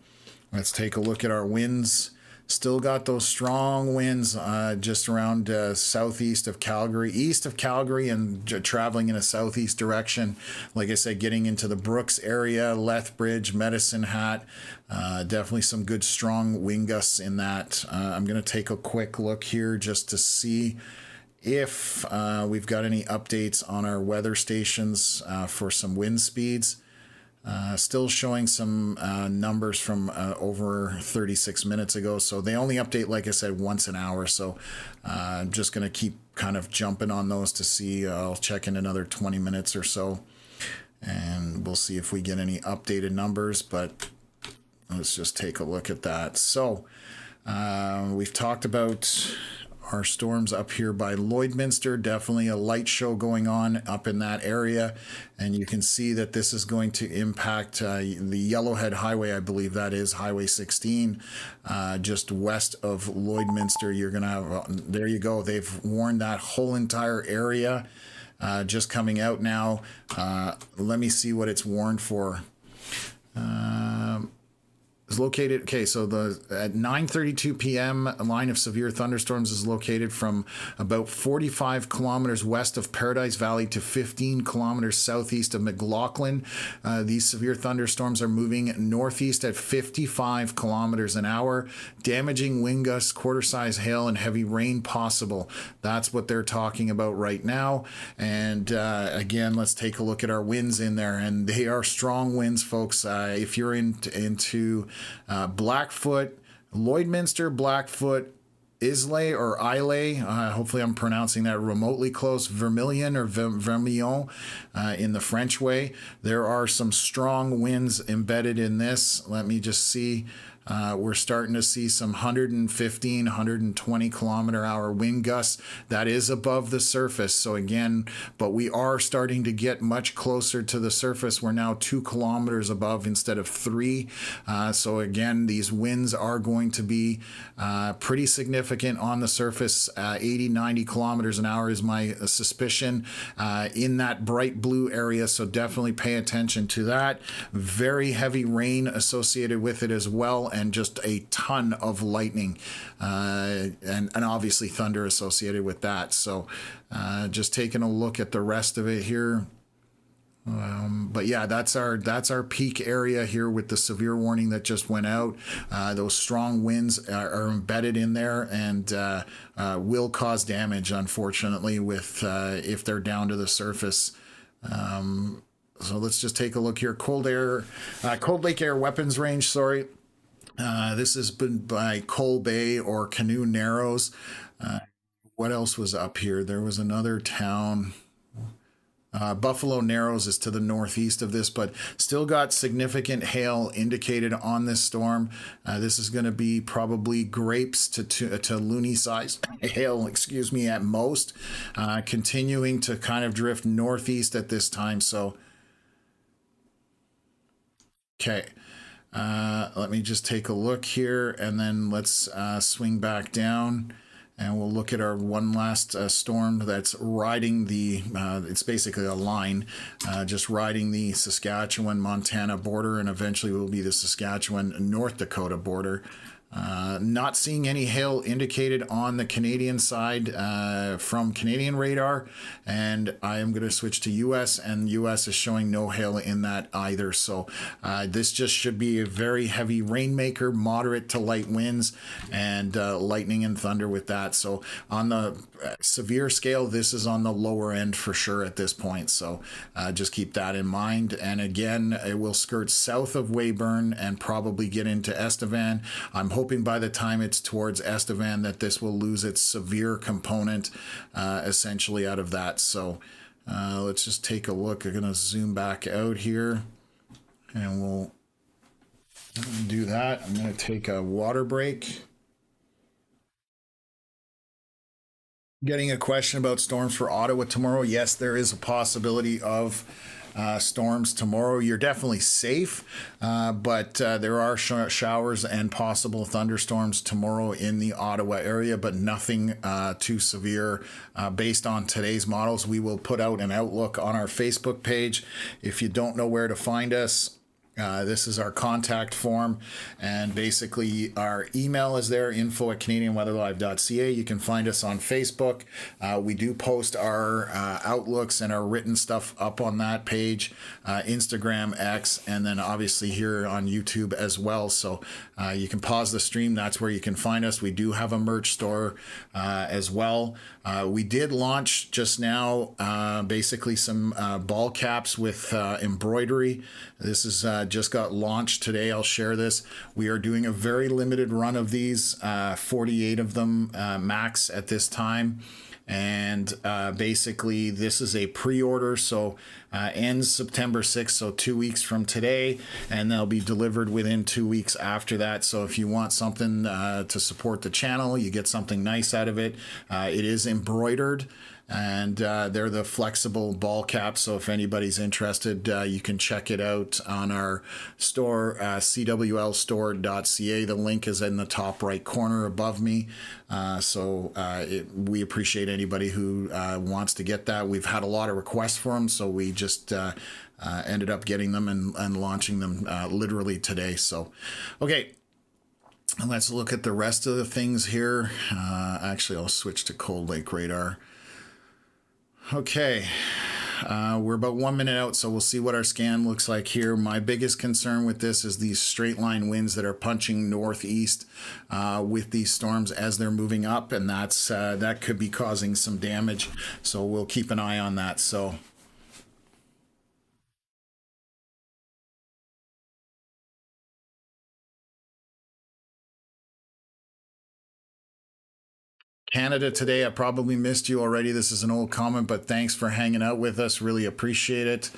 Let's take a look at our winds. Still got those strong winds just around southeast of Calgary, east of Calgary, and traveling in a southeast direction. Like I said, getting into the Brooks area, Lethbridge, Medicine Hat. Definitely some good strong wind gusts in that. I'm going to take a quick look here just to see if we've got any updates on our weather stations for some wind speeds. Still showing some numbers from over 36 minutes ago. So they only update, like I said, once an hour. So I'm just going to keep kind of jumping on those to see. I'll check in another 20 minutes or so, and we'll see if we get any updated numbers. But let's just take a look at that. So we've talked about our storms up here by Lloydminster. Definitely a light show going on up in that area, and you can see that this is going to impact the Yellowhead Highway. I believe that is Highway 16, just west of Lloydminster. You're gonna have there you go. They've warned that whole entire area. Just coming out now. Let me see what it's warned for. Is located, okay, so at 9:32 p.m. a line of severe thunderstorms is located from about 45 kilometers west of Paradise Valley to 15 kilometers southeast of McLaughlin. These severe thunderstorms are moving northeast at 55 kilometers an hour, damaging wind gusts, quarter-size hail, and heavy rain possible. That's what they're talking about right now. And again, let's take a look at our winds in there, and they are strong winds, folks. If you're into Blackfoot, Lloydminster, Blackfoot, Islay or Islay, hopefully I'm pronouncing that remotely close, Vermilion or Vermilion in the French way. There are some strong winds embedded in this. Let me just see. We're starting to see some 115, 120 kilometer hour wind gusts. That is above the surface. So again, but we are starting to get much closer to the surface. We're now 2 kilometers above instead of 3. So again, these winds are going to be pretty significant on the surface. 80, 90 kilometers an hour is my suspicion in that bright blue area. So definitely pay attention to that. Very heavy rain associated with it as well. and just a ton of lightning, and obviously thunder associated with that. So just taking a look at the rest of it here. But yeah, that's our peak area here with the severe warning that just went out. Those strong winds are embedded in there and will cause damage, unfortunately, with if they're down to the surface. So let's just take a look here. Cold Lake Air Weapons Range. Sorry, this has been by Coal Bay or Canoe Narrows. What else was up here? There was another town. Buffalo Narrows is to the northeast of this, but still got significant hail indicated on this storm. This is going to be probably grapes to loony size hail, excuse me, at most, continuing to kind of drift northeast at this time. So, okay. Let me just take a look here, and then let's swing back down. And we'll look at our one last storm that's riding it's basically a line, just riding the Saskatchewan-Montana border, and eventually will be the Saskatchewan-North Dakota border. Not seeing any hail indicated on the Canadian side from Canadian radar, and I am going to switch to US, and US is showing no hail in that either. So this just should be a very heavy rainmaker, moderate to light winds, and lightning and thunder with that. So on the severe scale, this is on the lower end for sure at this point. So just keep that in mind. And again, it will skirt south of Weyburn and probably get into Estevan. I'm hoping by the time it's towards Estevan that this will lose its severe component essentially out of that. So let's just take a look. I'm going to zoom back out here, and we'll do that. I'm going to take a water break. Getting a question about storms for Ottawa tomorrow. Yes, there is a possibility of storms tomorrow. You're definitely safe, but there are showers and possible thunderstorms tomorrow in the Ottawa area, but nothing too severe based on today's models. We will put out an outlook on our Facebook page. If you don't know where to find us, this is our contact form, and basically our email is there, info@canadianweatherlive.ca. You can find us on Facebook. We do post our outlooks and our written stuff up on that page, Instagram, X, and then obviously here on YouTube as well. So you can pause the stream. That's where you can find us. We do have a merch store as well. We did launch just now basically some ball caps with embroidery. This is just got launched today. I'll share this. We are doing a very limited run of these, 48 of them max at this time. And basically this is a pre-order, so ends September 6th, so 2 weeks from today, and they'll be delivered within 2 weeks after that. So if you want something to support the channel, you get something nice out of it. It is embroidered, and they're the flexible ball caps. So if anybody's interested, you can check it out on our store, cwlstore.ca. The link is in the top right corner above me. We appreciate anybody who wants to get that. We've had a lot of requests for them, so we just ended up getting them and launching them literally today. So, okay. Let's look at the rest of the things here. Actually, I'll switch to Cold Lake radar. Okay, we're about 1 minute out, so we'll see what our scan looks like here. My biggest concern with this is these straight line winds that are punching northeast with these storms as they're moving up, and that could be causing some damage. So we'll keep an eye on that. So. Canada today, I probably missed you already. This is an old comment, but thanks for hanging out with us. Really appreciate it.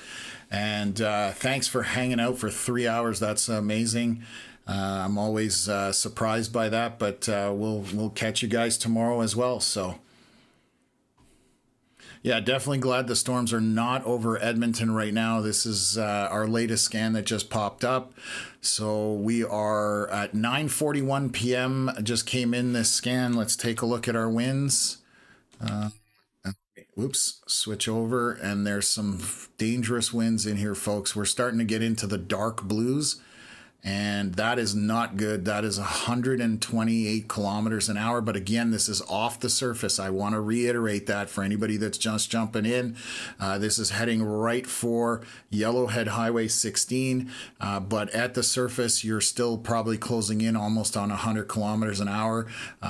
And thanks for hanging out for 3 hours. That's amazing. I'm always surprised by that, but we'll catch you guys tomorrow as well. So yeah, definitely glad the storms are not over Edmonton right now. This is our latest scan that just popped up. So we are at 9:41 p.m. Just came in this scan. Let's take a look at our winds. Whoops, switch over, and there's some dangerous winds in here, folks. We're starting to get into the dark blues, and that is not good. That is 128 kilometers an hour. But again, this is off the surface. I want to reiterate that for anybody that's just jumping in. This is heading right for Yellowhead Highway 16, but at the surface, you're still probably closing in almost on 100 kilometers an hour.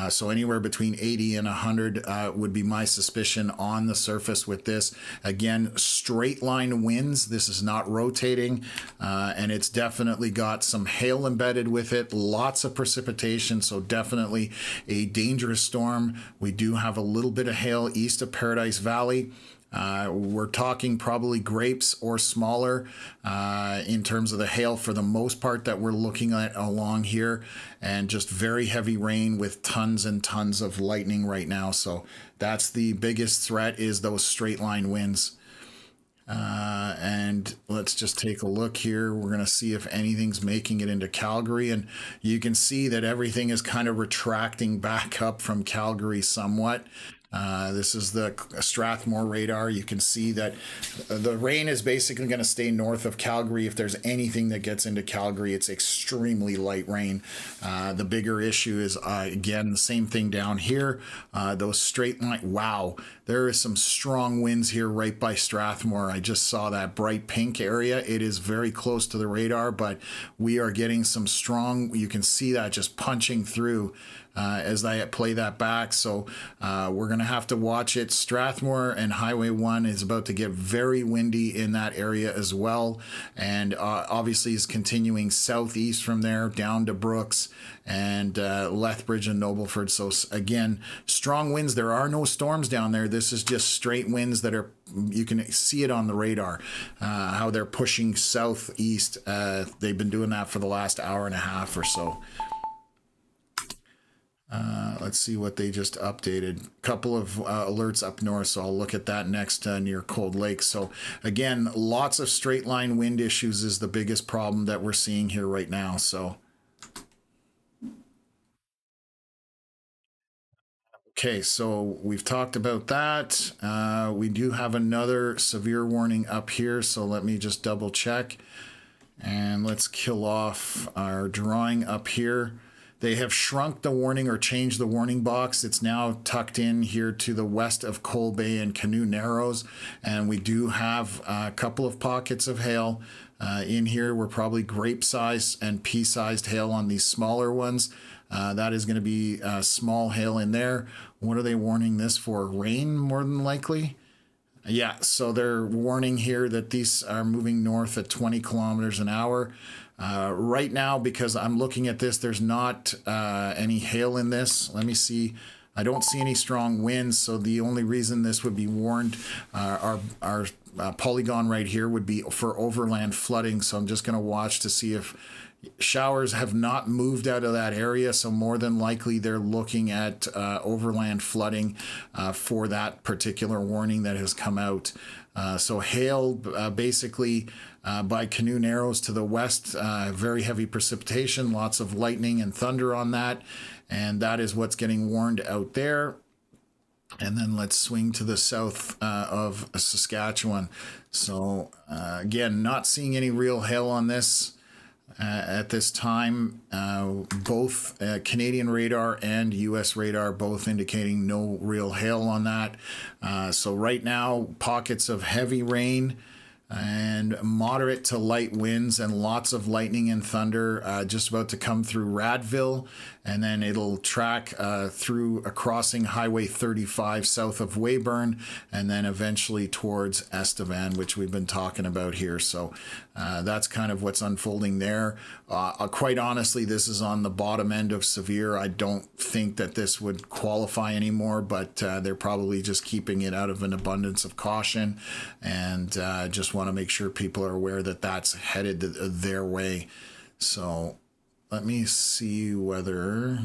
So anywhere between 80 and 100 would be my suspicion on the surface with this. Again, straight line winds. This is not rotating, and it's definitely got some hail embedded with it, lots of precipitation, so definitely a dangerous storm. We do have a little bit of hail east of Paradise Valley. We're talking probably grapes or smaller in terms of the hail for the most part that we're looking at along here, and just very heavy rain with tons and tons of lightning right now. So that's the biggest threat, is those straight line winds. And let's just take a look here. We're going to see if anything's making it into Calgary, and you can see that everything is kind of retracting back up from Calgary somewhat. This is the Strathmore radar. You can see that the rain is basically going to stay north of Calgary. If there's anything that gets into Calgary, it's extremely light rain. The bigger issue is, again, the same thing down here. Those straight line, wow, there is some strong winds here right by Strathmore. I just saw that bright pink area. It is very close to the radar, but we are getting some strong, you can see that just punching through as I play that back. So we're going to have to watch it. Strathmore and Highway 1 is about to get very windy in that area as well. And obviously is continuing southeast from there down to Brooks and Lethbridge and Nobleford. So again, strong winds. There are no storms down there. This is just straight winds that are, you can see it on the radar, how they're pushing southeast. They've been doing that for the last hour and a half or so. Let's see what they just updated. Couple of alerts up north, so I'll look at that next near Cold Lake. So again, lots of straight line wind issues is the biggest problem that we're seeing here right now. So okay, so we've talked about that. We do have another severe warning up here, so let me just double check. And let's kill off our drawing up here. They have shrunk the warning or changed the warning box. It's now tucked in here to the west of Coal Bay and Canoe Narrows. And we do have a couple of pockets of hail in here. We're probably grape-sized and pea-sized hail on these smaller ones. That is going to be small hail in there. What are they warning this for? Rain, more than likely? Yeah, so they're warning here that these are moving north at 20 kilometers an hour. Right now, because I'm looking at this, there's not any hail in this. Let me see. I don't see any strong winds, so the only reason this would be warned, our polygon right here would be for overland flooding. So I'm just going to watch to see if showers have not moved out of that area. So more than likely they're looking at overland flooding for that particular warning that has come out. So hail basically by Canoe Narrows to the west, very heavy precipitation, lots of lightning and thunder on that. And that is what's getting warned out there. And then let's swing to the south of Saskatchewan. So again, not seeing any real hail on this at this time. Both Canadian radar and US radar both indicating no real hail on that. So right now, pockets of heavy rain and moderate to light winds and lots of lightning and thunder just about to come through Radville, and then it'll track through a crossing Highway 35 south of Weyburn, and then eventually towards Estevan, which we've been talking about here. So that's kind of what's unfolding there. Quite honestly, this is on the bottom end of severe. I don't think that this would qualify anymore, but they're probably just keeping it out of an abundance of caution, and just want to make sure people are aware that that's headed their way. So let me see whether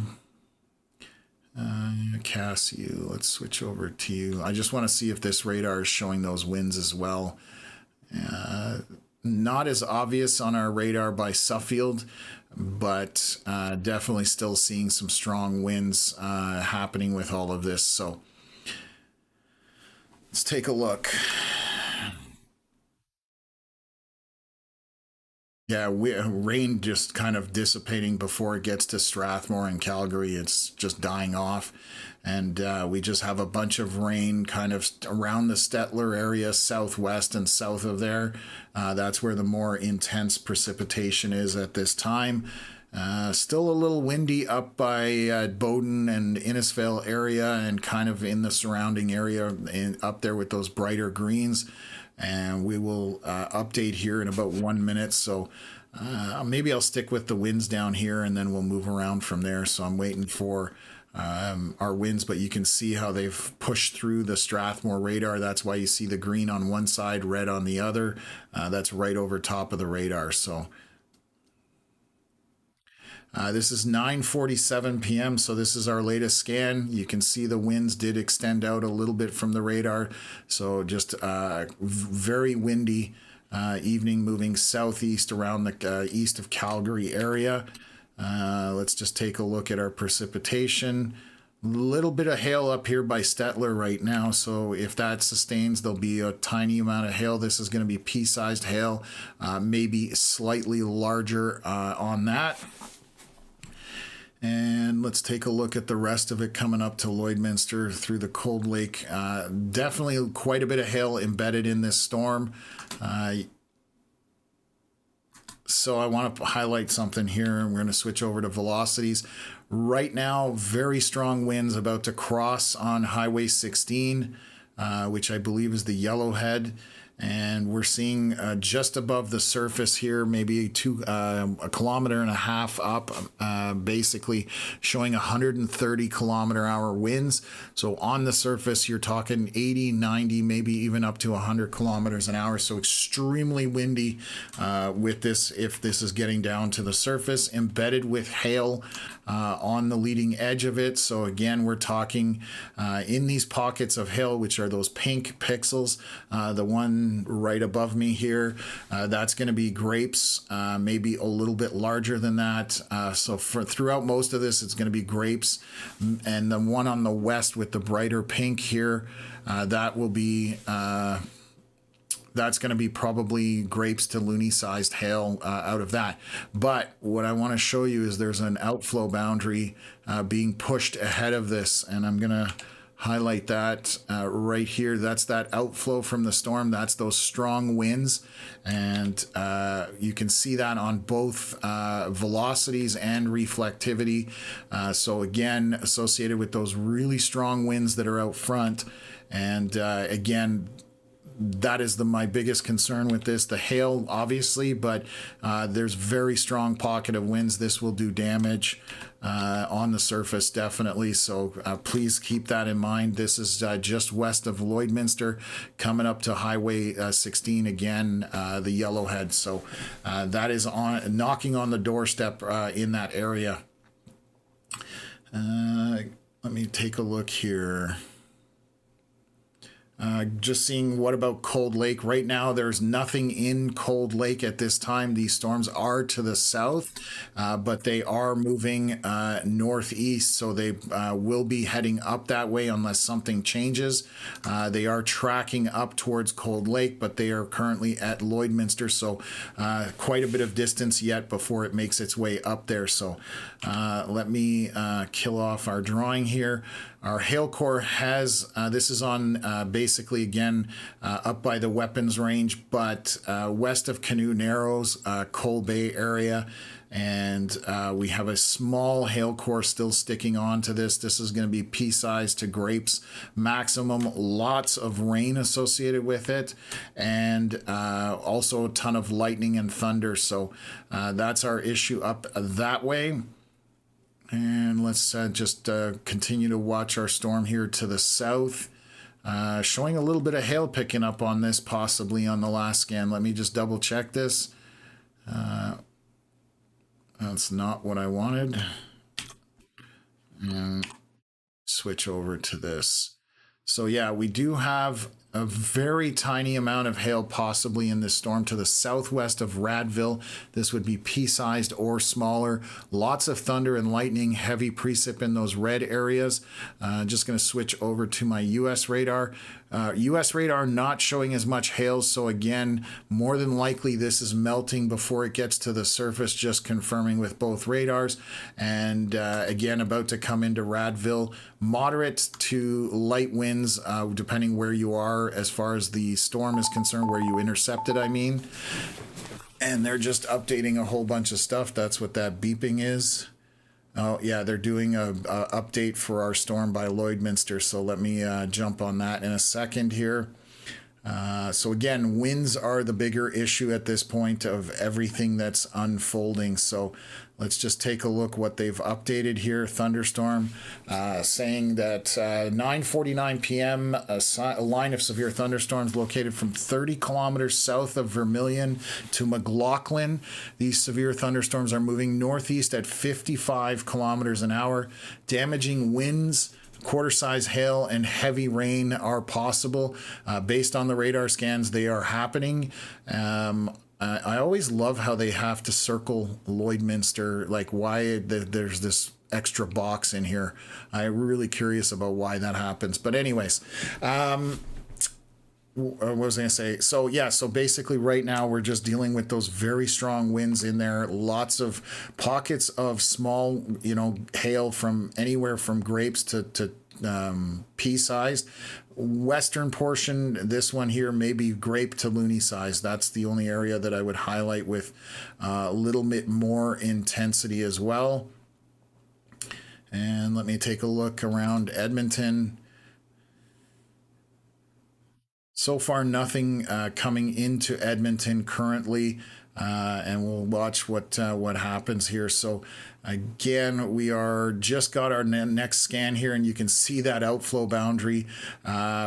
Cassie, let's switch over to you. I just want to see if this radar is showing those winds as well. Not as obvious on our radar by Suffield, but definitely still seeing some strong winds happening with all of this. So let's take a look. Yeah, rain just kind of dissipating before it gets to Strathmore and Calgary. It's just dying off. And we just have a bunch of rain kind of around the Stettler area, southwest and south of there. That's where the more intense precipitation is at this time. Still a little windy up by Bowden and Innisfail area and kind of in the surrounding area up there with those brighter greens. And we will update here in about 1 minute. So maybe I'll stick with the winds down here and then we'll move around from there. So I'm waiting for our winds, but you can see how they've pushed through the Strathmore radar. That's why you see the green on one side, red on the other. That's right over top of the radar. So this is 9:47 p.m. So this is our latest scan. You can see the winds did extend out a little bit from the radar. So just very windy evening, moving southeast around the east of Calgary area. Let's just take a look at our precipitation. Little bit of hail up here by Stettler right now, so if that sustains, there'll be a tiny amount of hail. This is going to be pea-sized hail, maybe slightly larger on that. And let's take a look at the rest of it coming up to Lloydminster through the Cold Lake. Definitely quite a bit of hail embedded in this storm. So I want to highlight something here, and we're going to switch over to velocities. Right now, very strong winds about to cross on Highway 16, which I believe is the Yellowhead. And we're seeing just above the surface here, maybe a kilometer and a half up, basically showing 130 kilometer-hour winds. So on the surface, you're talking 80, 90, maybe even up to 100 kilometers an hour. So extremely windy with this, if this is getting down to the surface, embedded with hail on the leading edge of it. So again, we're talking in these pockets of hail, which are those pink pixels, the one right above me here, that's going to be grapes, maybe a little bit larger than that. So for throughout most of this, it's going to be grapes. And the one on the west with the brighter pink here, that will be that's going to be probably grapes to loony-sized hail out of that. But what I want to show you is there's an outflow boundary being pushed ahead of this, and I'm going to highlight that right here. That's that outflow from the storm. That's those strong winds, and you can see that on both velocities and reflectivity. So again, associated with those really strong winds that are out front. And again, that is my biggest concern with this. The hail, obviously, but there's very strong pocket of winds. This will do damage on the surface, definitely. So please keep that in mind. This is just west of Lloydminster, coming up to Highway 16 again, the Yellowhead. So that is knocking on the doorstep in that area. Let me take a look here. Just seeing what about Cold Lake. Right now, there's nothing in Cold Lake at this time. These storms are to the south, but they are moving northeast, so they will be heading up that way unless something changes. They are tracking up towards Cold Lake, but they are currently at Lloydminster, so quite a bit of distance yet before it makes its way up there. So let me kill off our drawing here. Our hail core has, this is on basically, again, up by the weapons range, but west of Canoe Narrows, Coal Bay area. And we have a small hail core still sticking on to this. This is going to be pea-sized to grapes maximum. Lots of rain associated with it. And also a ton of lightning and thunder. So that's our issue up that way. And let's just continue to watch our storm here to the south. Showing a little bit of hail picking up on this, possibly on the last scan. Let me just double check this. That's not what I wanted. And switch over to this. So yeah, we do have a very tiny amount of hail possibly in this storm to the southwest of Radville. This would be pea-sized or smaller. Lots of thunder and lightning, heavy precip in those red areas. Just going to switch over to my US radar. US radar not showing as much hail, so again, more than likely this is melting before it gets to the surface, just confirming with both radars. And again, about to come into Radville, moderate to light winds, depending where you are as far as the storm is concerned, where you intercepted, I mean. And they're just updating a whole bunch of stuff. That's what that beeping is. Oh, yeah, they're doing a update for our storm by Lloydminster, so let me jump on that in a second here. So again, winds are the bigger issue at this point of everything that's unfolding. So let's just take a look what they've updated here. Thunderstorm saying that 9:49 p.m. A line of severe thunderstorms located from 30 kilometers south of Vermilion to McLaughlin. These severe thunderstorms are moving northeast at 55 kilometers an hour. Damaging winds, quarter-size hail, and heavy rain are possible. Based on the radar scans, they are happening. I always love how they have to circle Lloydminster, like why there's this extra box in here. I'm really curious about why that happens. But anyways, what was I going to say? So yeah, so basically right now we're just dealing with those very strong winds in there. Lots of pockets of small, hail from anywhere from grapes to pea-sized. Western portion, this one here, maybe grape to loony size. That's the only area that I would highlight with a little bit more intensity as well. And let me take a look around Edmonton. So far, nothing coming into Edmonton currently, and we'll watch what happens here. So again, we are just got our next scan here, and you can see that outflow boundary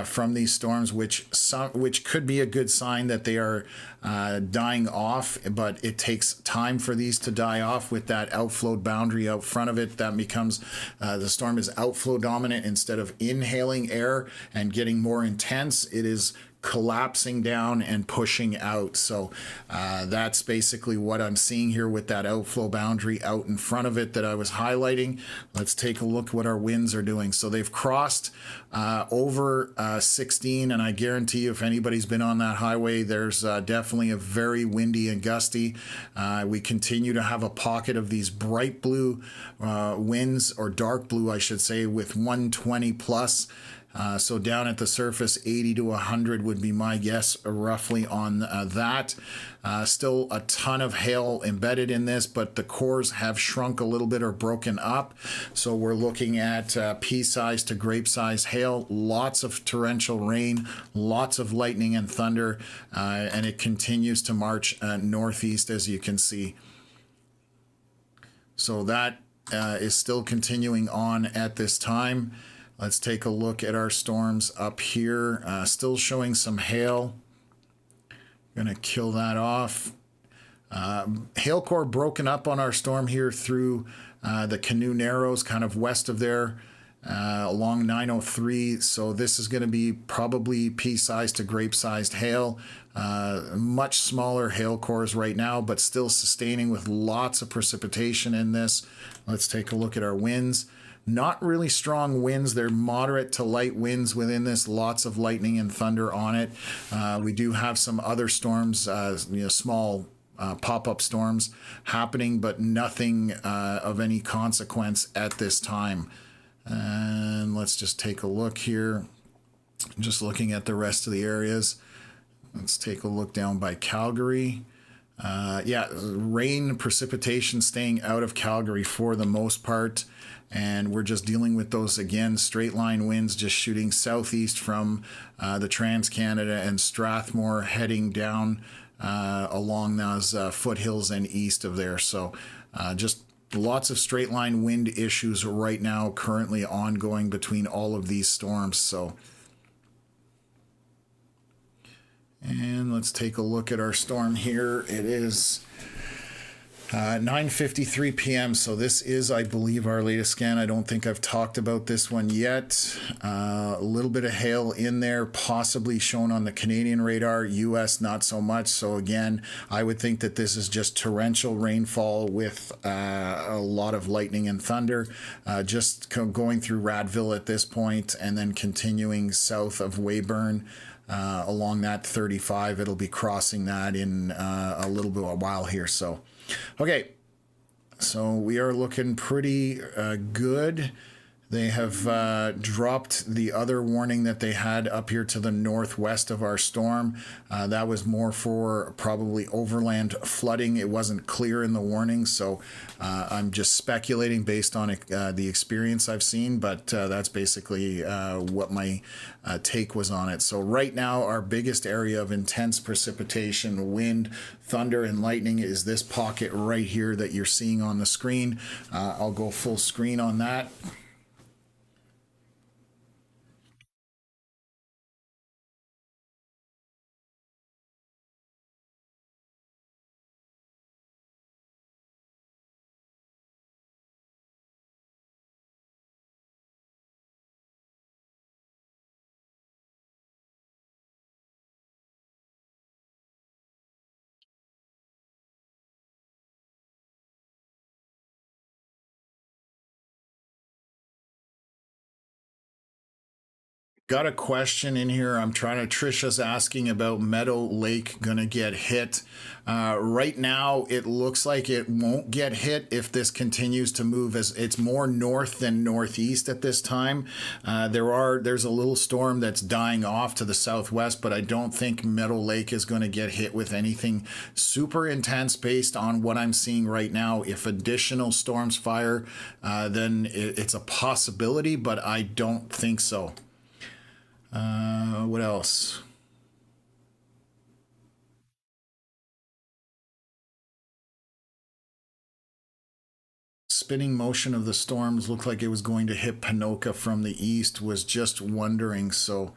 from these storms, which could be a good sign that they are dying off, but it takes time for these to die off with that outflow boundary out front of it. That becomes the storm is outflow dominant instead of inhaling air and getting more intense. It is collapsing down and pushing out. So that's basically what I'm seeing here with that outflow boundary out in front of it that I was highlighting. Let's take a look what our winds are doing. So they've crossed over 16, and I guarantee you if anybody's been on that highway, there's definitely a very windy and gusty. We continue to have a pocket of these bright blue winds, or dark blue I should say, with 120 plus. So down at the surface, 80 to 100 would be my guess roughly on that. Still a ton of hail embedded in this, but the cores have shrunk a little bit or broken up. So we're looking at pea-sized to grape-sized hail, lots of torrential rain, lots of lightning and thunder, and it continues to march northeast, as you can see. So that is still continuing on at this time. Let's take a look at our storms up here. Still showing some hail. Gonna kill that off. Hail core broken up on our storm here through the Canoe Narrows, kind of west of there, along 903. So this is going to be probably pea-sized to grape-sized hail. Much smaller hail cores right now, but still sustaining with lots of precipitation in this. Let's take a look at our winds. Not really strong winds. They're moderate to light winds within this. Lots of lightning and thunder on it. We do have some other storms, small pop-up storms happening, but nothing of any consequence at this time. And let's just take a look here. Just looking at the rest of the areas. Let's take a look down by Calgary. Rain, precipitation staying out of Calgary for the most part. And we're just dealing with those, again, straight line winds just shooting southeast from the Trans-Canada and Strathmore, heading down along those foothills and east of there. So just lots of straight line wind issues right now, currently ongoing between all of these storms. So, and let's take a look at our storm here. It is 9:53 p.m. So this is, I believe, our latest scan. I don't think I've talked about this one yet. A little bit of hail in there, possibly shown on the Canadian radar. U.S. not so much. So again, I would think that this is just torrential rainfall with a lot of lightning and thunder, just going through Radville at this point, and then continuing south of Weyburn. Along that 35, it'll be crossing that in a little bit of a while here. So, okay, so we are looking pretty good. They have dropped the other warning that they had up here to the northwest of our storm. That was more for probably overland flooding. It wasn't clear in the warning, so I'm just speculating based on the experience I've seen, but that's basically what my take was on it. So right now, our biggest area of intense precipitation, wind, thunder, and lightning is this pocket right here that you're seeing on the screen. I'll go full screen on that. Got a question in here. I'm trying to. Trisha's asking about Meadow Lake gonna get hit. Right now, it looks like it won't get hit if this continues to move. As it's more north than northeast at this time. There's a little storm that's dying off to the southwest, but I don't think Meadow Lake is going to get hit with anything super intense based on what I'm seeing right now. If additional storms fire, then it's a possibility, but I don't think so. What else? Spinning motion of the storms looked like it was going to hit Ponoka from the east. Was just wondering. So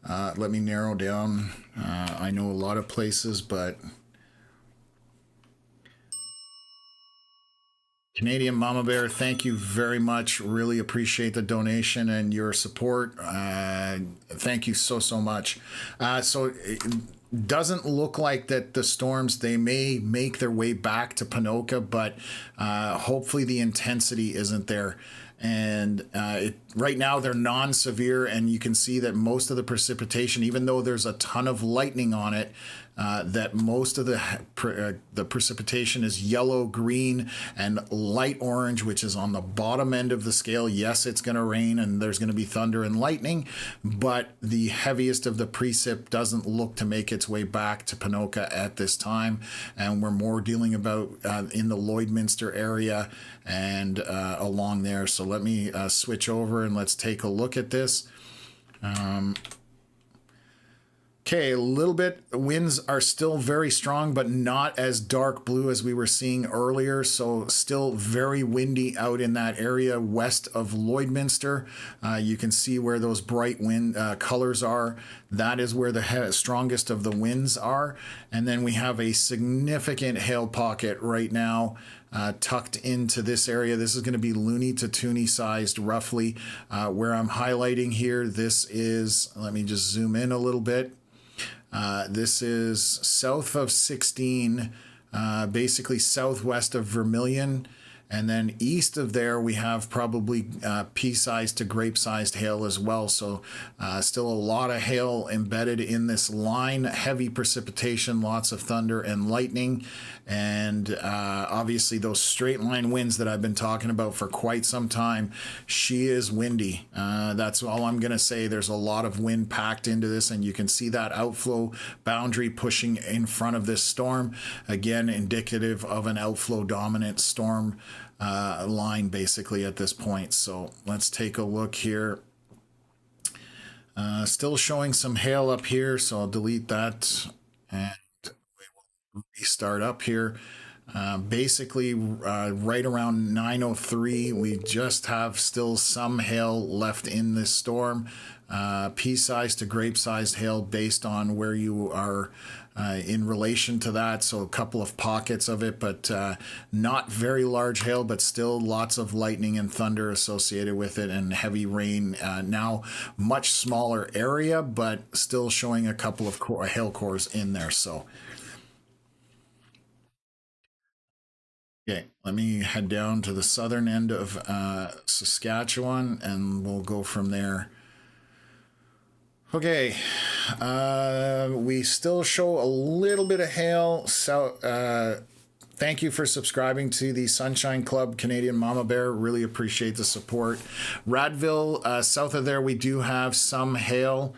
let me narrow down. I know a lot of places, but Canadian Mama Bear, thank you very much. Really appreciate the donation and your support. Thank you so much. So it doesn't look like that the storms, they may make their way back to Ponoka, but hopefully the intensity isn't there. And right now they're non-severe, and you can see that most of the precipitation, even though there's a ton of lightning on it, that most of the precipitation is yellow, green, and light orange, which is on the bottom end of the scale. Yes, it's going to rain and there's going to be thunder and lightning, but the heaviest of the precip doesn't look to make its way back to Ponoka at this time, and we're more dealing about in the Lloydminster area and along there. So let me switch over and let's take a look at this. Okay, a little bit. Winds are still very strong, but not as dark blue as we were seeing earlier. So still very windy out in that area west of Lloydminster. You can see where those bright wind colors are. That is where the strongest of the winds are. And then we have a significant hail pocket right now tucked into this area. This is going to be loony to toony sized roughly. Where I'm highlighting here, this is, let me just zoom in a little bit. This is south of 16, basically southwest of Vermilion. And then east of there, we have probably pea-sized to grape-sized hail as well. So still a lot of hail embedded in this line, heavy precipitation, lots of thunder and lightning. And obviously those straight line winds that I've been talking about for quite some time, she is windy. That's all I'm going to say. There's a lot of wind packed into this, and you can see that outflow boundary pushing in front of this storm. Again, indicative of an outflow dominant storm line basically at this point. So let's take a look here. Still showing some hail up here, so I'll delete that and we will restart up here. Basically right around 9:03, we just have still some hail left in this storm. Pea-sized to grape-sized hail based on where you are in relation to that. So a couple of pockets of it, but not very large hail, but still lots of lightning and thunder associated with it, and heavy rain. Now much smaller area, but still showing a couple of hail cores in there. So okay, let me head down to the southern end of Saskatchewan, and we'll go from there. Okay, we still show a little bit of hail. So, thank you for subscribing to the Sunshine Club Canadian Mama Bear. Really appreciate the support. Radville, south of there, we do have some hail.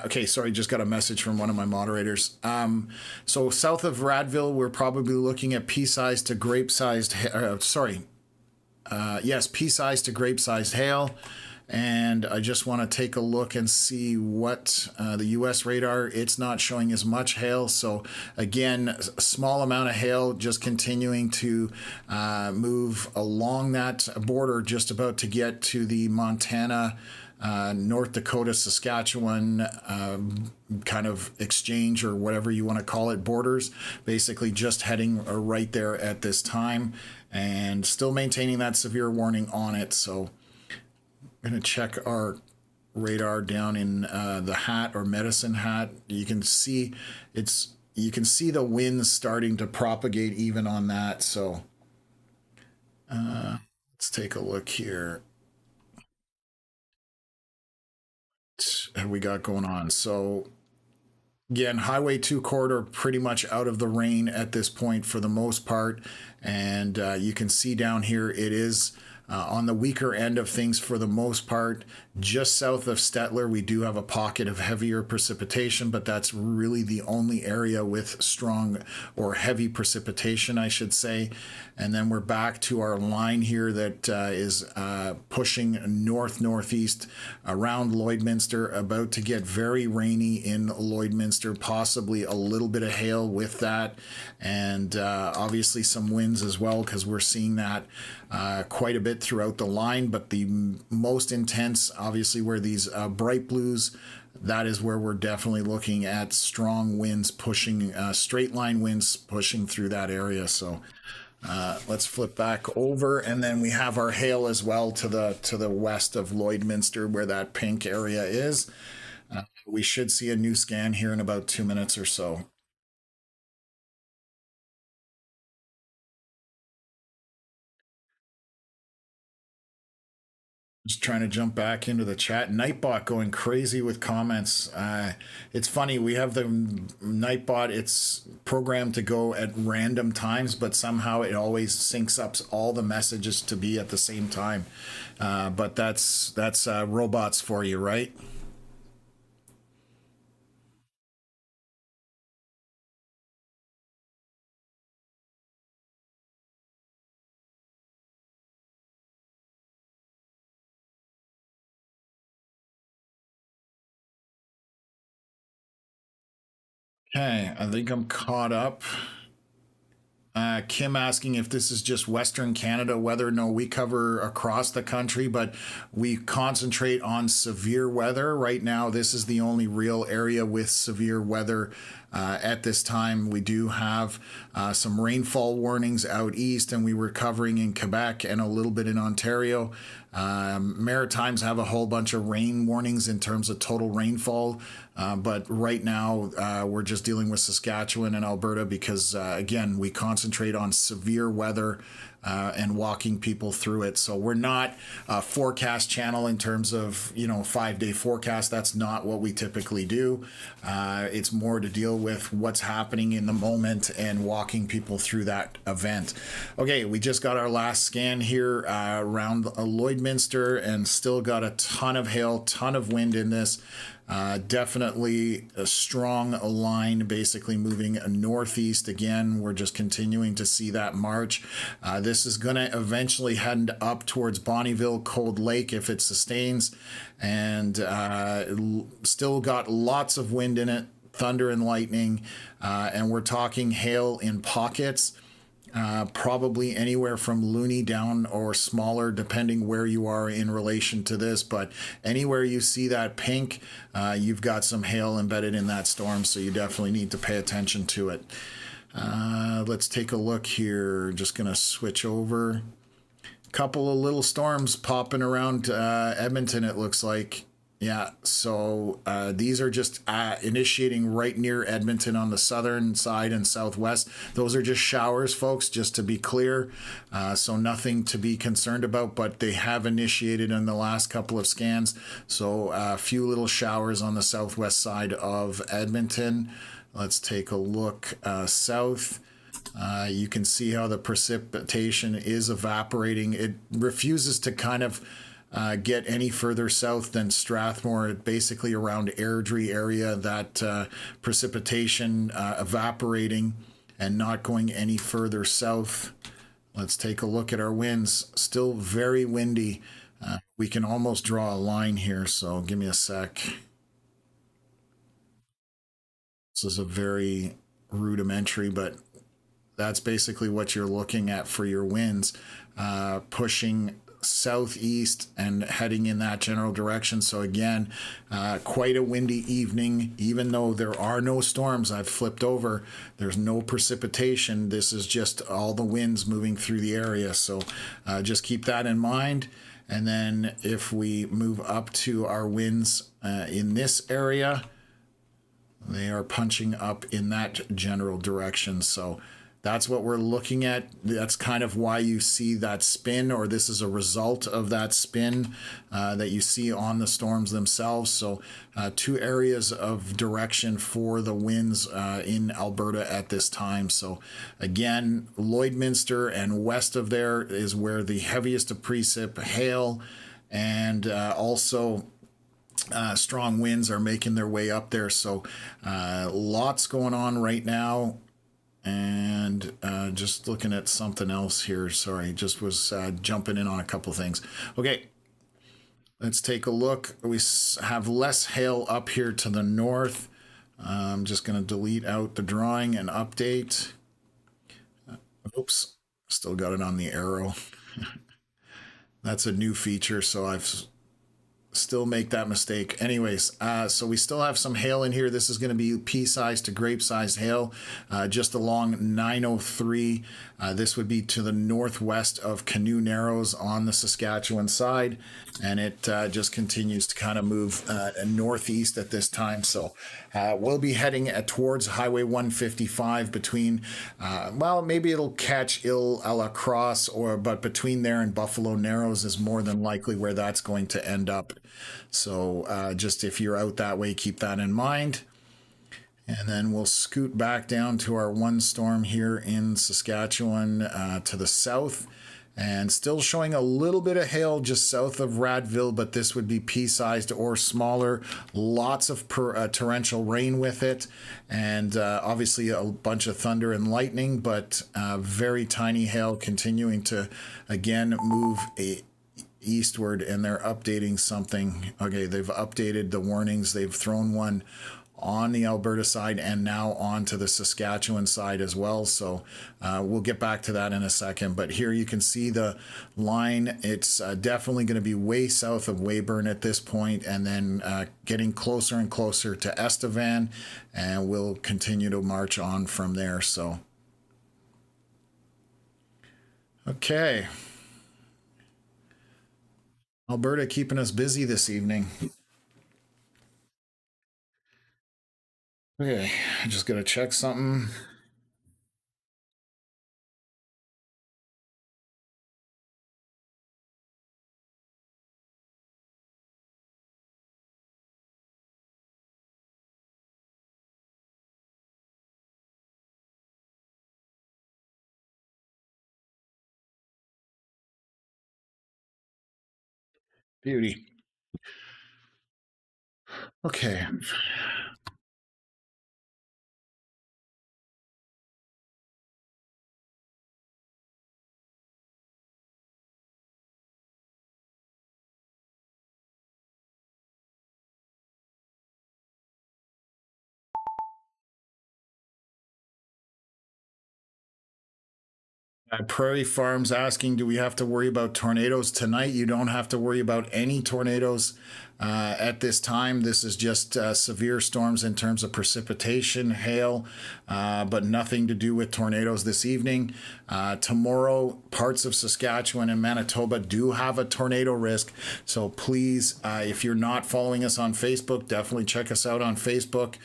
Okay, sorry, just got a message from one of my moderators. So south of Radville, we're probably looking at pea-sized to grape-sized. Yes, pea-sized to grape-sized hail. And I just want to take a look and see what the U.S. radar. It's not showing as much hail. So again, a small amount of hail, just continuing to move along that border, just about to get to the Montana, North Dakota, Saskatchewan kind of exchange, or whatever you want to call it, borders. Basically just heading right there at this time, and still maintaining that severe warning on it. So I'm going to check our radar down in the Hat or Medicine Hat. You can see the winds starting to propagate even on that. So let's take a look here. What have we got going on? So again, Highway 2 corridor pretty much out of the rain at this point for the most part. And you can see down here it is on the weaker end of things for the most part. Just south of Stettler, we do have a pocket of heavier precipitation, but that's really the only area with strong or heavy precipitation, I should say. And then we're back to our line here that is pushing north-northeast around Lloydminster, about to get very rainy in Lloydminster, possibly a little bit of hail with that, and obviously some winds as well, because we're seeing that quite a bit throughout the line. But the most intense, obviously, where these bright blues, that is where we're definitely looking at strong winds pushing, straight line winds pushing through that area. So let's flip back over, and then we have our hail as well to the west of Lloydminster, where that pink area is. We should see a new scan here in about 2 minutes or so. Just trying to jump back into the chat. Nightbot going crazy with comments. It's funny, we have the Nightbot, it's programmed to go at random times, but somehow it always syncs up all the messages to be at the same time. But that's robots for you, right? Okay, I think I'm caught up. Kim asking if this is just Western Canada weather. No, we cover across the country, but we concentrate on severe weather. Right now, this is the only real area with severe weather at this time. We do have some rainfall warnings out east, and we were covering in Quebec and a little bit in Ontario. Maritimes have a whole bunch of rain warnings in terms of total rainfall, but right now we're just dealing with Saskatchewan and Alberta because, again, we concentrate on severe weather and walking people through it. So we're not a forecast channel in terms of, 5-day forecast. That's not what we typically do. It's more to deal with what's happening in the moment and walking people through that event. Okay, we just got our last scan here around Lloydminster, and still got a ton of hail, ton of wind in this. Definitely a strong line, basically moving northeast. Again, we're just continuing to see that march. This is going to eventually head up towards Bonnyville, Cold Lake if it sustains, and still got lots of wind in it, thunder and lightning, and we're talking hail in pockets. Probably anywhere from loony down or smaller, depending where you are in relation to this. But anywhere you see that pink, you've got some hail embedded in that storm, so you definitely need to pay attention to it. Let's take a look here. Just going to switch over. Couple of little storms popping around Edmonton, it looks like. Yeah, so these are just initiating right near Edmonton on the southern side and southwest. Those are just showers, folks, just to be clear. So nothing to be concerned about, but they have initiated in the last couple of scans. So a few little showers on the southwest side of Edmonton. Let's take a look south. You can see how the precipitation is evaporating. It refuses to kind of get any further south than Strathmore, basically around Airdrie area, that precipitation evaporating and not going any further south. Let's take a look at our winds. Still very windy. We can almost draw a line here, so give me a sec. This is a very rudimentary, but that's basically what you're looking at for your winds, pushing southeast and heading in that general direction. So again, quite a windy evening. Even though there are no storms, I've flipped over, there's no precipitation. This is just all the winds moving through the area. So just keep that in mind. And then if we move up to our winds in this area, they are punching up in that general direction. So that's what we're looking at. That's kind of why you see that spin, or this is a result of that spin that you see on the storms themselves. So two areas of direction for the winds in Alberta at this time. So again, Lloydminster and west of there is where the heaviest of precip, hail, and also strong winds are making their way up there. So lots going on right now. And just looking at something else here. Sorry, just was jumping in on a couple things. Okay, let's take a look. We have less hail up here to the north. I'm just going to delete out the drawing and update. Oops, still got it on the arrow. That's a new feature, so I've still make that mistake. Anyways, so we still have some hail in here. This is going to be pea-sized to grape-sized hail, just along 903. This would be to the northwest of Canoe Narrows on the Saskatchewan side, and it just continues to kind of move northeast at this time. So we'll be heading towards Highway 155 between, well, maybe it'll catch Ile a la Crosse, but between there and Buffalo Narrows is more than likely where that's going to end up. So just if you're out that way, keep that in mind. And then we'll scoot back down to our one storm here in Saskatchewan to the south, and still showing a little bit of hail just south of Radville, but this would be pea-sized or smaller. Lots of torrential rain with it, and obviously a bunch of thunder and lightning, but very tiny hail continuing to again move eastward. And they're updating something. Okay, they've updated the warnings. They've thrown one on the Alberta side and now on to the Saskatchewan side as well. So we'll get back to that in a second. But here you can see the line. It's definitely going to be way south of Weyburn at this point, and then getting closer and closer to Estevan, and we'll continue to march on from there. So, okay. Alberta keeping us busy this evening. Okay, I just got to check something. Beauty. Okay. Prairie Farms asking, do we have to worry about tornadoes tonight? You don't have to worry about any tornadoes at this time. This is just severe storms in terms of precipitation, hail, but nothing to do with tornadoes this evening. Tomorrow, parts of Saskatchewan and Manitoba do have a tornado risk. So please, if you're not following us on Facebook, definitely check us out on Facebook.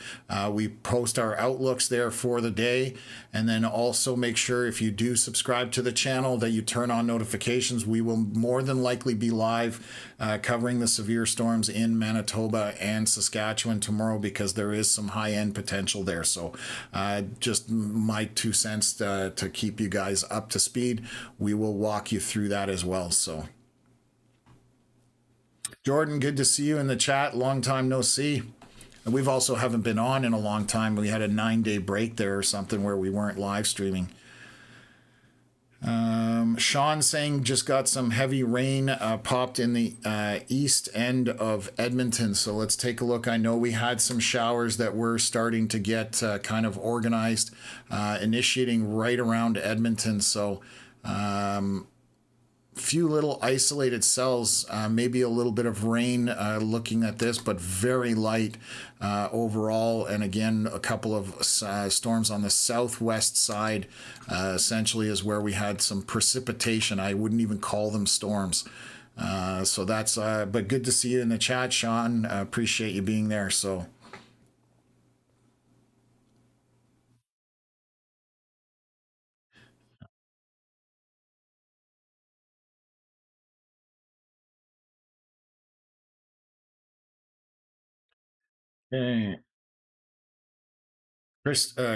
We post our outlooks there for the day. And then also make sure if you do subscribe to the channel that you turn on notifications. We will more than likely be live covering the severe storms in Manitoba and Saskatchewan tomorrow because there is some high-end potential there. So just my 2 cents to keep you guys up to speed. We will walk you through that as well. So Jordan, good to see you in the chat. Long time no see. We've also haven't been on in a long time. We had a 9-day break there or something where we weren't live streaming. Sean saying just got some heavy rain popped in the east end of Edmonton. So let's take a look. I know we had some showers that were starting to get kind of organized, initiating right around Edmonton. So few little isolated cells, maybe a little bit of rain looking at this, but very light overall. And again, a couple of storms on the southwest side essentially is where we had some precipitation. I wouldn't even call them storms. So that's, but good to see you in the chat, Sean. Appreciate you being there. So. Okay.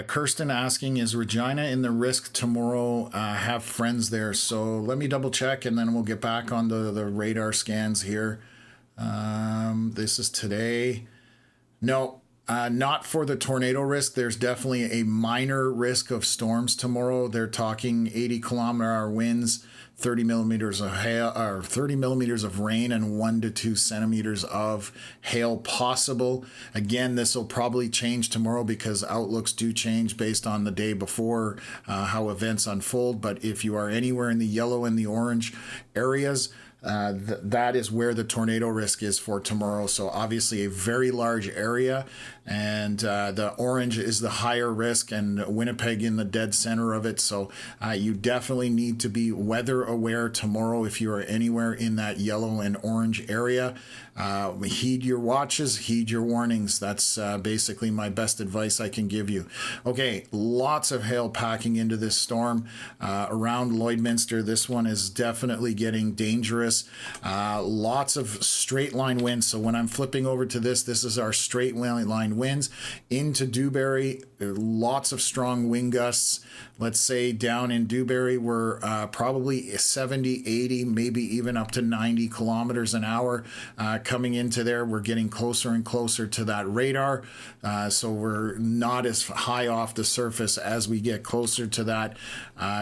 Kirsten asking, is Regina in the risk tomorrow? Have friends there. So let me double check and then we'll get back on the radar scans here. This is today. No, not for the tornado risk. There's definitely a minor risk of storms tomorrow. They're talking 80-kilometer-hour winds, 30 millimeters of hail, or 30 millimeters of rain, and 1 to 2 centimeters of hail possible. Again, this will probably change tomorrow because outlooks do change based on the day before, how events unfold. But if you are anywhere in the yellow and the orange areas, that is where the tornado risk is for tomorrow. So obviously a very large area, and the orange is the higher risk, and Winnipeg in the dead center of it. So you definitely need to be weather aware tomorrow if you are anywhere in that yellow and orange area. Heed your watches, heed your warnings. That's basically my best advice I can give you. Okay, lots of hail packing into this storm around Lloydminster. This one is definitely getting dangerous. Lots of straight line winds. So when I'm flipping over to this is our straight line winds into Dewberry. Lots of strong wind gusts. Let's say down in Dewberry, we're probably 70, 80, maybe even up to 90 kilometers an hour coming into there. We're getting closer and closer to that radar. So we're not as high off the surface as we get closer to that.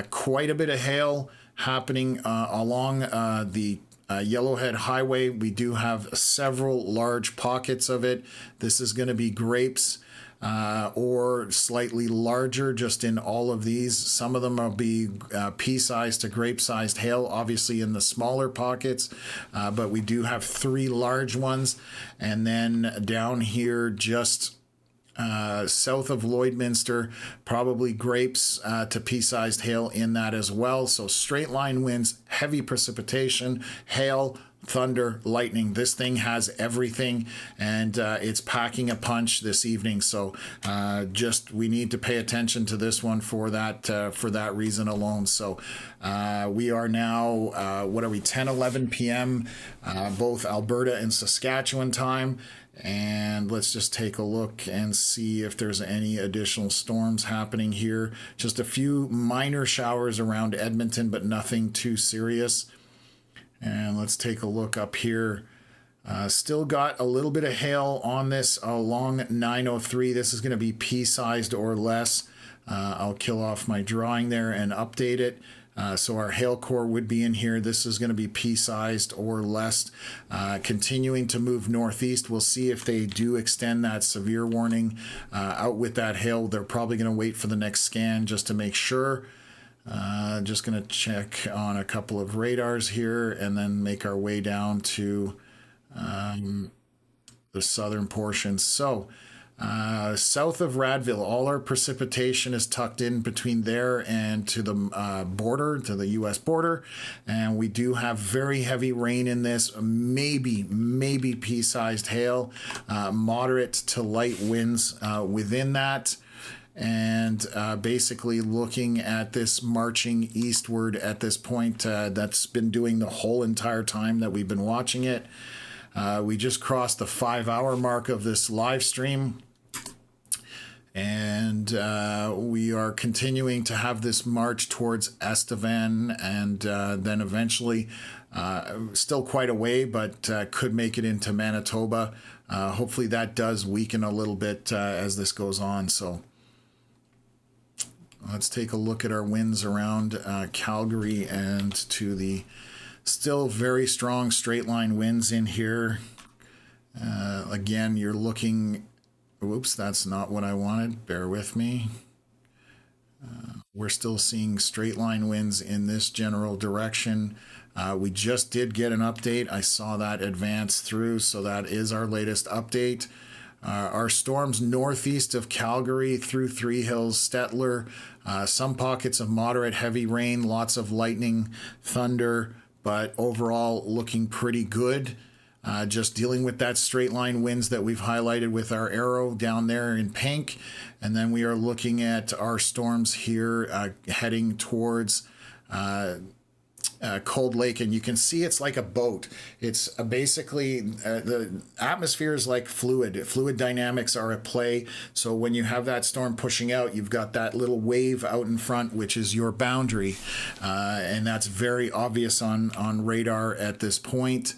Quite a bit of hail happening along the Yellowhead Highway. We do have several large pockets of it. This is going to be grapes or slightly larger just in all of these. Some of them will be pea-sized to grape-sized hail, obviously in the smaller pockets, but we do have 3 large ones. And then down here just south of Lloydminster, probably grapes to pea-sized hail in that as well. So straight line winds, heavy precipitation, hail, thunder, lightning. This thing has everything, and it's packing a punch this evening. So just we need to pay attention to this one for that reason alone. So we are now what are we, 10:11 p.m. Both Alberta and Saskatchewan time. And let's just take a look and see if there's any additional storms happening here. Just a few minor showers around Edmonton, but nothing too serious. And let's take a look up here. Still got a little bit of hail on this along 903. This is going to be pea-sized or less. I'll kill off my drawing there and update it. So our hail core would be in here. This is going to be pea-sized or less. Continuing to move northeast. We'll see if they do extend that severe warning out with that hail. They're probably going to wait for the next scan just to make sure. Just going to check on a couple of radars here and then make our way down to the southern portion. So south of Radville, all our precipitation is tucked in between there and to the border, to the U.S. border. And we do have very heavy rain in this, maybe pea-sized hail, moderate to light winds within that. And basically looking at this marching eastward at this point, that's been doing the whole entire time that we've been watching it. We just crossed the 5-hour mark of this live stream. And we are continuing to have this march towards Estevan and then eventually still quite a way, but could make it into Manitoba. Hopefully that does weaken a little bit as this goes on. So let's take a look at our winds around Calgary and to the still very strong straight line winds in here. Again, you're looking, whoops, that's not what I wanted. Bear with me. We're still seeing straight line winds in this general direction. We just did get an update. I saw that advance through, so that is our latest update. Our storms northeast of Calgary through Three Hills, Stettler, some pockets of moderate heavy rain, lots of lightning, thunder, but overall looking pretty good. Just dealing with that straight line winds that we've highlighted with our arrow down there in pink. And then we are looking at our storms here heading towards Cold Lake, and you can see it's like a boat. It's basically the atmosphere is like fluid. Fluid dynamics are at play. So when you have that storm pushing out, you've got that little wave out in front, which is your boundary, and that's very obvious on radar at this point.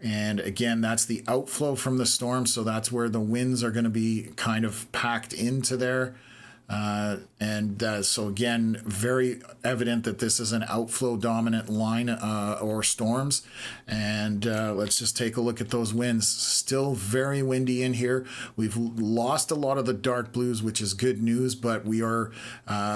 And again, that's the outflow from the storm, so that's where the winds are going to be kind of packed into there. So again, very evident that this is an outflow dominant line or storms. And let's just take a look at those winds. Still very windy in here. We've lost a lot of the dark blues, which is good news, but we are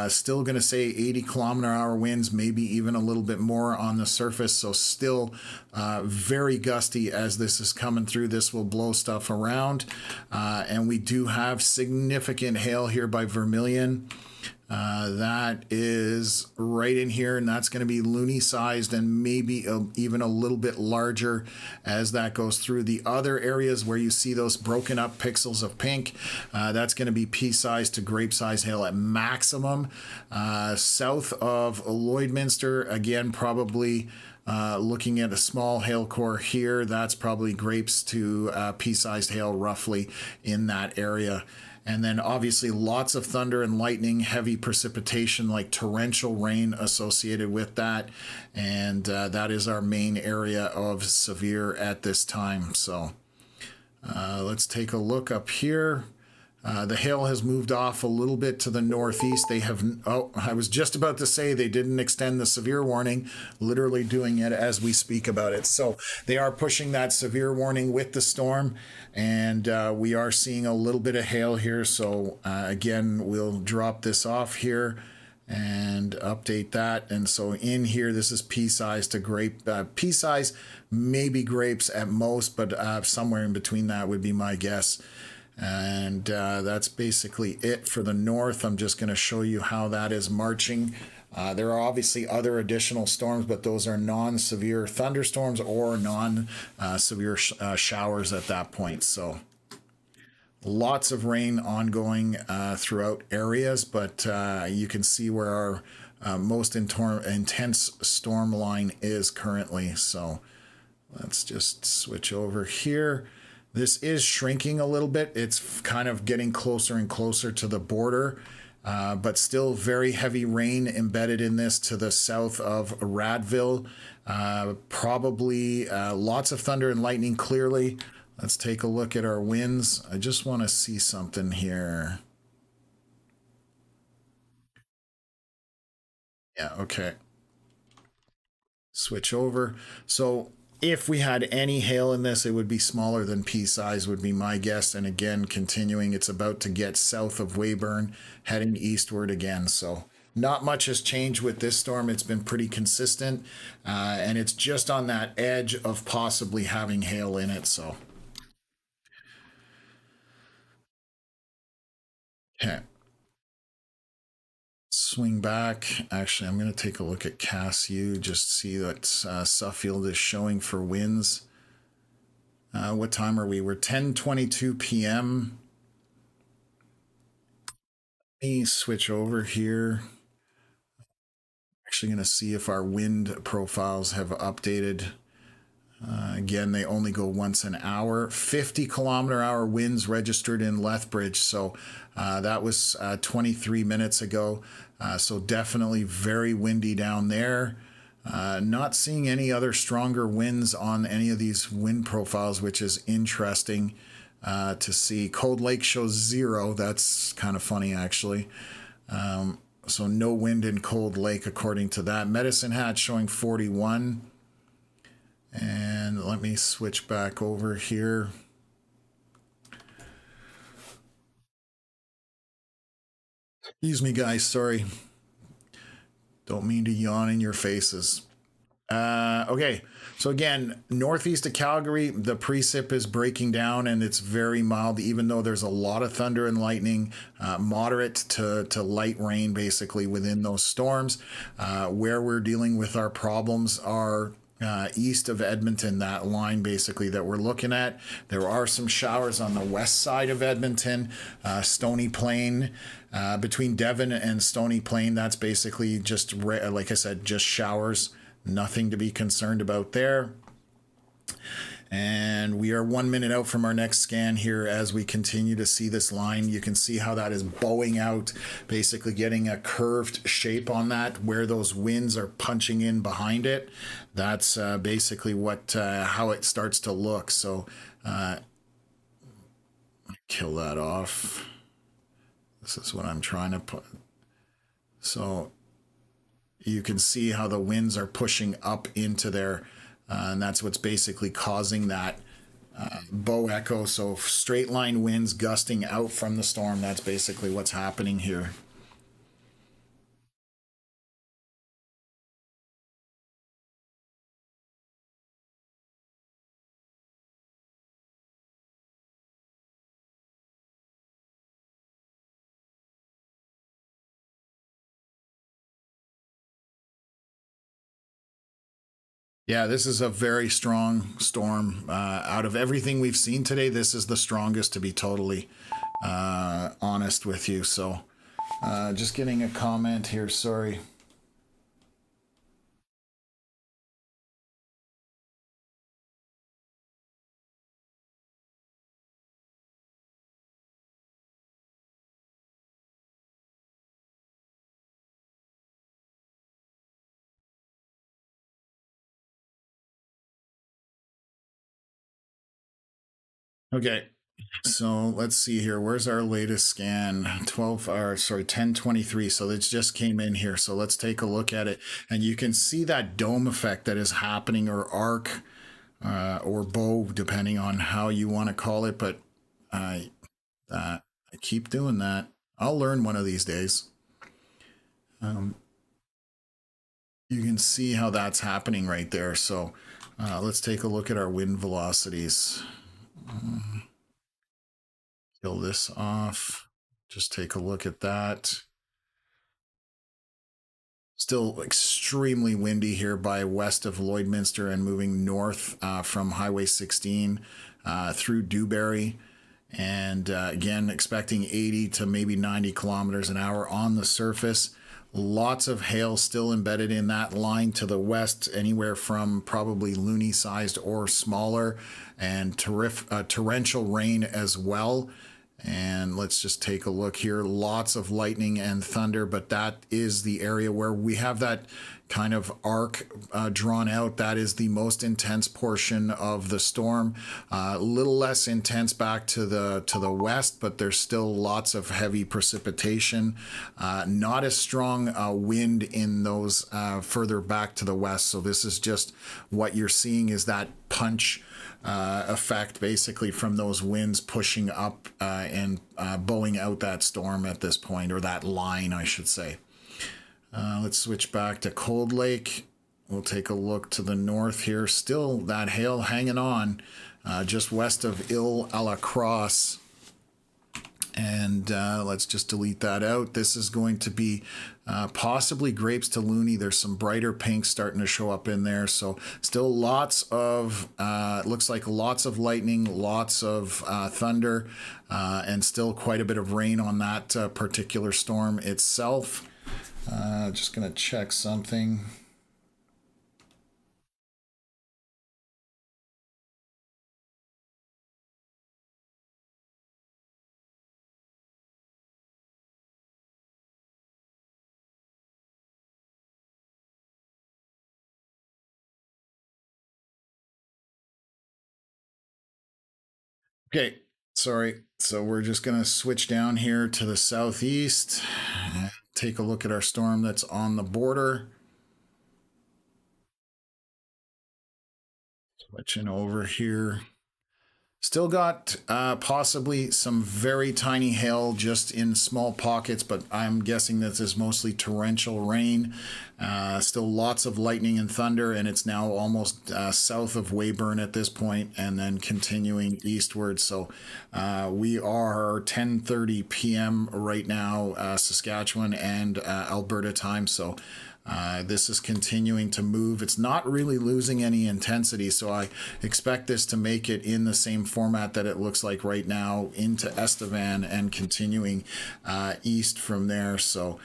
still going to say 80 kilometer-hour winds, maybe even a little bit more on the surface. So still very gusty as this is coming through. This will blow stuff around. And we do have significant hail here by Vermilion. That is right in here, and that's going to be loony sized and maybe even a little bit larger as that goes through. The other areas where you see those broken up pixels of pink, that's going to be pea size to grape size hail at maximum. South of Lloydminster, again, probably looking at a small hail core here. That's probably grapes to pea-sized hail roughly in that area. And then obviously lots of thunder and lightning, heavy precipitation like torrential rain associated with that. And that is our main area of severe at this time. So let's take a look up here. The hail has moved off a little bit to the northeast. They have, I was just about to say they didn't extend the severe warning, literally doing it as we speak about it. So they are pushing that severe warning with the storm, and we are seeing a little bit of hail here. So again, we'll drop this off here and update that. And so in here, this is pea size to grape, pea size, maybe grapes at most, but somewhere in between that would be my guess. And that's basically it for the north. I'm just going to show you how that is marching. There are obviously other additional storms, but those are non-severe thunderstorms or non-severe showers at that point. So lots of rain ongoing throughout areas, but you can see where our most intense storm line is currently. So let's just switch over here. This is shrinking a little bit. It's kind of getting closer and closer to the border, but still very heavy rain embedded in this to the south of Radville. Probably lots of thunder and lightning clearly. Let's take a look at our winds. I just want to see something here. Yeah, okay. Switch over. So if we had any hail in this, it would be smaller than pea size would be my guess. And again, continuing, it's about to get south of Weyburn, heading eastward again. So Not much has changed with this storm. It's been pretty consistent, and it's just on that edge of possibly having hail in it. So, okay. Swing back. Actually, I'm going to take a look at CASU, just see what Suffield is showing for winds. What time are we? We're 10:22 p.m. Let me switch over here. Actually going to see if our wind profiles have updated. Again, they only go once an hour. 50-kilometer-hour winds registered in Lethbridge. So that was 23 minutes ago. So definitely very windy down there. Not seeing any other stronger winds on any of these wind profiles, which is interesting to see. Cold Lake shows 0. That's kind of funny, actually. So no wind in Cold Lake according to that. Medicine Hat showing 41. And let me switch back over here. Excuse me, guys. Sorry. Don't mean to yawn in your faces. Okay. So again, northeast of Calgary, the precip is breaking down and it's very mild, even though there's a lot of thunder and lightning, moderate to light rain basically within those storms. Where we're dealing with our problems are east of Edmonton, that line basically that we're looking at. There are some showers on the west side of Edmonton, Stony Plain, between Devon and Stony Plain. That's basically just, like I said, just showers. Nothing to be concerned about there. And we are 1 minute out from our next scan here as we continue to see this line. You can see how that is bowing out, basically getting a curved shape on that where those winds are punching in behind it. That's basically what how it starts to look. So kill that off. This is what I'm trying to put. So you can see how the winds are pushing up into there, and that's what's basically causing that bow echo. So straight line winds gusting out from the storm. That's basically what's happening here. Yeah, this is a very strong storm. Out of everything we've seen today, this is the strongest, to be totally honest with you. So just getting a comment here, sorry. Okay, so let's see here. Where's our latest scan? 12, or sorry, 1023. So it just came in here. So let's take a look at it. And you can see that dome effect that is happening, or arc, or bow, depending on how you want to call it. But I keep doing that. I'll learn one of these days. You can see how that's happening right there. So let's take a look at our wind velocities. Kill this off. Just take a look at that. Still extremely windy here by west of Lloydminster and moving north from Highway 16 through Dewberry. And again, expecting 80 to maybe 90 kilometers an hour on the surface. Lots of hail still embedded in that line to the west, anywhere from probably loony sized or smaller, and torrential rain as well. And let's just take a look here. Lots of lightning and thunder, but that is the area where we have that kind of arc drawn out. That is the most intense portion of the storm. A little less intense back to the west, but there's still lots of heavy precipitation. Not as strong wind in those further back to the west. So this is just what you're seeing is that punch effect basically from those winds pushing up and bowing out that storm at this point, or that line, I should say. Let's switch back to Cold Lake. We'll take a look to the north here. Still that hail hanging on just west of Ile à la Crosse. And let's just delete that out. This is going to be possibly grapes to loony. There's some brighter pinks starting to show up in there. So still lots of, it looks like lots of lightning, lots of thunder, and still quite a bit of rain on that particular storm itself. Just going to check something. Okay, sorry. So we're just going to switch down here to the southeast and take a look at our storm that's on the border. Switching over here. Still got possibly some very tiny hail just in small pockets, but I'm guessing that this is mostly torrential rain. Still lots of lightning and thunder, and it's now almost south of Weyburn at this point, and then continuing eastward. So we are 10:30 p.m. right now, Saskatchewan and Alberta time. So this is continuing to move. It's not really losing any intensity, so I expect this to make it in the same format that it looks like right now into Estevan and continuing east from there. So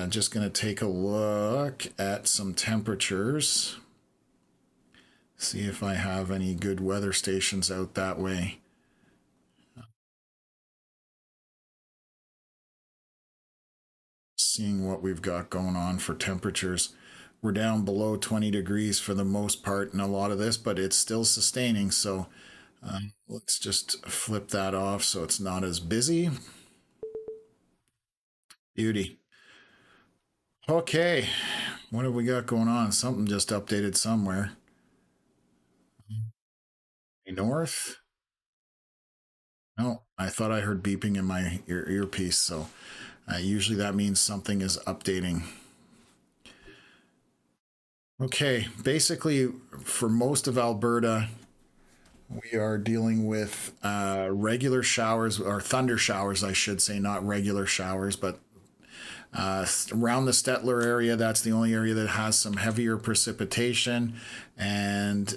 just going to take a look at some temperatures, see if I have any good weather stations out that way. Seeing what we've got going on for temperatures. We're down below 20 degrees for the most part in a lot of this, but it's still sustaining. So let's just flip that off so it's not as busy. Beauty. Okay, what have we got going on? Something just updated somewhere. North? No, I thought I heard beeping in my earpiece, so usually that means something is updating. Okay, basically for most of Alberta, we are dealing with regular showers, or thunder showers, I should say, not regular showers, but around the Stettler area, that's the only area that has some heavier precipitation, and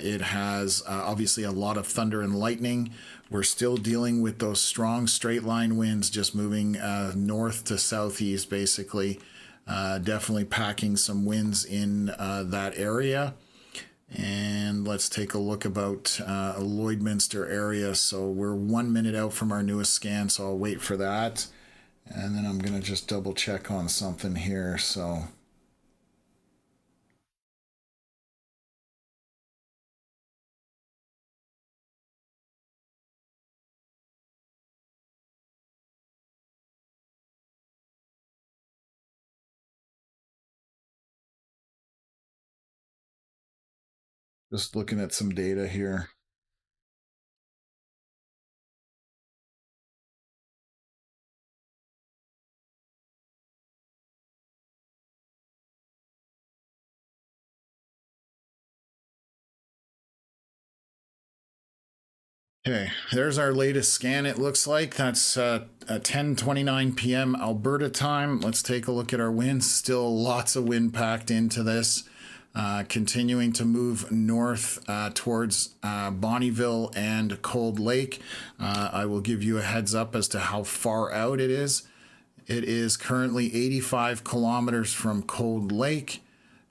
it has obviously a lot of thunder and lightning. We're still dealing with those strong straight line winds just moving north to southeast, basically. Definitely packing some winds in that area. And let's take a look about Lloydminster area. So we're 1 minute out from our newest scan, so I'll wait for that. And then I'm going to just double check on something here. So just looking at some data here. Okay, there's our latest scan. It looks like that's at 10:29 p.m. Alberta time. Let's take a look at our winds. Still lots of wind packed into this. Continuing to move north towards Bonnyville and Cold Lake. I will give you a heads up as to how far out it is. It is currently 85 kilometers from Cold Lake,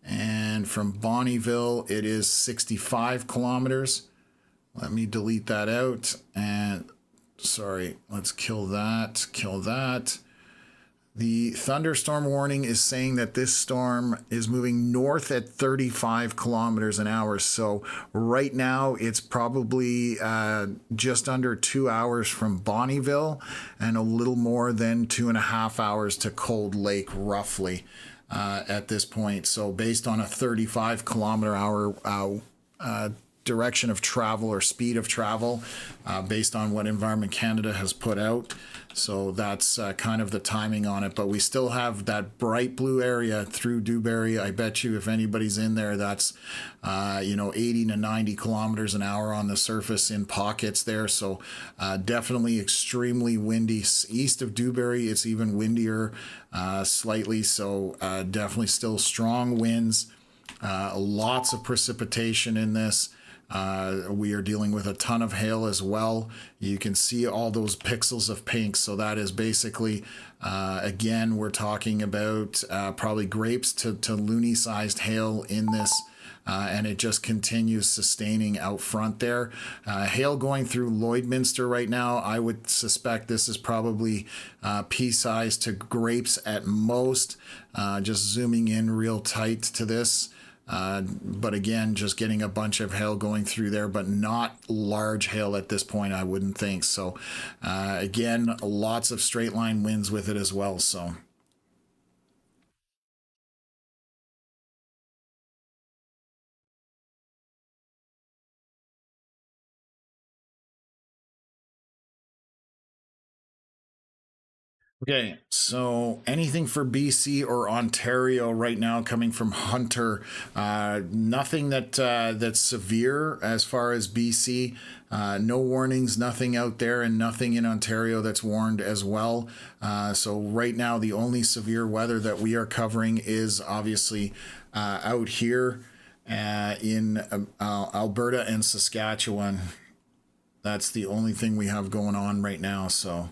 and from Bonnyville, it is 65 kilometers. Let me delete that out, and sorry, let's kill that. The thunderstorm warning is saying that this storm is moving north at 35 kilometers an hour. So right now it's probably just under 2 hours from Bonnyville and a little more than 2.5 hours to Cold Lake, roughly, at this point. So based on a 35 kilometer hour direction of travel or speed of travel based on what Environment Canada has put out. So that's kind of the timing on it. But we still have that bright blue area through Dewberry. I bet you if anybody's in there, that's, 80 to 90 kilometers an hour on the surface in pockets there. So definitely extremely windy. East of Dewberry, it's even windier slightly. So definitely still strong winds. Lots of precipitation in this. We are dealing with a ton of hail as well. You can see all those pixels of pink. So that is basically, again, we're talking about probably grapes to loony sized hail in this. And it just continues sustaining out front there. Hail going through Lloydminster right now. I would suspect this is probably pea-sized to grapes at most. Just zooming in real tight to this. But again, just getting a bunch of hail going through there, but not large hail at this point, I wouldn't think. So again, lots of straight line winds with it as well. So okay, so anything for BC or Ontario right now coming from Hunter, nothing that's severe as far as BC. No warnings, nothing out there, and nothing in Ontario that's warned as well. So right now, the only severe weather that we are covering is obviously out here in Alberta and Saskatchewan. That's the only thing we have going on right now. So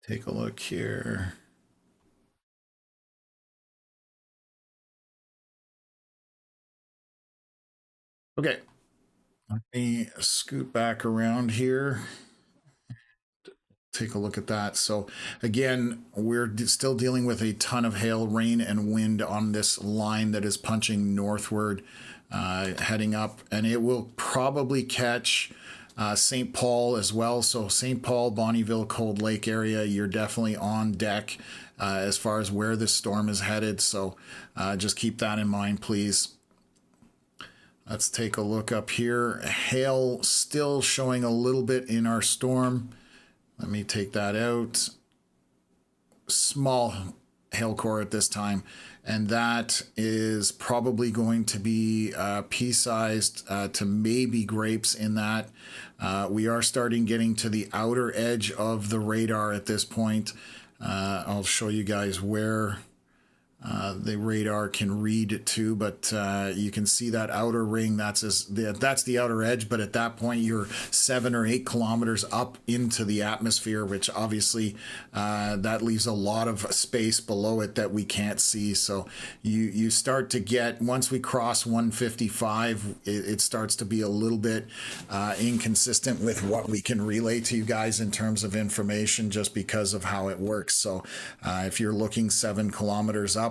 take a look here. Okay, let me scoot back around here. Take a look at that. So again, we're still dealing with a ton of hail, rain, and wind on this line that is punching northward, heading up, and it will probably catch St. Paul as well. So St. Paul, Bonnyville, Cold Lake area, you're definitely on deck as far as where this storm is headed. So just keep that in mind, please. Let's take a look up here. Hail still showing a little bit in our storm. Let me take that out. Small hail core at this time. And that is probably going to be pea-sized to maybe grapes in that. We are starting getting to the outer edge of the radar at this point. I'll show you guys where the radar can read it too, but you can see that outer ring. That's the outer edge, but at that point you're 7 or 8 kilometers up into the atmosphere, which obviously that leaves a lot of space below it that we can't see. So you start to get, once we cross 155, it starts to be a little bit inconsistent with what we can relay to you guys in terms of information, just because of how it works. So if you're looking 7 kilometers up,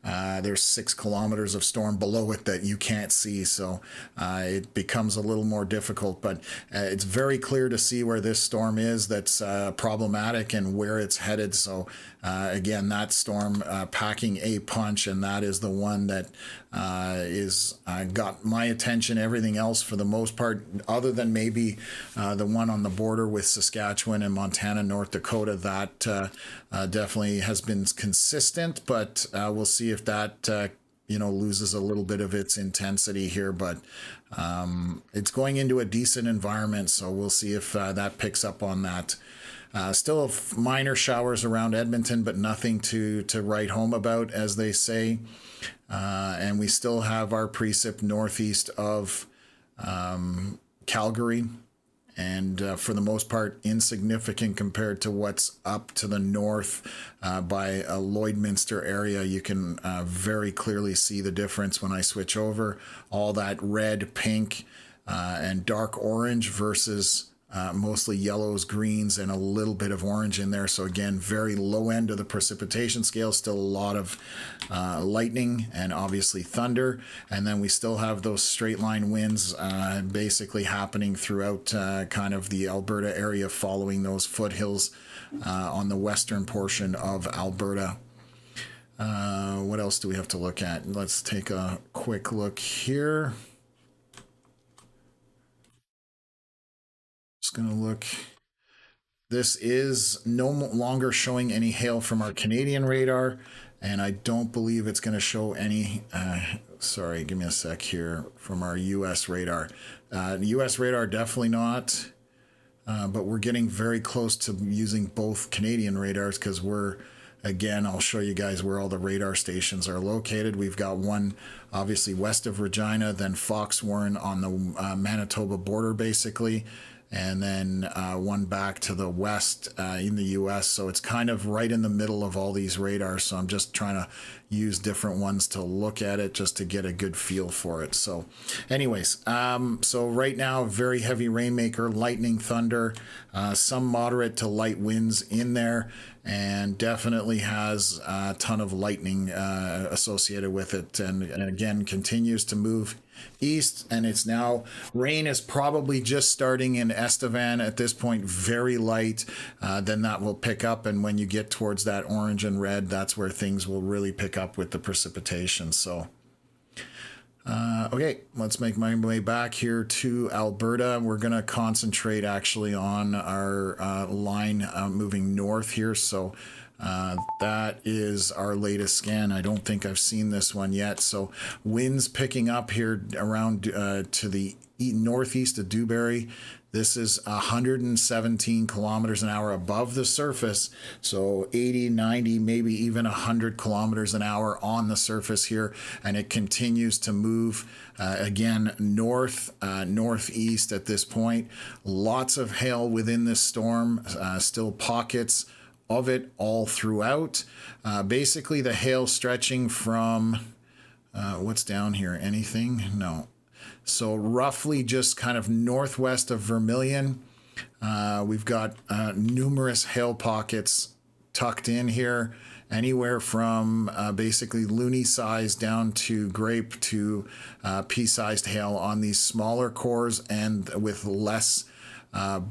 there's 6 kilometers of storm below it that you can't see, so it becomes a little more difficult. But it's very clear to see where this storm is that's problematic and where it's headed. So again, that storm packing a punch, and that is the one that is got my attention. Everything else, for the most part, other than maybe the one on the border with Saskatchewan and Montana, North Dakota, that definitely has been consistent. But we'll see if that loses a little bit of its intensity here. But it's going into a decent environment, so we'll see if that picks up on that. Still minor showers around Edmonton, but nothing to write home about, as they say. And we still have our precip northeast of Calgary, and for the most part insignificant compared to what's up to the north by Lloydminster area. You can very clearly see the difference when I switch over. All that red, pink, and dark orange versus mostly yellows, greens, and a little bit of orange in there. So again, very low end of the precipitation scale. Still a lot of lightning and obviously thunder. And then we still have those straight line winds basically happening throughout kind of the Alberta area, following those foothills on the western portion of Alberta. What else do we have to look at? Let's take a quick look here. Just going to look. This is no longer showing any hail from our Canadian radar, and I don't believe it's going to show any, sorry, give me a sec here, from our US radar. US radar, definitely not, but we're getting very close to using both Canadian radars because we're, again, I'll show you guys where all the radar stations are located. We've got one obviously west of Regina, then Foxwarren on the Manitoba border basically, and then one back to the west in the US. So it's kind of right in the middle of all these radars. So I'm just trying to use different ones to look at it just to get a good feel for it. So anyways, so right now, very heavy rainmaker, lightning, thunder, some moderate to light winds in there, and definitely has a ton of lightning associated with it. And again, continues to move east, and it's now, rain is probably just starting in Estevan at this point, very light. Then that will pick up, and when you get towards that orange and red, that's where things will really pick up with the precipitation. So okay, let's make my way back here to Alberta. We're going to concentrate actually on our line moving north here. So that is our latest scan. I don't think I've seen this one yet. So winds picking up here around to the northeast of Dewberry. This is 117 kilometers an hour above the surface. So 80, 90, maybe even 100 kilometers an hour on the surface here. And it continues to move again north, northeast at this point. Lots of hail within this storm, still pockets of it all throughout. Basically the hail stretching from, what's down here? Anything? No. So roughly just kind of northwest of Vermilion. We've got numerous hail pockets tucked in here, anywhere from basically loony size down to grape to pea-sized hail on these smaller cores, and with less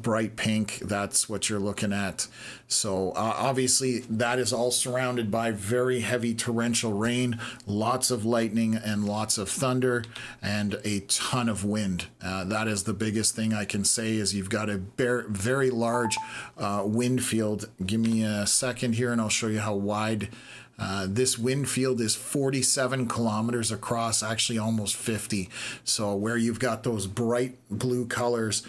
bright pink, that's what you're looking at. So obviously that is all surrounded by very heavy torrential rain, lots of lightning and lots of thunder, and a ton of wind. That is the biggest thing I can say, is you've got a very large wind field. Give me a second here and I'll show you how wide. This wind field is 47 kilometers across, actually almost 50. So where you've got those bright blue colors,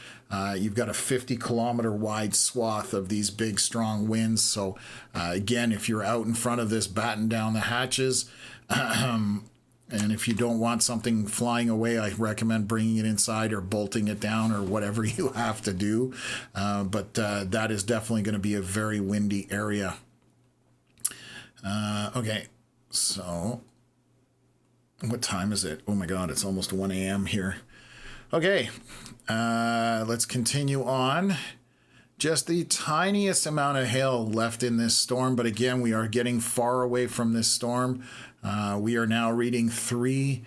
you've got a 50-kilometer wide swath of these big, strong winds. So again, if you're out in front of this, batten down the hatches. And if you don't want something flying away, I recommend bringing it inside or bolting it down or whatever you have to do. But that is definitely going to be a very windy area. Okay, so what time is it? Oh my God, it's almost 1 a.m. here. Okay, let's continue on. Just the tiniest amount of hail left in this storm, but again, we are getting far away from this storm. We are now reading 3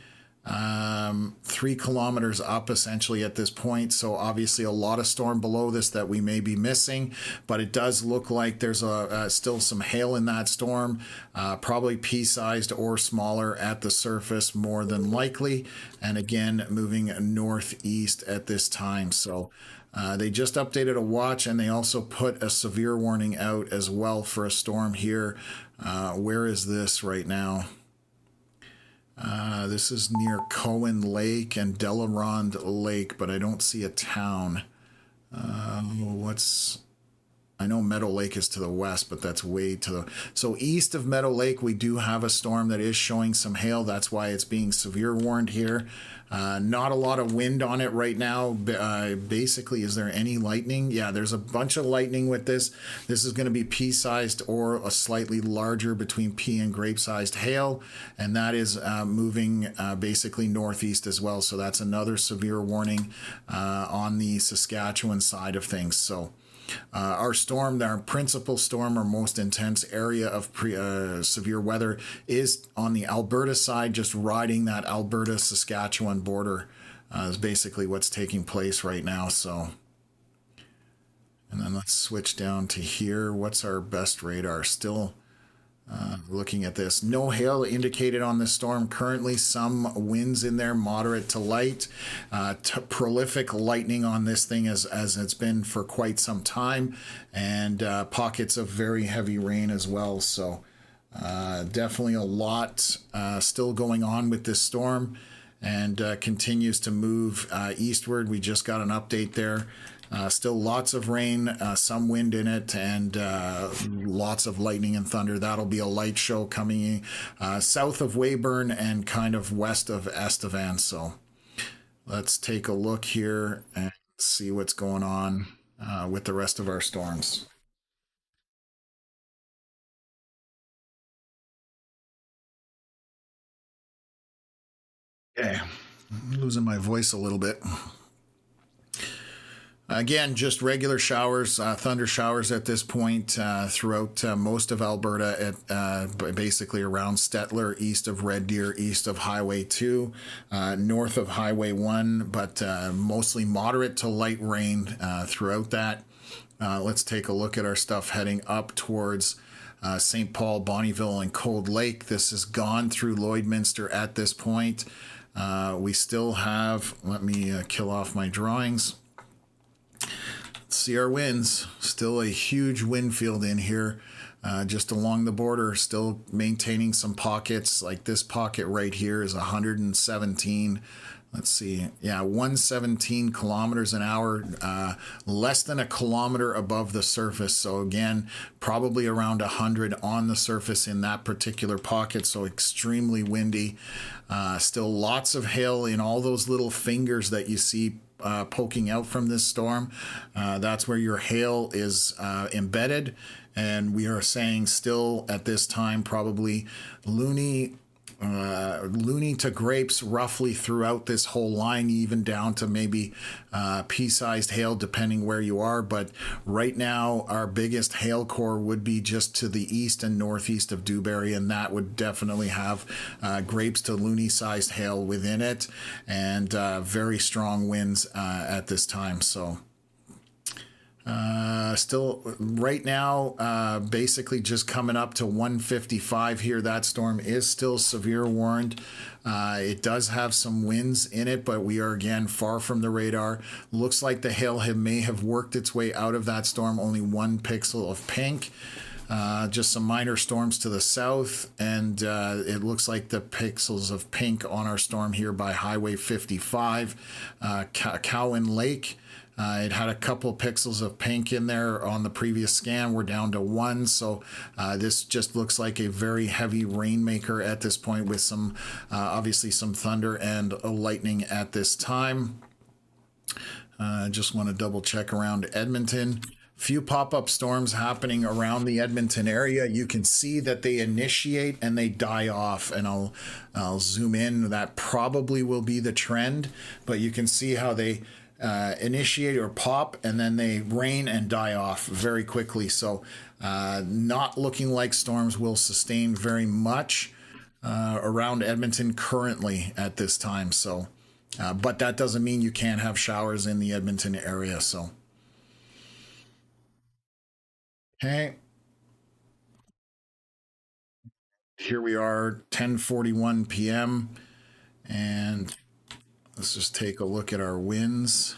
kilometers up essentially at this point. So obviously a lot of storm below this that we may be missing, but it does look like there's still some hail in that storm, probably pea-sized or smaller at the surface more than likely. And again, moving northeast at this time. So they just updated a watch, and they also put a severe warning out as well for a storm here. Where is this right now? This is near Cowan Lake and Delarond Lake, but I don't see a town. I know Meadow Lake is to the west, but that's way to the... So east of Meadow Lake, we do have a storm that is showing some hail. That's why it's being severe warned here. Not a lot of wind on it right now. Basically, is there any lightning? Yeah, there's a bunch of lightning with this. This is going to be pea-sized or a slightly larger, between pea and grape-sized hail. And that is moving basically northeast as well. So that's another severe warning on the Saskatchewan side of things. So our storm, our principal storm, our most intense area of severe weather is on the Alberta side, just riding that Alberta-Saskatchewan border is basically what's taking place right now. So, and then let's switch down to here. What's our best radar? Still Looking at this, no hail indicated on this storm currently. Some winds in there, moderate to light. Prolific lightning on this thing as it's been for quite some time, and pockets of very heavy rain as well. So definitely a lot still going on with this storm, and continues to move eastward. We just got an update there. Still lots of rain, some wind in it, and lots of lightning and thunder. That'll be a light show coming south of Weyburn and kind of west of Estevan. So let's take a look here and see what's going on with the rest of our storms. Okay, I'm losing my voice a little bit. Again, just regular showers, thunder showers at this point throughout most of Alberta, at basically around Stettler, east of Red Deer, east of Highway 2, north of Highway 1, but mostly moderate to light rain throughout that. Let's take a look at our stuff heading up towards St. Paul, Bonnyville, and Cold Lake. This has gone through Lloydminster at this point. We still have, let me kill off my drawings. See our winds, still a huge wind field in here, just along the border, still maintaining some pockets. Like this pocket right here is 117. Let's see, yeah, 117 kilometers an hour, less than a kilometer above the surface. So again, probably around 100 on the surface in that particular pocket. So extremely windy. Still lots of hail in all those little fingers that you see poking out from this storm. That's where your hail is embedded, and we are saying still at this time probably loony to grapes roughly throughout this whole line, even down to maybe pea-sized hail depending where you are. But right now our biggest hail core would be just to the east and northeast of Dewberry, and that would definitely have grapes to loony-sized hail within it, and very strong winds at this time. So still right now, basically just coming up to 155 here. That storm is still severe warned. It does have some winds in it, but we are again far from the radar. Looks like the hail may have worked its way out of that storm. Only 1 pixel of pink. Just some minor storms to the south, and it looks like the pixels of pink on our storm here by Highway 55, Cowan Lake. It had a couple pixels of pink in there on the previous scan. We're down to 1, so this just looks like a very heavy rainmaker at this point, with some obviously some thunder and lightning at this time. Just want to double check around Edmonton. Few pop-up storms happening around the Edmonton area. You can see that they initiate and they die off, and I'll zoom in. That probably will be the trend, but you can see how they initiate or pop, and then they rain and die off very quickly. So not looking like storms will sustain very much around Edmonton currently at this time. So but that doesn't mean you can't have showers in the Edmonton area. So okay, here we are, 10:41 p.m. and let's just take a look at our winds.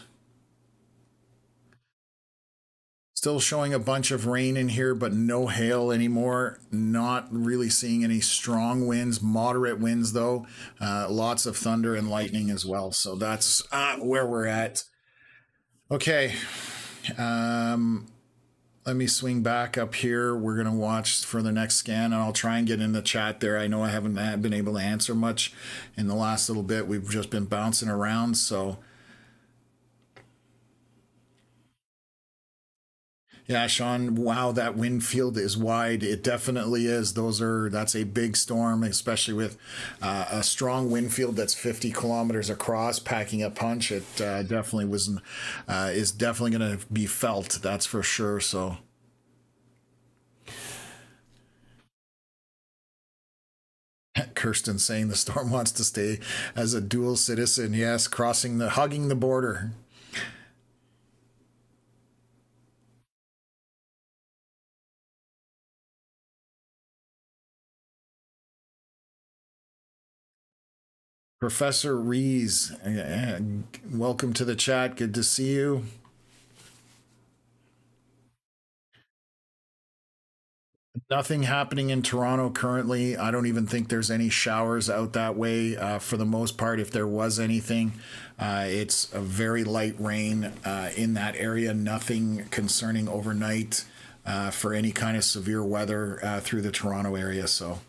Still showing a bunch of rain in here, but no hail anymore. Not really seeing any strong winds, moderate winds though. Lots of thunder and lightning as well. So that's where we're at. Okay. Let me swing back up here. We're going to watch for the next scan, and I'll try and get in the chat there. I know I haven't been able to answer much in the last little bit. We've just been bouncing around, so yeah, Sean, wow, that wind field is wide. It definitely is. That's a big storm, especially with a strong wind field that's 50 kilometers across, packing a punch. It definitely is definitely going to be felt. That's for sure. So. Kirsten saying the storm wants to stay as a dual citizen. Yes, hugging the border. Professor Rees, welcome to the chat. Good to see you. Nothing happening in Toronto currently. I don't even think there's any showers out that way. For the most part, if there was anything, it's a very light rain in that area. Nothing concerning overnight for any kind of severe weather through the Toronto area. So.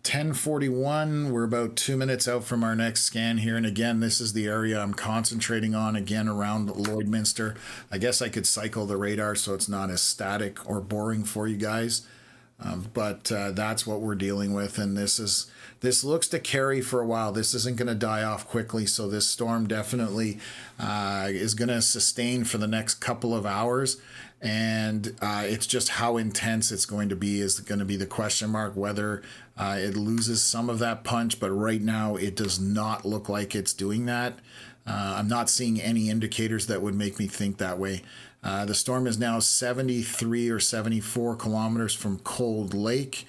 10:41. We're about 2 minutes out from our next scan here, and again, this is the area I'm concentrating on. Again, around Lloydminster. I guess I could cycle the radar so it's not as static or boring for you guys. But that's what we're dealing with, and this looks to carry for a while. This isn't going to die off quickly, so this storm definitely is going to sustain for the next couple of hours. And it's just how intense it's going to be is going to be the question mark, whether it loses some of that punch. But right now, it does not look like it's doing that. I'm not seeing any indicators that would make me think that way. The storm is now 73 or 74 kilometers from Cold Lake.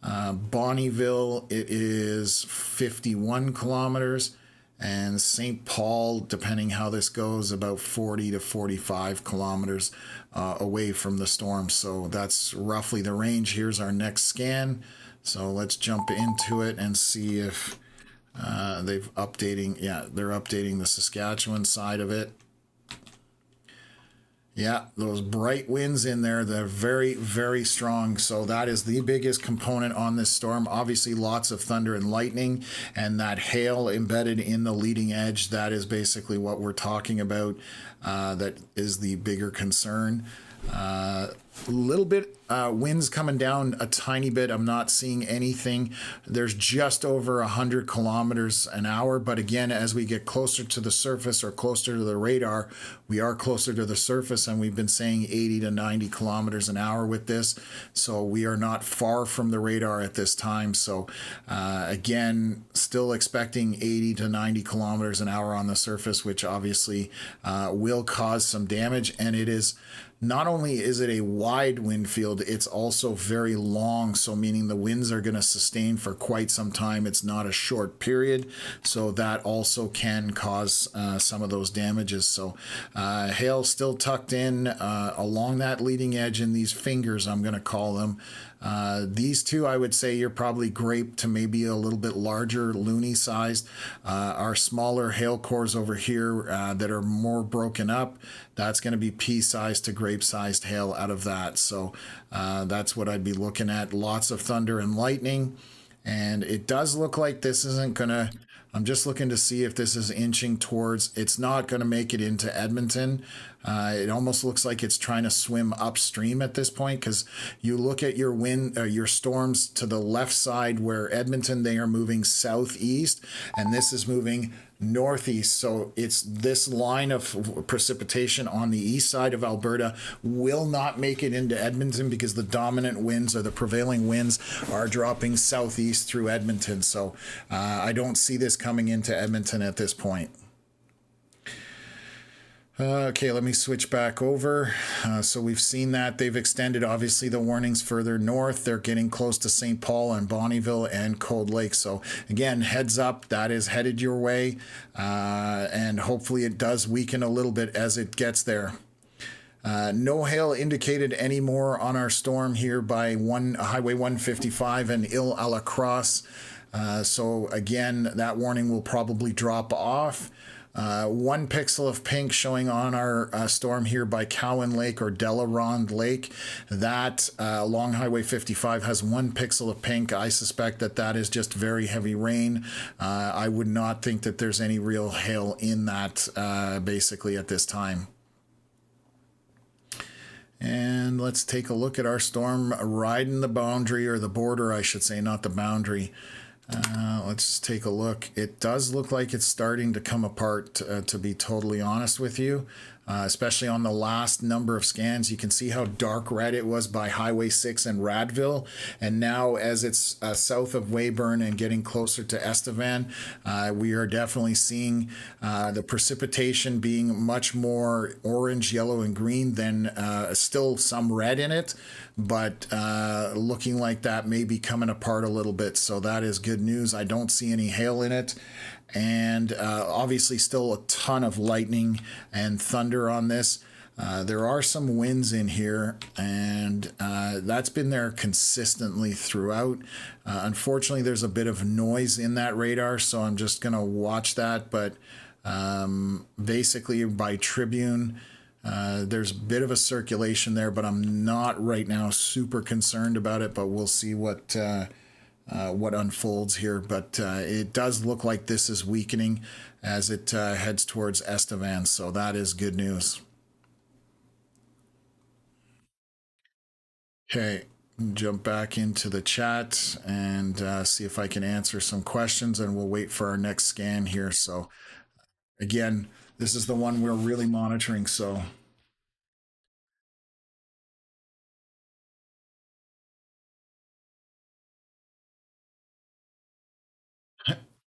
Bonnyville, it is 51 kilometers. And St. Paul, depending how this goes, about 40 to 45 kilometers away from the storm. So that's roughly the range. Here's our next scan. So let's jump into it and see if they're updating the Saskatchewan side of it. Yeah, those bright winds in there, they're very, very strong. So that is the biggest component on this storm. Obviously, lots of thunder and lightning, and that hail embedded in the leading edge. That is basically what we're talking about. That is the bigger concern. A little bit winds coming down a tiny bit. I'm not seeing anything. There's just over 100 kilometers an hour. But again, as we get closer to the surface or closer to the radar, we are closer to the surface, and we've been saying 80 to 90 kilometers an hour with this. So we are not far from the radar at this time. So again, still expecting 80 to 90 kilometers an hour on the surface, which obviously will cause some damage. And it is not only is it a wide wind field, it's also very long. So meaning the winds are going to sustain for quite some time. It's not a short period. So that also can cause some of those damages. So hail still tucked in along that leading edge in these fingers, I'm going to call them. These two, I would say you're probably grape to maybe a little bit larger, loony sized. Our smaller hail cores over here that are more broken up, that's going to be pea-sized to grape-sized hail out of that. So that's what I'd be looking at. Lots of thunder and lightning. And it does look like this isn't going to... I'm just looking to see if this is inching towards... It's not going to make it into Edmonton. It almost looks like it's trying to swim upstream at this point, because you look at your your storms to the left side where Edmonton, they are moving southeast, and this is moving northeast. So it's this line of precipitation on the east side of Alberta will not make it into Edmonton because the dominant winds or the prevailing winds are dropping southeast through Edmonton. So I don't see this coming into Edmonton at this point. Okay, let me switch back over. So we've seen that they've extended, obviously, the warnings further north. They're getting close to St. Paul and Bonnyville and Cold Lake. So again, heads up, that is headed your way. And hopefully it does weaken a little bit as it gets there. No hail indicated anymore on our storm here by Highway 155 and Ile-à-la-Crosse. So again, that warning will probably drop off. 1 pixel of pink showing on our storm here by Cowan Lake or Delaronde Lake. That along Highway 55 has 1 pixel of pink. I suspect that is just very heavy rain. I would not think that there's any real hail in that basically at this time. And let's take a look at our storm riding the boundary, or the border, I should say, not the boundary. Let's take a look. It does look like it's starting to come apart, to be totally honest with you. especially on the last number of scans. You can see how dark red it was by Highway 6 and Radville. And now as it's south of Weyburn and getting closer to Estevan, we are definitely seeing the precipitation being much more orange, yellow, and green than still some red in it, but looking like that may be coming apart a little bit. So that is good news. I don't see any hail in it. And obviously still a ton of lightning and thunder on this. There are some winds in here, and that's been there consistently throughout. Unfortunately, there's a bit of noise in that radar, so I'm just going to watch that. But basically by Tribune, there's a bit of a circulation there, but I'm not right now super concerned about it, but we'll see what unfolds here. But it does look like this is weakening as it heads towards Estevan, so that is good news. Okay, jump back into the chat and see if I can answer some questions, and we'll wait for our next scan here. So again, this is the one we're really monitoring, so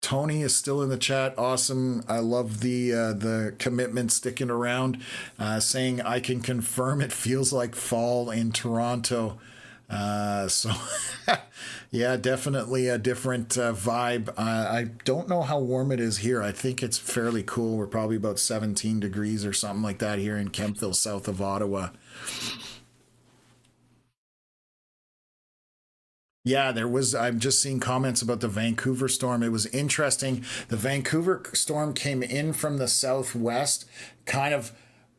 Tony is still in the chat. Awesome. I love the commitment sticking around, saying I can confirm it feels like fall in Toronto. So yeah, definitely a different vibe. I don't know how warm it is here. I think it's fairly cool. We're probably about 17 degrees or something like that here in Kemptville, south of Ottawa. Yeah, there was. I'm just seeing comments about the Vancouver storm. It was interesting. The Vancouver storm came in from the southwest, kind of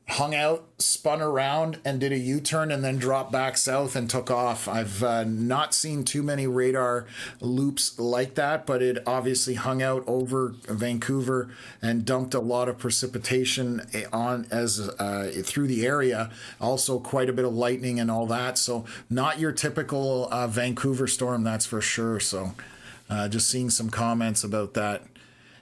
hung out, spun around, and did a U-turn, and then dropped back south and took off. I've not seen too many radar loops like that, but it obviously hung out over Vancouver and dumped a lot of precipitation on as through the area. Also, quite a bit of lightning and all that. So, not your typical Vancouver storm, that's for sure. So, just seeing some comments about that.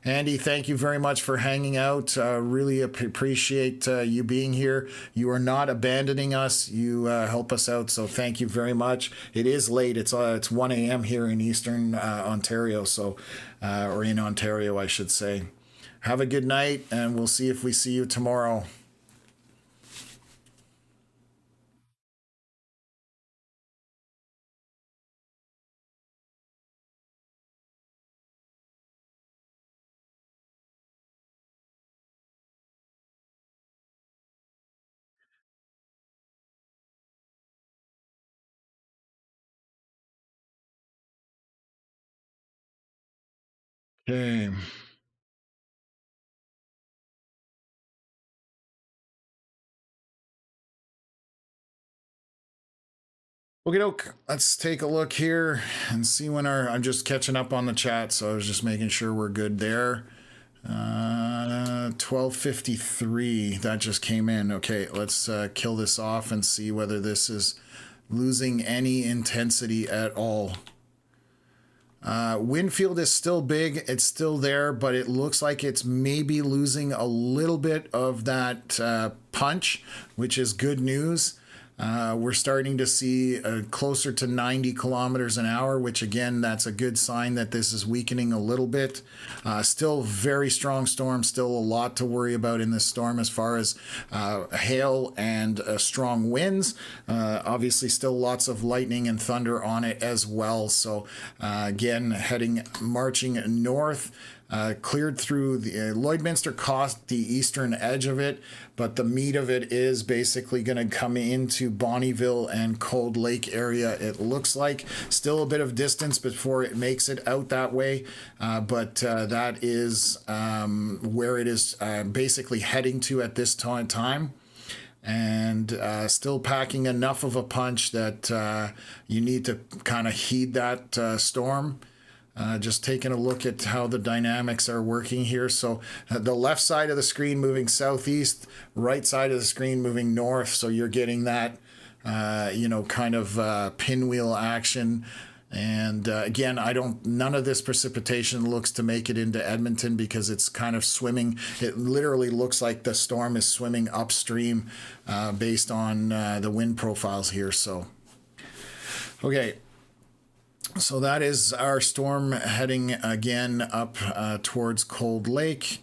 Andy, thank you very much for hanging out. Really appreciate you being here. You are not abandoning us. You help us out, so thank you very much. It is late. It's 1 a.m. here in Eastern Ontario, so or in Ontario, I should say. Have a good night, and we'll see if we see you tomorrow. Okay. Okay, doke. Let's take a look here and see when our. I'm just catching up on the chat, so I was just making sure we're good there. 12:53. That just came in. Okay, let's kill this off and see whether this is losing any intensity at all. Winfield is still big. It's still there, but it looks like it's maybe losing a little bit of that punch, which is good news. We're starting to see closer to 90 kilometers an hour, which again, that's a good sign that this is weakening a little bit. Still very strong storm, still a lot to worry about in this storm as far as hail and strong winds. Obviously, still lots of lightning and thunder on it as well. So again, marching north. Cleared through the Lloydminster caught the eastern edge of it, but the meat of it is basically going to come into Bonnyville and Cold Lake area. It looks like still a bit of distance before it makes it out that way, but that is where it is basically heading to at this time. And still packing enough of a punch that you need to kind of heed that storm. Just taking a look at how the dynamics are working here. So the left side of the screen moving southeast, right side of the screen moving north. So you're getting that, kind of pinwheel action. And again, none of this precipitation looks to make it into Edmonton because it's kind of swimming. It literally looks like the storm is swimming upstream based on the wind profiles here. So, okay. So that is our storm heading again up towards Cold Lake.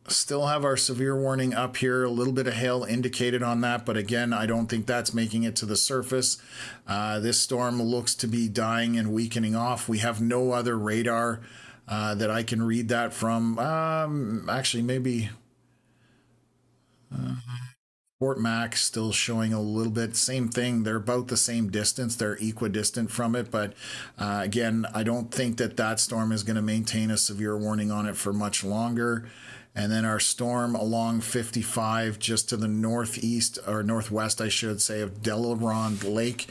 Still have our severe warning up here, a little bit of hail indicated on that, but again, I don't think that's making it to the surface. This storm looks to be dying and weakening off. We have no other radar that I can read that from. Actually, maybe Fort Mac still showing a little bit. Same thing. They're about the same distance. They're equidistant from it, but again, I don't think that storm is going to maintain a severe warning on it for much longer. And then our storm along 55 just to the northeast or northwest, I should say, of Delarond Lake.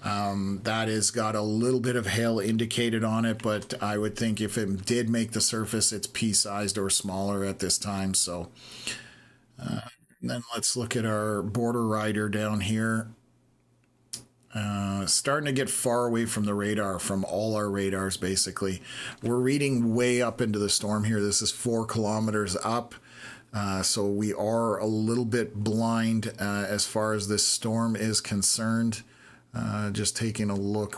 That has got a little bit of hail indicated on it, but I would think if it did make the surface, it's pea-sized or smaller at this time. So then let's look at our border rider down here. Starting to get far away from the radar, from all our radars, basically. We're reading way up into the storm here. This is 4 kilometers up. So we are a little bit blind as far as this storm is concerned. Just taking a look.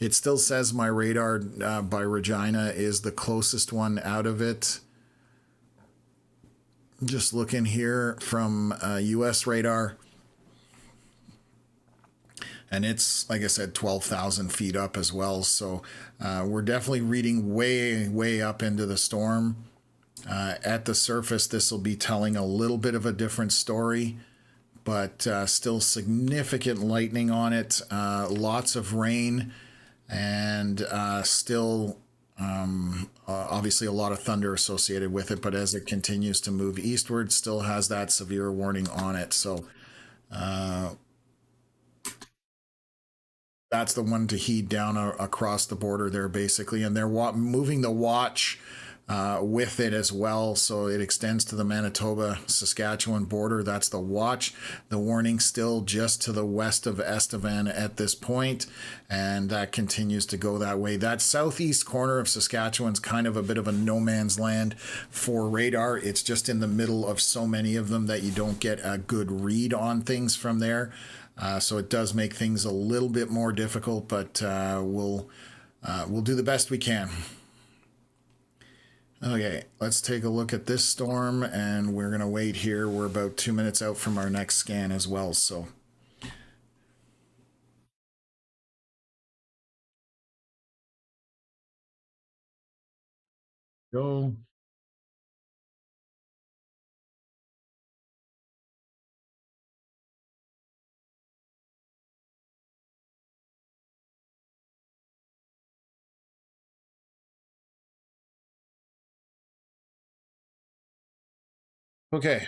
It still says my radar by Regina is the closest one out of it. Just looking here from US radar. And it's, like I said, 12,000 feet up as well. So we're definitely reading way, way up into the storm. At the surface, this will be telling a little bit of a different story, but still significant lightning on it, lots of rain, and still obviously a lot of thunder associated with it. But as it continues to move eastward, still has that severe warning on it. So that's the one to heed down across the border there, basically. And they're moving the watch with it as well. So it extends to the Manitoba-Saskatchewan border. That's the watch. The warning still just to the west of Estevan at this point, and that continues to go that way. That southeast corner of Saskatchewan's kind of a bit of a no man's land for radar. It's just in the middle of so many of them that you don't get a good read on things from there. So it does make things a little bit more difficult, but we'll do the best we can. Okay, let's take a look at this storm, and we're going to wait here. We're about 2 minutes out from our next scan as well, so. Go. Okay.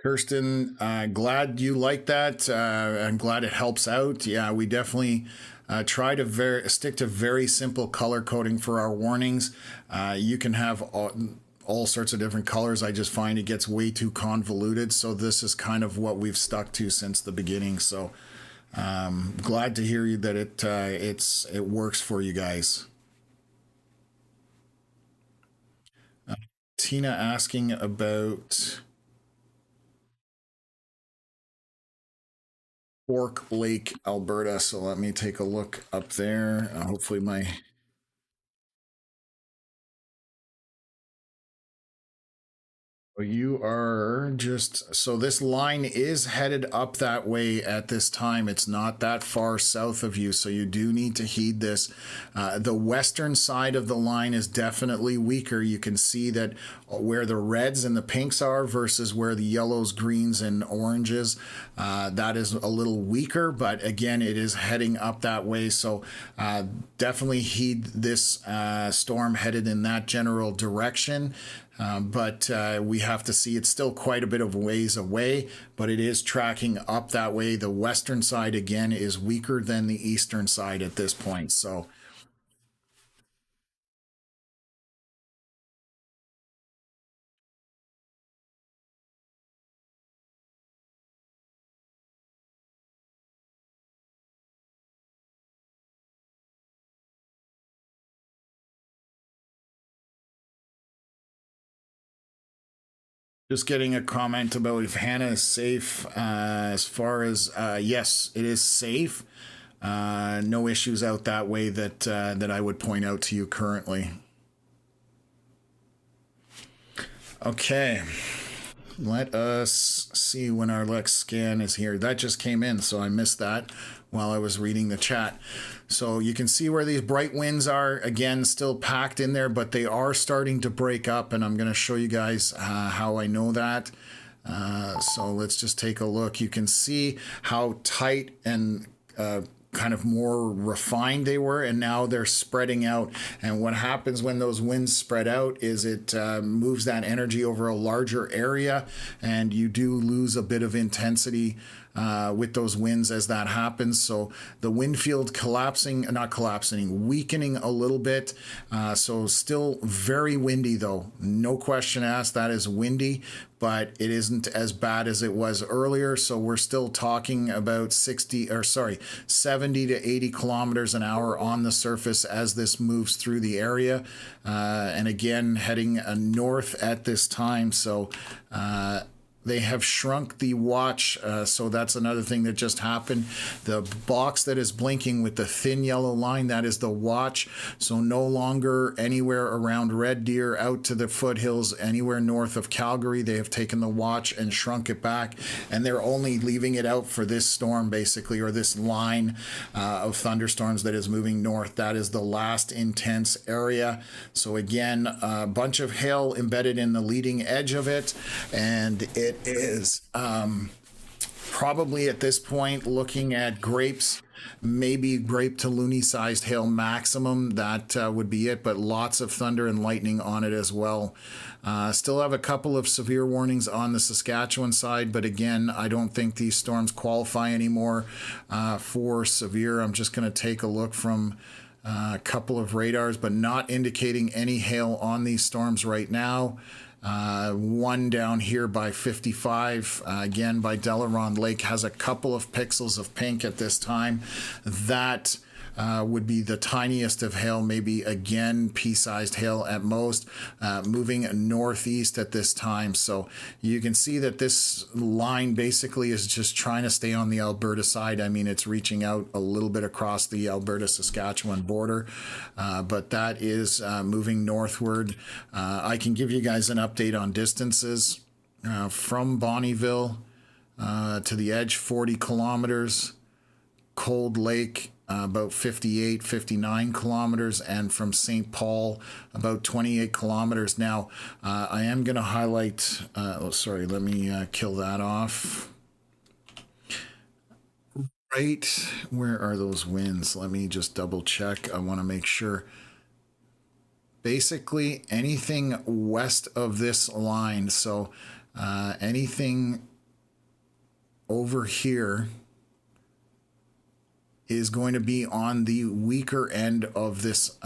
Kirsten, glad you like that. I'm glad it helps out. Yeah, we definitely try to stick to very simple color coding for our warnings. You can have all sorts of different colors. I just find it gets way too convoluted. So this is kind of what we've stuck to since the beginning. So glad to hear you that it works for you guys. Tina asking about Fork Lake, Alberta. So let me take a look up there. Hopefully you are so this line is headed up that way at this time. It's not that far south of you, so you do need to heed this. The western side of the line is definitely weaker. You can see that where the reds and the pinks are versus where the yellows, greens, and oranges, that is a little weaker, but again, it is heading up that way. So definitely heed this storm headed in that general direction. But we have to see. It's still quite a bit of ways away, but it is tracking up that way. The western side, again, is weaker than the eastern side at this point. So just getting a comment about if Hannah is safe. As far as yes, it is safe. No issues out that way that I would point out to you currently. Okay, let us see when our Lex scan is here. That just came in, so I missed that while I was reading the chat. So you can see where these bright winds are, again, still packed in there, but they are starting to break up, and I'm going to show you guys how I know that. So let's just take a look. You can see how tight and kind of more refined they were, and now they're spreading out. And what happens when those winds spread out is it moves that energy over a larger area, and you do lose a bit of intensity with those winds as that happens. So the wind field not collapsing, weakening a little bit. So still very windy though, no question asked. That is windy, but it isn't as bad as it was earlier. So we're still talking about 70 to 80 kilometers an hour on the surface as this moves through the area. And again, heading north at this time. So they have shrunk the watch, so that's another thing that just happened. The box that is blinking with the thin yellow line, that is the watch. So no longer anywhere around Red Deer out to the foothills, anywhere north of Calgary. They have taken the watch and shrunk it back, and they're only leaving it out for this storm, basically, or this line of thunderstorms that is moving north. That is the last intense area. So again, a bunch of hail embedded in the leading edge of it, and it is probably at this point looking at grapes, maybe grape to loony sized hail maximum. That would be it, but lots of thunder and lightning on it as well. Still have a couple of severe warnings on the Saskatchewan side, but again, I don't think these storms qualify anymore for severe. I'm just going to take a look from a couple of radars, but not indicating any hail on these storms right now. One down here by 55, again by Delaron Lake, has a couple of pixels of pink at this time. That would be the tiniest of hail, maybe again pea-sized hail at most, moving northeast at this time. So you can see that this line basically is just trying to stay on the Alberta side. I mean, it's reaching out a little bit across the Alberta-Saskatchewan border, but that is moving northward. I can give you guys an update on distances from Bonnyville to the edge, 40 kilometers. Cold Lake, about 58, 59 kilometers, and from St. Paul, about 28 kilometers. Now, I am going to highlight, let me kill that off. Right, where are those winds? Let me just double check. I want to make sure. Basically, anything west of this line, so anything over here is going to be on the weaker end of this,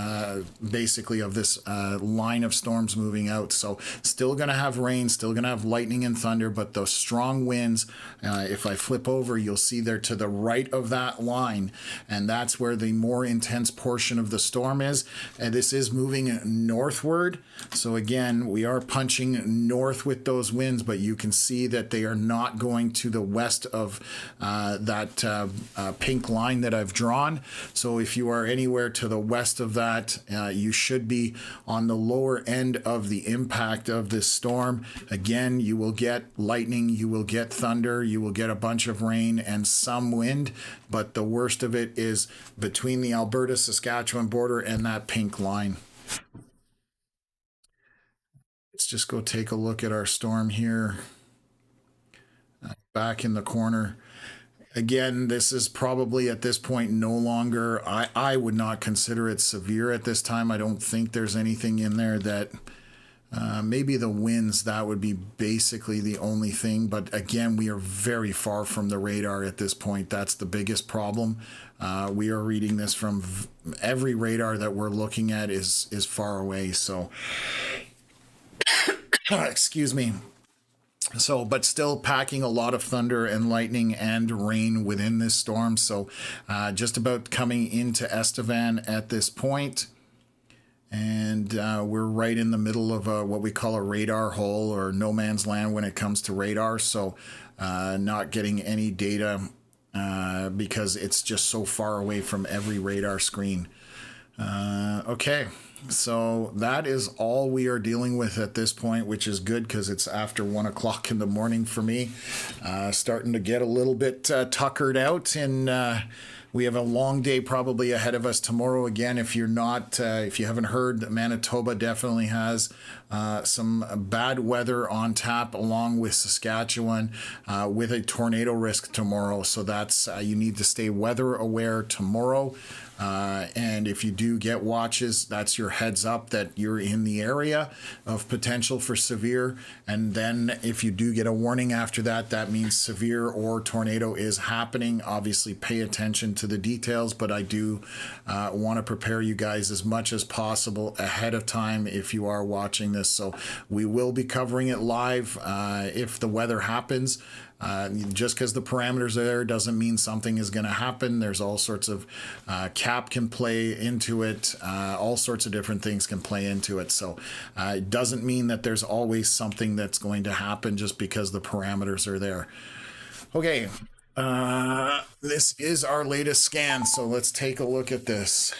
basically of this line of storms moving out. So still going to have rain, still going to have lightning and thunder, but those strong winds, if I flip over, you'll see they're to the right of that line, and that's where the more intense portion of the storm is. And this is moving northward. So again, we are punching north with those winds, but you can see that they are not going to the west of that pink line that I've drawn. So if you are anywhere to the west of that, you should be on the lower end of the impact of this storm. Again, you will get lightning, you will get thunder, you will get a bunch of rain and some wind, but the worst of it is between the Alberta-Saskatchewan border and that pink line. Let's just go take a look at our storm here. Back in the corner. Again, this is probably at this point no longer, I would not consider it severe at this time. I don't think there's anything in there that Maybe the winds, that would be basically the only thing. But again, we are very far from the radar at this point. That's the biggest problem. We are reading this from every radar that we're looking at is far away. So, excuse me. So, but still packing a lot of thunder and lightning and rain within this storm. So, just about coming into Estevan at this point. And we're right in the middle of what we call a radar hole or no man's land when it comes to radar. So not getting any data because it's just so far away from every radar screen. Okay, so that is all we are dealing with at this point, which is good because it's after 1 o'clock in the morning for me. Starting to get a little bit tuckered out, and we have a long day probably ahead of us tomorrow. Again, if you're not, if you haven't heard, Manitoba definitely has some bad weather on tap, along with Saskatchewan, with a tornado risk tomorrow. So that's you need to stay weather aware tomorrow. And if you do get watches, that's your heads up that you're in the area of potential for severe. And then if you do get a warning after that, that means severe or tornado is happening. Obviously, pay attention to the details, but I do want to prepare you guys as much as possible ahead of time if you are watching this. So we will be covering it live if the weather happens. Just because the parameters are there doesn't mean something is going to happen. There's all sorts of cap can play into it. All sorts of different things can play into it. So it doesn't mean that there's always something that's going to happen just because the parameters are there. Okay, this is our latest scan. So let's take a look at this.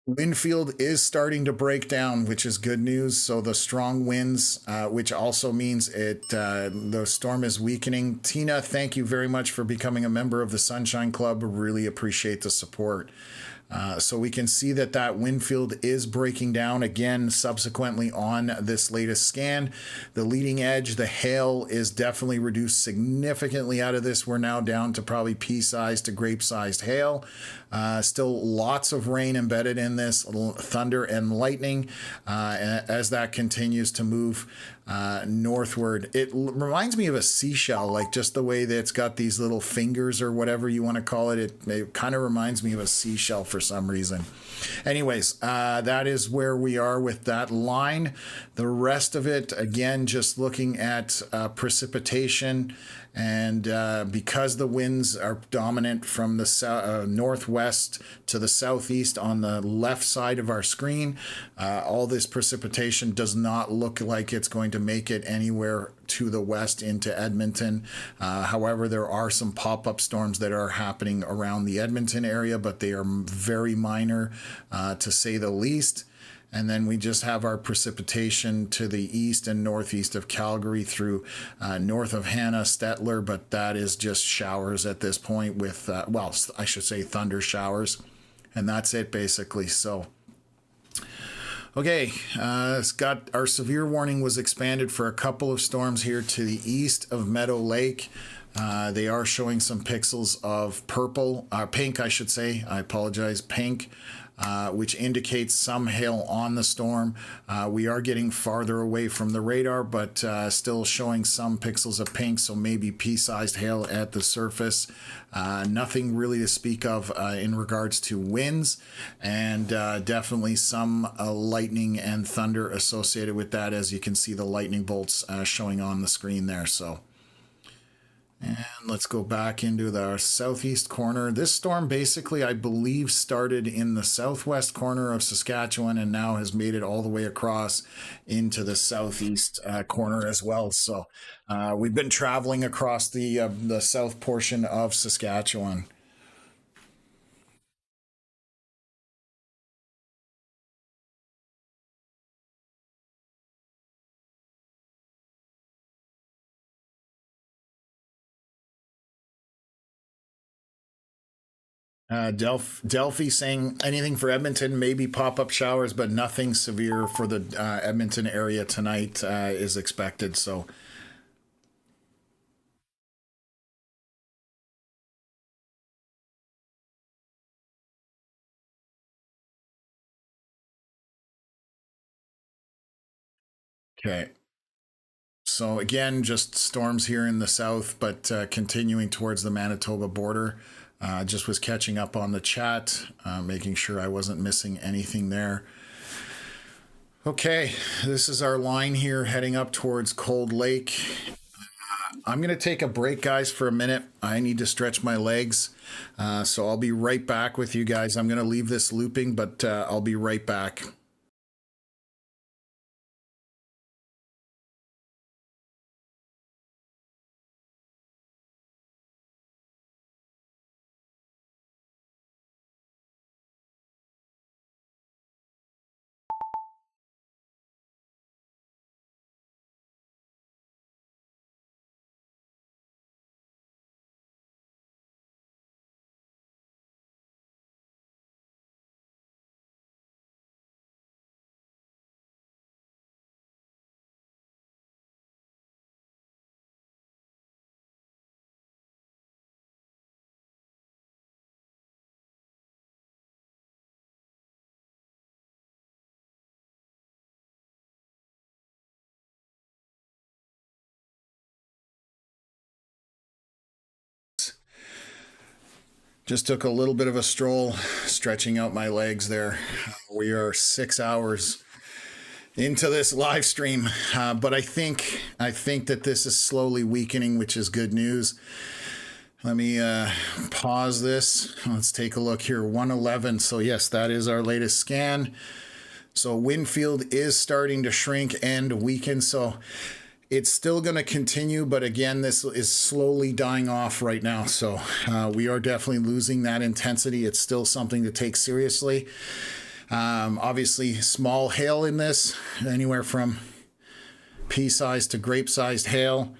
Wind field is starting to break down, which is good news. So the strong winds, which also means the storm is weakening. Tina, thank you very much for becoming a member of the Sunshine Club. Really appreciate the support. So we can see that wind field is breaking down again subsequently on this latest scan. The leading edge, the hail, is definitely reduced significantly out of this. We're now down to probably pea-sized to grape-sized hail. Still lots of rain embedded in this, thunder and lightning as that continues to move northward. It reminds me of a seashell, like just the way that it's got these little fingers or whatever you want to call it. It kind of reminds me of a seashell for some reason. Anyways, that is where we are with that line. The rest of it, again, just looking at precipitation. And because the winds are dominant from the northwest to the southeast on the left side of our screen, all this precipitation does not look like it's going to make it anywhere to the west into Edmonton. However, there are some pop-up storms that are happening around the Edmonton area, but they are very minor, to say the least. And then we just have our precipitation to the east and northeast of Calgary through north of Hannah, Stettler, but that is just showers at this point with, well, I should say thunder showers. And that's it basically. So, okay, it's got our severe warning was expanded for a couple of storms here to the east of Meadow Lake. They are showing some pixels of pink, I should say. I apologize, pink. Which indicates some hail on the storm. We are getting farther away from the radar, but still showing some pixels of pink, so maybe pea-sized hail at the surface. Nothing really to speak of in regards to winds, and definitely some lightning and thunder associated with that, as you can see the lightning bolts showing on the screen there. So. And let's go back into the southeast corner. This storm basically, I believe, started in the southwest corner of Saskatchewan and now has made it all the way across into the southeast corner as well. So we've been traveling across the south portion of Saskatchewan. Delphi saying anything for Edmonton, maybe pop-up showers, but nothing severe for the Edmonton area tonight is expected. So Okay. So again, just storms here in the south, but continuing towards the Manitoba border. Just was catching up on the chat, making sure I wasn't missing anything there. Okay, this is our line here heading up towards Cold Lake. I'm going to take a break, guys, for a minute. I need to stretch my legs. So I'll be right back with you guys. I'm going to leave this looping, but I'll be right back. Just took a little bit of a stroll, stretching out my legs there. We are 6 hours into this live stream, but I think that this is slowly weakening, which is good news. Let me pause this. Let's take a look here. 111. So yes, that is our latest scan. So wind field is starting to shrink and weaken. So it's still going to continue, but again, this is slowly dying off right now. So we are definitely losing that intensity. It's still something to take seriously. Obviously, small hail in this, anywhere from pea-sized to grape-sized hail.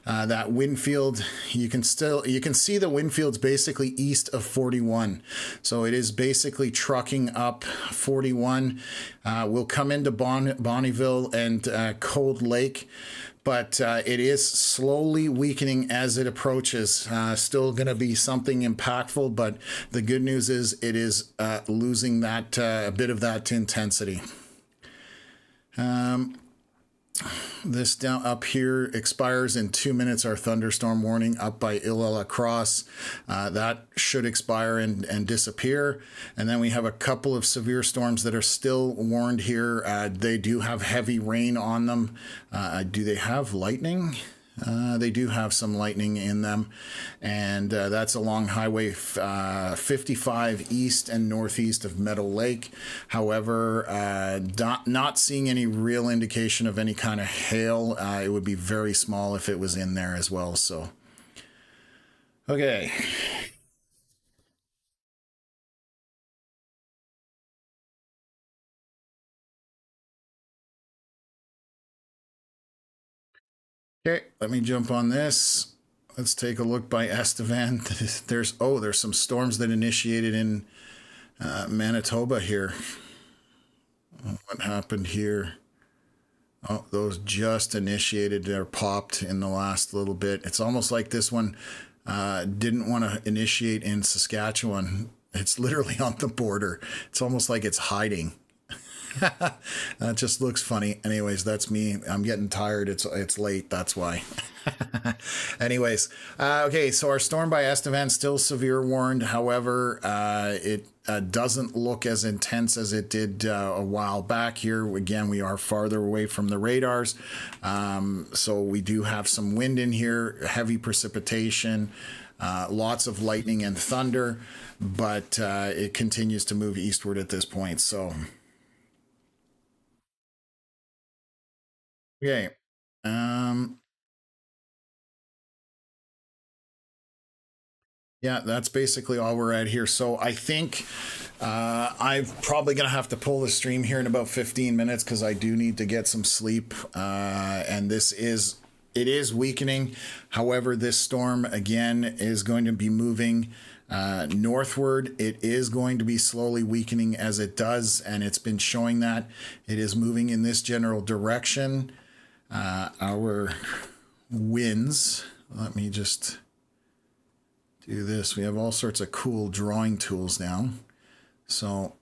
That wind field, you can see the wind field's basically east of 41. So it is basically trucking up 41. We'll come into Bonnyville and Cold Lake, but it is slowly weakening as it approaches. Still going to be something impactful, but the good news is it is losing that a bit of that intensity. This down up here expires in 2 minutes. Our thunderstorm warning up by Illala Cross, that should expire and disappear. And then we have a couple of severe storms that are still warned here. They do have heavy rain on them. Do they have lightning? They do have some lightning in them, and that's along Highway 55 east and northeast of Meadow Lake. However, not seeing any real indication of any kind of hail. It would be very small if it was in there as well. So, okay. Okay, let me jump on this. Let's take a look by Estevan. There's some storms that initiated in Manitoba here. What happened here? Oh, those just initiated or popped in the last little bit. It's almost like this one didn't want to initiate in Saskatchewan. It's literally on the border. It's almost like it's hiding. That just looks funny. Anyways, that's me. I'm getting tired. It's late. That's why. Anyways, okay. So our storm by Estevan still severe warned. However, it doesn't look as intense as it did a while back. Here again, we are farther away from the radars, so we do have some wind in here, heavy precipitation. Lots of lightning and thunder, but it continues to move eastward at this point. So. Okay. Yeah, that's basically all we're at here. So I think I'm probably going to have to pull the stream here in about 15 minutes because I do need to get some sleep. And it is weakening. However, this storm again is going to be moving northward. It is going to be slowly weakening as it does, and it's been showing that it is moving in this general direction. Our winds, let me just do this. We have all sorts of cool drawing tools now. So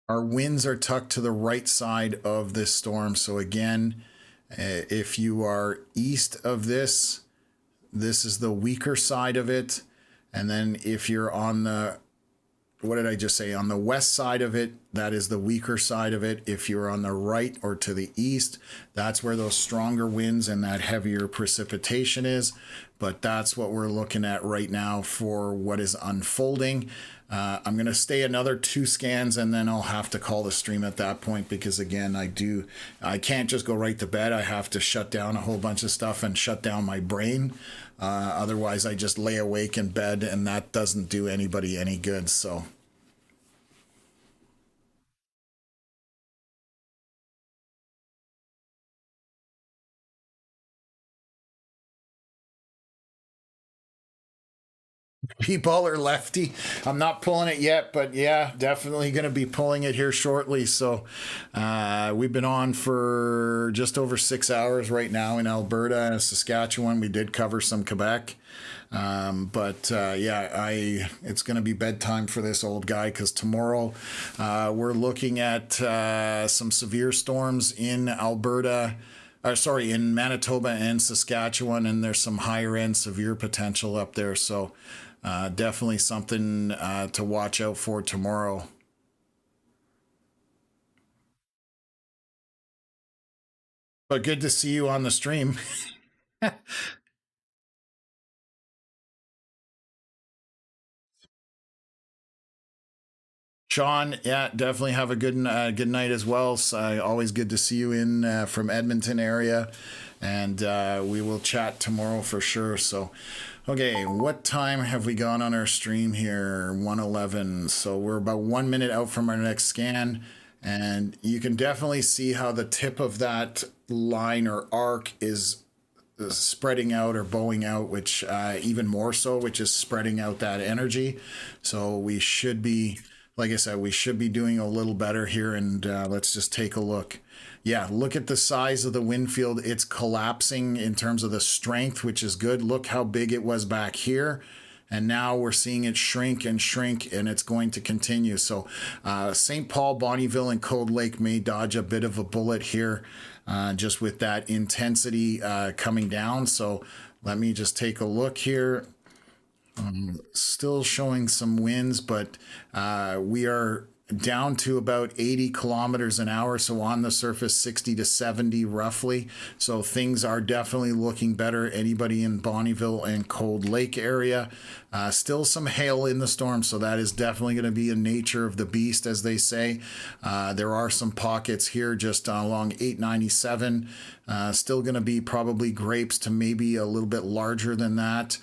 Our winds are tucked to the right side of this storm. So again, if you are east of this, this is the weaker side of it. And then if you're on the, what did I just say? On the west side of it, that is the weaker side of it. If you're on the right or to the east, that's where those stronger winds and that heavier precipitation is. But that's what we're looking at right now for what is unfolding. I'm going to stay another 2 scans and then I'll have to call the stream at that point because again, I can't just go right to bed. I have to shut down a whole bunch of stuff and shut down my brain. Otherwise, I just lay awake in bed and that doesn't do anybody any good. So. P-ball or lefty. I'm not pulling it yet, but yeah, definitely going to be pulling it here shortly. So we've been on for just over 6 hours right now in Alberta and Saskatchewan. We did cover some Quebec. It's going to be bedtime for this old guy because tomorrow we're looking at some severe storms in Alberta. In Manitoba and Saskatchewan, and there's some higher end severe potential up there. So definitely something to watch out for tomorrow. But good to see you on the stream. Sean, yeah, definitely have a good night as well. So, always good to see you in from Edmonton area, and we will chat tomorrow for sure. So, okay, what time have we gone on our stream here? 1:11. So we're about 1 minute out from our next scan, and you can definitely see how the tip of that line or arc is spreading out or bowing out, which even more so, which is spreading out that energy. So we should be, like I said, we should be doing a little better here. And let's just take a look. Yeah, look at the size of the wind field. It's collapsing in terms of the strength, which is good. Look how big it was back here. And now we're seeing it shrink and shrink, and it's going to continue. So St. Paul, Bonnyville, and Cold Lake may dodge a bit of a bullet here just with that intensity coming down. So let me just take a look here. Still showing some winds, but we are down to about 80 kilometers an hour. So on the surface, 60 to 70 roughly. So things are definitely looking better. Anybody in Bonnyville and Cold Lake area, still some hail in the storm. So that is definitely going to be a nature of the beast, as they say. There are some pockets here just along 897. Still going to be probably grapes to maybe a little bit larger than that.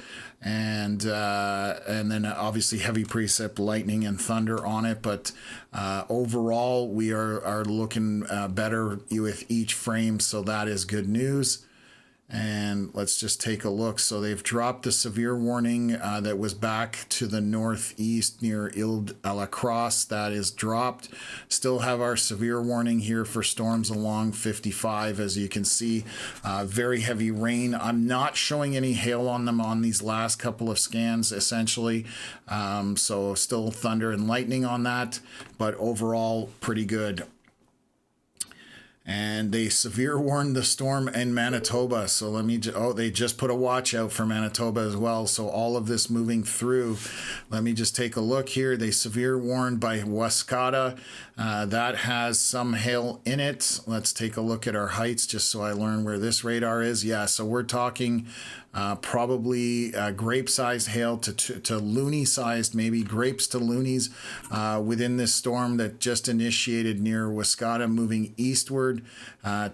And then obviously heavy precip, lightning and thunder on it. But overall, we are looking better with each frame, so that is good news. And let's just take a look. So they've dropped the severe warning that was back to the northeast near Ile-de-la-Crosse. That is dropped. Still have our severe warning here for storms along 55, as you can see. Very heavy rain. I'm not showing any hail on them on these last couple of scans, essentially. So still thunder and lightning on that, but overall pretty good. And they severe warned the storm in Manitoba. So let me, they just put a watch out for Manitoba as well. So all of this moving through. Let me just take a look here. They severe warned by Wascata. That has some hail in it. Let's take a look at our heights just so I learn where this radar is. Yeah, so we're talking probably grape-sized hail to loony-sized, maybe grapes to loonies within this storm that just initiated near Wascata, moving eastward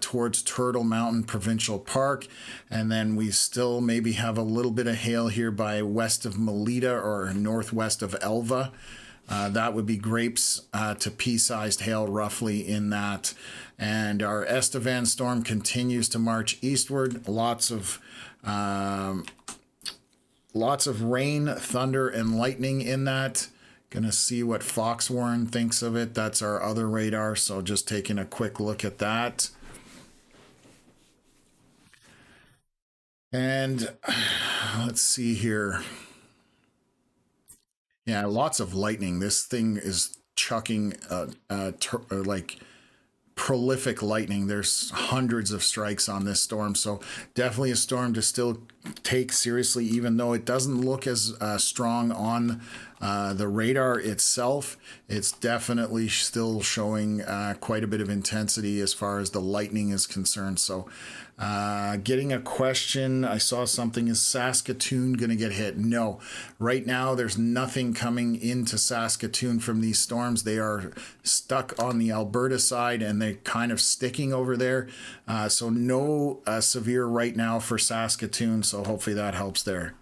towards Turtle Mountain Provincial Park. And then we still maybe have a little bit of hail here by west of Melita or northwest of Elva. That would be grapes to pea-sized hail roughly in that. And our Estevan storm continues to march eastward. Lots of rain, thunder, and lightning in that. Gonna see what Foxwarren thinks of it. That's our other radar, so just taking a quick look at that. And let's see here. Yeah, lots of lightning. This thing is chucking like prolific lightning. There's hundreds of strikes on this storm, so definitely a storm to still take seriously, even though it doesn't look as strong on the radar itself. It's definitely still showing quite a bit of intensity as far as the lightning is concerned. So getting a question, I saw something, is Saskatoon going to get hit? No. Right now, there's nothing coming into Saskatoon from these storms. They are stuck on the Alberta side, and they're kind of sticking over there. So no severe right now for Saskatoon, so hopefully that helps there.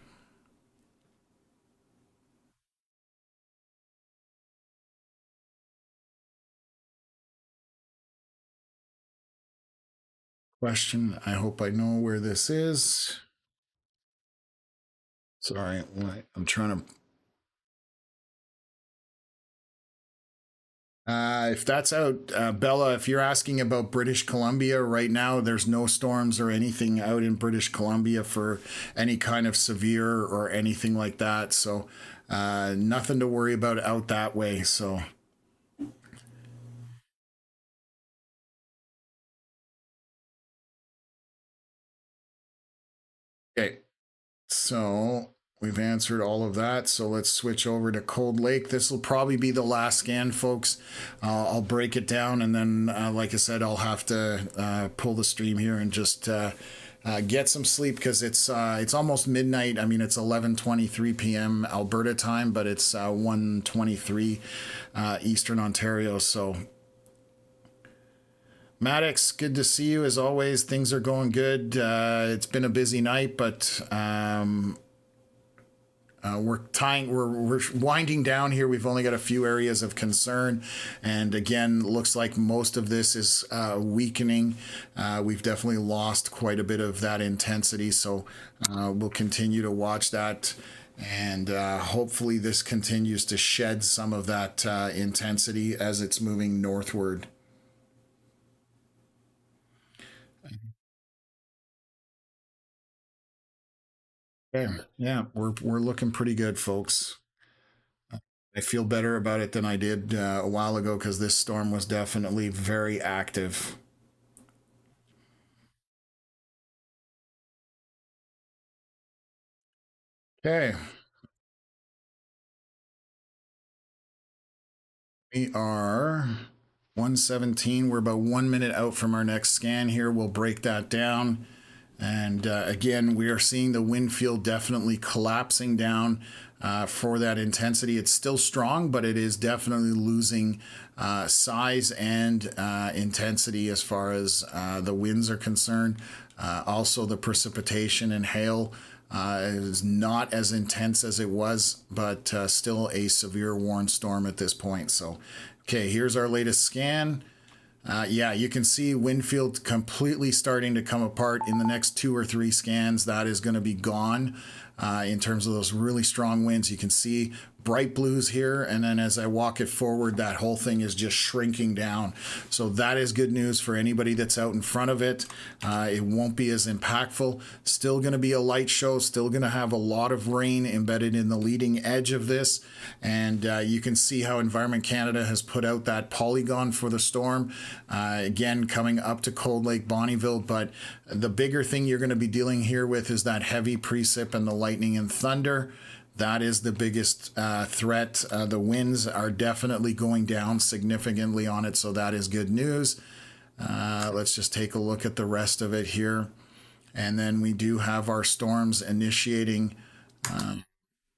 Question, I hope I know where this is. Sorry, I'm trying to... if that's out, Bella, if you're asking about British Columbia right now, there's no storms or anything out in British Columbia for any kind of severe or anything like that. So nothing to worry about out that way. So, okay. So we've answered all of that. So let's switch over to Cold Lake. This will probably be the last scan, folks. I'll break it down, and then, like I said, I'll have to pull the stream here and just get some sleep, because it's almost midnight. I mean, it's 11:23 p.m. Alberta time, but it's 1:23 Eastern Ontario. So, Maddox, good to see you as always. Things are going good. It's been a busy night, but we're winding down here. We've only got a few areas of concern, and again, looks like most of this is weakening. We've definitely lost quite a bit of that intensity, so we'll continue to watch that, and hopefully this continues to shed some of that intensity as it's moving northward. Okay. Yeah, we're looking pretty good, folks. I feel better about it than I did a while ago, because this storm was definitely very active. Okay, we are 117. We're about 1 minute out from our next scan here. We'll break that down. And again, we are seeing the wind field definitely collapsing down for that intensity. It's still strong, but it is definitely losing size and intensity as far as the winds are concerned. Also, the precipitation and hail is not as intense as it was, but still a severe warned storm at this point. So, okay, here's our latest scan. Yeah, you can see Windfield completely starting to come apart in the next 2 or 3 scans. That is going to be gone in terms of those really strong winds. You can see bright blues here, and then as I walk it forward, that whole thing is just shrinking down. So that is good news for anybody that's out in front of it. It won't be as impactful. Still going to be a light show, still going to have a lot of rain embedded in the leading edge of this, and you can see how Environment Canada has put out that polygon for the storm, again coming up to Cold Lake Bonnyville. But the bigger thing you're going to be dealing here with is that heavy precip and the lightning and thunder. That is the biggest threat. The winds are definitely going down significantly on it, so that is good news. Let's just take a look at the rest of it here. And then we do have our storms initiating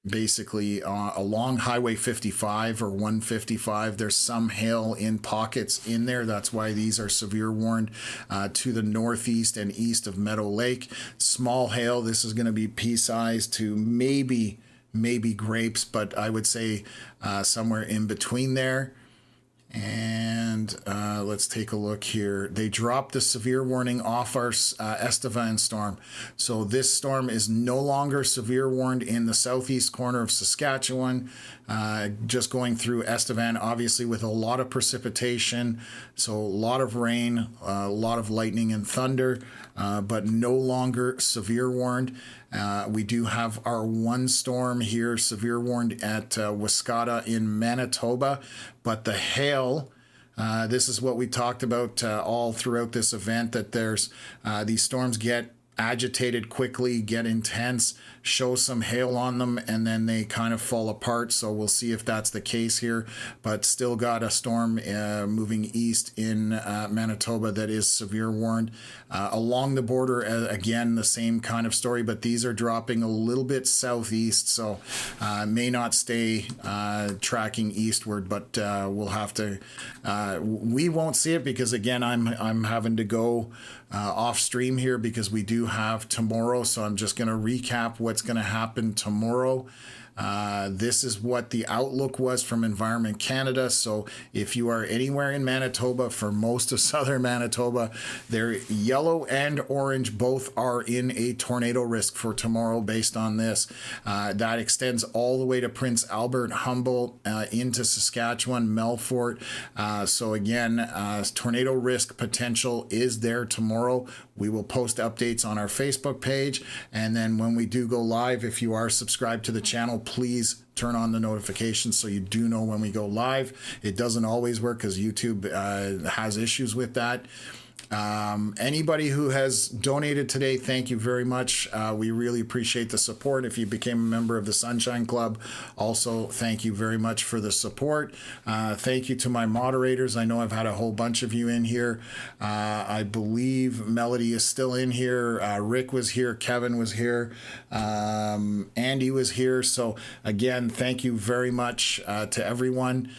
basically along Highway 55 or 155. There's some hail in pockets in there. That's why these are severe warned to the northeast and east of Meadow Lake. Small hail. This is going to be pea-sized to maybe grapes, but I would say somewhere in between there. And let's take a look here. They dropped the severe warning off our Estevan storm. So this storm is no longer severe warned in the southeast corner of Saskatchewan, just going through Estevan, obviously with a lot of precipitation. So a lot of rain, a lot of lightning and thunder. but no longer severe warned. We do have our one storm here, severe warned at Wascata in Manitoba, but the hail, this is what we talked about all throughout this event, that there's these storms get agitated quickly, get intense, show some hail on them, and then they kind of fall apart. So we'll see if that's the case here, but still got a storm moving east in Manitoba that is severe warned. Along the border, again, the same kind of story, but these are dropping a little bit southeast, so may not stay tracking eastward, but we'll have to, we won't see it because, again, I'm having to go off stream here because we do have tomorrow. So I'm just going to recap what's going to happen tomorrow. This is what the outlook was from Environment Canada. So if you are anywhere in Manitoba, for most of southern Manitoba, they're yellow and orange. Both are in a tornado risk for tomorrow based on this. That extends all the way to Prince Albert, Humboldt, into Saskatchewan, Melfort. So again, tornado risk potential is there tomorrow. We will post updates on our Facebook page. And then when we do go live, if you are subscribed to the channel, please turn on the notifications so you do know when we go live. It doesn't always work because YouTube has issues with that. Anybody who has donated today, thank you very much. We really appreciate the support. If you became a member of the Sunshine Club, also thank you very much for the support. Thank you to my moderators. I know I've had a whole bunch of you in here. I believe Melody is still in here. Rick was here. Kevin was here. Andy was here. So again, thank you very much to everyone.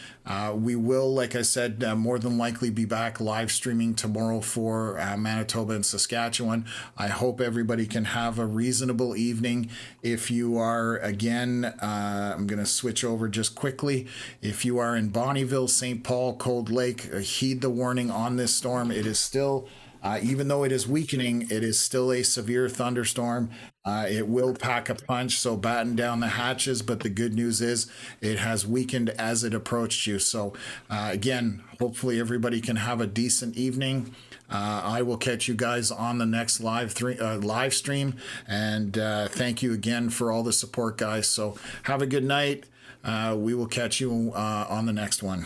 We will, like I said, more than likely be back live streaming tomorrow for Manitoba and Saskatchewan. I hope everybody can have a reasonable evening. If you are, again, I'm going to switch over just quickly. If you are in Bonnyville, St. Paul, Cold Lake, heed the warning on this storm. It is still, even though it is weakening, it is still a severe thunderstorm. It will pack a punch, so batten down the hatches, but the good news is it has weakened as it approached you. So again, hopefully everybody can have a decent evening. I will catch you guys on the next live stream, and thank you again for all the support, guys. So have a good night. We will catch you on the next one.